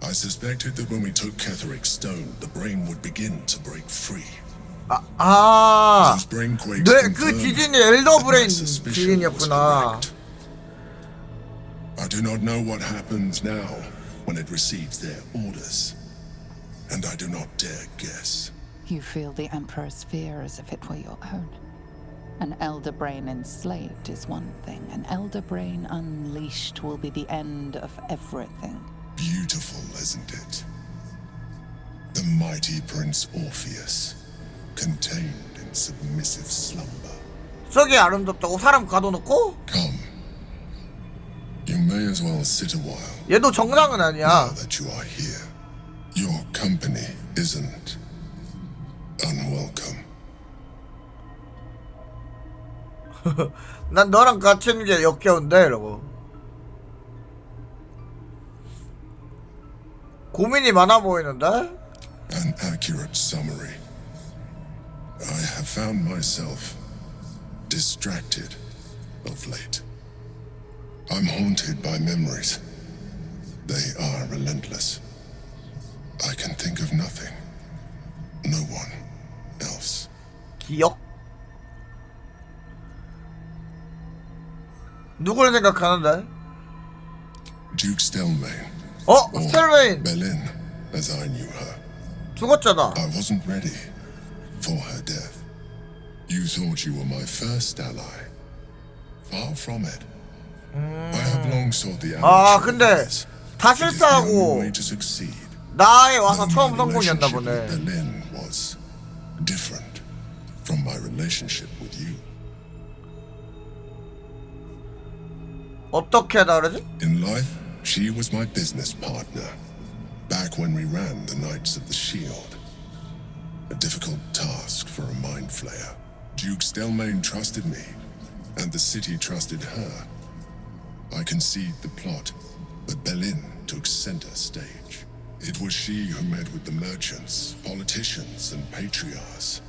I suspected that when we took Ketheric's stone, the brain would begin to break free. 아, Those brain quakes 네, 그 confirmed 지진이 엘더 that 브레인 my suspicion was 지진이었구나. correct. I do not know what happens now when it receives their orders, and I do not dare guess. You feel the Emperor's fear as if it were your own. An elder brain enslaved is one thing. An elder brain unleashed will be the end of everything. Beautiful, isn't it? The mighty Prince Orpheus, contained in submissive slumber. 저게 아름답다고 사람 가둬놓고? Come. You may as well sit a while. 얘도 정상은 아니야. Now that you are here, your company isn't unwelcome. 난 너랑 같이 있는 게 역겨운데 이러고. 고민이 많아 보이는데? An accurate summary. I have found myself distracted of late. I'm haunted by memories. They are relentless. I can think of nothing. No one else. 기억? 누구를 생각하는데? Duke Stelmane. 스텔메인. Berlin, as I knew her. 죽었잖아. I wasn't ready for her death. You thought you were my first ally. Far from it. I have long sought the 근데 다 실수하고 나에 와서 처음 성공이었나 보네. Berlin was different from my relationship with you. 어떻게 다르지? In life, she was my business partner. Back when we ran the Knights of the Shield. A difficult task for a mind flayer. Duke Stelmane trusted me, and the city trusted her. I concede the plot, but Berlin took center stage. It was she who met with the merchants, politicians, and patriarchs.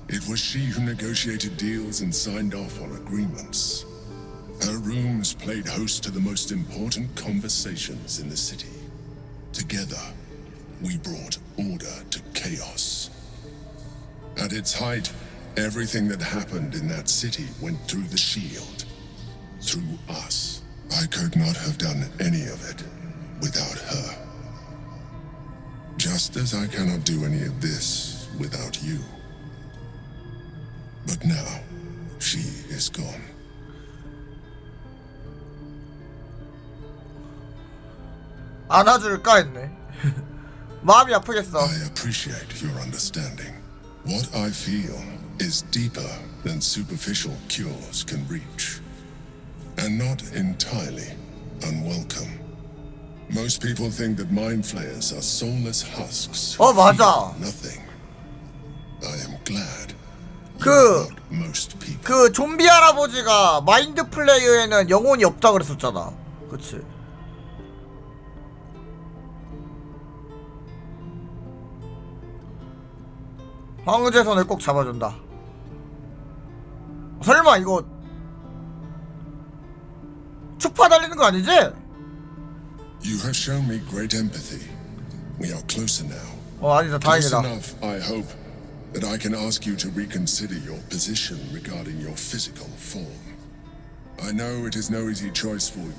It was she who negotiated deals and signed off on agreements. Her rooms played host to the most important conversations in the city. Together, we brought order to chaos. At its height, everything that happened in that city went through the shield. Through us. I could not have done any of it without her. Just as I cannot do any of this without you. But now, she is gone. 안아줄까 했네. 마음이 아프겠어. I appreciate your understanding. What I feel is deeper than superficial cures can reach. And not entirely unwelcome. Most people think that mind flayers are soulless husks who 맞아. feel nothing. I am glad. 그 좀비 할아버지가 마인드 플레이어에는 영혼이 없다 그랬었잖아. 그치? 황제선을 꼭 잡아준다. 설마 이거 추파 달리는 거 아니지? You have shown me great empathy. We are closer now. 아니다. Close 다행이다. enough, I hope, that I can ask you to reconsider your position regarding your physical form. I know it is no easy choice for you,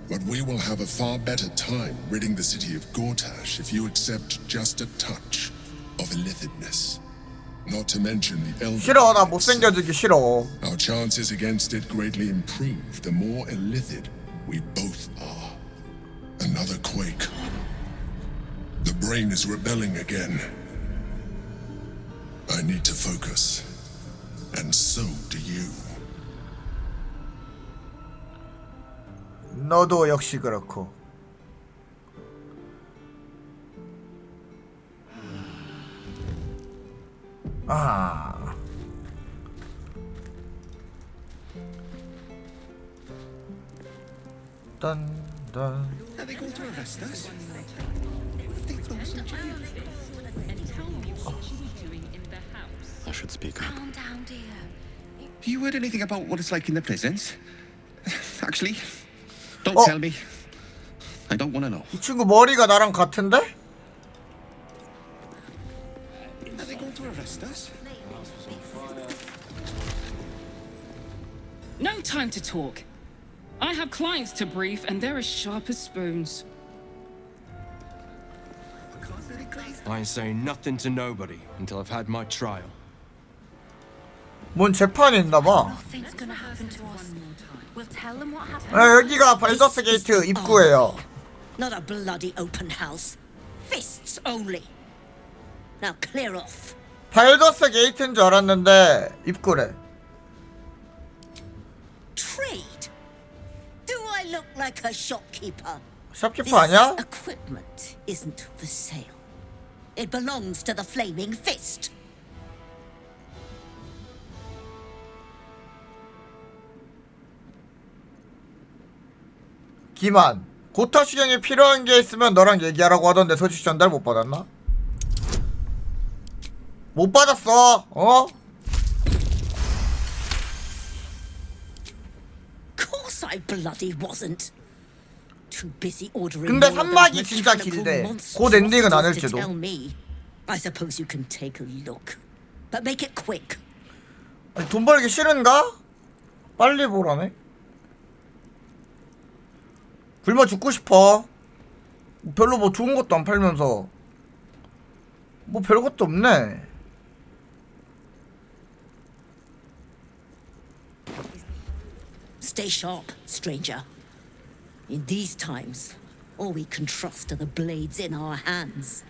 but we will have a far better time ridding the city of Gortash if you accept just a touch of illithidness. Not to mention the elder. 싫어. 나 못생겨지기 싫어. Our chances against it greatly improve the more illithid we both are. Another quake. The brain is rebelling again. I need to focus. And so do you. 너도 역시 그렇고. Dun, dun. Are they going to arrest us? I should speak up. Calm down, dear. You heard anything about what it's like in the prisons? Actually, don't tell me. I don't want to know. 이 친구 머리가 나랑 같은데? Are they going to arrest us? No time to talk. I have clients to brief, and they're as sharp as spoons. I ain't saying nothing to nobody until I've had my trial. 뭔 재판이 있나봐. Nothing's gonna happen to us. We'll tell them what happened. 여기가 발더스 게이트 입구예요. Not a bloody open house. Fists only. Now clear off. 발더스 게이트인 줄 알았는데 입구래. Trade? Do I look like a shopkeeper? 샵키퍼 아니야? This equipment isn't for sale. It belongs to the Flaming Fist. 기만. 고타 수경이 필요한 게 있으면 너랑 얘기하라고 하던데 소식 전달 못 받았나? 못 받았어. 어? Course I bloody wasn't. Too busy ordering 근데 more of 산막이 those 진짜 mechanical 길대. 곧 엔딩은 안 monstrosities to 할지도. tell me. I suppose you can take a look, but make it quick. 아니, 돈 벌기 싫은가? 빨리 보라네. 굶어 죽고 싶어. 별로 뭐 좋은 것도 안 팔면서 뭐 별것도 없네. Stay sharp, stranger. In these times, all we can trust are the blades in our hands.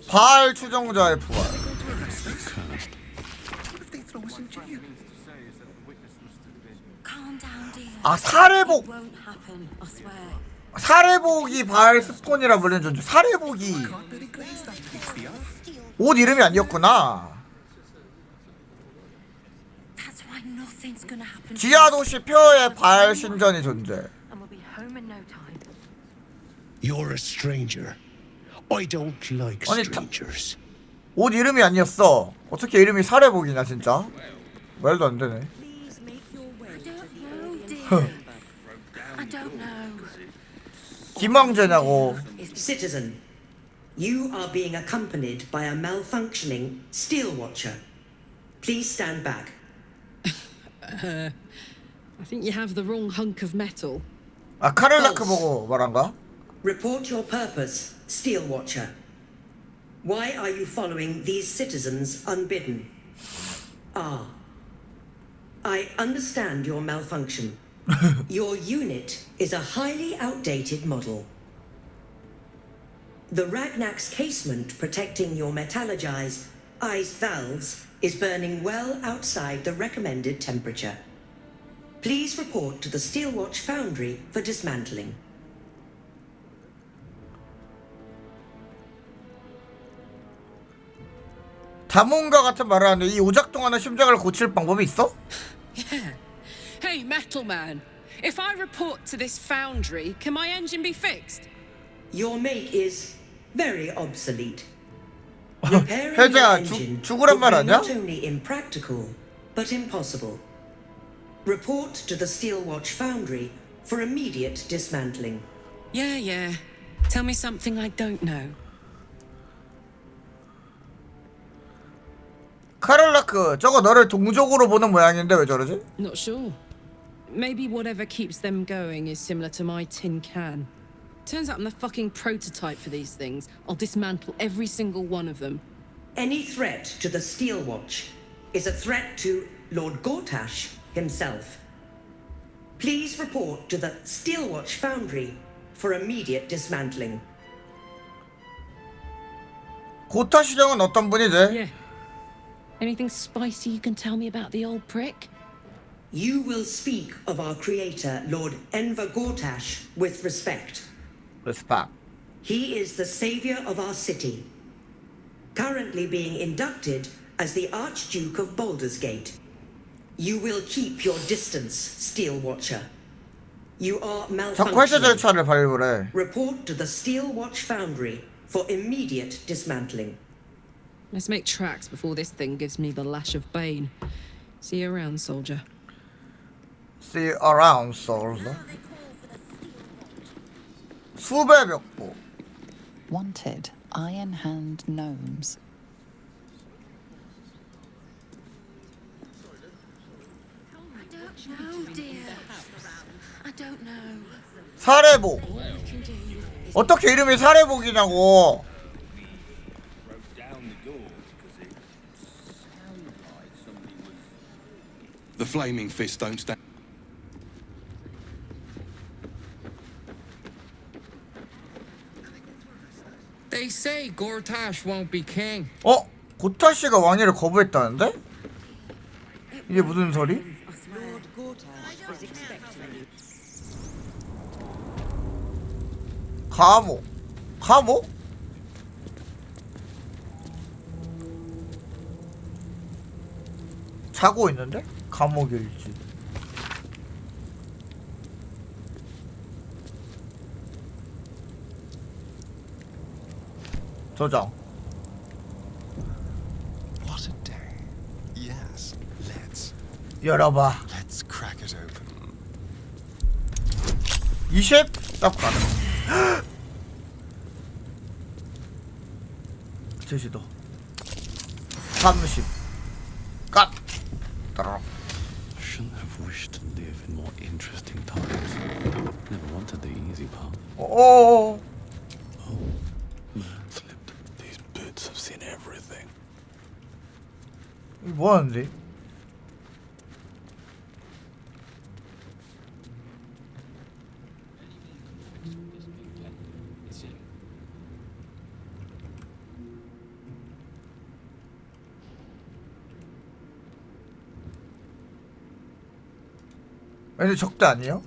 바알 추종자의 부활. 아 사례복. 사례복이 바알 스톤이라 불리는 줄. 사례복이 옷 이름이 아니었구나. 지하 도시 표의 바알 신전이 존재. You're a stranger. I don't like strangers. 옷 이름이 아니었어. 어떻게 이름이 사례복이냐 진짜. 말도 안 되네. 김왕제냐고. Citizen, you are being accompanied by a malfunctioning steel watcher. Please stand back. I think you have the wrong hunk of metal. 아 카렐라크 보고 말한가? Report your purpose, steel watcher. Why are you following these citizens unbidden? Ah. I understand your malfunction. Your unit is a highly outdated model. The Ragnak's casement protecting your metallurgized ice valves is burning well outside the recommended temperature. Please report to the Steelwatch Foundry for dismantling. 다문과 같은 말을 하는데 이 오작동하는 심장을 고칠 방법이 있어? Yeah. Hey, Metal Man. If I report to this foundry, can my engine be fixed? Your make is very obsolete. Repairing your 혜재야 engine 죽으란 말 would be 아니야? not only impractical, but impossible. Report to the Steelwatch Foundry for immediate dismantling. Yeah. Tell me something I don't know. 카렐라크 저거 너를 동족으로 보는 모양인데 왜 저러지? Not sure. Maybe whatever keeps them going is similar to my tin can. Turns out I'm the fucking prototype for these things. I'll dismantle every single one of them. Any threat to the Steelwatch is a threat to Lord Gortash himself. Please report to the Steelwatch Foundry for immediate dismantling. 고타 시정은 어떤 분이지? Yeah. Anything spicy you can tell me about the old prick? You will speak of our creator, Lord Enver Gortash, with respect. Respect. He is the savior of our city, currently being inducted as the Archduke of Baldur's Gate. You will keep your distance, Steel Watcher. You are 자꾸 해제 malfunctioning. 절차를 발부해. Report to the Steel Watch Foundry for immediate dismantling. Let's make tracks before this thing gives me the lash of Bane. See you around, soldier. See you around, soldier. 수배 벽보. Wanted iron hand gnomes. No, dear. I don't know. 사례복. 어떻게 이름이 사례복이냐고. The flaming fist don't stand. They say Gortash won't be king. 어? 고타씨가 왕위를 거부했다는데? 이게 무슨 소리? Lord Gortash is expecting you. 감옥. 감옥? 자고 있는데? 감옥일지. 저장. What a day. Yes, let's. 열어봐. Let's crack it open. 20? 딱 가능. 제시도 30. 깍. 따라. Shouldn't have wished to live in more interesting times. Never wanted the easy part. 오. Slipped. These boots have seen everything. 이 뭐 하는데? 얘네 적대 아니에요?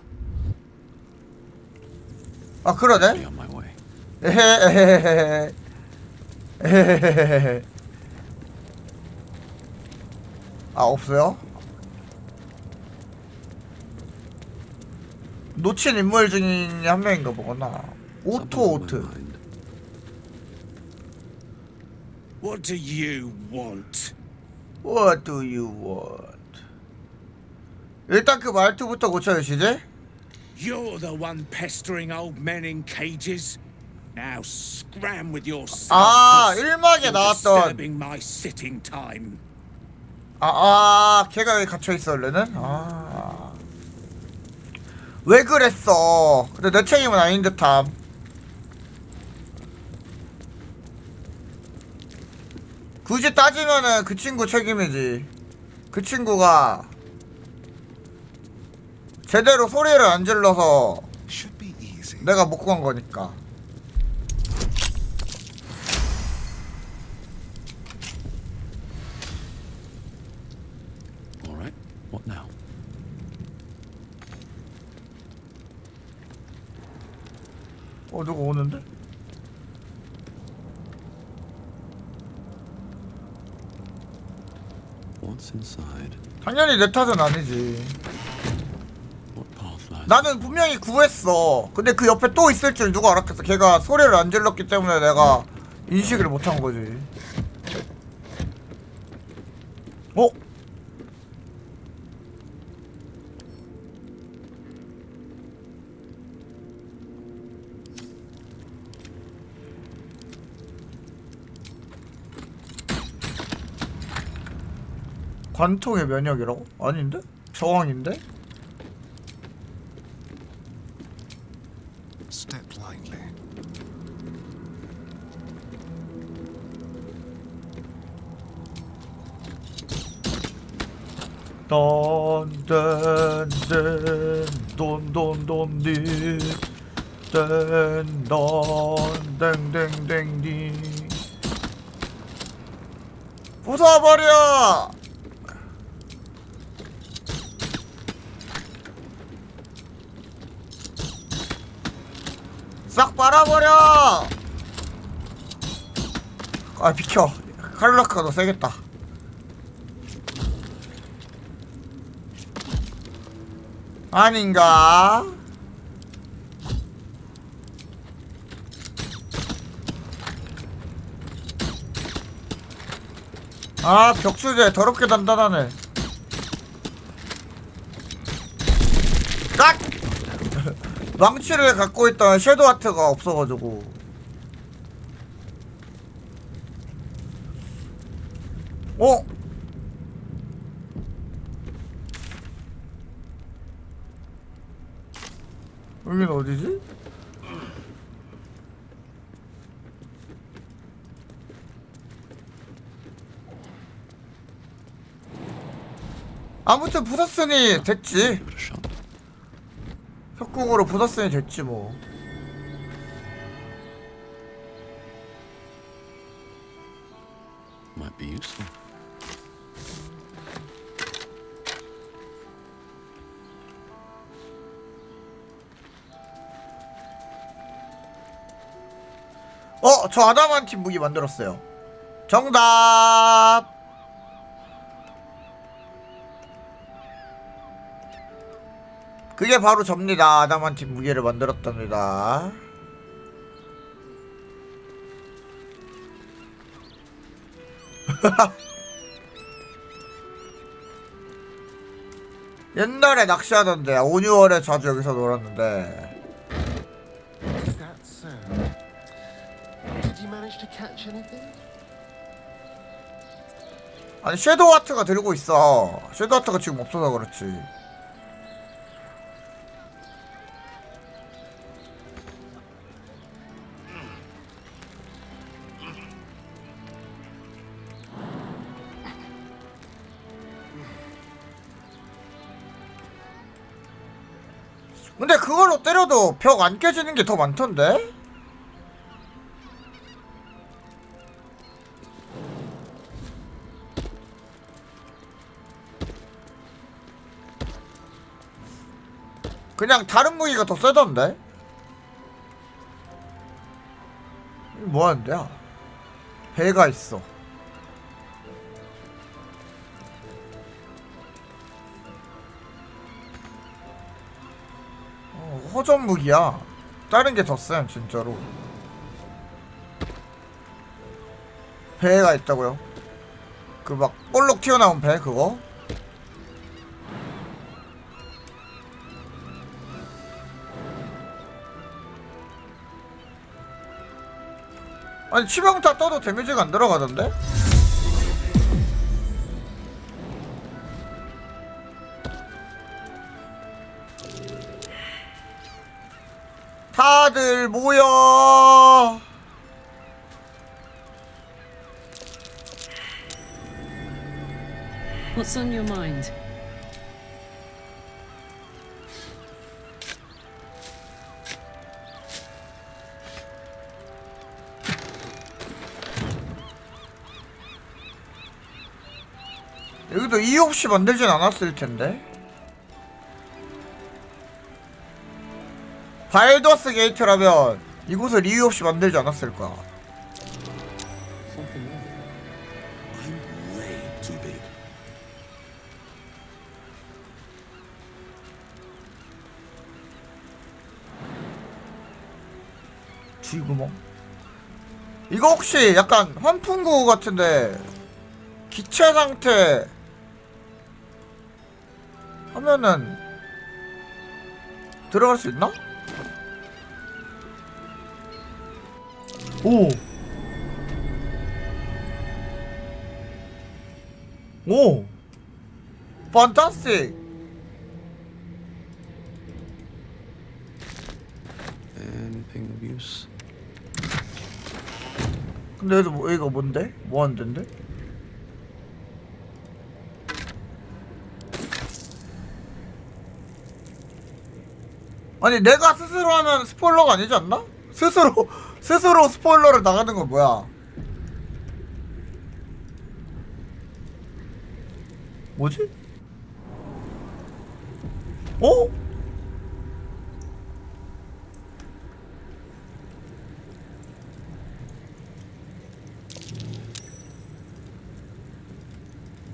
아 그러네? 에헤헤헤헤 에헤헤헤헤 아 없어요? 놓친 인물 중에 한 명인가 보구나. 오트 What do you want? What do you want? 일단 그 말투부터 고쳐주시지? You're the one pestering old men in cages. Now scram with your 아, purpose. 1막에 You're 나왔던 disturbing my sitting time. 걔가 왜 갇혀있어 원래는? 왜 그랬어? 근데 내 책임은 아닌 듯함. 굳이 따지면은 그 친구 책임이지. 그 친구가 제대로 소리를 안 질러서 내가 못 구한 거니까. Alright, what now? 누가 오는데? What's inside? 당연히 내 탓은 아니지. 나는 분명히 구했어. 근데 그 옆에 또 있을 줄 누가 알았겠어. 걔가 소리를 안 질렀기 때문에 내가 인식을 못한 거지. 어? 관통의 면역이라고? 아닌데? 저항인데? Step lightly. 돈돈돈디 땡땡땡땡디 부숴버려! 싹 빨아버려! 아 비켜. 칼라카가 더 세겠다. 아닌가? 아 벽수제 더럽게 단단하네. 깍! 망치를 갖고 있던 섀도우 하트가 없어가지고. 여긴 어디지? 아무튼 부쉈으니 됐지. 협곡으로 부쉈으니 됐지 뭐. Might be useful. 저 아담한틴 무기 만들었어요. 정답. 그게 바로 접니다. 아담한틴 무기를 만들었답니다. 옛날에 낚시하던데 5, 6월에 자주 여기서 놀았는데. Is that so? Did you manage to catch anything? 아니 섀도우 하트가 들고 있어. 섀도우 하트가 지금 없어서 그렇지. 근데 그걸로 때려도 벽 안 깨지는 게 더 많던데? 그냥 다른 무기가 더 세던데? 이거 뭐하는데야? 배가 있어. 허전 무기야. 다른 게 더 쌤 진짜로. 배가 있다고요? 그 막 볼록 튀어나온 배 그거? 아니 치명타 떠도 데미지가 안 들어가던데? 다들 모여. What's on your mind? 여기도 이유 없이 만들진 않았을 텐데. 발더스 게이트라면 이곳을 이유 없이 만들지 않았을 거야. Something wrong. I'm way too big. 쥐구멍. 이거 혹시 약간 환풍구 같은데 기체 상태 하면은 들어갈 수 있나? 오! 오! 판타스틱! Anything of use? 근데 여기가 뭔데? 뭐 하는 데인데? 아니 내가 스스로 하면 스포일러가 아니지 않나? 스스로 스포일러를 나가는 건 뭐야? 뭐지? 어?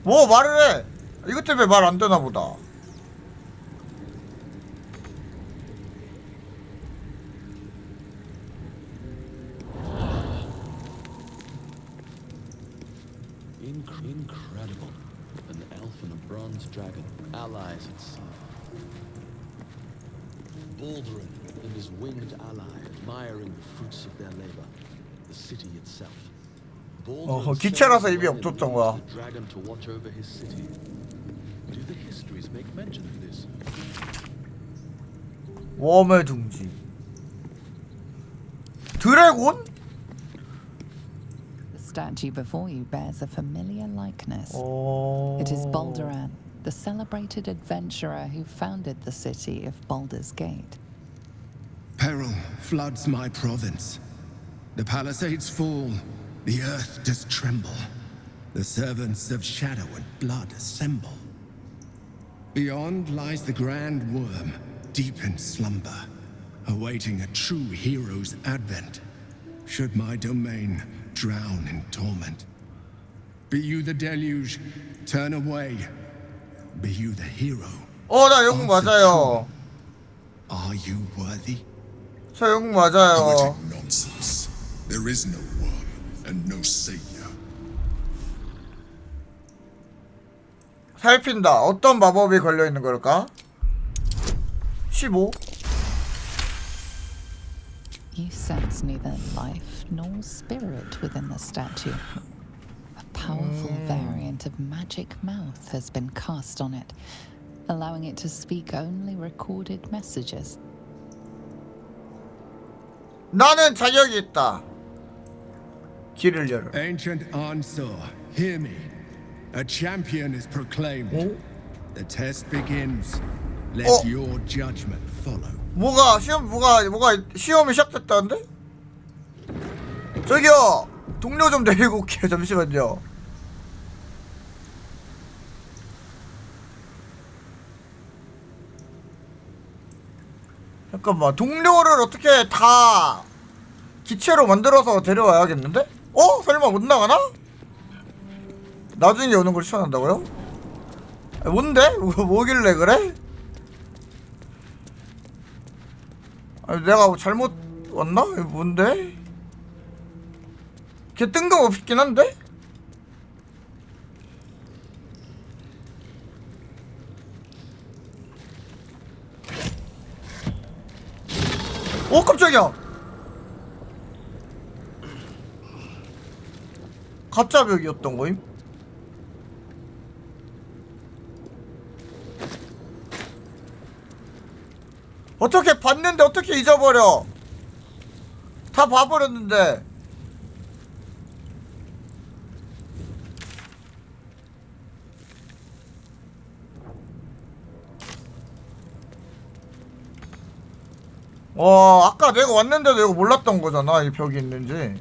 뭐 말을 해? 이것 때문에 말 안 되나 보다. Incredible. An elf and a bronze dragon, allies at sea. Baldur and his winged ally admiring the fruits of their labor, the city itself. 기체라서 입이 없었던 거야. The dragon to watch over his city. Do the histories make mention of this? 웜의 둥지. 드래곤? The statue before you bears a familiar likeness. It is Baldur. the celebrated adventurer who founded the city of Baldur's Gate. Peril floods my province. The palisades fall, the earth does tremble. The servants of shadow and blood assemble. Beyond lies the grand worm, deep in slumber, awaiting a true hero's advent. Should my domain drown in torment. Be you the deluge, turn away. Be you the hero. 나 영국 맞아요. Are you worthy? 저 영국 맞아요. Nonsense. There is no worm and no savior. 살핀다. 어떤 마법이 걸려 있는 걸까? 15. You sense neither life nor spirit within the statue. A powerful variant of magic mouth has been cast on it, allowing it to speak only recorded messages. 나는 자격이 있다. 길을 열어. Ancient Ansar, hear me. A champion is proclaimed. The test begins. Let your judgment follow. 뭐가 시험이 시작됐다는데? 저기요, 동료 좀 데리고 올게요. 잠시만요. 잠깐만, 동료를 어떻게 다 기체로 만들어서 데려와야겠는데? 설마 못 나가나? 나중에 오는 걸 추천한다고요? 뭔데? 뭐길래 그래? 내가 잘못 왔나? 뭔데? 걔 뜬금없긴 한데? 깜짝이야! 가짜 벽이었던 거임? 어떻게 봤는데 어떻게 잊어버려? 다 봐버렸는데. 아까 내가 왔는데도 이거 몰랐던 거잖아. 이 벽이 있는지.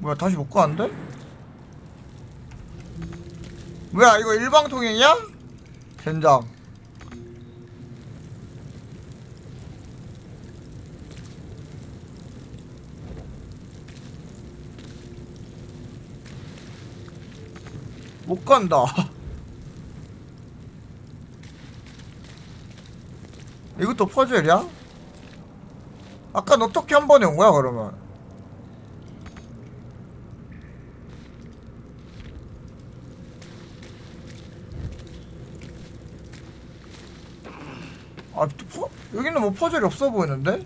뭐야, 다시 못 가는데? 뭐야, 이거 일방통행이야? 젠장. 못 간다. 이것도 퍼즐이야? 아까 너 어떻게 한 번에 온 거야, 그러면? 여기는 뭐 퍼즐이 없어 보이는데?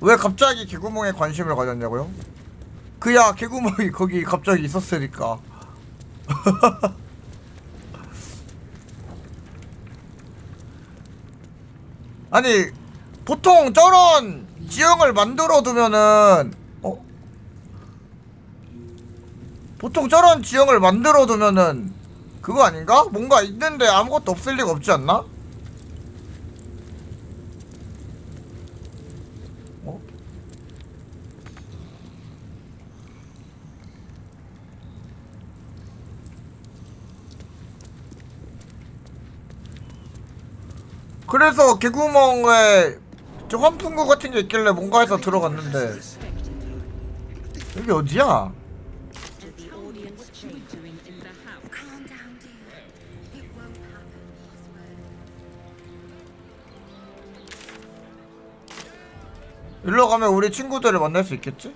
왜 갑자기 개구멍에 관심을 가졌냐고요? 그야 개구멍이 거기 갑자기 있었으니까. 아니, 보통 저런 지형을 만들어 두면은 보통 저런 지형을 만들어 두면은 그거 아닌가? 뭔가 있는데 아무것도 없을 리가 없지 않나? 그래서 개구멍에 저 환풍구 같은 게 있길래 뭔가 해서 들어갔는데 여기 어디야? 일로 가면 우리 친구들을 만날 수 있겠지?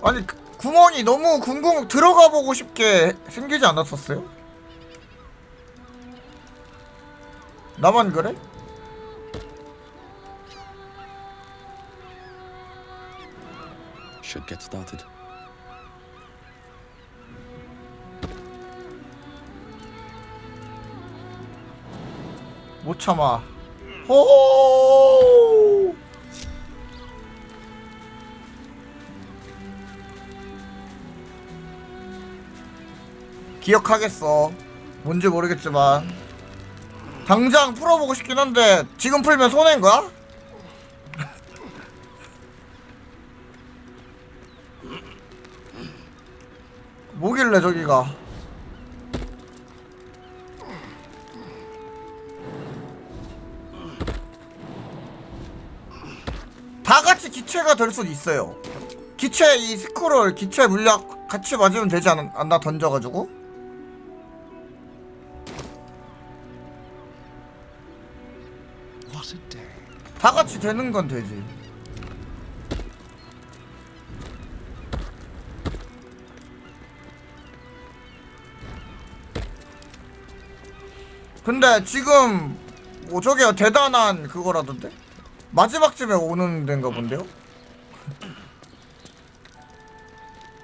아니, 구멍이 너무 들어가 보고 싶게 생기지 않았었어요? 나만 그래? Should get started. 못 참아. 호. 기억하겠어. 뭔지 모르겠지만 당장 풀어보고 싶긴 한데 지금 풀면 손해인 거야? 뭐길래 저기가. 다 같이 기체가 될 수도 있어요. 기체 이 스크롤 기체 물약 같이 맞으면 되지 않나 던져가지고. 다 같이 되는 건 되지. 근데 지금 뭐 저게 대단한 그거라던데? 마지막쯤에 오는 데인가 본데요?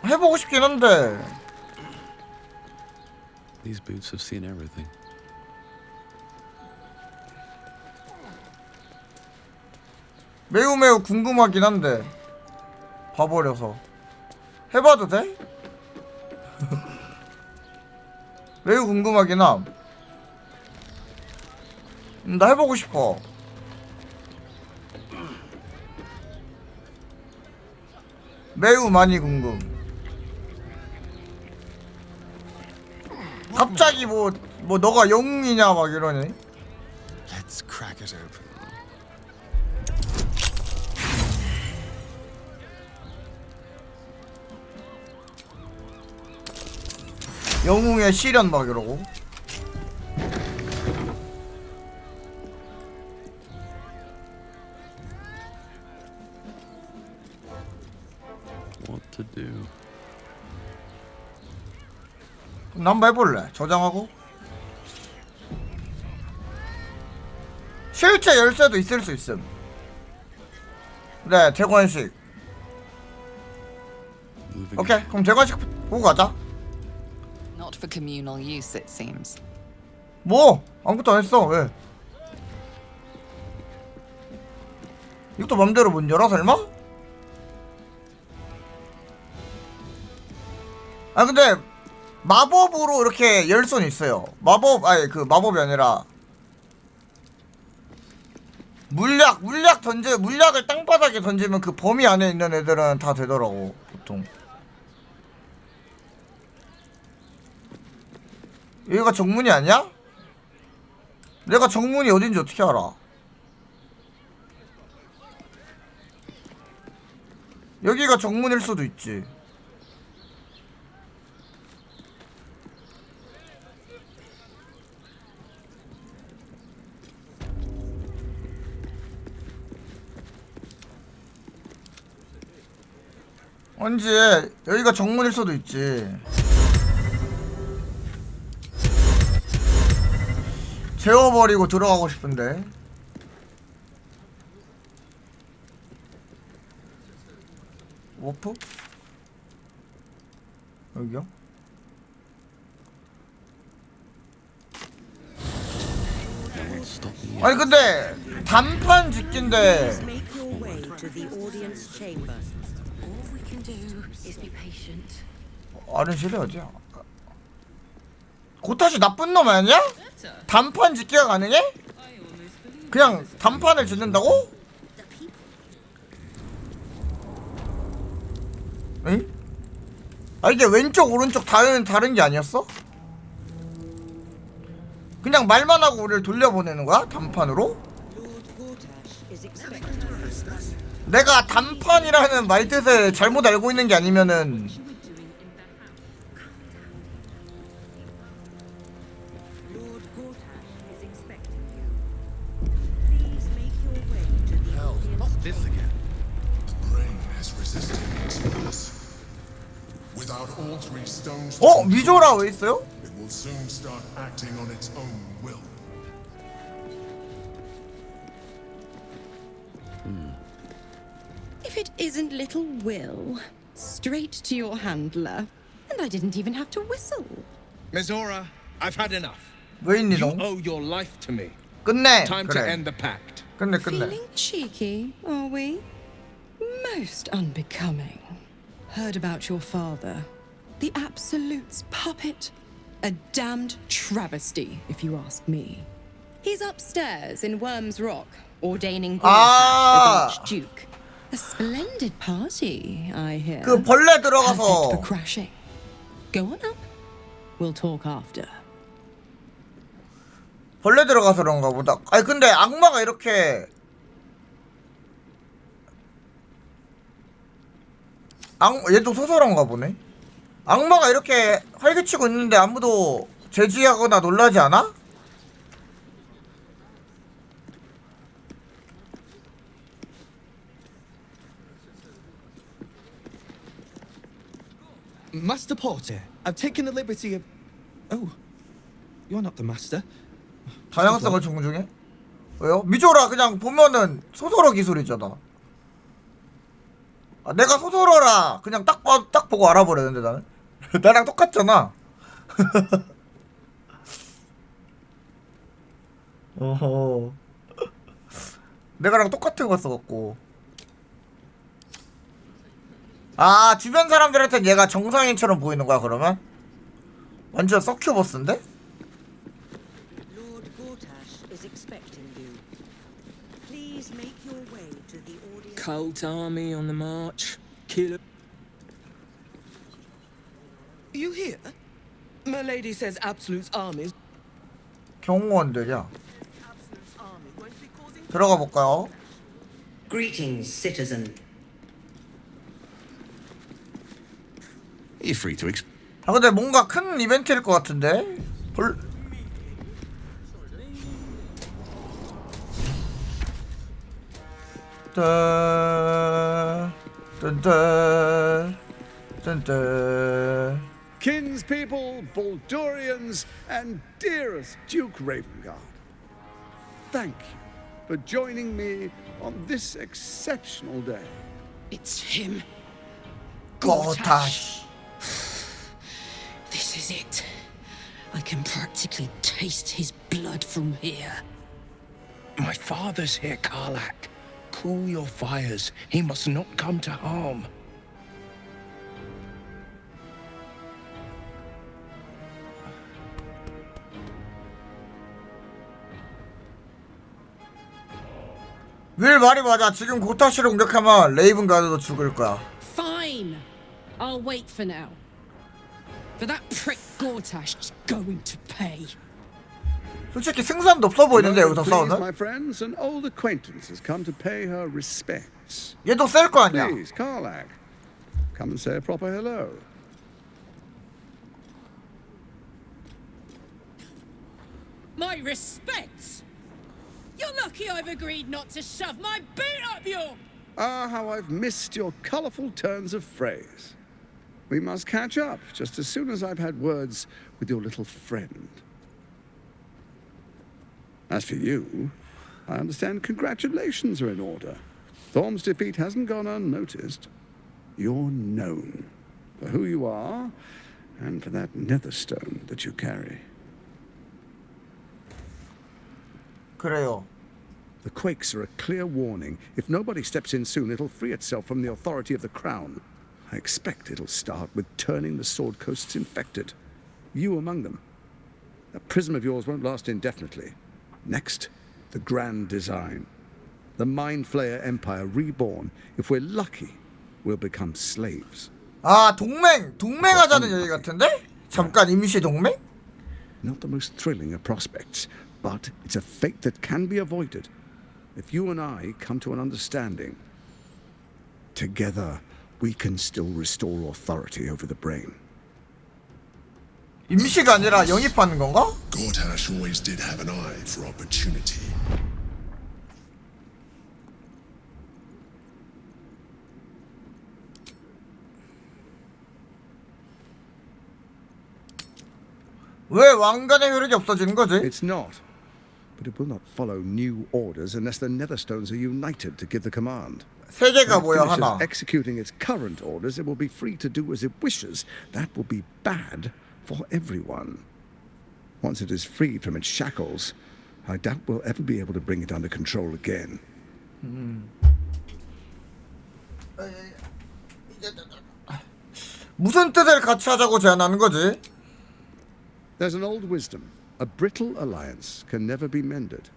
해보고 싶긴 한데. These boots have seen everything. 매우 궁금하긴 한데 봐버려서 해봐도 돼? 매우 궁금하긴 함. 나 해보고 싶어. 매우 많이 궁금. 갑자기 뭐 너가 영웅이냐 막 이러네. Let's crack it open. 영웅의 시련 막 이러고. What to do? 나 한번 해볼래. 저장하고. 실제 열쇠도 있을 수 있음. 네, 대관식. 오케이, 그럼 대관식 보고 가자. Not for communal use, it seems. 뭐? 아무것도 안 했어. 왜? 이것도 맘대로 문 열어 설마? 아 근데 마법으로 이렇게 열 수는 있어요. 마법이 아니라 물약을 땅바닥에 던지면 그 범위 안에 있는 애들은 다 되더라고 보통. 여기가 정문이 아니야? 내가 정문이 어딘지 어떻게 알아? 여기가 정문일 수도 있지. 언제 여기가 정문일 수도 있지. 재워버리고 들어가고 싶은데. 워프? 여기요? 아니 근데 단판 짓기인데 Make your way to the audience chamber. All we can do is be patient. 아른실이 어디야? 고타시 나쁜 놈 아니야? 단판 짓기가 가능해? 그냥 단판을 짓는다고? 응? 아 이게 왼쪽 오른쪽 다른 게 아니었어? 그냥 말만 하고 우리를 돌려보내는 거야? 단판으로? 내가 단판이라는 말뜻을 잘못 알고 있는 게 아니면은 This again. The brain has resisted its Without altering stones. 미조라 왜 있어요? It will soon start acting on its own will. If it isn't little Will, straight to your handler. And I didn't even have to whistle. Mizora, I've had enough. 왜 있니 You 너? owe your life to me. 끝내. Time to 그래. end the pact. 끝내. Feeling cheeky, are we? Most unbecoming. Heard about your father. The Absolute's puppet. A damned travesty, if you ask me. He's upstairs in Worm's Rock, ordaining as Archduke. A splendid party, I hear. 그 벌레 Perfect 들어가서 for crashing. Go on up. We'll talk after. 벌레 들어가서 그런가 보다. 아니 근데 악마가 이렇게 얘도 소설인가 보네. 악마가 이렇게 활개치고 있는데 아무도 제지하거나 놀라지 않아? Master Porter, I've taken the liberty of... Oh, you're not the master. 다양성을 존중해? 왜요? 미조라 그냥 보면은 소설어 기술이잖아. 아, 내가 소설어라 그냥 딱 보고 알아버렸는데 나는 나랑 똑같잖아. 어허. 내가랑 똑같은 거 써갖고. 아 주변 사람들한테는 얘가 정상인처럼 보이는 거야 그러면? 완전 서큐버스인데? Cult army on the march. Kill. You hear? Milady says Absolute's armies. 경호원들이야. 들어가 볼까요? Greetings, citizen. You're free to 아 근데 뭔가 큰 이벤트일 것 같은데? Kinspeople, Baldurians, and dearest Duke Ravengard, thank you for joining me on this exceptional day. It's him. Gortash. This is it. I can practically taste his blood from here. My father's here, Karlak. Cool your fires. He must not come to harm. 윌 말이 맞아. 지금 고타시를 공격하면 레이븐가드도 죽을 거야. Fine. I'll wait for now. But that prick Gortash is going to pay. 솔직히 승산도 없어 보이는데 여기서 Please, 싸우는? my friends, an old acquaintance has come to pay her respects. 얘도 셀 거 아니야. Please, Karlak, come and say a proper hello. My respects. You're lucky I've agreed not to shove my boot up your... Ah, how I've missed your colourful turns of phrase. We must catch up just as soon as I've had words with your little friend. As for you, I understand congratulations are in order. Thorm's defeat hasn't gone unnoticed. You're known for who you are and for that netherstone that you carry. 그래요. The quakes are a clear warning. If nobody steps in soon, it'll free itself from the authority of the crown. I expect it'll start with turning the Sword Coasts infected. You among them. That prism of yours won't last indefinitely. Next, the grand design. The Mind Flayer Empire reborn. If we're lucky, we'll become slaves. 아 동맹하자는 얘기 같은데? 잠깐 임시 동맹? Not the most thrilling of prospects, but it's a fate that can be avoided. If you and I come to an understanding, together we can still restore authority over the brain. 임시가 아니라 영입하는 건가? Gortash always did have an eye for opportunity. 왜 왕관의 효력이 없어지는 거지? It's not. But it will not follow new orders unless the Netherstones are united to give the command. 세 개가 When it 뭐야 finishes 하나? executing its current orders, it will be free to do as it wishes. That will be bad for everyone. Once it is freed from its shackles, I doubt we'll ever be able to bring it under control again. 무슨 뜻을 같이 하자고 제안하는 거지? There's an old wisdom. A brittle alliance can never be mended.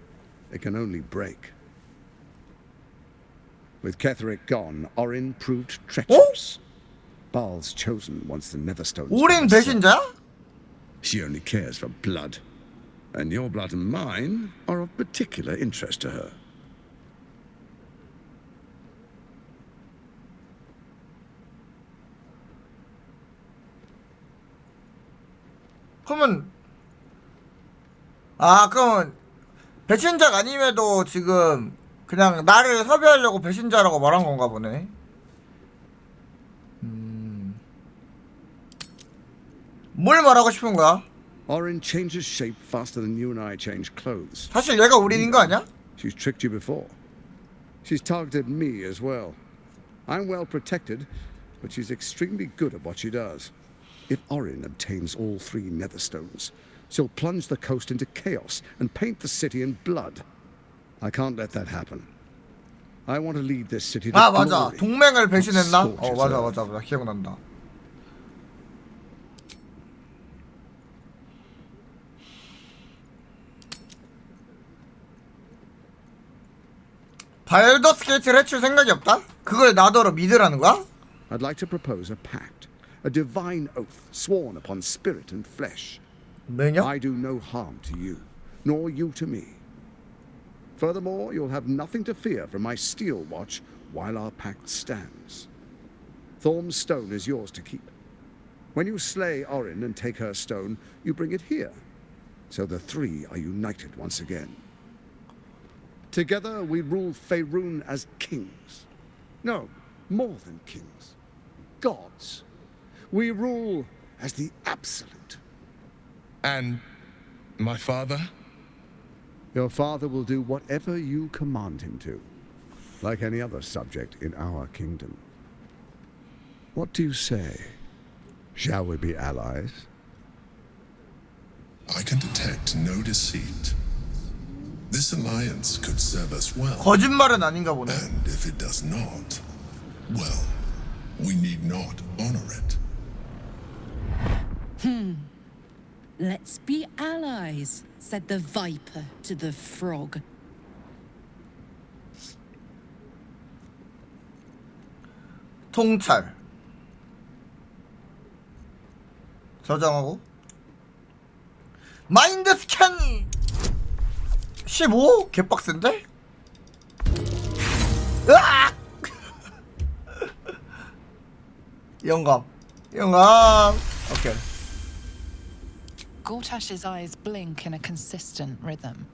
It can only break. With Ketheric gone, Orin proved treacherous. Baal's chosen once the Netherstones. 오린 배신자야? She only cares for blood. And your blood and mine are of particular interest to her. 그러면 그러면 배신자가 아님에도 지금 그냥 나를 섭외하려고 배신자라고 말한 건가 보네. 뭘 말하고 싶은 거야? Orin changes shape faster than you and I change clothes. 사실 얘가 우린인 거 아니야? She's tricked you before. She's targeted me as well. I'm well protected, but she's extremely good at what she does. If Orin obtains all 3 Netherstones, she'll plunge the coast into chaos and paint the city in blood. I can't let that happen. I want to lead this city to 맞아. glory. 동맹을 배신했나? Scorches 맞아. 기억난다. 발더스 게이트를 해칠 생각이 없다? 그걸 나더러 믿으라는 거야? I'd like to propose a pact, a divine oath sworn upon spirit and flesh. 매력? I do no harm to you, nor you to me. Furthermore, you'll have nothing to fear from my steel watch while our pact stands. Thorm's stone is yours to keep. When you slay Orin and take her stone, you bring it here, so the 3 are united once again. Together we rule Faerun as kings. No, more than kings. Gods. We rule as the absolute. And my father? Your father will do whatever you command him to, like any other subject in our kingdom. What do you say? Shall we be allies? I can detect no deceit. This alliance could serve us well. 거짓말은 아닌가 보네. And if it does not, well, we need not honor it. Let's be allies, said the viper to the frog. 통찰. 저장하고. 마인드 스캔 15? 개빡센데? 으악! 영감. 오케이. Gortash's eyes blink in a consistent rhythm.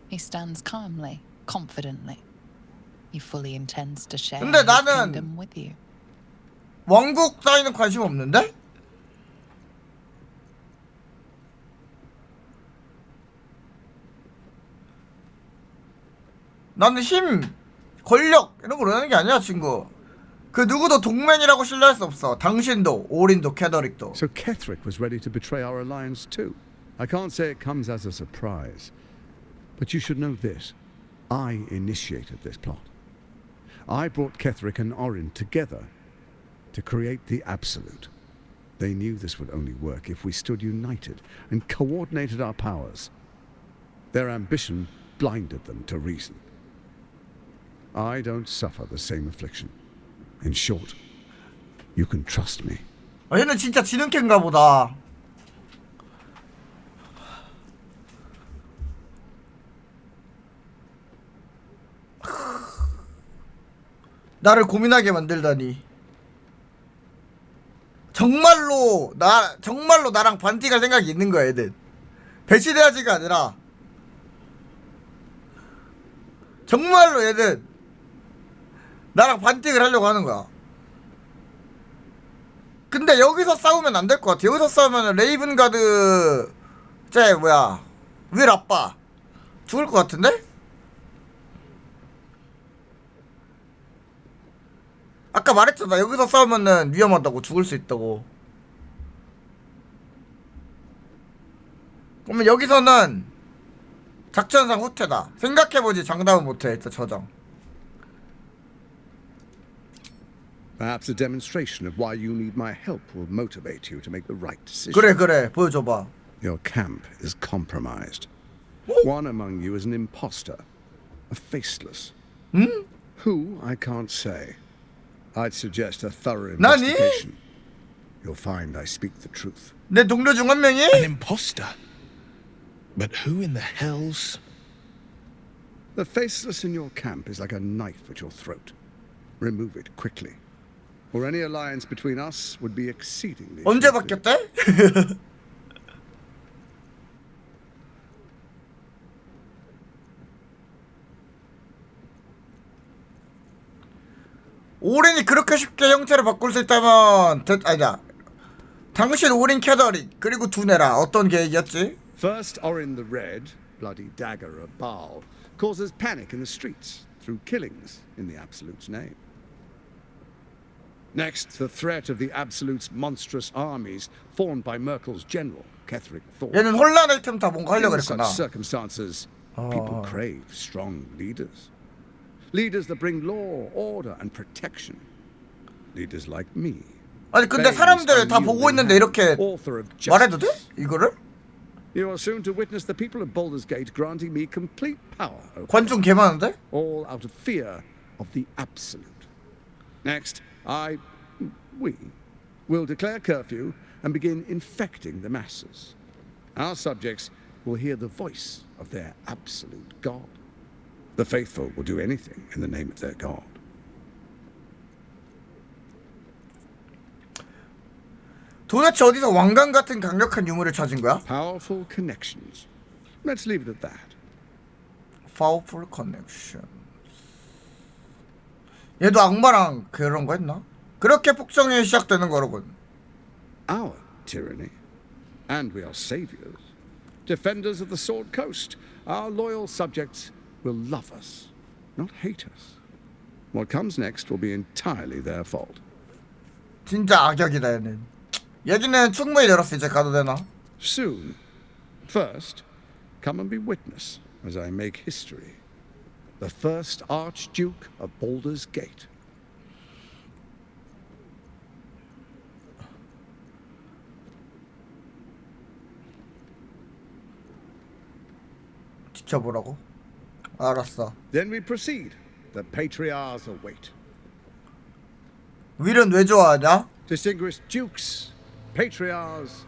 He stands calmly, confidently. He fully intends to share 근데 his 나는 kingdom with you. 왕국 따위는 관심 없는데? 나는 힘, 권력 이런 걸 원하는 게 아니야, 친구. 그 누구도 동맹이라고 신뢰할 수 없어. 당신도, 오린도, 캐더릭도. So Ketheric was ready to betray our alliance too. I can't say it comes as a surprise, but you should know this. I initiated this plot. I brought Ketheric and Orin together to create the Absolute. They knew this would only work if we stood united and coordinated our powers. Their ambition blinded them to reason. I don't suffer the same affliction. In short, you can trust me. 얘는 진짜 지능캔가 보다. 나를 고민하게 만들다니. 정말로 나랑 반띵할 생각이 있는 거야, 얘들. 배신해야지가 아니라 정말로 얘들 나랑 반띵을 하려고 하는 거야. 근데 여기서 싸우면 안 될 것 같아. 여기서 싸우면 레이븐가드 윌 아빠 죽을 것 같은데? 아까 말했잖아. 여기서 싸우면은 위험하다고, 죽을 수 있다고. 그러면 여기서는 작전상 후퇴다. 생각해보지 장담은 못해. 일단 저장. Perhaps a demonstration of why you need my help will motivate you to make the right decision. 그래 보여줘봐. Your camp is compromised. One among you is an imposter, a faceless. Who, I can't say. I'd suggest a thorough investigation. You'll find I speak the truth. 내 동료 중 한 명이? An imposter? But who in the hells? The faceless in your camp is like a knife at your throat. Remove it quickly, or any alliance between us would be exceedingly. 언제 바뀌었대? 올인이 그렇게 쉽게 형태를 바꿀 수 있다면 아니다. 당신 올인 캐더릭 그리고 두네라 어떤 계획이었지? First, Orin the Red, bloody dagger of Baal, causes panic in the streets through killings in the Absolute's name. Next, the threat of the Absolute's monstrous armies formed by Merkel's general, Ketheric Thor. 얘는 혼란을 틈타 뭔가 하려고 In 그랬구나. such circumstances, people crave strong leaders. Leaders that bring law, order, and protection. Leaders like me. 아니 근데 사람들 다 보고 있는데 이렇게 말해도 돼? 이거를? You are soon to witness the people of Baldur's Gate granting me complete power. 관중 개 많은데? All out of fear of the Absolute. Next, we will declare curfew and begin infecting the masses. Our subjects will hear the voice of their absolute God. The faithful will do anything in the name of their God. 도대체 어디서 왕관 같은 강력한 유물을 찾은 거야? Powerful connections. Let's leave it at that. Powerful connection. 얘도 악마랑 그런 거 했나? 그렇게 폭정이 시작되는 거로군. Our tyranny. And we are saviors. Defenders of the Sword Coast. Our loyal subjects will love us, not hate us. What comes next will be entirely their fault. 진짜 악역이다 얘는. 얘기는 충분히 들었어. 이제 가도 되나? Soon. First, come and be witness as I make history. The first Archduke of Baldur's Gate. 지켜보라고? 알았어. Then we proceed. The patriarchs await. 윌은 왜 좋아하냐? Distinguished dukes, patriarchs,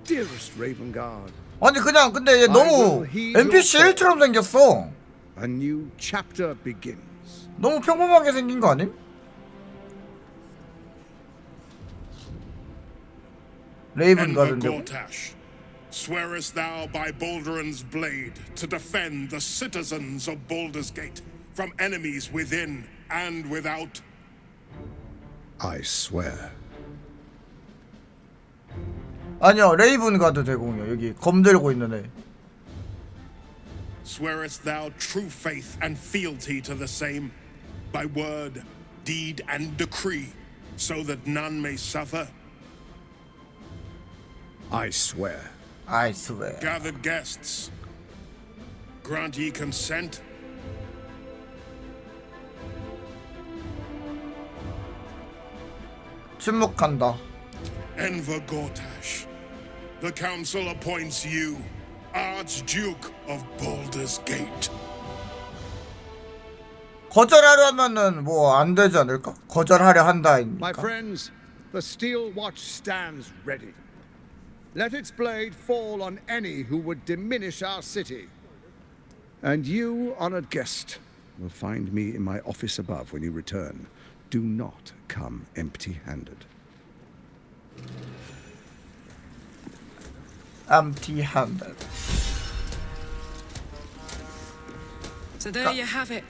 dearest Raven Guard. 아니 그냥 근데 얘 너무 NPC 1처럼 생겼어. A new chapter begins. 너무 평범하게 생긴 거 아님? 레이븐 가든데. Swearest thou by Balduran's blade to defend the citizens of Baldur's Gate from enemies within and without? I swear. 아니요, 레이븐 가드 대공이요. 여기 검 들고 있는 애. Swearest thou true faith and fealty to the same, by word, deed, and decree, so that none may suffer? I swear. I swear. Gathered guests, grant ye consent? 침묵한다. Enver Gortash, the council appoints you Archduke of Baldur's Gate. 거절하려 하면은 뭐 안 되지 않을까? 거절하려 한다. My friends, the steel watch stands ready. Let its blade fall on any who would diminish our city. And you, honored guest, will find me in my office above when you return. Do not come empty-handed. Empty-handed. So there you have it.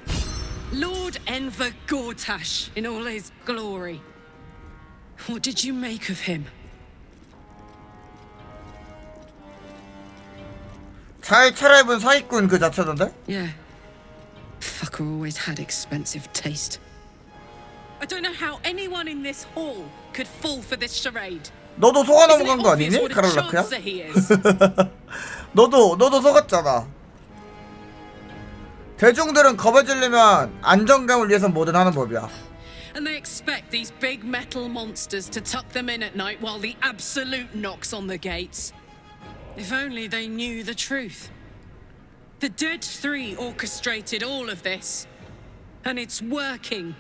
Lord Enver Gortash in all his glory. What did you make of him? 잘 차려입은 사기꾼 그 자체던데? Yeah. Fucker always had expensive taste. I don't know how anyone in this hall could fall for this charade. 너도 속아 넘어간 거 아니니? 카를라크야? 너도 속았잖아. 대중들은 겁에 질리면 안정감을 위해서 뭐든 하는 법이야. And they expect these big metal monsters to tuck them in at night while the Absolute knocks on the gates. If only they knew the truth. The Dead Three orchestrated all of this. And it's working.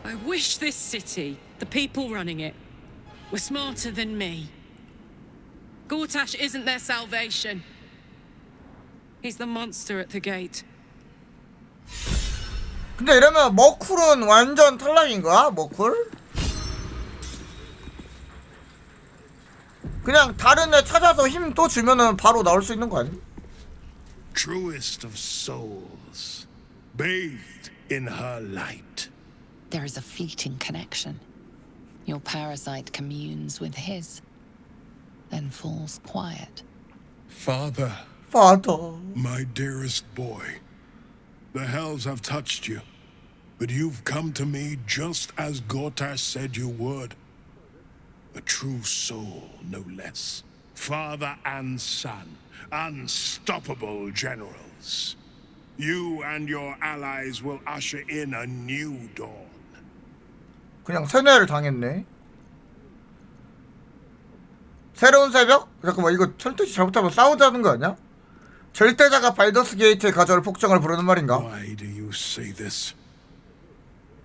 I wish this city, the people running it, were smarter than me. Gortash isn't their salvation. He's the monster at the gate. 근데 이러면 머쿨은 완전 탈락인 거야? 머쿨? 그냥 다른 애 찾아서 힘 또 주면은 바로 나올 수 있는 거 아니? Truest of souls, bathed in her light. There is a fleeting connection. Your parasite communes with his, then falls quiet. Father. Father. My dearest boy. The hells have touched you, but you've come to me just as Gortash said you would. A true soul, no less. Father and son, unstoppable generals. You and your allies will usher in a new dawn. 그냥 세뇌를 당했네. 새로운 새벽? 잠깐만 이거 설득이 잘못하면 싸우자는 거 아니야? 절대자가 발더스 게이트에 가져올 폭정을 부르는 말인가? Why do you say this?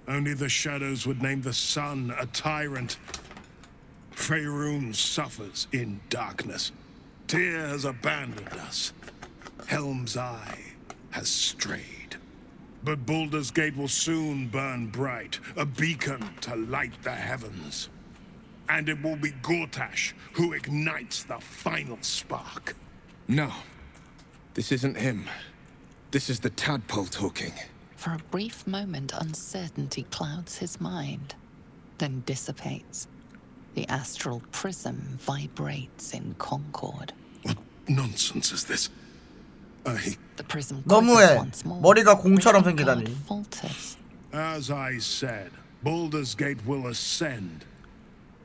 Only the shadows would name the sun a tyrant. Faerun suffers in darkness. Tyr has abandoned us. Helm's Eye has strayed. But Baldur's Gate will soon burn bright, a beacon to light the heavens. And it will be Gortash who ignites the final spark. No. This isn't him. This is the tadpole talking. For a brief moment, uncertainty clouds his mind, then dissipates. The astral prism vibrates in concord. What nonsense is this? The prism 너무해. once more. 머리가 공처럼 생기다니. Falters. As I said, Baldur's Gate will ascend.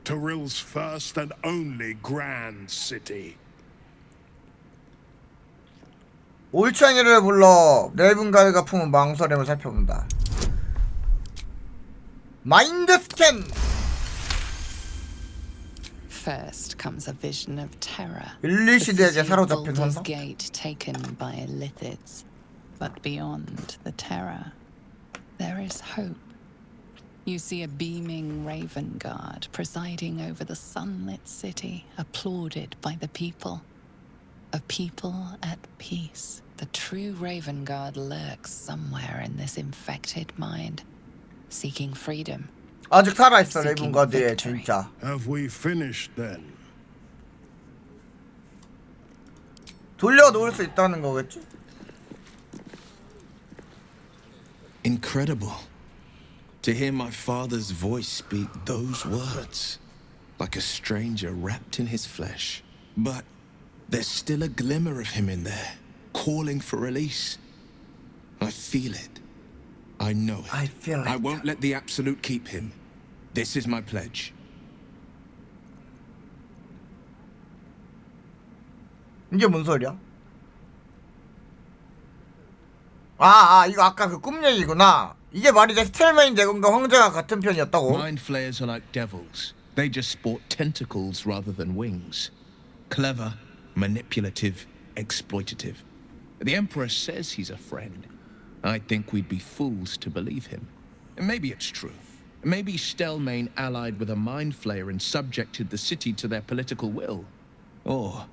Torill's first and only grand city. 올챙이를 불러 레이븐가드가 품은 망설임을 살펴본다. 마인드 스캔! First comes a vision of terror. 일리시드에게 사로잡힌 Baldur's 선성? Gate taken by Lithids. But beyond the terror, there is hope. You see a beaming Raven Guard presiding over the sunlit city, applauded by the people. A people at peace. The true Raven Guard lurks somewhere in this infected mind, seeking freedom. 아직 살아있어 레이븐가드에 진짜. Have we finished then? 돌려놓을 수 있다는 거겠지? Incredible. To hear my father's voice speak those words, like a stranger wrapped in his flesh. But there's still a glimmer of him in there, calling for release. I feel it. I know it. I feel it. I won't let the Absolute keep him. This is my pledge. 이게 뭔 소리야? 이거 아까 그 꿈 얘기구나. 이게 말이 돼 스텔메인 대군과 황제가 같은 편이었다고? Mind flayers are like devils. They just sport tentacles rather than wings. Clever, manipulative, exploitative. The Emperor says he's a friend. I think we'd be fools to believe him. And maybe it's true. Maybe Stelmane allied with a mind flayer and subjected the city to their political will. Or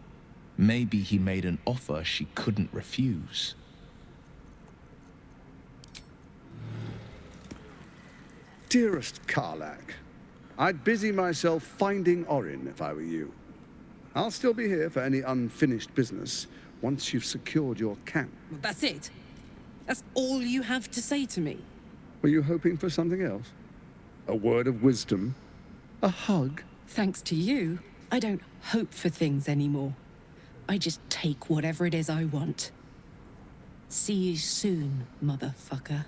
maybe he made an offer she couldn't refuse. Dearest Karlak, I'd busy myself finding Orin if I were you. I'll still be here for any unfinished business once you've secured your camp. That's it? That's all you have to say to me? Were you hoping for something else? A word of wisdom? A hug? Thanks to you, I don't hope for things anymore. I just take whatever it is I want. See you soon, motherfucker.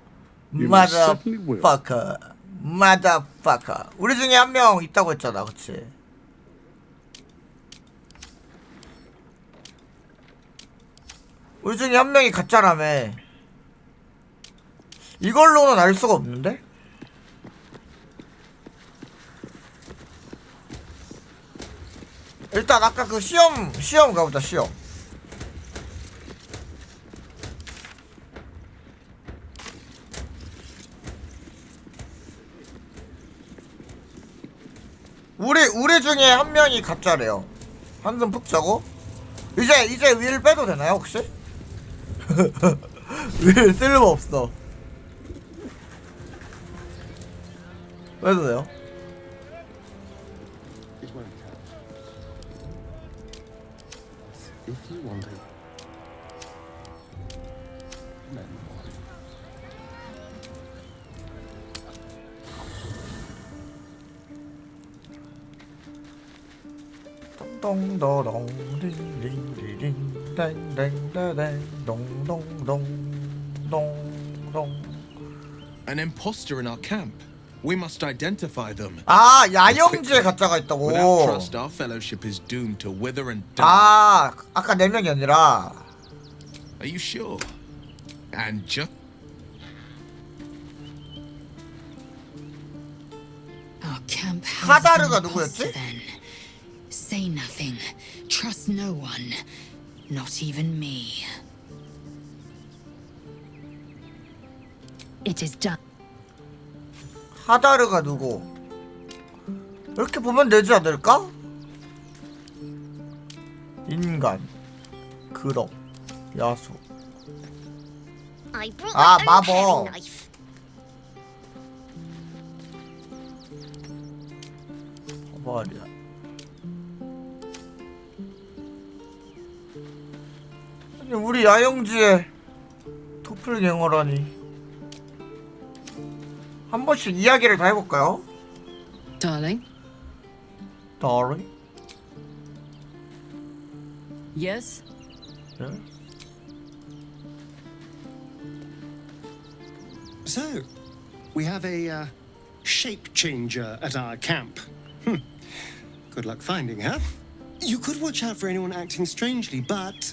Motherfucker. Motherfucker. 우리 중에 한 명 있다고 했잖아, 그치? 우리 중에 한 명이 가짜라며. 이걸로는 알 수가 없는데? 일단 아까 그 시험 가보자. 시험. 우리 중에 한 명이 가짜래요. 한숨 푹 자고. 이제 윌 빼도 되나요 혹시? 윌 쓸모 없어. 빼도 돼요? If you want it, then 동동도동 링링링링 땡땡땡땡 동동동동동. An imposter in our camp. We must identify them. 아, 야영지에 가짜가 있다고. Without trust, our fellowship is doomed to wither and die. 아, 아까 4명이 아니라. Are you sure? And just Our camp 하다르가 누구였지? then. Say nothing. Trust no one. Not even me. It is done. 하다르가 누구? 이렇게 보면 되지 않을까? 인간, 그럭, 야수. 아, 마법. 말이야. 아니, 우리 야영지에 도플갱어라니. 한 번씩 이야기를 다 해볼까요? Darling? Darling? Yes? Yeah? So, we have a shape changer at our camp. Good luck finding her. You could watch out for anyone acting strangely, but,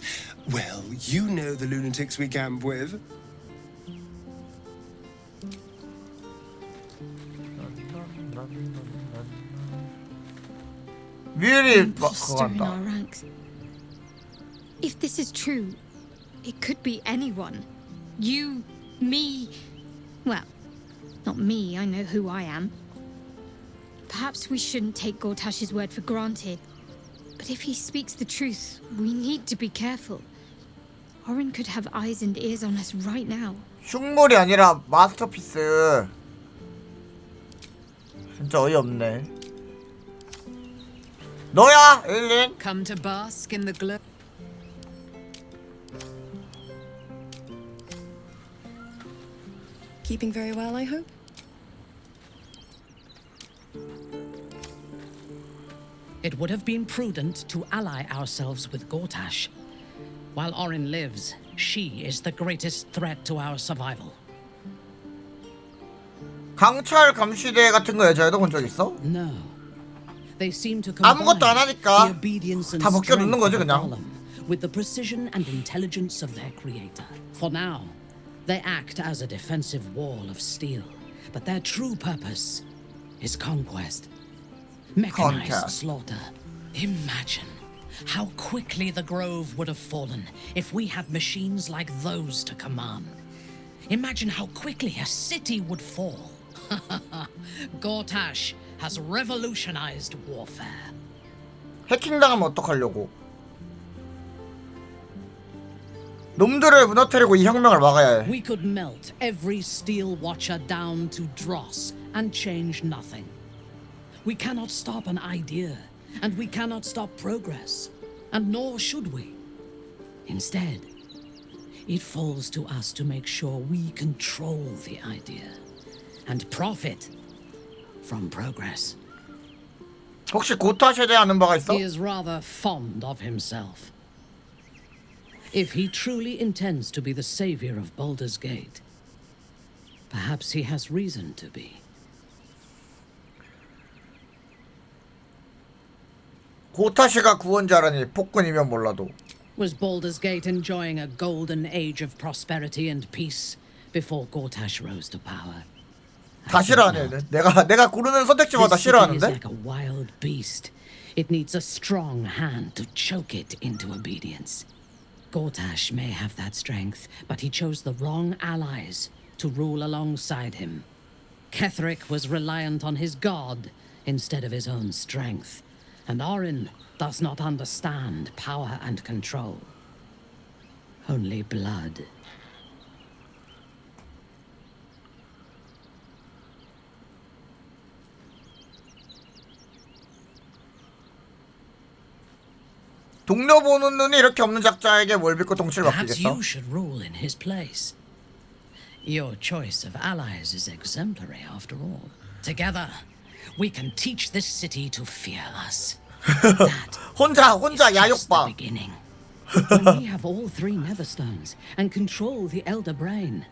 well, you know the lunatics we camp with. Imposter in our ranks. If this is true, it could be anyone. You, me. Well, not me, I know who I am. Perhaps we shouldn't take Gortash's word for granted. But if he speaks the truth, we need to be careful. Orin could have eyes and ears on us right now. 흉물이 아니라 마스터피스. 진짜 어이없네. 너야, 에일린. Come to bask in the glow. Keeping very well, I hope? It would have been prudent to ally ourselves with Gortash. While Orin lives, she is the greatest threat to our survival. 강철 감시대 같은 거 여자애도 본 적 있어? No. They seem to combine 아무것도 안 하니까 the obedience and 다 벗겨놓는 strength 거지 of the 그냥. golem with the precision and intelligence of their creator. For now, they act as a defensive wall of steel, but their true purpose is conquest. Mechanized slaughter. Imagine how quickly the grove would have fallen if we had machines like those to command. Imagine how quickly a city would fall. Gortash has revolutionized warfare. 해킹당하면 어떡하려고? 놈들을 무너뜨리고 이 혁명을 막아야 해. We could melt every steel watcher down to dross and change nothing. We cannot stop an idea, and we cannot stop progress, and nor should we. Instead, it falls to us to make sure we control the idea and profit from progress. 혹시 고타시에 대해 아는 바가 있어? He is rather fond of himself. If he truly intends to be the savior of Baldur's Gate, perhaps he has reason to be. 고타시가 구원자라니 폭군이면 몰라도. Was Baldur's Gate enjoying a golden age of prosperity and peace before Gortash rose to power. 다 싫어하네. 내가 고르는 선택지마다 This city is 싫어하는데? like a wild beast. It needs a strong hand to choke it into obedience. Gortash may have that strength, but he chose the wrong allies to rule alongside him. Ketheric was reliant on his god instead of his own strength, and Orin does not understand power and control. Only blood. 동료 보는 눈이 이렇게 없는 작자에게 뭘 믿고 통치를 Perhaps 맡기겠어? you should rule in his place. Your choice of allies is exemplary after all. Together, we can teach this city to fear us. 혼자 It's just the 야욕방. beginning. When we have all three Netherstones and control the Elder Brain,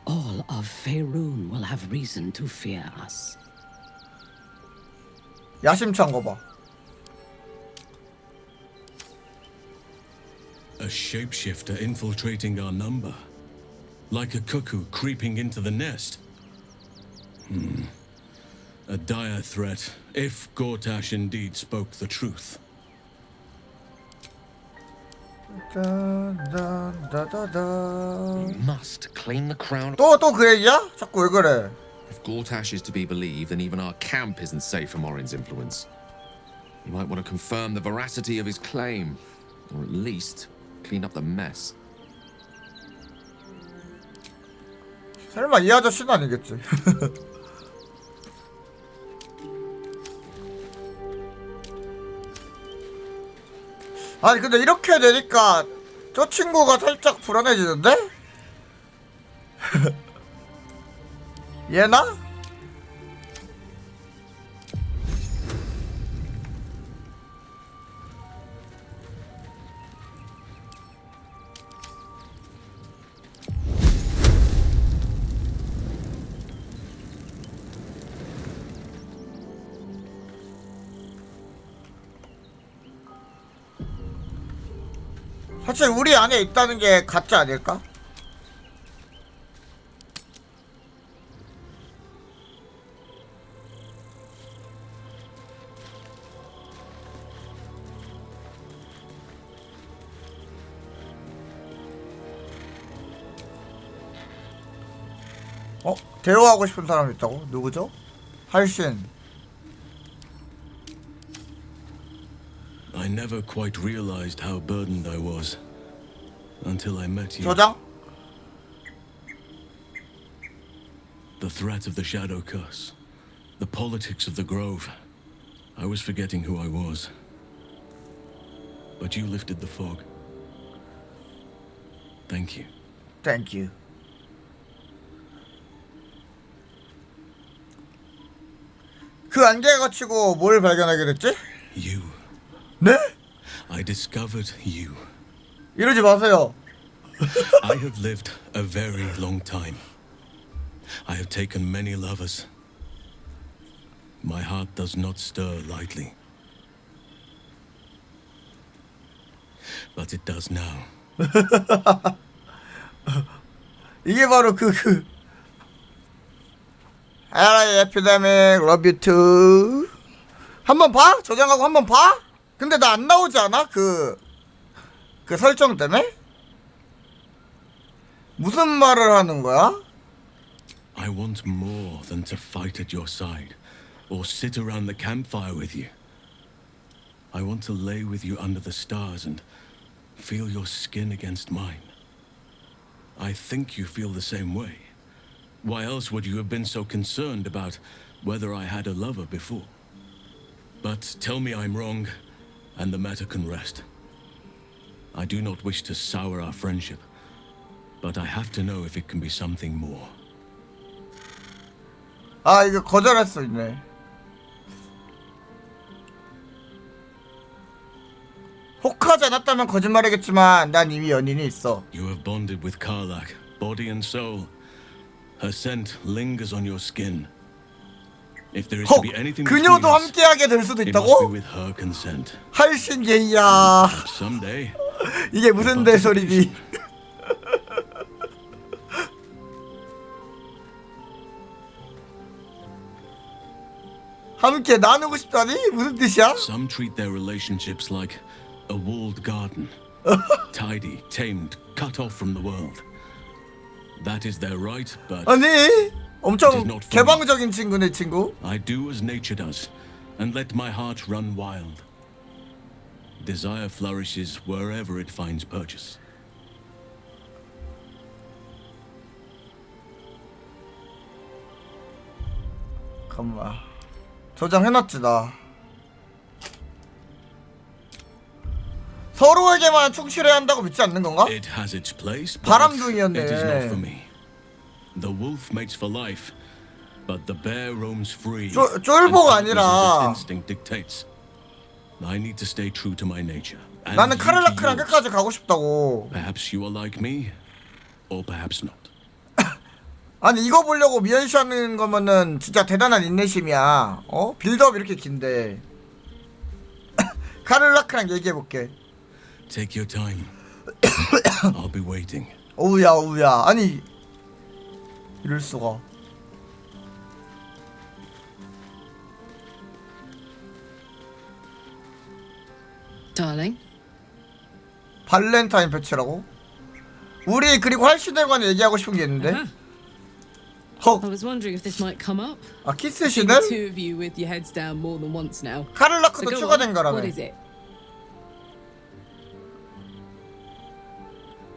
all of Faerun will have reason to fear us. 야심찬 거 봐. A shapeshifter infiltrating our number. Like a cuckoo creeping into the nest. A dire threat, if Gortash indeed spoke the truth. We must claim the crown. 또 그 얘기야? 자꾸 왜 그래? If Gortash is to be believed, then even our camp isn't safe from Orin's influence. You might want to confirm the veracity of his claim, or at least clean up the mess. 설마 이 아저씨는 아니겠지? 아니 근데 이렇게 되니까 저 친구가 살짝 불안해지는데? 얘나? 사실 우리 안에 있다는 게 가짜 아닐까? 대화하고 싶은 사람 있다고? 누구죠? 할신. I never quite realized how burdened I was until I met you. 저장? The threat of the Shadow Curse, the politics of the Grove. I was forgetting who I was. But you lifted the fog. Thank you. Thank you. 그 안개 거치고 뭘 발견하게 됐지? You. 네? I discovered you. 이러지 마세요. I have lived a very long time. I have taken many lovers. My heart does not stir lightly. But it does now. 이게 바로 LA Epidemic, Love You Too. 한번 봐? 저장하고 한번 봐? 근데 나 안 나오지 않아? 그 설정 때문에? 무슨 말을 하는 거야? I want more than to fight at your side or sit around the campfire with you. I want to lay with you under the stars and feel your skin against mine. I think you feel the same way. Why else would you have been so concerned about whether I had a lover before? But tell me I'm wrong, and the matter can rest. I do not wish to sour our friendship, but I have to know if it can be something more. 아, 이거 거절할 수 있네. 혹하지 않았다면 거짓말이겠지만 난 이미 연인이 있어. You have bonded with Karlach, body and soul. Her scent lingers on your skin. If there is to be anything between 그녀도 us, 함께하게 될 수도 it must be 있다고? with her consent. 할신 게이야. Someday. 이게 무슨 대소리니? 함께 나누고 싶다니? 무슨 뜻이야? Some treat their relationships like a walled garden. Tidy, tamed, cut off from the world. That is their right, but 아니 엄청 개방적인 친구네 친구. I do as nature does, and let my heart run wild. Desire flourishes wherever it finds purchase. 잠깐만 저장해놨지 나. 서로에게만 충실해야 한다고 믿지 않는 건가? It has its place, but 바람둥이였네. it is not for me. The wolf mates for life, but the bear roams free. 쫄보가 아니라 instinct dictates. I need to stay true to my nature. And 나는 you to 카를라크랑 yours. 끝까지 가고 싶다고. Perhaps you are like me, or perhaps not. 아니 이거 보려고 미연시하는 거면은 진짜 대단한 인내심이야. 어? 빌드업 이렇게 긴데. 카를라크랑 얘기해볼게. Take your time. I'll be waiting. 오우야 오우야. 아니 이럴 수가. Darling. 발렌타인 배치라고? 우리 그리고 할신에 관해 얘기하고 싶은 게 있는데. I was wondering if this might come up. 아 키스 I've seen 씬은? the two of you with your heads down more than once now. 카를라크도 So go 추가된 on. 거라며. What is it?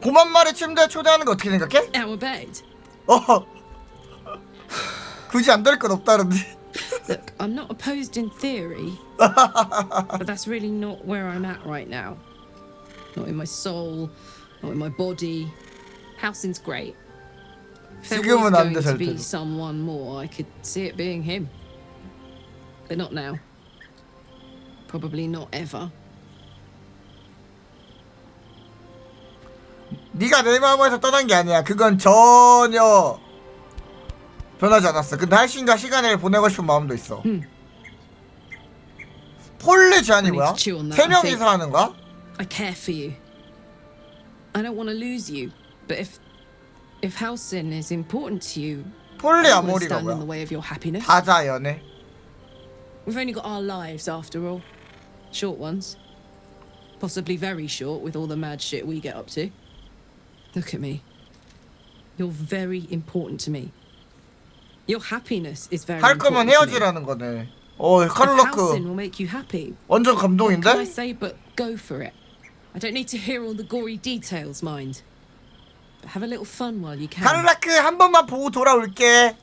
고만 마리 침대에 초대하는 거 어떻게 생각해? Our bed. 굳이 안 될 건 없다는데. Look, I'm not opposed in theory, but that's really not where I'm at right now. Not in my soul, not in my body. Housing's great. If there was 지금은 안 going 돼, to be 절대로. someone more, I could see it being him. But not now. Probably not ever. 네가 내 마음에서 떠난 게 아니야. 그건 전혀 변하지 않았어. 근데 할신과 시간을 보내고 싶은 마음도 있어. 폴리 제안이 뭐야? 세 명이서 하는 거야? I care for you. I don't want to lose you. But if Halcyon is important to you, 폴리 I don't want to 아모리가 stand in the 뭐야? way of your happiness. 다자 연애. We've only got our lives after all. Short ones. Possibly very short with all the mad shit we get up to. Look at me. You're very important to me. Your happiness is very 할 거면 important to me. 헤어지라는 거네. If 카를라크 Halcyon will make you happy, 완전 what can I 감동인데? say but go for it? I don't need to hear all the gory details, mind. But have a little fun while you can. 카를라크 한 번만 보고 돌아올게.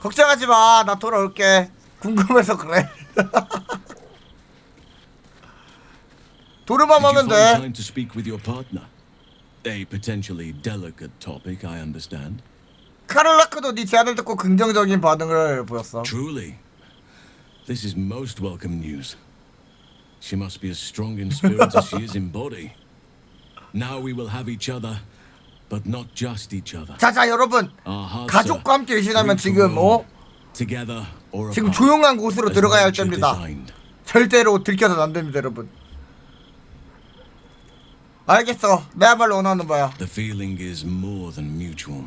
걱정하지 마. 나 돌아올게. 궁금해서 그래. 도르만 Did you 하면 find 돼. time to speak with your partner? A potentially delicate topic, I understand. 카를라크도 네 제안을 듣고 긍정적인 반응을 보였어. Truly, this is most welcome news. She must be as strong in spirit as she is in body. Now we will have each other, but not just each other. 자자 여러분, Our hearts 가족과 함께 의신하면 free 지금 to roam, together or 지금 apart, 조용한 곳으로 as 들어가야 할 nature 때입니다. designed. 절대로 들켜서는 안 됩니다, 여러분. 알겠어. 내야말로 원하는 바야. The feeling is more than mutual.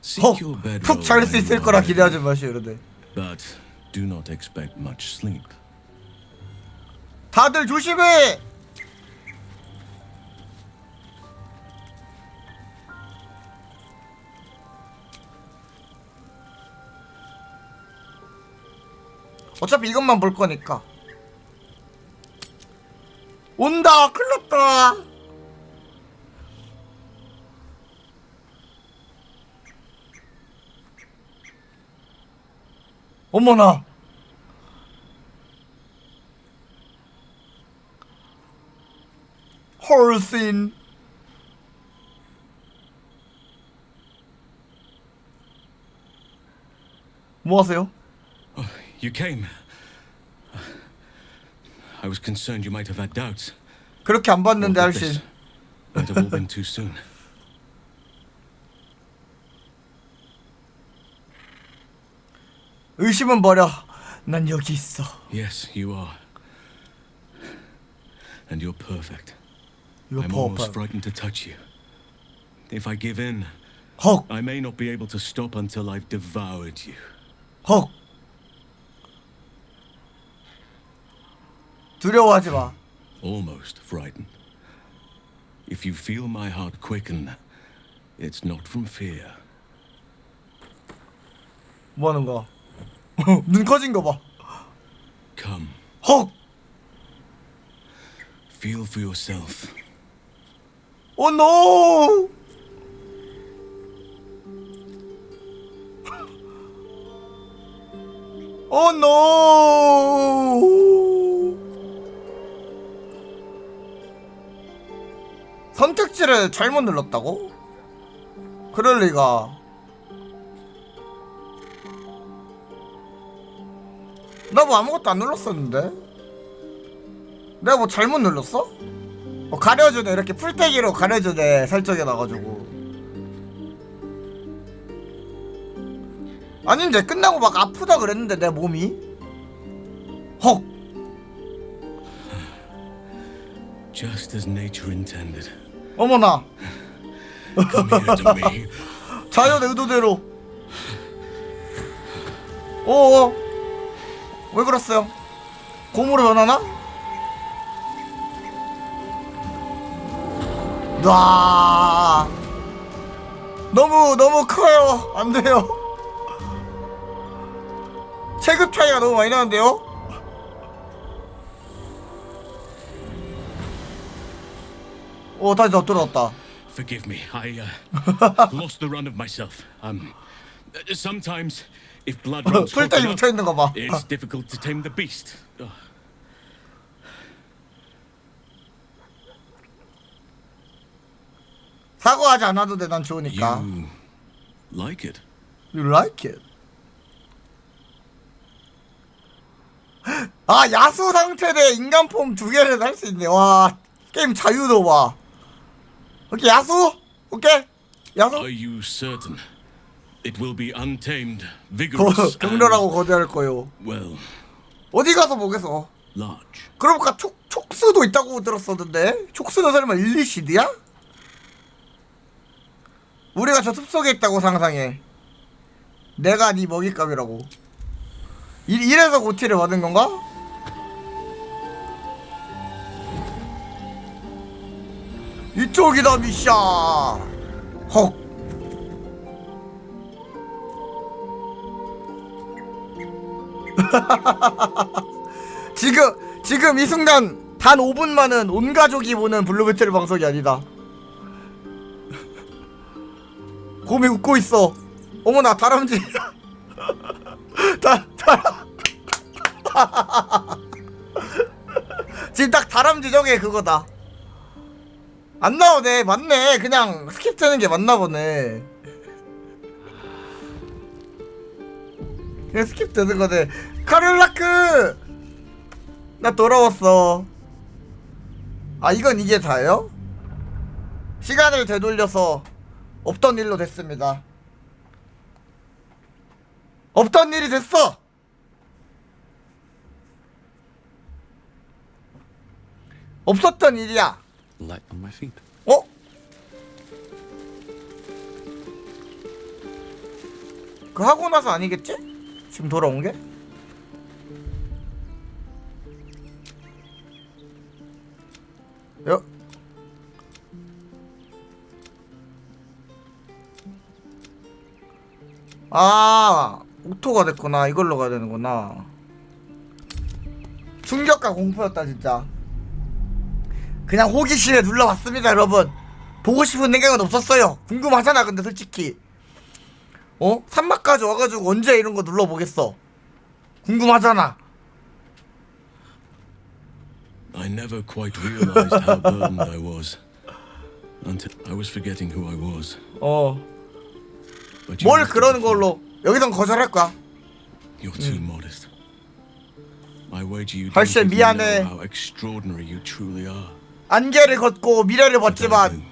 Seek your bedroll 푹 잘 수 when 있을 you 거라 are 기대하지 ready, 마시오, 여러분. but do not expect much sleep. 다들 조심해. 어차피 이것만 볼 거니까. 온다. 큰일났다. 어머나. 홀씬. 뭐 하세요? You came. I was concerned you might have had doubts. 그렇게 안 봤는데 Or that 할씬. this might have all been too soon. 의심은 버려. 난 여기 있어. Yes, you are. And you're perfect. You're I'm almost perfect. frightened to touch you. If I give in, 헉. I may not be able to stop until I've devoured you. 헉. 두려워하지 마. Almost frightened. If you feel my heart quicken, it's not from fear. 뭐 하는 거야? 눈 커진 거 봐. Come. 헉! Feel for yourself. Oh no! Oh no! 선택지를 잘못 눌렀다고? 그럴 리가. 나 뭐 아무것도 안 눌렀었는데? 내가 뭐 잘못 눌렀어? 가려주네. 이렇게 풀떼기로 가려주네. 설정해놔가지고. 아니 이제 끝나고 막 아프다 그랬는데 내 몸이. 헉. Just as nature intended. 어머나. Come here to me. 자연의 의도대로. 어어. 왜 그랬어요? 곰으로 변하나? 와. 너무 커요. 안 돼요. 체급 차이가 너무 많이 나는데요? 오, 다시 더 들어왔다. Forgive me. I lost the run of myself. Sometimes if blood runs hot 풀떼기 enough, 붙어 있는 거 봐. it's difficult to tame the beast. 사과하지 않아도 돼. 난 좋으니까. You like it? You like it? 아, 야수 상태 대 인간 폼 두 개를 할 수 있네. 와, 게임 자유도 봐. 오케이, 야수? 오케이, 야수? Are you certain it will be untamed, vigorous, 격렬하고 거대할 거요. well, 어디 가서 보겠어? large? 그러니까 촉수도 있다고 들었었는데 촉수는 설마 1,2시드야? 우리가 저 숲속에 있다고 상상해. 내가 네 먹잇감이라고. 이래서 고티를 받은 건가? 이쪽이다 미샤. 헉. 지금 이 순간 단 5분만은 온 가족이 보는 블루베테르 방송이 아니다. 곰이 웃고 있어. 어머나, 다람쥐. 지금 딱 다람쥐 저게 그거다. 안 나오네. 맞네. 그냥 스킵되는 게 맞나 보네. 그냥 스킵되는 거네. 카를라크! 나 돌아왔어. 아, 이건 이게 다예요? 시간을 되돌려서 없던 일로 됐습니다. 없던 일이 됐어. 없었던 일이야. Light on my feet. 어? 그 하고 나서 아니겠지? 지금 돌아온 게? 여. 아, 오토가 됐구나. 이걸로 가야 되는구나. 충격과 공포였다 진짜. 그냥 호기심에 눌러봤습니다 여러분. 보고 싶은 생각은 없었어요. 궁금하잖아 근데 솔직히. 산막까지 와가지고 언제 이런 거 눌러보겠어. 궁금하잖아. I never quite realized how burdened I was until I was forgetting who I was. But you 뭘 must 그러는 have 걸로. 여기선 거절할 거야. You're too modest. I wager you don't 할세 even 미안해. know how extraordinary you truly are. 안개를 걷고 미래를 봤지만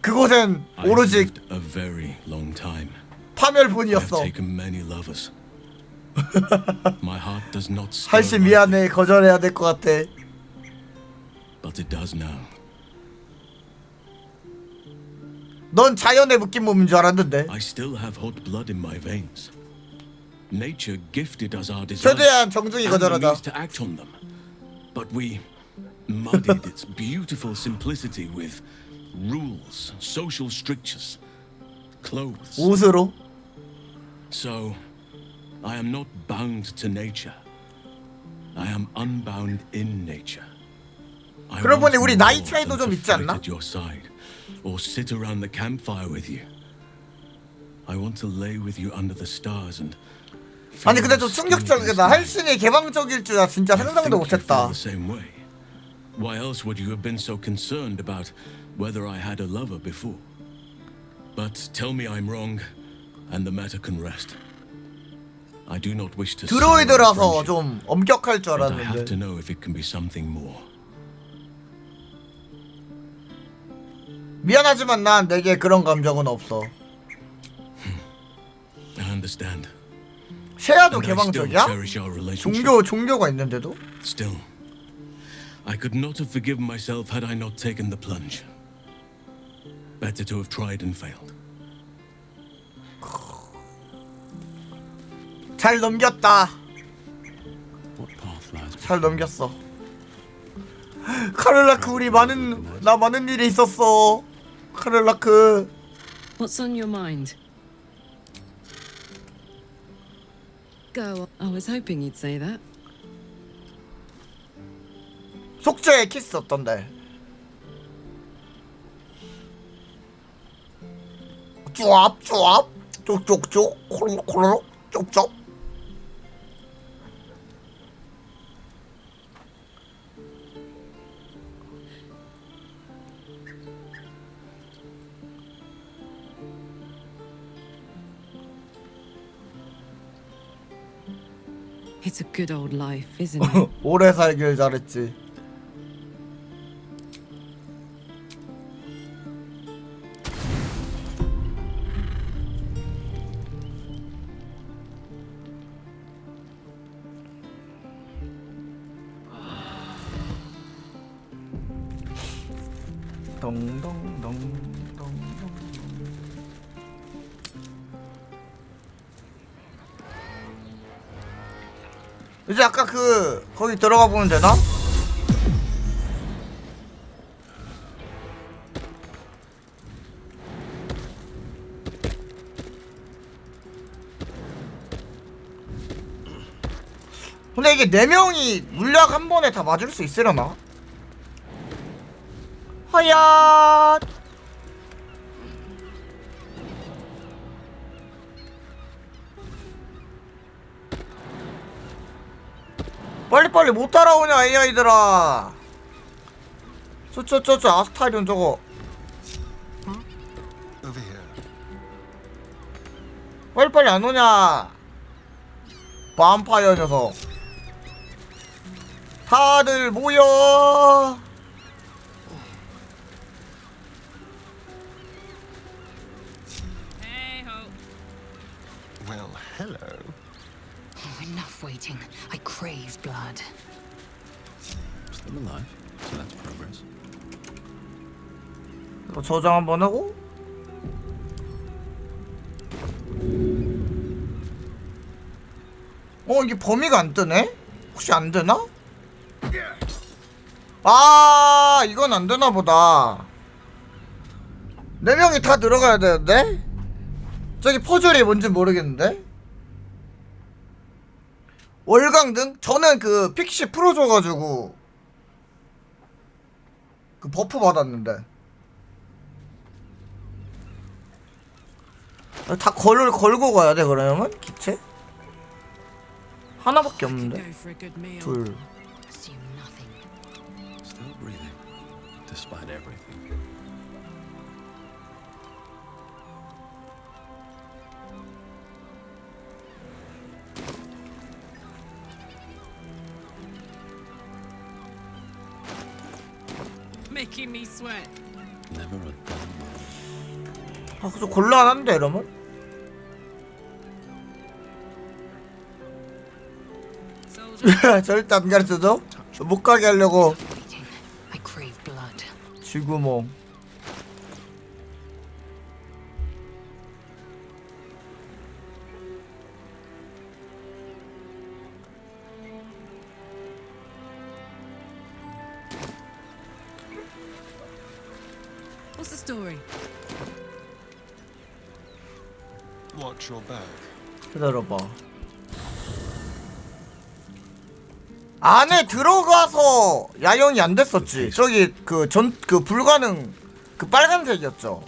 그곳엔 I've 오로지 lived a very long time. I've 파멸뿐이었어. taken many lovers. My heart does not stir 할세 미안해. 거절해야 될 것 같아. but it does now. 넌 자연에 묶인 몸인 줄 알았는데. I still have hot blood in my veins. Nature gifted us our desires 최대한 정중히 and the 거절하자. means to act on them. But we muddied its beautiful simplicity with rules, social strictures, clothes. 옷으로. So, I am not bound to nature. I am unbound in nature. I 그러고 보니 want 우리 more 나이 차이도 than 좀 to 있지 않나? fight at your side, or sit around the campfire with you. I want to lay with you under the stars and. 아니 근데 좀 충격적이다. 할신이 개방적일 줄야 진짜 상상도 못했다. The same way. Why else would you have been so concerned about whether I had a lover before? But tell me I'm wrong, and the matter can rest. I do not wish to. 드로이드라서 좀 엄격할 줄 But I have to 알았는데. know if it can be something more. 미안하지만 난 내게 그런 감정은 없어. I understand. 셰아도 And I still 개방적이야? cherish our relationship. 종교가 있는데도? Still, I could not have forgiven myself had I not taken the plunge. Better to have tried and failed. 잘 넘겼다. What path lies 잘 넘겼어. 카를라크 우리 많은 일이 있었어. 카를라크. What's on your mind? Go. I was hoping you'd say that. 속죄의 키스 어떤데? 쭈압 쪽쪽쪽 코로록 쪽쪽. It's a good old life, isn't it? 오래 살길 잘했지. 동동동동동. 이제 아까 거기 들어가 보면 되나? 근데 이게 4명이 물약 한 번에 다 맞을 수 있으려나? 하얏. 빨리빨리 못 따라오냐 AI들아. 저 아스타리온 저거 Over here. 빨리빨리 안 오냐 밤파이어 녀석. 다들 모여. Well, hello. Oh, enough waiting. I crave blood. still alive, so that's progress. 이거 저장 한번 하고. 이게 범위가 안 뜨네? 혹시 안 되나? 아, 이건 안 되나 보다. 4명이 다 들어가야 되는데? 저기 퍼즐이 뭔지 모르겠는데? 월광등? 저는 그 픽시 풀어줘가지고 그 버프 받았는데 다 걸고 가야 돼 그러면? 기체? 하나밖에 없는데? 둘. Still breathing, despite everything. Making me sweat. Never a dull moment. 아, 그래서 곤란한데 이러면? 절대 안 가르쳐줘? 못 가게 하려고. I crave blood. 쥐구멍. story? Watch your back. 기다려봐. 안에 들어가서 야영이 안 됐었지. 저기 그 불가능 그 빨간색이었죠.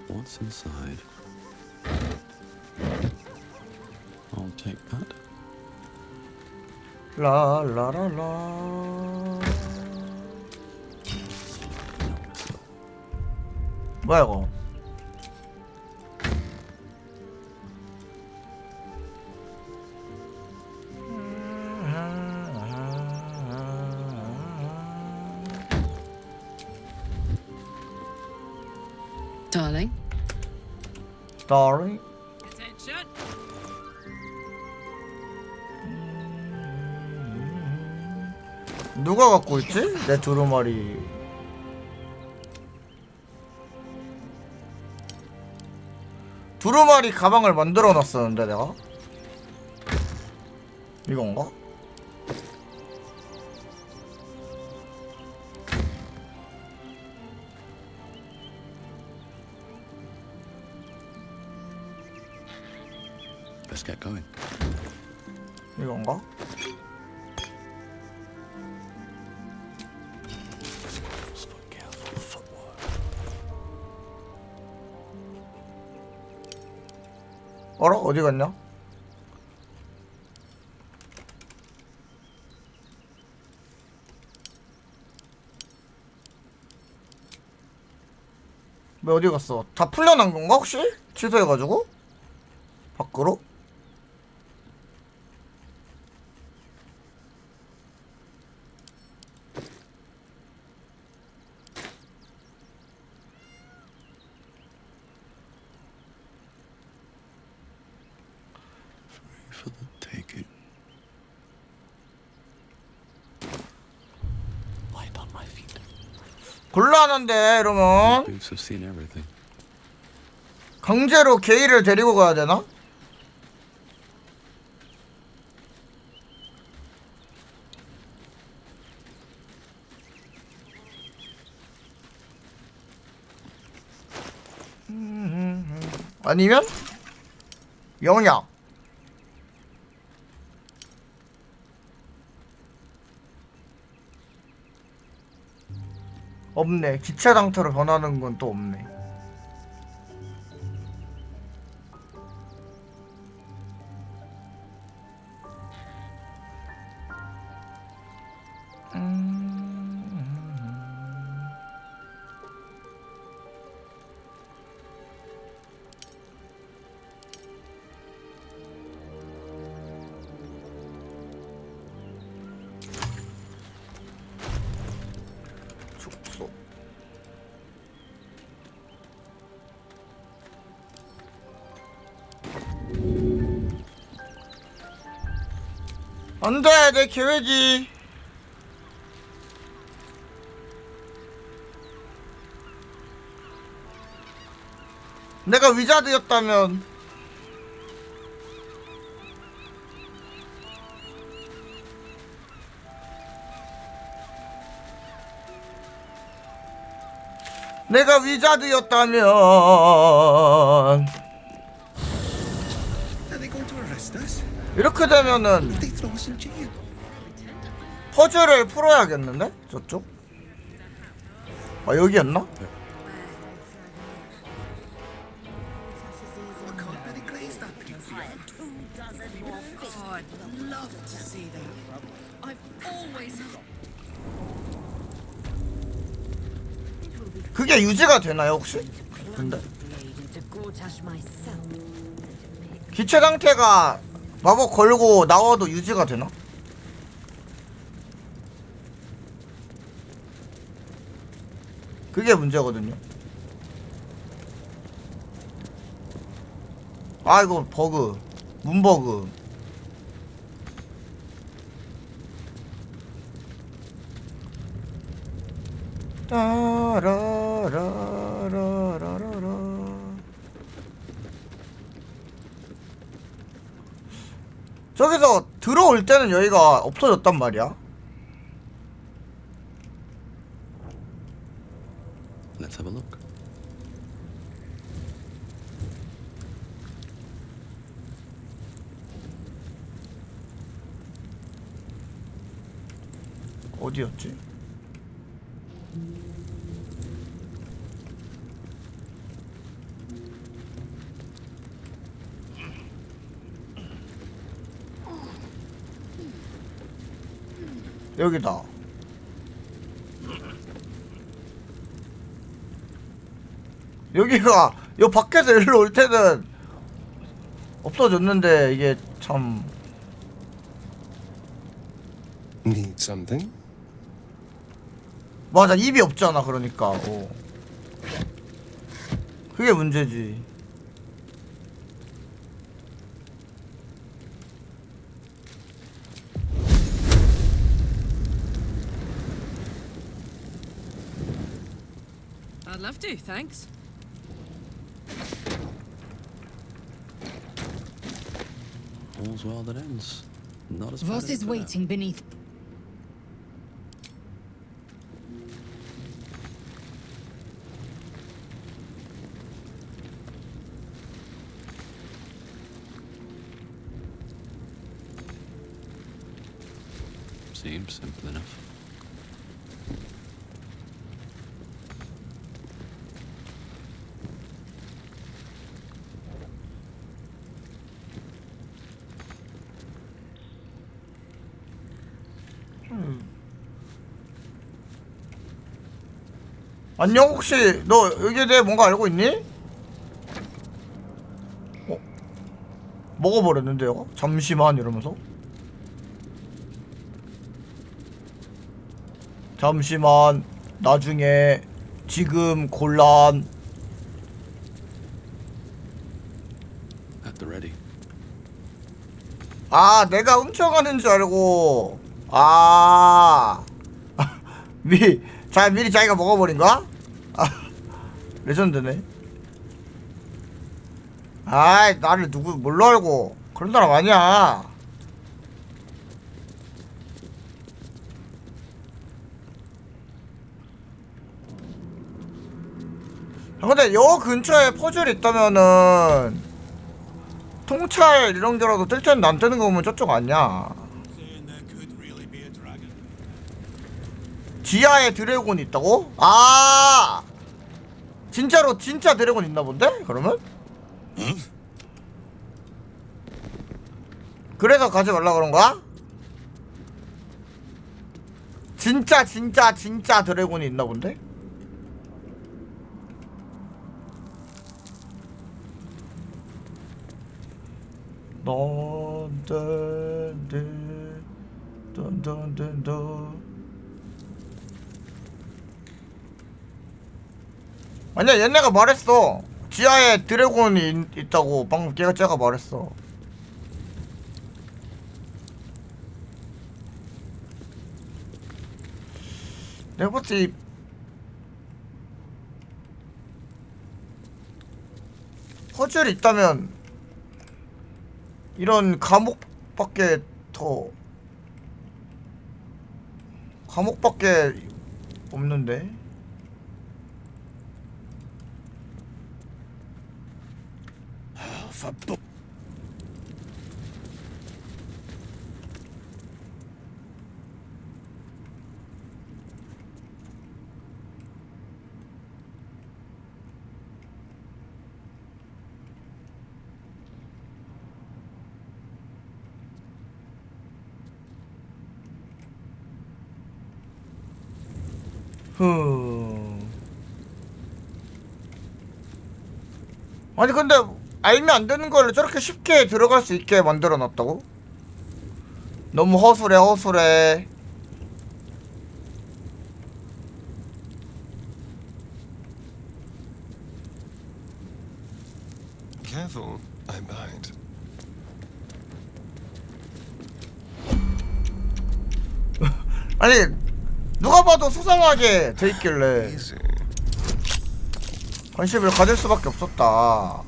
What's inside? I'll take that. 라라라라. 뭐야 이거? Darling. Darling. Attention. 누가 갖고 있지? 내 두루마리. 두루마리 가방을 만들어 놨었는데 내가? 이건가? Let's get going. 이건가? 어라? 어디 갔냐? 왜 어디 갔어? 다 풀려난 건가 혹시? 취소해가지고? 밖으로? For the taking. Light on my feet. 곤란한데 이러면 Boots have seen everything. 강제로 게이를 데리고 가야 되나? 아니면 영약. 없네. 기체 상태로 변하는 건 또 없네. 축소. 안돼, 내 계획이. 내가 위자드였다면 내가 위자드였다면 Are they going to arrest us? 이렇게 되면은 They throw us in jail. 퍼즐을 풀어야겠는데? 저쪽? 아 여기였나? I'd love to see that. I've always. 그게 유지가 되나요 혹시? 근데 기체 상태가 마법 걸고 나와도 유지가 되나? 그게 문제거든요. 아 이거 버그, 문버그. 따라라라라라라. 저기서 들어올 때는 여기가 없어졌단 말이야. Let's have a look. 어디였지? 여기다. 여기가 요 밖에서 일로 올 때는 없어졌는데 이게 참. Need something? 맞아, 입이 없잖아. 그러니까 그게 문제지. I'd love to, thanks. All's well that ends. Not as Voss bad as is that. waiting beneath. Seems simple enough. 안녕, 혹시 너 여기에 대해 뭔가 알고 있니? 먹어버렸는데요? 잠시만 이러면서. 잠시만, 나중에, 지금 곤란. At the ready. 아, 내가 훔쳐가는 줄 알고. 미리 자기가 먹어버린 거야? 레전드네. 아이, 나를 뭘로 알고. 그런 사람 아니야. 근데 여 근처에 퍼즐이 있다면은 통찰 이런 게라도 뜰 텐데 안 뜨는 거 보면 저쪽 아니야. 지하에 드래곤이 있다고? 아, 진짜로 진짜 드래곤 있나 본데? 그러면? 그래서 가지 말라 그런 거야? 진짜 드래곤이 있나 본데? 아니야, 얘네가 말했어. 지하에 드래곤이 있다고. 방금 제가 말했어. 내가 봤지. 퍼즐이 있다면 이런 감옥밖에 없는데. 아니 근데 알면 안 되는 걸 저렇게 쉽게 들어갈 수 있게 만들어 놨다고? 너무 허술해. Careful, I bite. 아니 누가 봐도 수상하게 돼 있길래 관심을 가질 수밖에 없었다.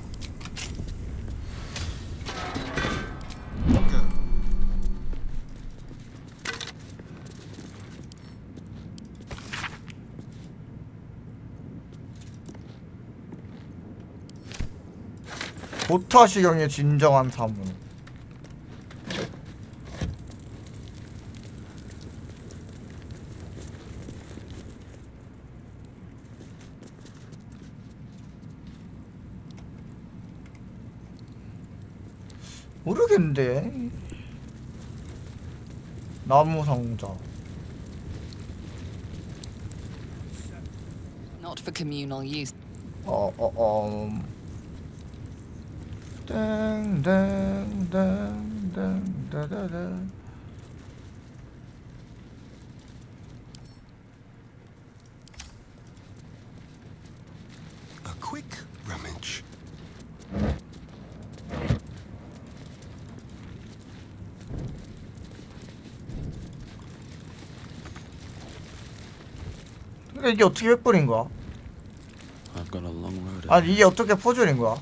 도타시경의 진정한 사문. 모르겠는데. 나무 상자. Not for communal use. 땡땡땡땡땡땡. A quick rummage. 근데 이게 어떻게 횃불인 거야? I've got a long road. 아니 이게 어떻게 퍼즐인 거야?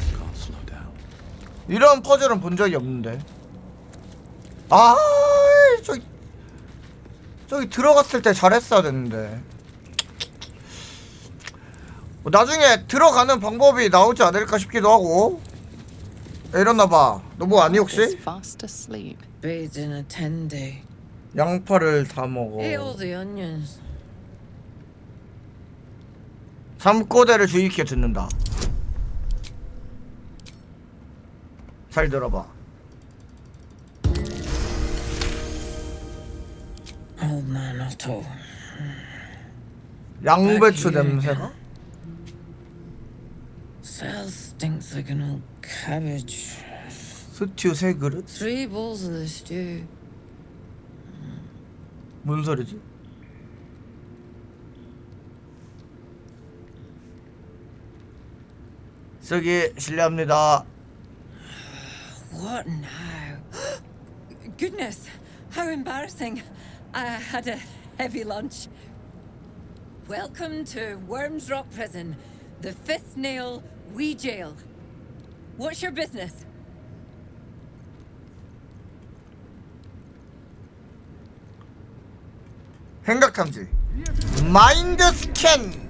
Can't slow down. 이런 퍼즐은 본 적이 없는데. 아, 저기 들어갔을 때 잘했어야 됐는데. 뭐 나중에 들어가는 방법이 나오지 않을까 싶기도 하고. 이랬나봐. 너 뭐 아니 혹시? Fast asleep. Bathed in a 10-day. 양파를 다 먹어. Ate all the onions. 삼꼬대를 주의 깊게 듣는다. 잘 들어봐. Old man Otto. 양배추 냄새가? Cell stinks like an old cabbage. 스튜 3그릇? 3 bowls of the stew. 뭔 소리지? 저기 실례합니다. What now? Goodness, how embarrassing. I had a heavy lunch. Welcome to Worms Rock Prison, the Fifth Nail Wee Jail. What's your business? 행각 탐지. 마인드 스캔.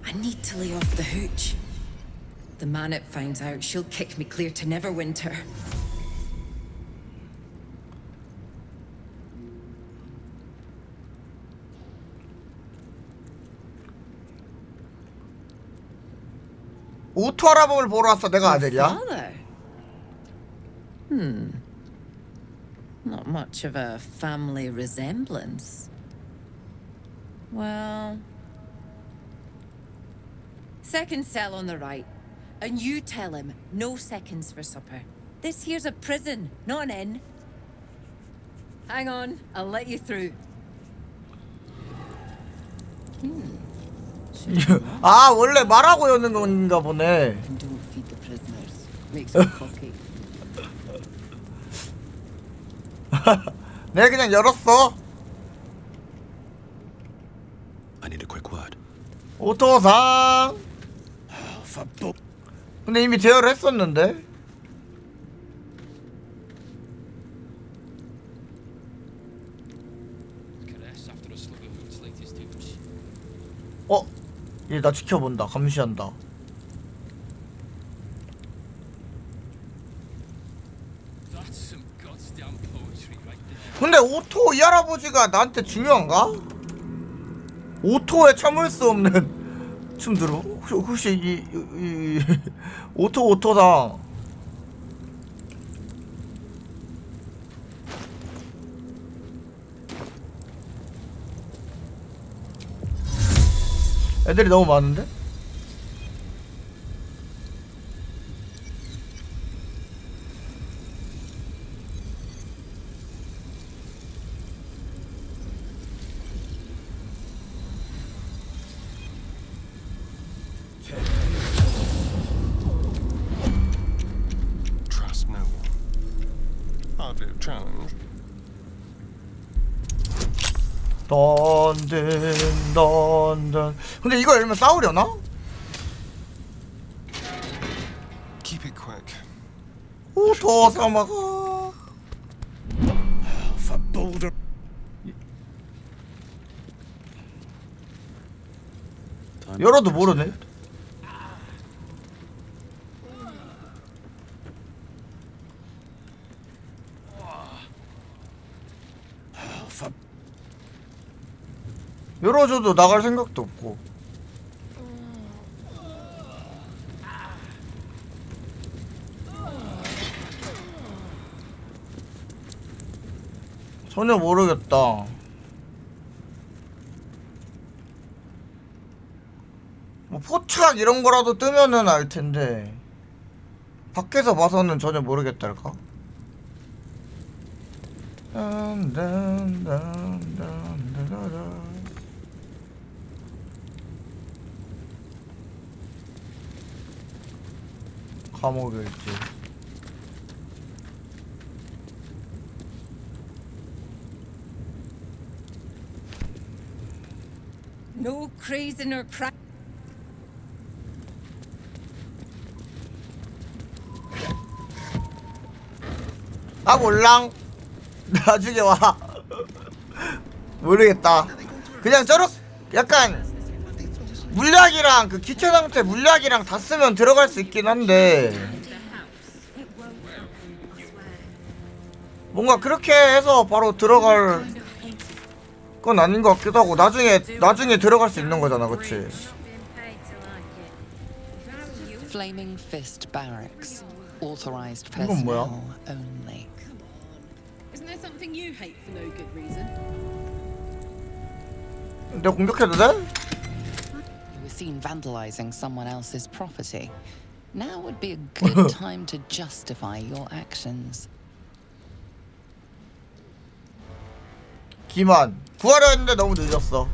I need to lay off the hooch. The man it finds out, she'll kick me clear to Neverwinter. 오토 할아버지를 보러 왔어. 내가 아들이야. Not much of a family resemblance. Well, second cell on the right. And you tell him no seconds for supper. This here's a prison, not an inn. Hang on, I'll let you through. 아 원래 말하고 여는 건가 보네. Don't feed the prisoners. Makes them cocky. 내가 그냥 열었어. I need a quick word. 오토상. 근데 이미 대여를 했었는데. 어? 얘 나 지켜본다. 감시한다. 근데 오토 이 할아버지가 나한테 중요한가? 오토에 참을 수 없는 춤들어? 혹시 이 오토상 애들이 너무 많은데? Trust no one. Hardly a challenge. 던든. 근데 이거 열면 싸우려나? 더 사막아. For Baldur. 열어도 모르네. 열어줘도 나갈 생각도 없고. 전혀 모르겠다. 뭐 포착 이런 거라도 뜨면은 알 텐데 밖에서 봐서는 전혀 모르겠달까? 감옥일지. No craze in her crack. 아 몰랑. 나중에 와. 모르겠다. 그냥 저렇게 약간 물약이랑 그 기체 상태 물약이랑 다 쓰면 들어갈 수 있긴 한데 뭔가 그렇게 해서 바로 들어갈 건 아닌 것 같기도 하고 나중에 들어갈 수 있는 거잖아, 그치? Flaming Fist Barracks. Authorized 이건 뭐야? personnel only. Isn't there something you hate for no good reason? 내가 공격해도 돼? You were seen vandalizing someone else's property. Now would be a good time to justify your actions. 기만 구하려 했는데 너무 늦었어.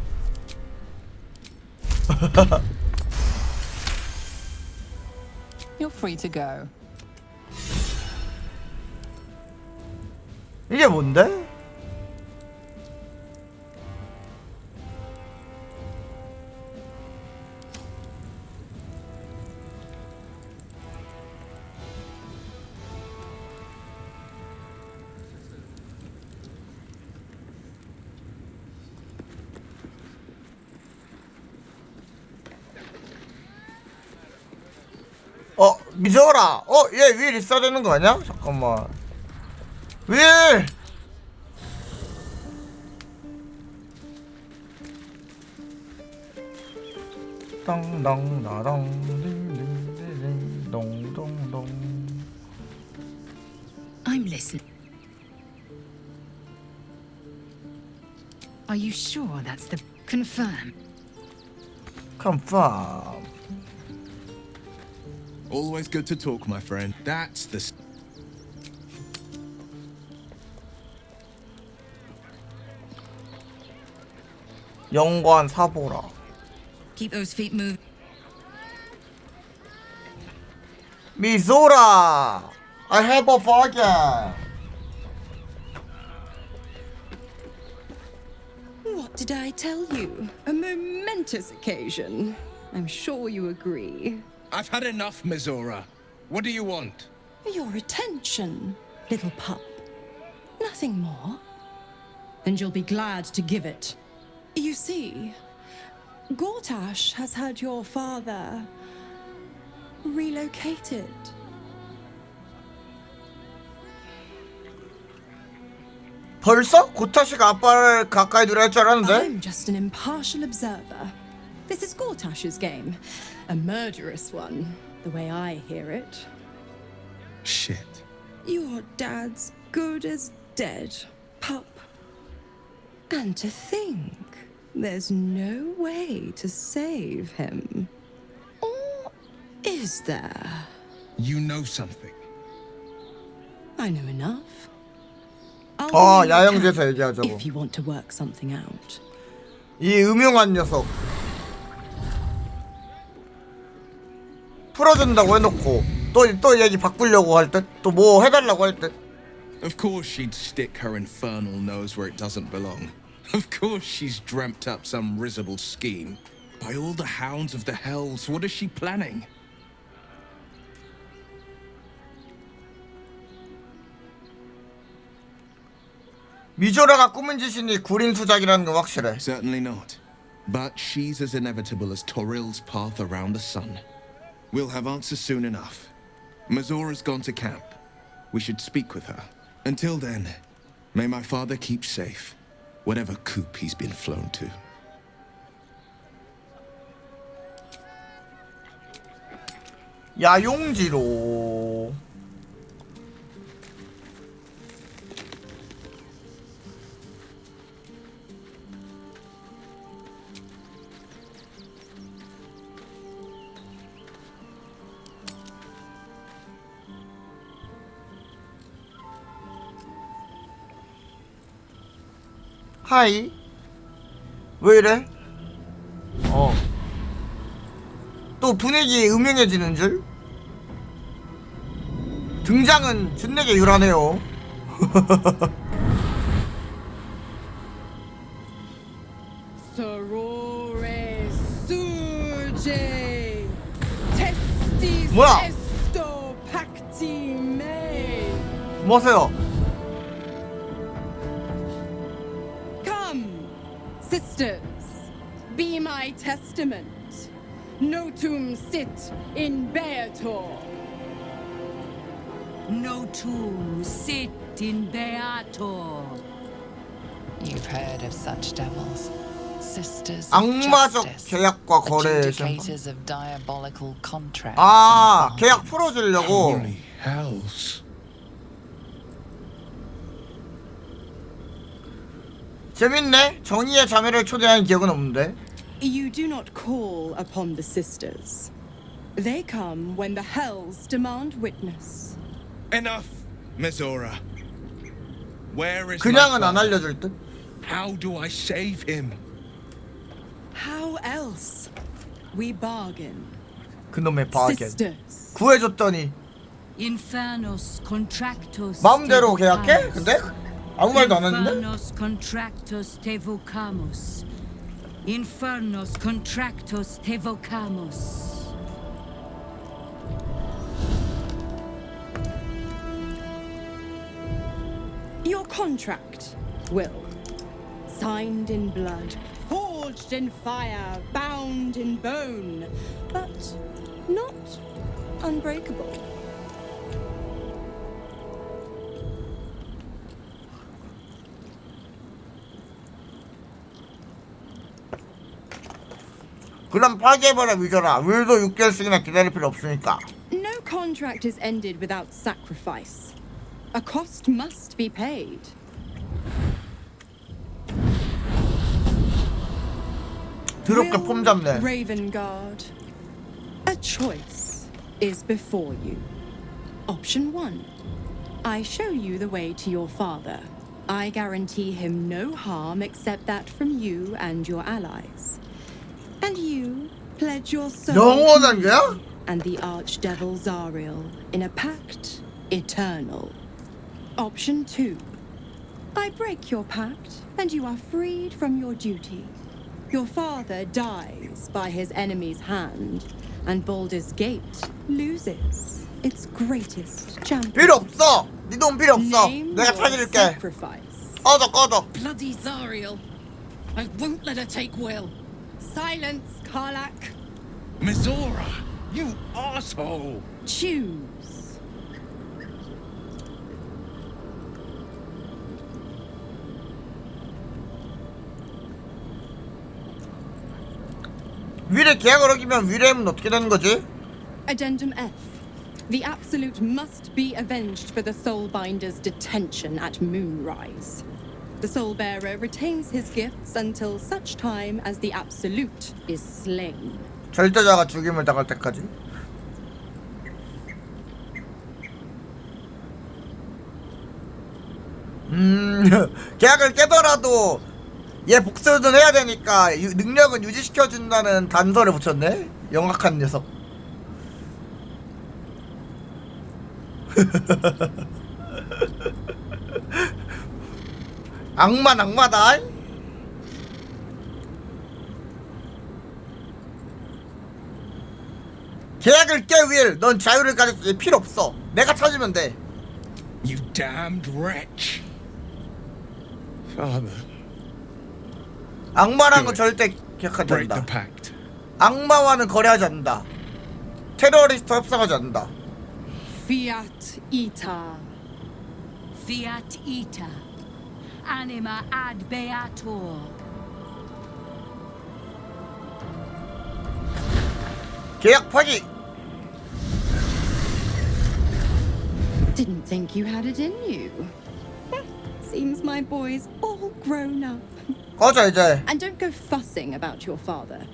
You're free to go. 이게 뭔데? 미저라. 얘 윌 있어야 되는 거 아니야? 잠깐만. 윌! 땅땅나당 동동동. I'm listening. Are you sure that's the confirm? Confirm. Always good to talk, my friend. That's the... 영관 사보라. Keep those feet moving. 미소라. I have a bargain. What did I tell you? A momentous occasion. I'm sure you agree. I've had enough, Mizora. What do you want? Your attention, little pup. Nothing more. And you'll be glad to give it. You see, Gortash has had your father relocated. 벌써? 고타시가 아빠를 가까이 두려 줄 알았는데? I'm just an impartial observer. This is Gortash's game. A murderous one, the way I hear it. Shit. Your dad's good as dead, pup. And to think, there's no way to save him. Or is there? You know something. I know enough. I'll be your 야영제에서 account 얘기하자고. if you want to work something out. 이 음흉한 녀석 풀어준다고 해놓고 또 얘기 바꾸려고 할 듯? 또 뭐 해달라고 할 듯? Of course she'd stick her infernal nose where it doesn't belong. Of course she's dreamt up some risible scheme. By all the hounds of the hells, what is she planning? 미조라가 꾸민 짓이니 구린 수작이라는 건 확실해. Certainly not. But she's as inevitable as Torril's path around the sun. We'll have answers soon enough. Mazora's gone to camp. We should speak with her. Until then, may my father keep safe, whatever coop he's been flown to. 야용지로. 하이. 왜 이래? 또 분위기 음흉해지는 줄? 등장은 준내게 유라네요. Sorore surge testis 뭐야? esto pacti me. 뭐하세요? Come, sisters, be my testament. Notum sit in Beator. Notum sit in Beator. You've heard of such devils. Sisters of 악마적 justice, 계약과 거래의 adjudicators of diabolical contracts. 아, 계약 풀어주려고. Holy hells. 재밌네. 정의의 자매를 초대한 기억은 없는데. You do not call upon the sisters. They come when the hells demand witness. Enough, Mizora. Where is 그냥은 my 안 father? 알려줄 듯. How do I save him? How else? We bargain. 그놈의 바겐. Sisters. 구해줬더니 Infernos contractos. 마음대로 계약해? 근데 아무 말도 안 했는데. Infernos contractos te vocamus. Infernos contractos te vocamus. Your contract, Will. Signed in blood, forged in fire, bound in bone, but not unbreakable. 그럼 파괴해버려 미줘라. 윌도 6개월씩이나 기다릴 필요 없으니까. No contract is ended without sacrifice. A cost must be paid. 더럽게 폼 잡네. Raven Guard. A choice is before you. Option 1. I show you the way to your father. I guarantee him no harm except that from you and your allies. And you pledge your soul 영원한 거야? and the archdevil Zariel in a pact eternal. Option 2. I break your pact and you are freed from your duty. Your father dies by his enemy's hand, and Baldur's Gate loses its greatest champion. 필요 없어. 네 돈 필요 없어. Name 내가 your 찾을게. sacrifice. 꺼져. Bloody Zariel. I won't let her take Will. Silence, Karlak. Mizora, you asshole! Choose. 윌의 계약을 어기면 윌의 힘은 어떻게 되는 거지? Addendum F. The Absolute must be avenged for the Soulbinder's detention at Moonrise. The Soulbearer retains his gifts until such time as the Absolute is slain. 절대자가 죽임을 당할 때까지. 계약을 깨더라도 얘 복수는 해야 되니까 능력은 유지시켜준다는 단서를 붙였네? 영악한 녀석. 악마다. 계약을 깨 윌. 넌 자유를 가질 게 필요 없어. 내가 찾으면 돼. You damned wretch. Father. 악마랑은 절대 계약하지 않는다. 악마와는 거래하지 않는다. 테러리스트 협상하지 않는다. Fiat ita. Fiat ita. Anima ad beatur. 계약 파기. Didn't think you had it in you. Seems my boy's all grown up. 꺼져 이제. And don't go fussing about your father.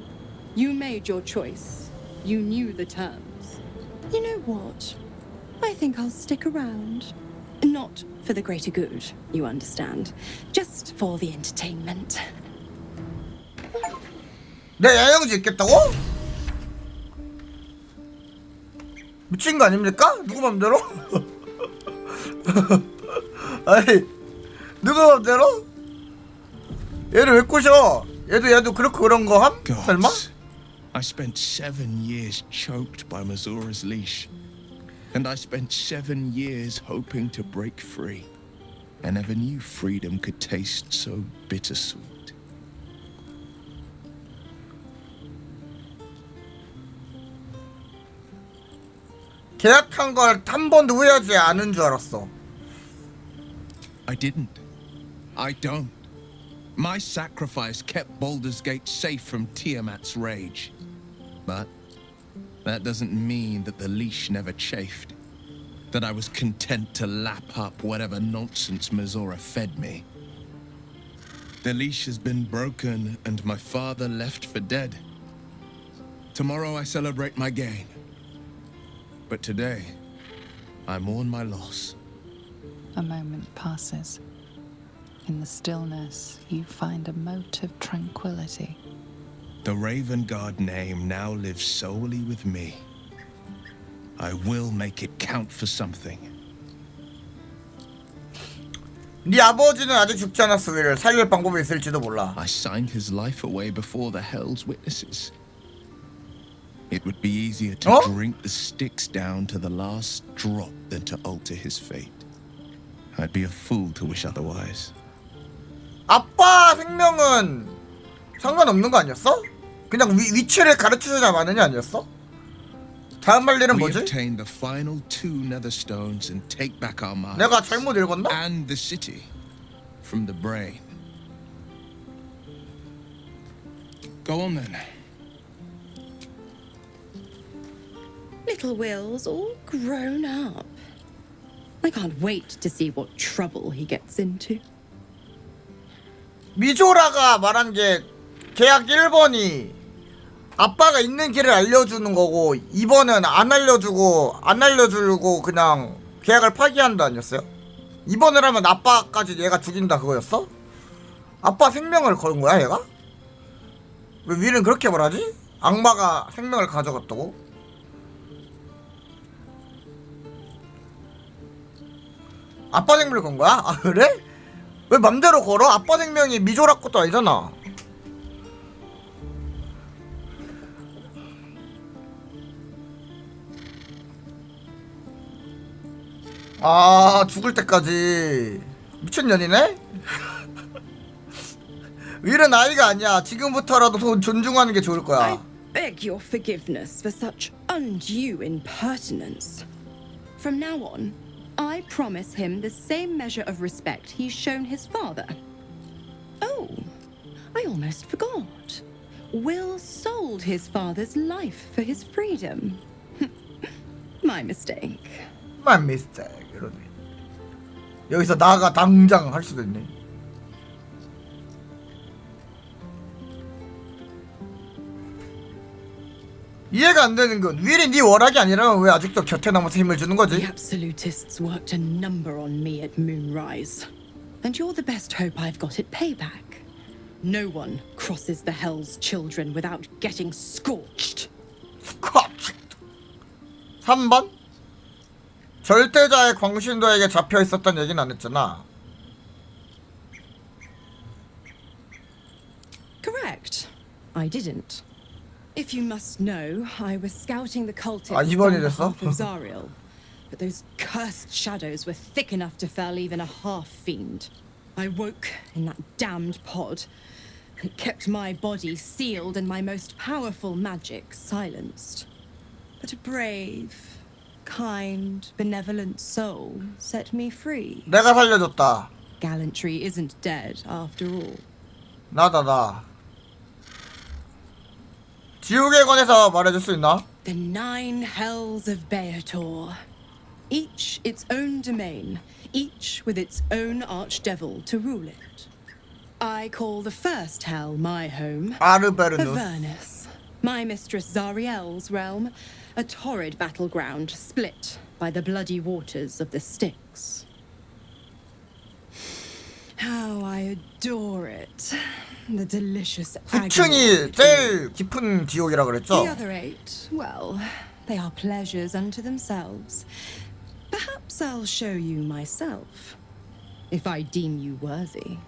You made your choice. You knew the terms. You know what? I think I'll stick around. Not for the greater good, you understand. Just for the entertainment. 내 야영지 있겠다고? 미친 거 아닙니까? 누구 맘대로? 아니 누구 맘대로? 얘를 왜 꼬셔? 얘도 그렇고 그런 거 함? 설마? I spent 7 years choked by Mazora's leash. And I spent 7 years hoping to break free. I never knew freedom could taste so bittersweet. 계약한 걸 한 번도 후회하지 않은 줄 알았어. I didn't. I don't. My sacrifice kept Baldur's Gate safe from Tiamat's rage. But that doesn't mean that the leash never chafed. That I was content to lap up whatever nonsense Mizora fed me. The leash has been broken and my father left for dead. Tomorrow I celebrate my gain. But today, I mourn my loss. A moment passes. In the stillness, you find a mote of tranquility. The Raven Guard name now lives solely with me. I will make it count for something. 네 아버지는 아직 죽지 않았어. 위를 살릴 방법이 있을지도 몰라. I signed his life away before the Hell's witnesses. It would be easier to drink the sticks down to the last drop than to alter his fate. I'd be a fool to wish otherwise. 아빠 생명은 상관없는 거 아니었어? 그냥 위치를 가르쳐주자 마느냐 아니었어? 다음 할 일은 뭐지? Obtain the final 2 nether stones and take back our minds. 내가 잘못 읽었나? And the city from the brain. Go on then. Little Will's all grown up. I can't wait to see what trouble he gets into. 미조라가 말한 게 계약 1번이 아빠가 있는 길을 알려주는 거고 2번은 안 알려주고 그냥 계약을 파기한다 아니었어요? 2번을 하면 아빠까지 얘가 죽인다 그거였어? 아빠 생명을 건 거야 얘가? 왜 위는 그렇게 말하지? 악마가 생명을 가져갔다고? 아빠 생명을 건 거야? 아 그래? 왜 맘대로 걸어? 아빠 생명이 미조라 것도 아니잖아. 아 죽을 때까지 미친년이네? 윌은 아이가 아니야. 지금부터라도 존중하는 게 좋을 거야. I beg your forgiveness for such undue impertinence. From now on, I promise him the same measure of respect he's shown his father. Oh, I almost forgot. Will sold his father's life for his freedom. My mistake. My mistake. 이러네. 여기서 나가 당장 할 수도 있네. 이해가 안 되는 건 윌이 네 워락이 아니라면 왜 아직도 곁에 남아서 힘을 주는 거지? The absolutists worked a number on me at Moonrise, and you're the best hope I've got at payback. No one crosses the Hell's children without getting scorched. Scorched. 3번? 절대자의 광신도에게 잡혀 있었던 얘기는 안 했잖아. Correct. I didn't. If you must know, I was scouting the cultists 아, on 이번이 behalf 됐어? of Zariel, but those cursed shadows were thick enough to fell even a half-fiend. I woke in that damned pod. It kept my body sealed and my most powerful magic silenced. But a brave, kind, benevolent soul set me free. 내가 살려줬다. Gallantry isn't dead after all. 나. 지옥에 관해서 말해줄 수 있나? The 9 hells of Beator. Each its own domain, each with its own archdevil to rule it. I call the first hell my home, Avernus, my mistress Zariel's realm, a torrid battleground split by the bloody waters of the Styx. How I adore it. The delicious agony. 9층이 제일 깊은 지옥이라 그랬죠? The other 8, well, they are pleasures unto themselves. Perhaps I'll show you myself, if I deem you worthy.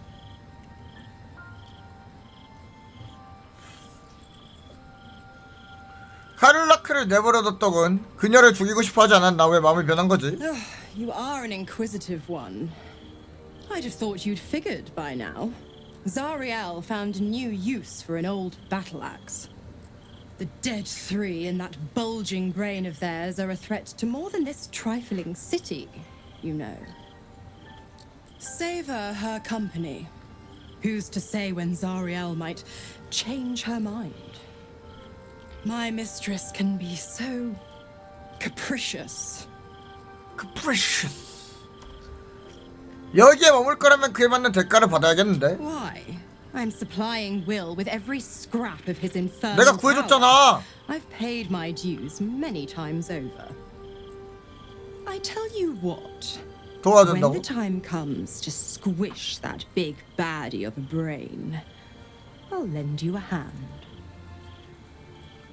카를라크를 내버려뒀더군. 그녀를 죽이고 싶어 하지 않았나? 왜 마음이 변한 거지? You are an inquisitive one. I'd have thought you'd figured by now. Zariel found a new use for an old battle axe. The dead 3 in that bulging brain of theirs are a threat to more than this trifling city, you know. Savor her company. Who's to say when Zariel might change her mind? My mistress can be so capricious. 여기에 머물 거라면 그에 맞는 대가를 받아야겠는데. Why? I'm supplying Will with every scrap of his infernal 내가 구해줬잖아. I've paid my dues many times over. I tell you what. 도와준다고? When the time comes to squish that big baddie of a brain, I'll lend you a hand.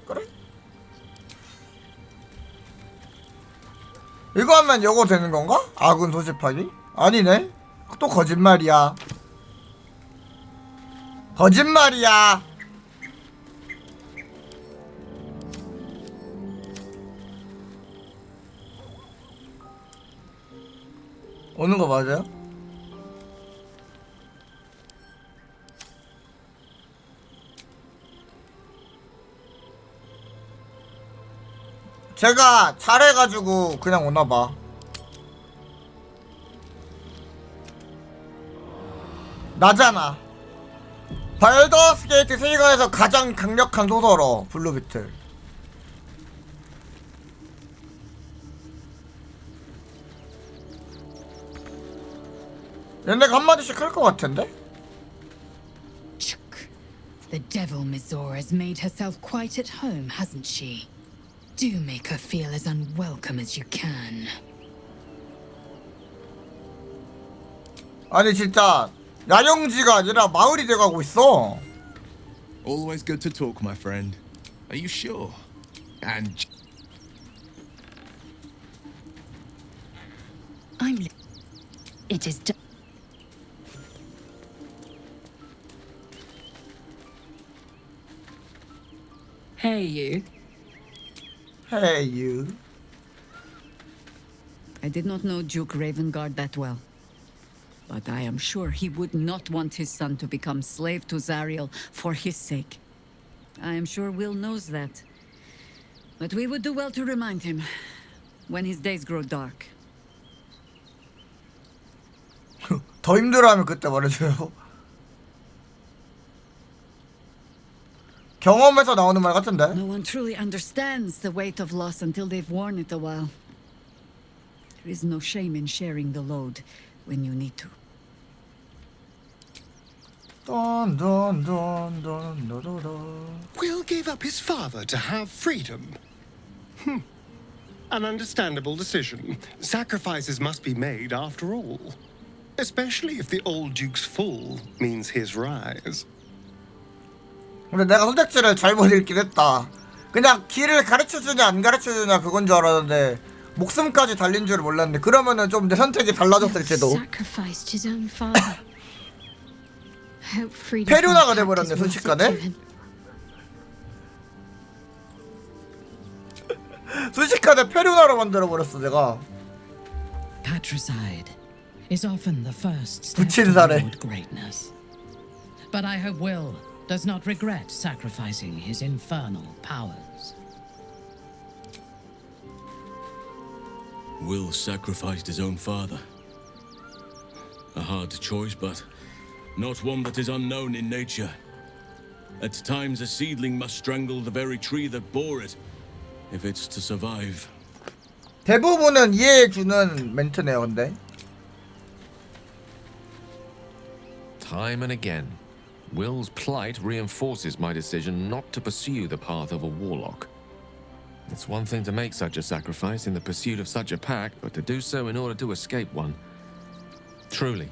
그래? 이거 하면 요거 되는 건가? 아군 소집하기? 아니네. 또 거짓말이야. 거짓말이야. 오는 거 맞아요? 제가 잘해가지고 그냥 오나봐. 나잖아. 발더스 게이트 세계관에서 가장 강력한 소설어 블루비틀. 얘네가 한마디씩 할 것 같은데? The devil Mizora has made herself quite at home, hasn't she? Do make her feel as unwelcome as you can. 아니 진짜 야영지가 아니라 마을이 돼가고 있어. Always good to talk, my friend. Are you sure? And It is done. Hey, you. Hey, you. I did not know Duke Ravengard that well. But I am sure he would not want his son to become slave to Zariel for his sake. I am sure Will knows that. But we would do well to remind him when his days grow dark. 더 힘들어하면 그때 말해줘요. 경험에서 나오는 말 같은데. No one truly understands the weight of loss until they've worn it a while. There is no shame in sharing the load when you need to. Will gave up his father to have freedom. An understandable decision. Sacrifices must be made after all. Especially if the old Duke's fall means his rise. 근데 내가 선택지를 잘못 읽긴 했다. 그냥 길을 가르쳐주냐 안 가르쳐주냐 그건 줄 알았는데 목숨까지 달린 줄 몰랐는데 그러면은 좀 내 선택이 달라졌을지도. Sacrificed his own father. Hope freedom. 페류나가 돼버렸네 순식간에. 순식간에 페류나로 만들어버렸어 내가. Patricide. is often the first step 부친사래. toward greatness. But I hope Will does not regret sacrificing his infernal powers. Will sacrificed his own father. A hard choice, but not one that is unknown in nature. At times, a seedling must strangle the very tree that bore it, if it's to survive. 대부분은 이해해주는 멘트네요, 근데. Time and again, Will's plight reinforces my decision not to pursue the path of a warlock. It's one thing to make such a sacrifice in the pursuit of such a pact, but to do so in order to escape one. Truly,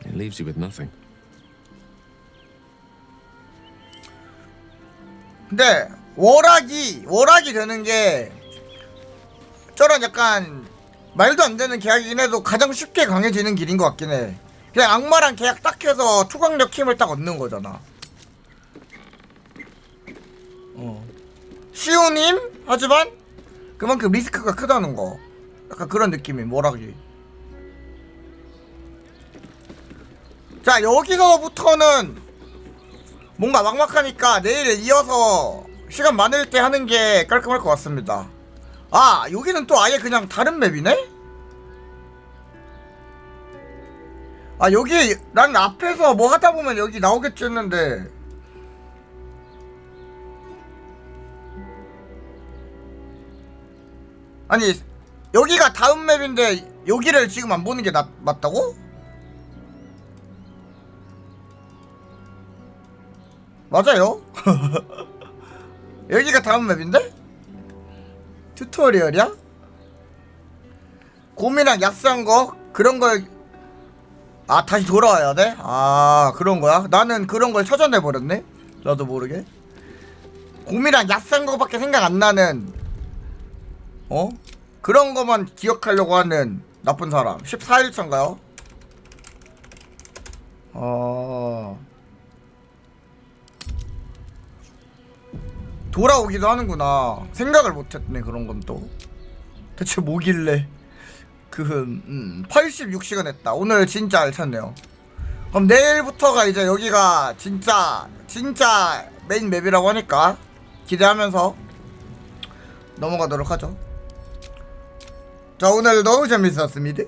it leaves you with nothing. 근데 월학이 되는 게 저런 약간 말도 안 되는 계약이긴 해도 가장 쉽게 강해지는 길인 것 같긴 해. 그냥 악마랑 계약 딱 해서 초강력 힘을 딱 얻는 거잖아. 쉬운 힘? 하지만 그만큼 리스크가 크다는 거. 약간 그런 느낌이 월학이. 자, 여기서부터는 뭔가 막막하니까 내일에 이어서 시간 많을 때 하는 게 깔끔할 것 같습니다. 아, 여기는 또 아예 그냥 다른 맵이네? 아, 여기 난 앞에서 뭐 하다 보면 여기 나오겠지 했는데 아니, 여기가 다음 맵인데 여기를 지금 안 보는 게 맞다고? 맞아요? 여기가 다음 맵인데? 튜토리얼이야? 곰이랑 약수한 거 그런 걸 다시 돌아와야 돼? 아, 그런 거야? 나는 그런 걸 찾아내버렸네? 나도 모르게. 곰이랑 약수한 거밖에 생각 안 나는 그런 거만 기억하려고 하는 나쁜 사람. 14일차인가요? 돌아오기도 하는구나. 생각을 못했네. 그런 건 또 대체 뭐길래. 86시간 했다. 오늘 진짜 알찼네요. 그럼 내일부터가 이제 여기가 진짜 메인 맵이라고 하니까 기대하면서 넘어가도록 하죠. 자, 오늘 너무 재밌었습니다.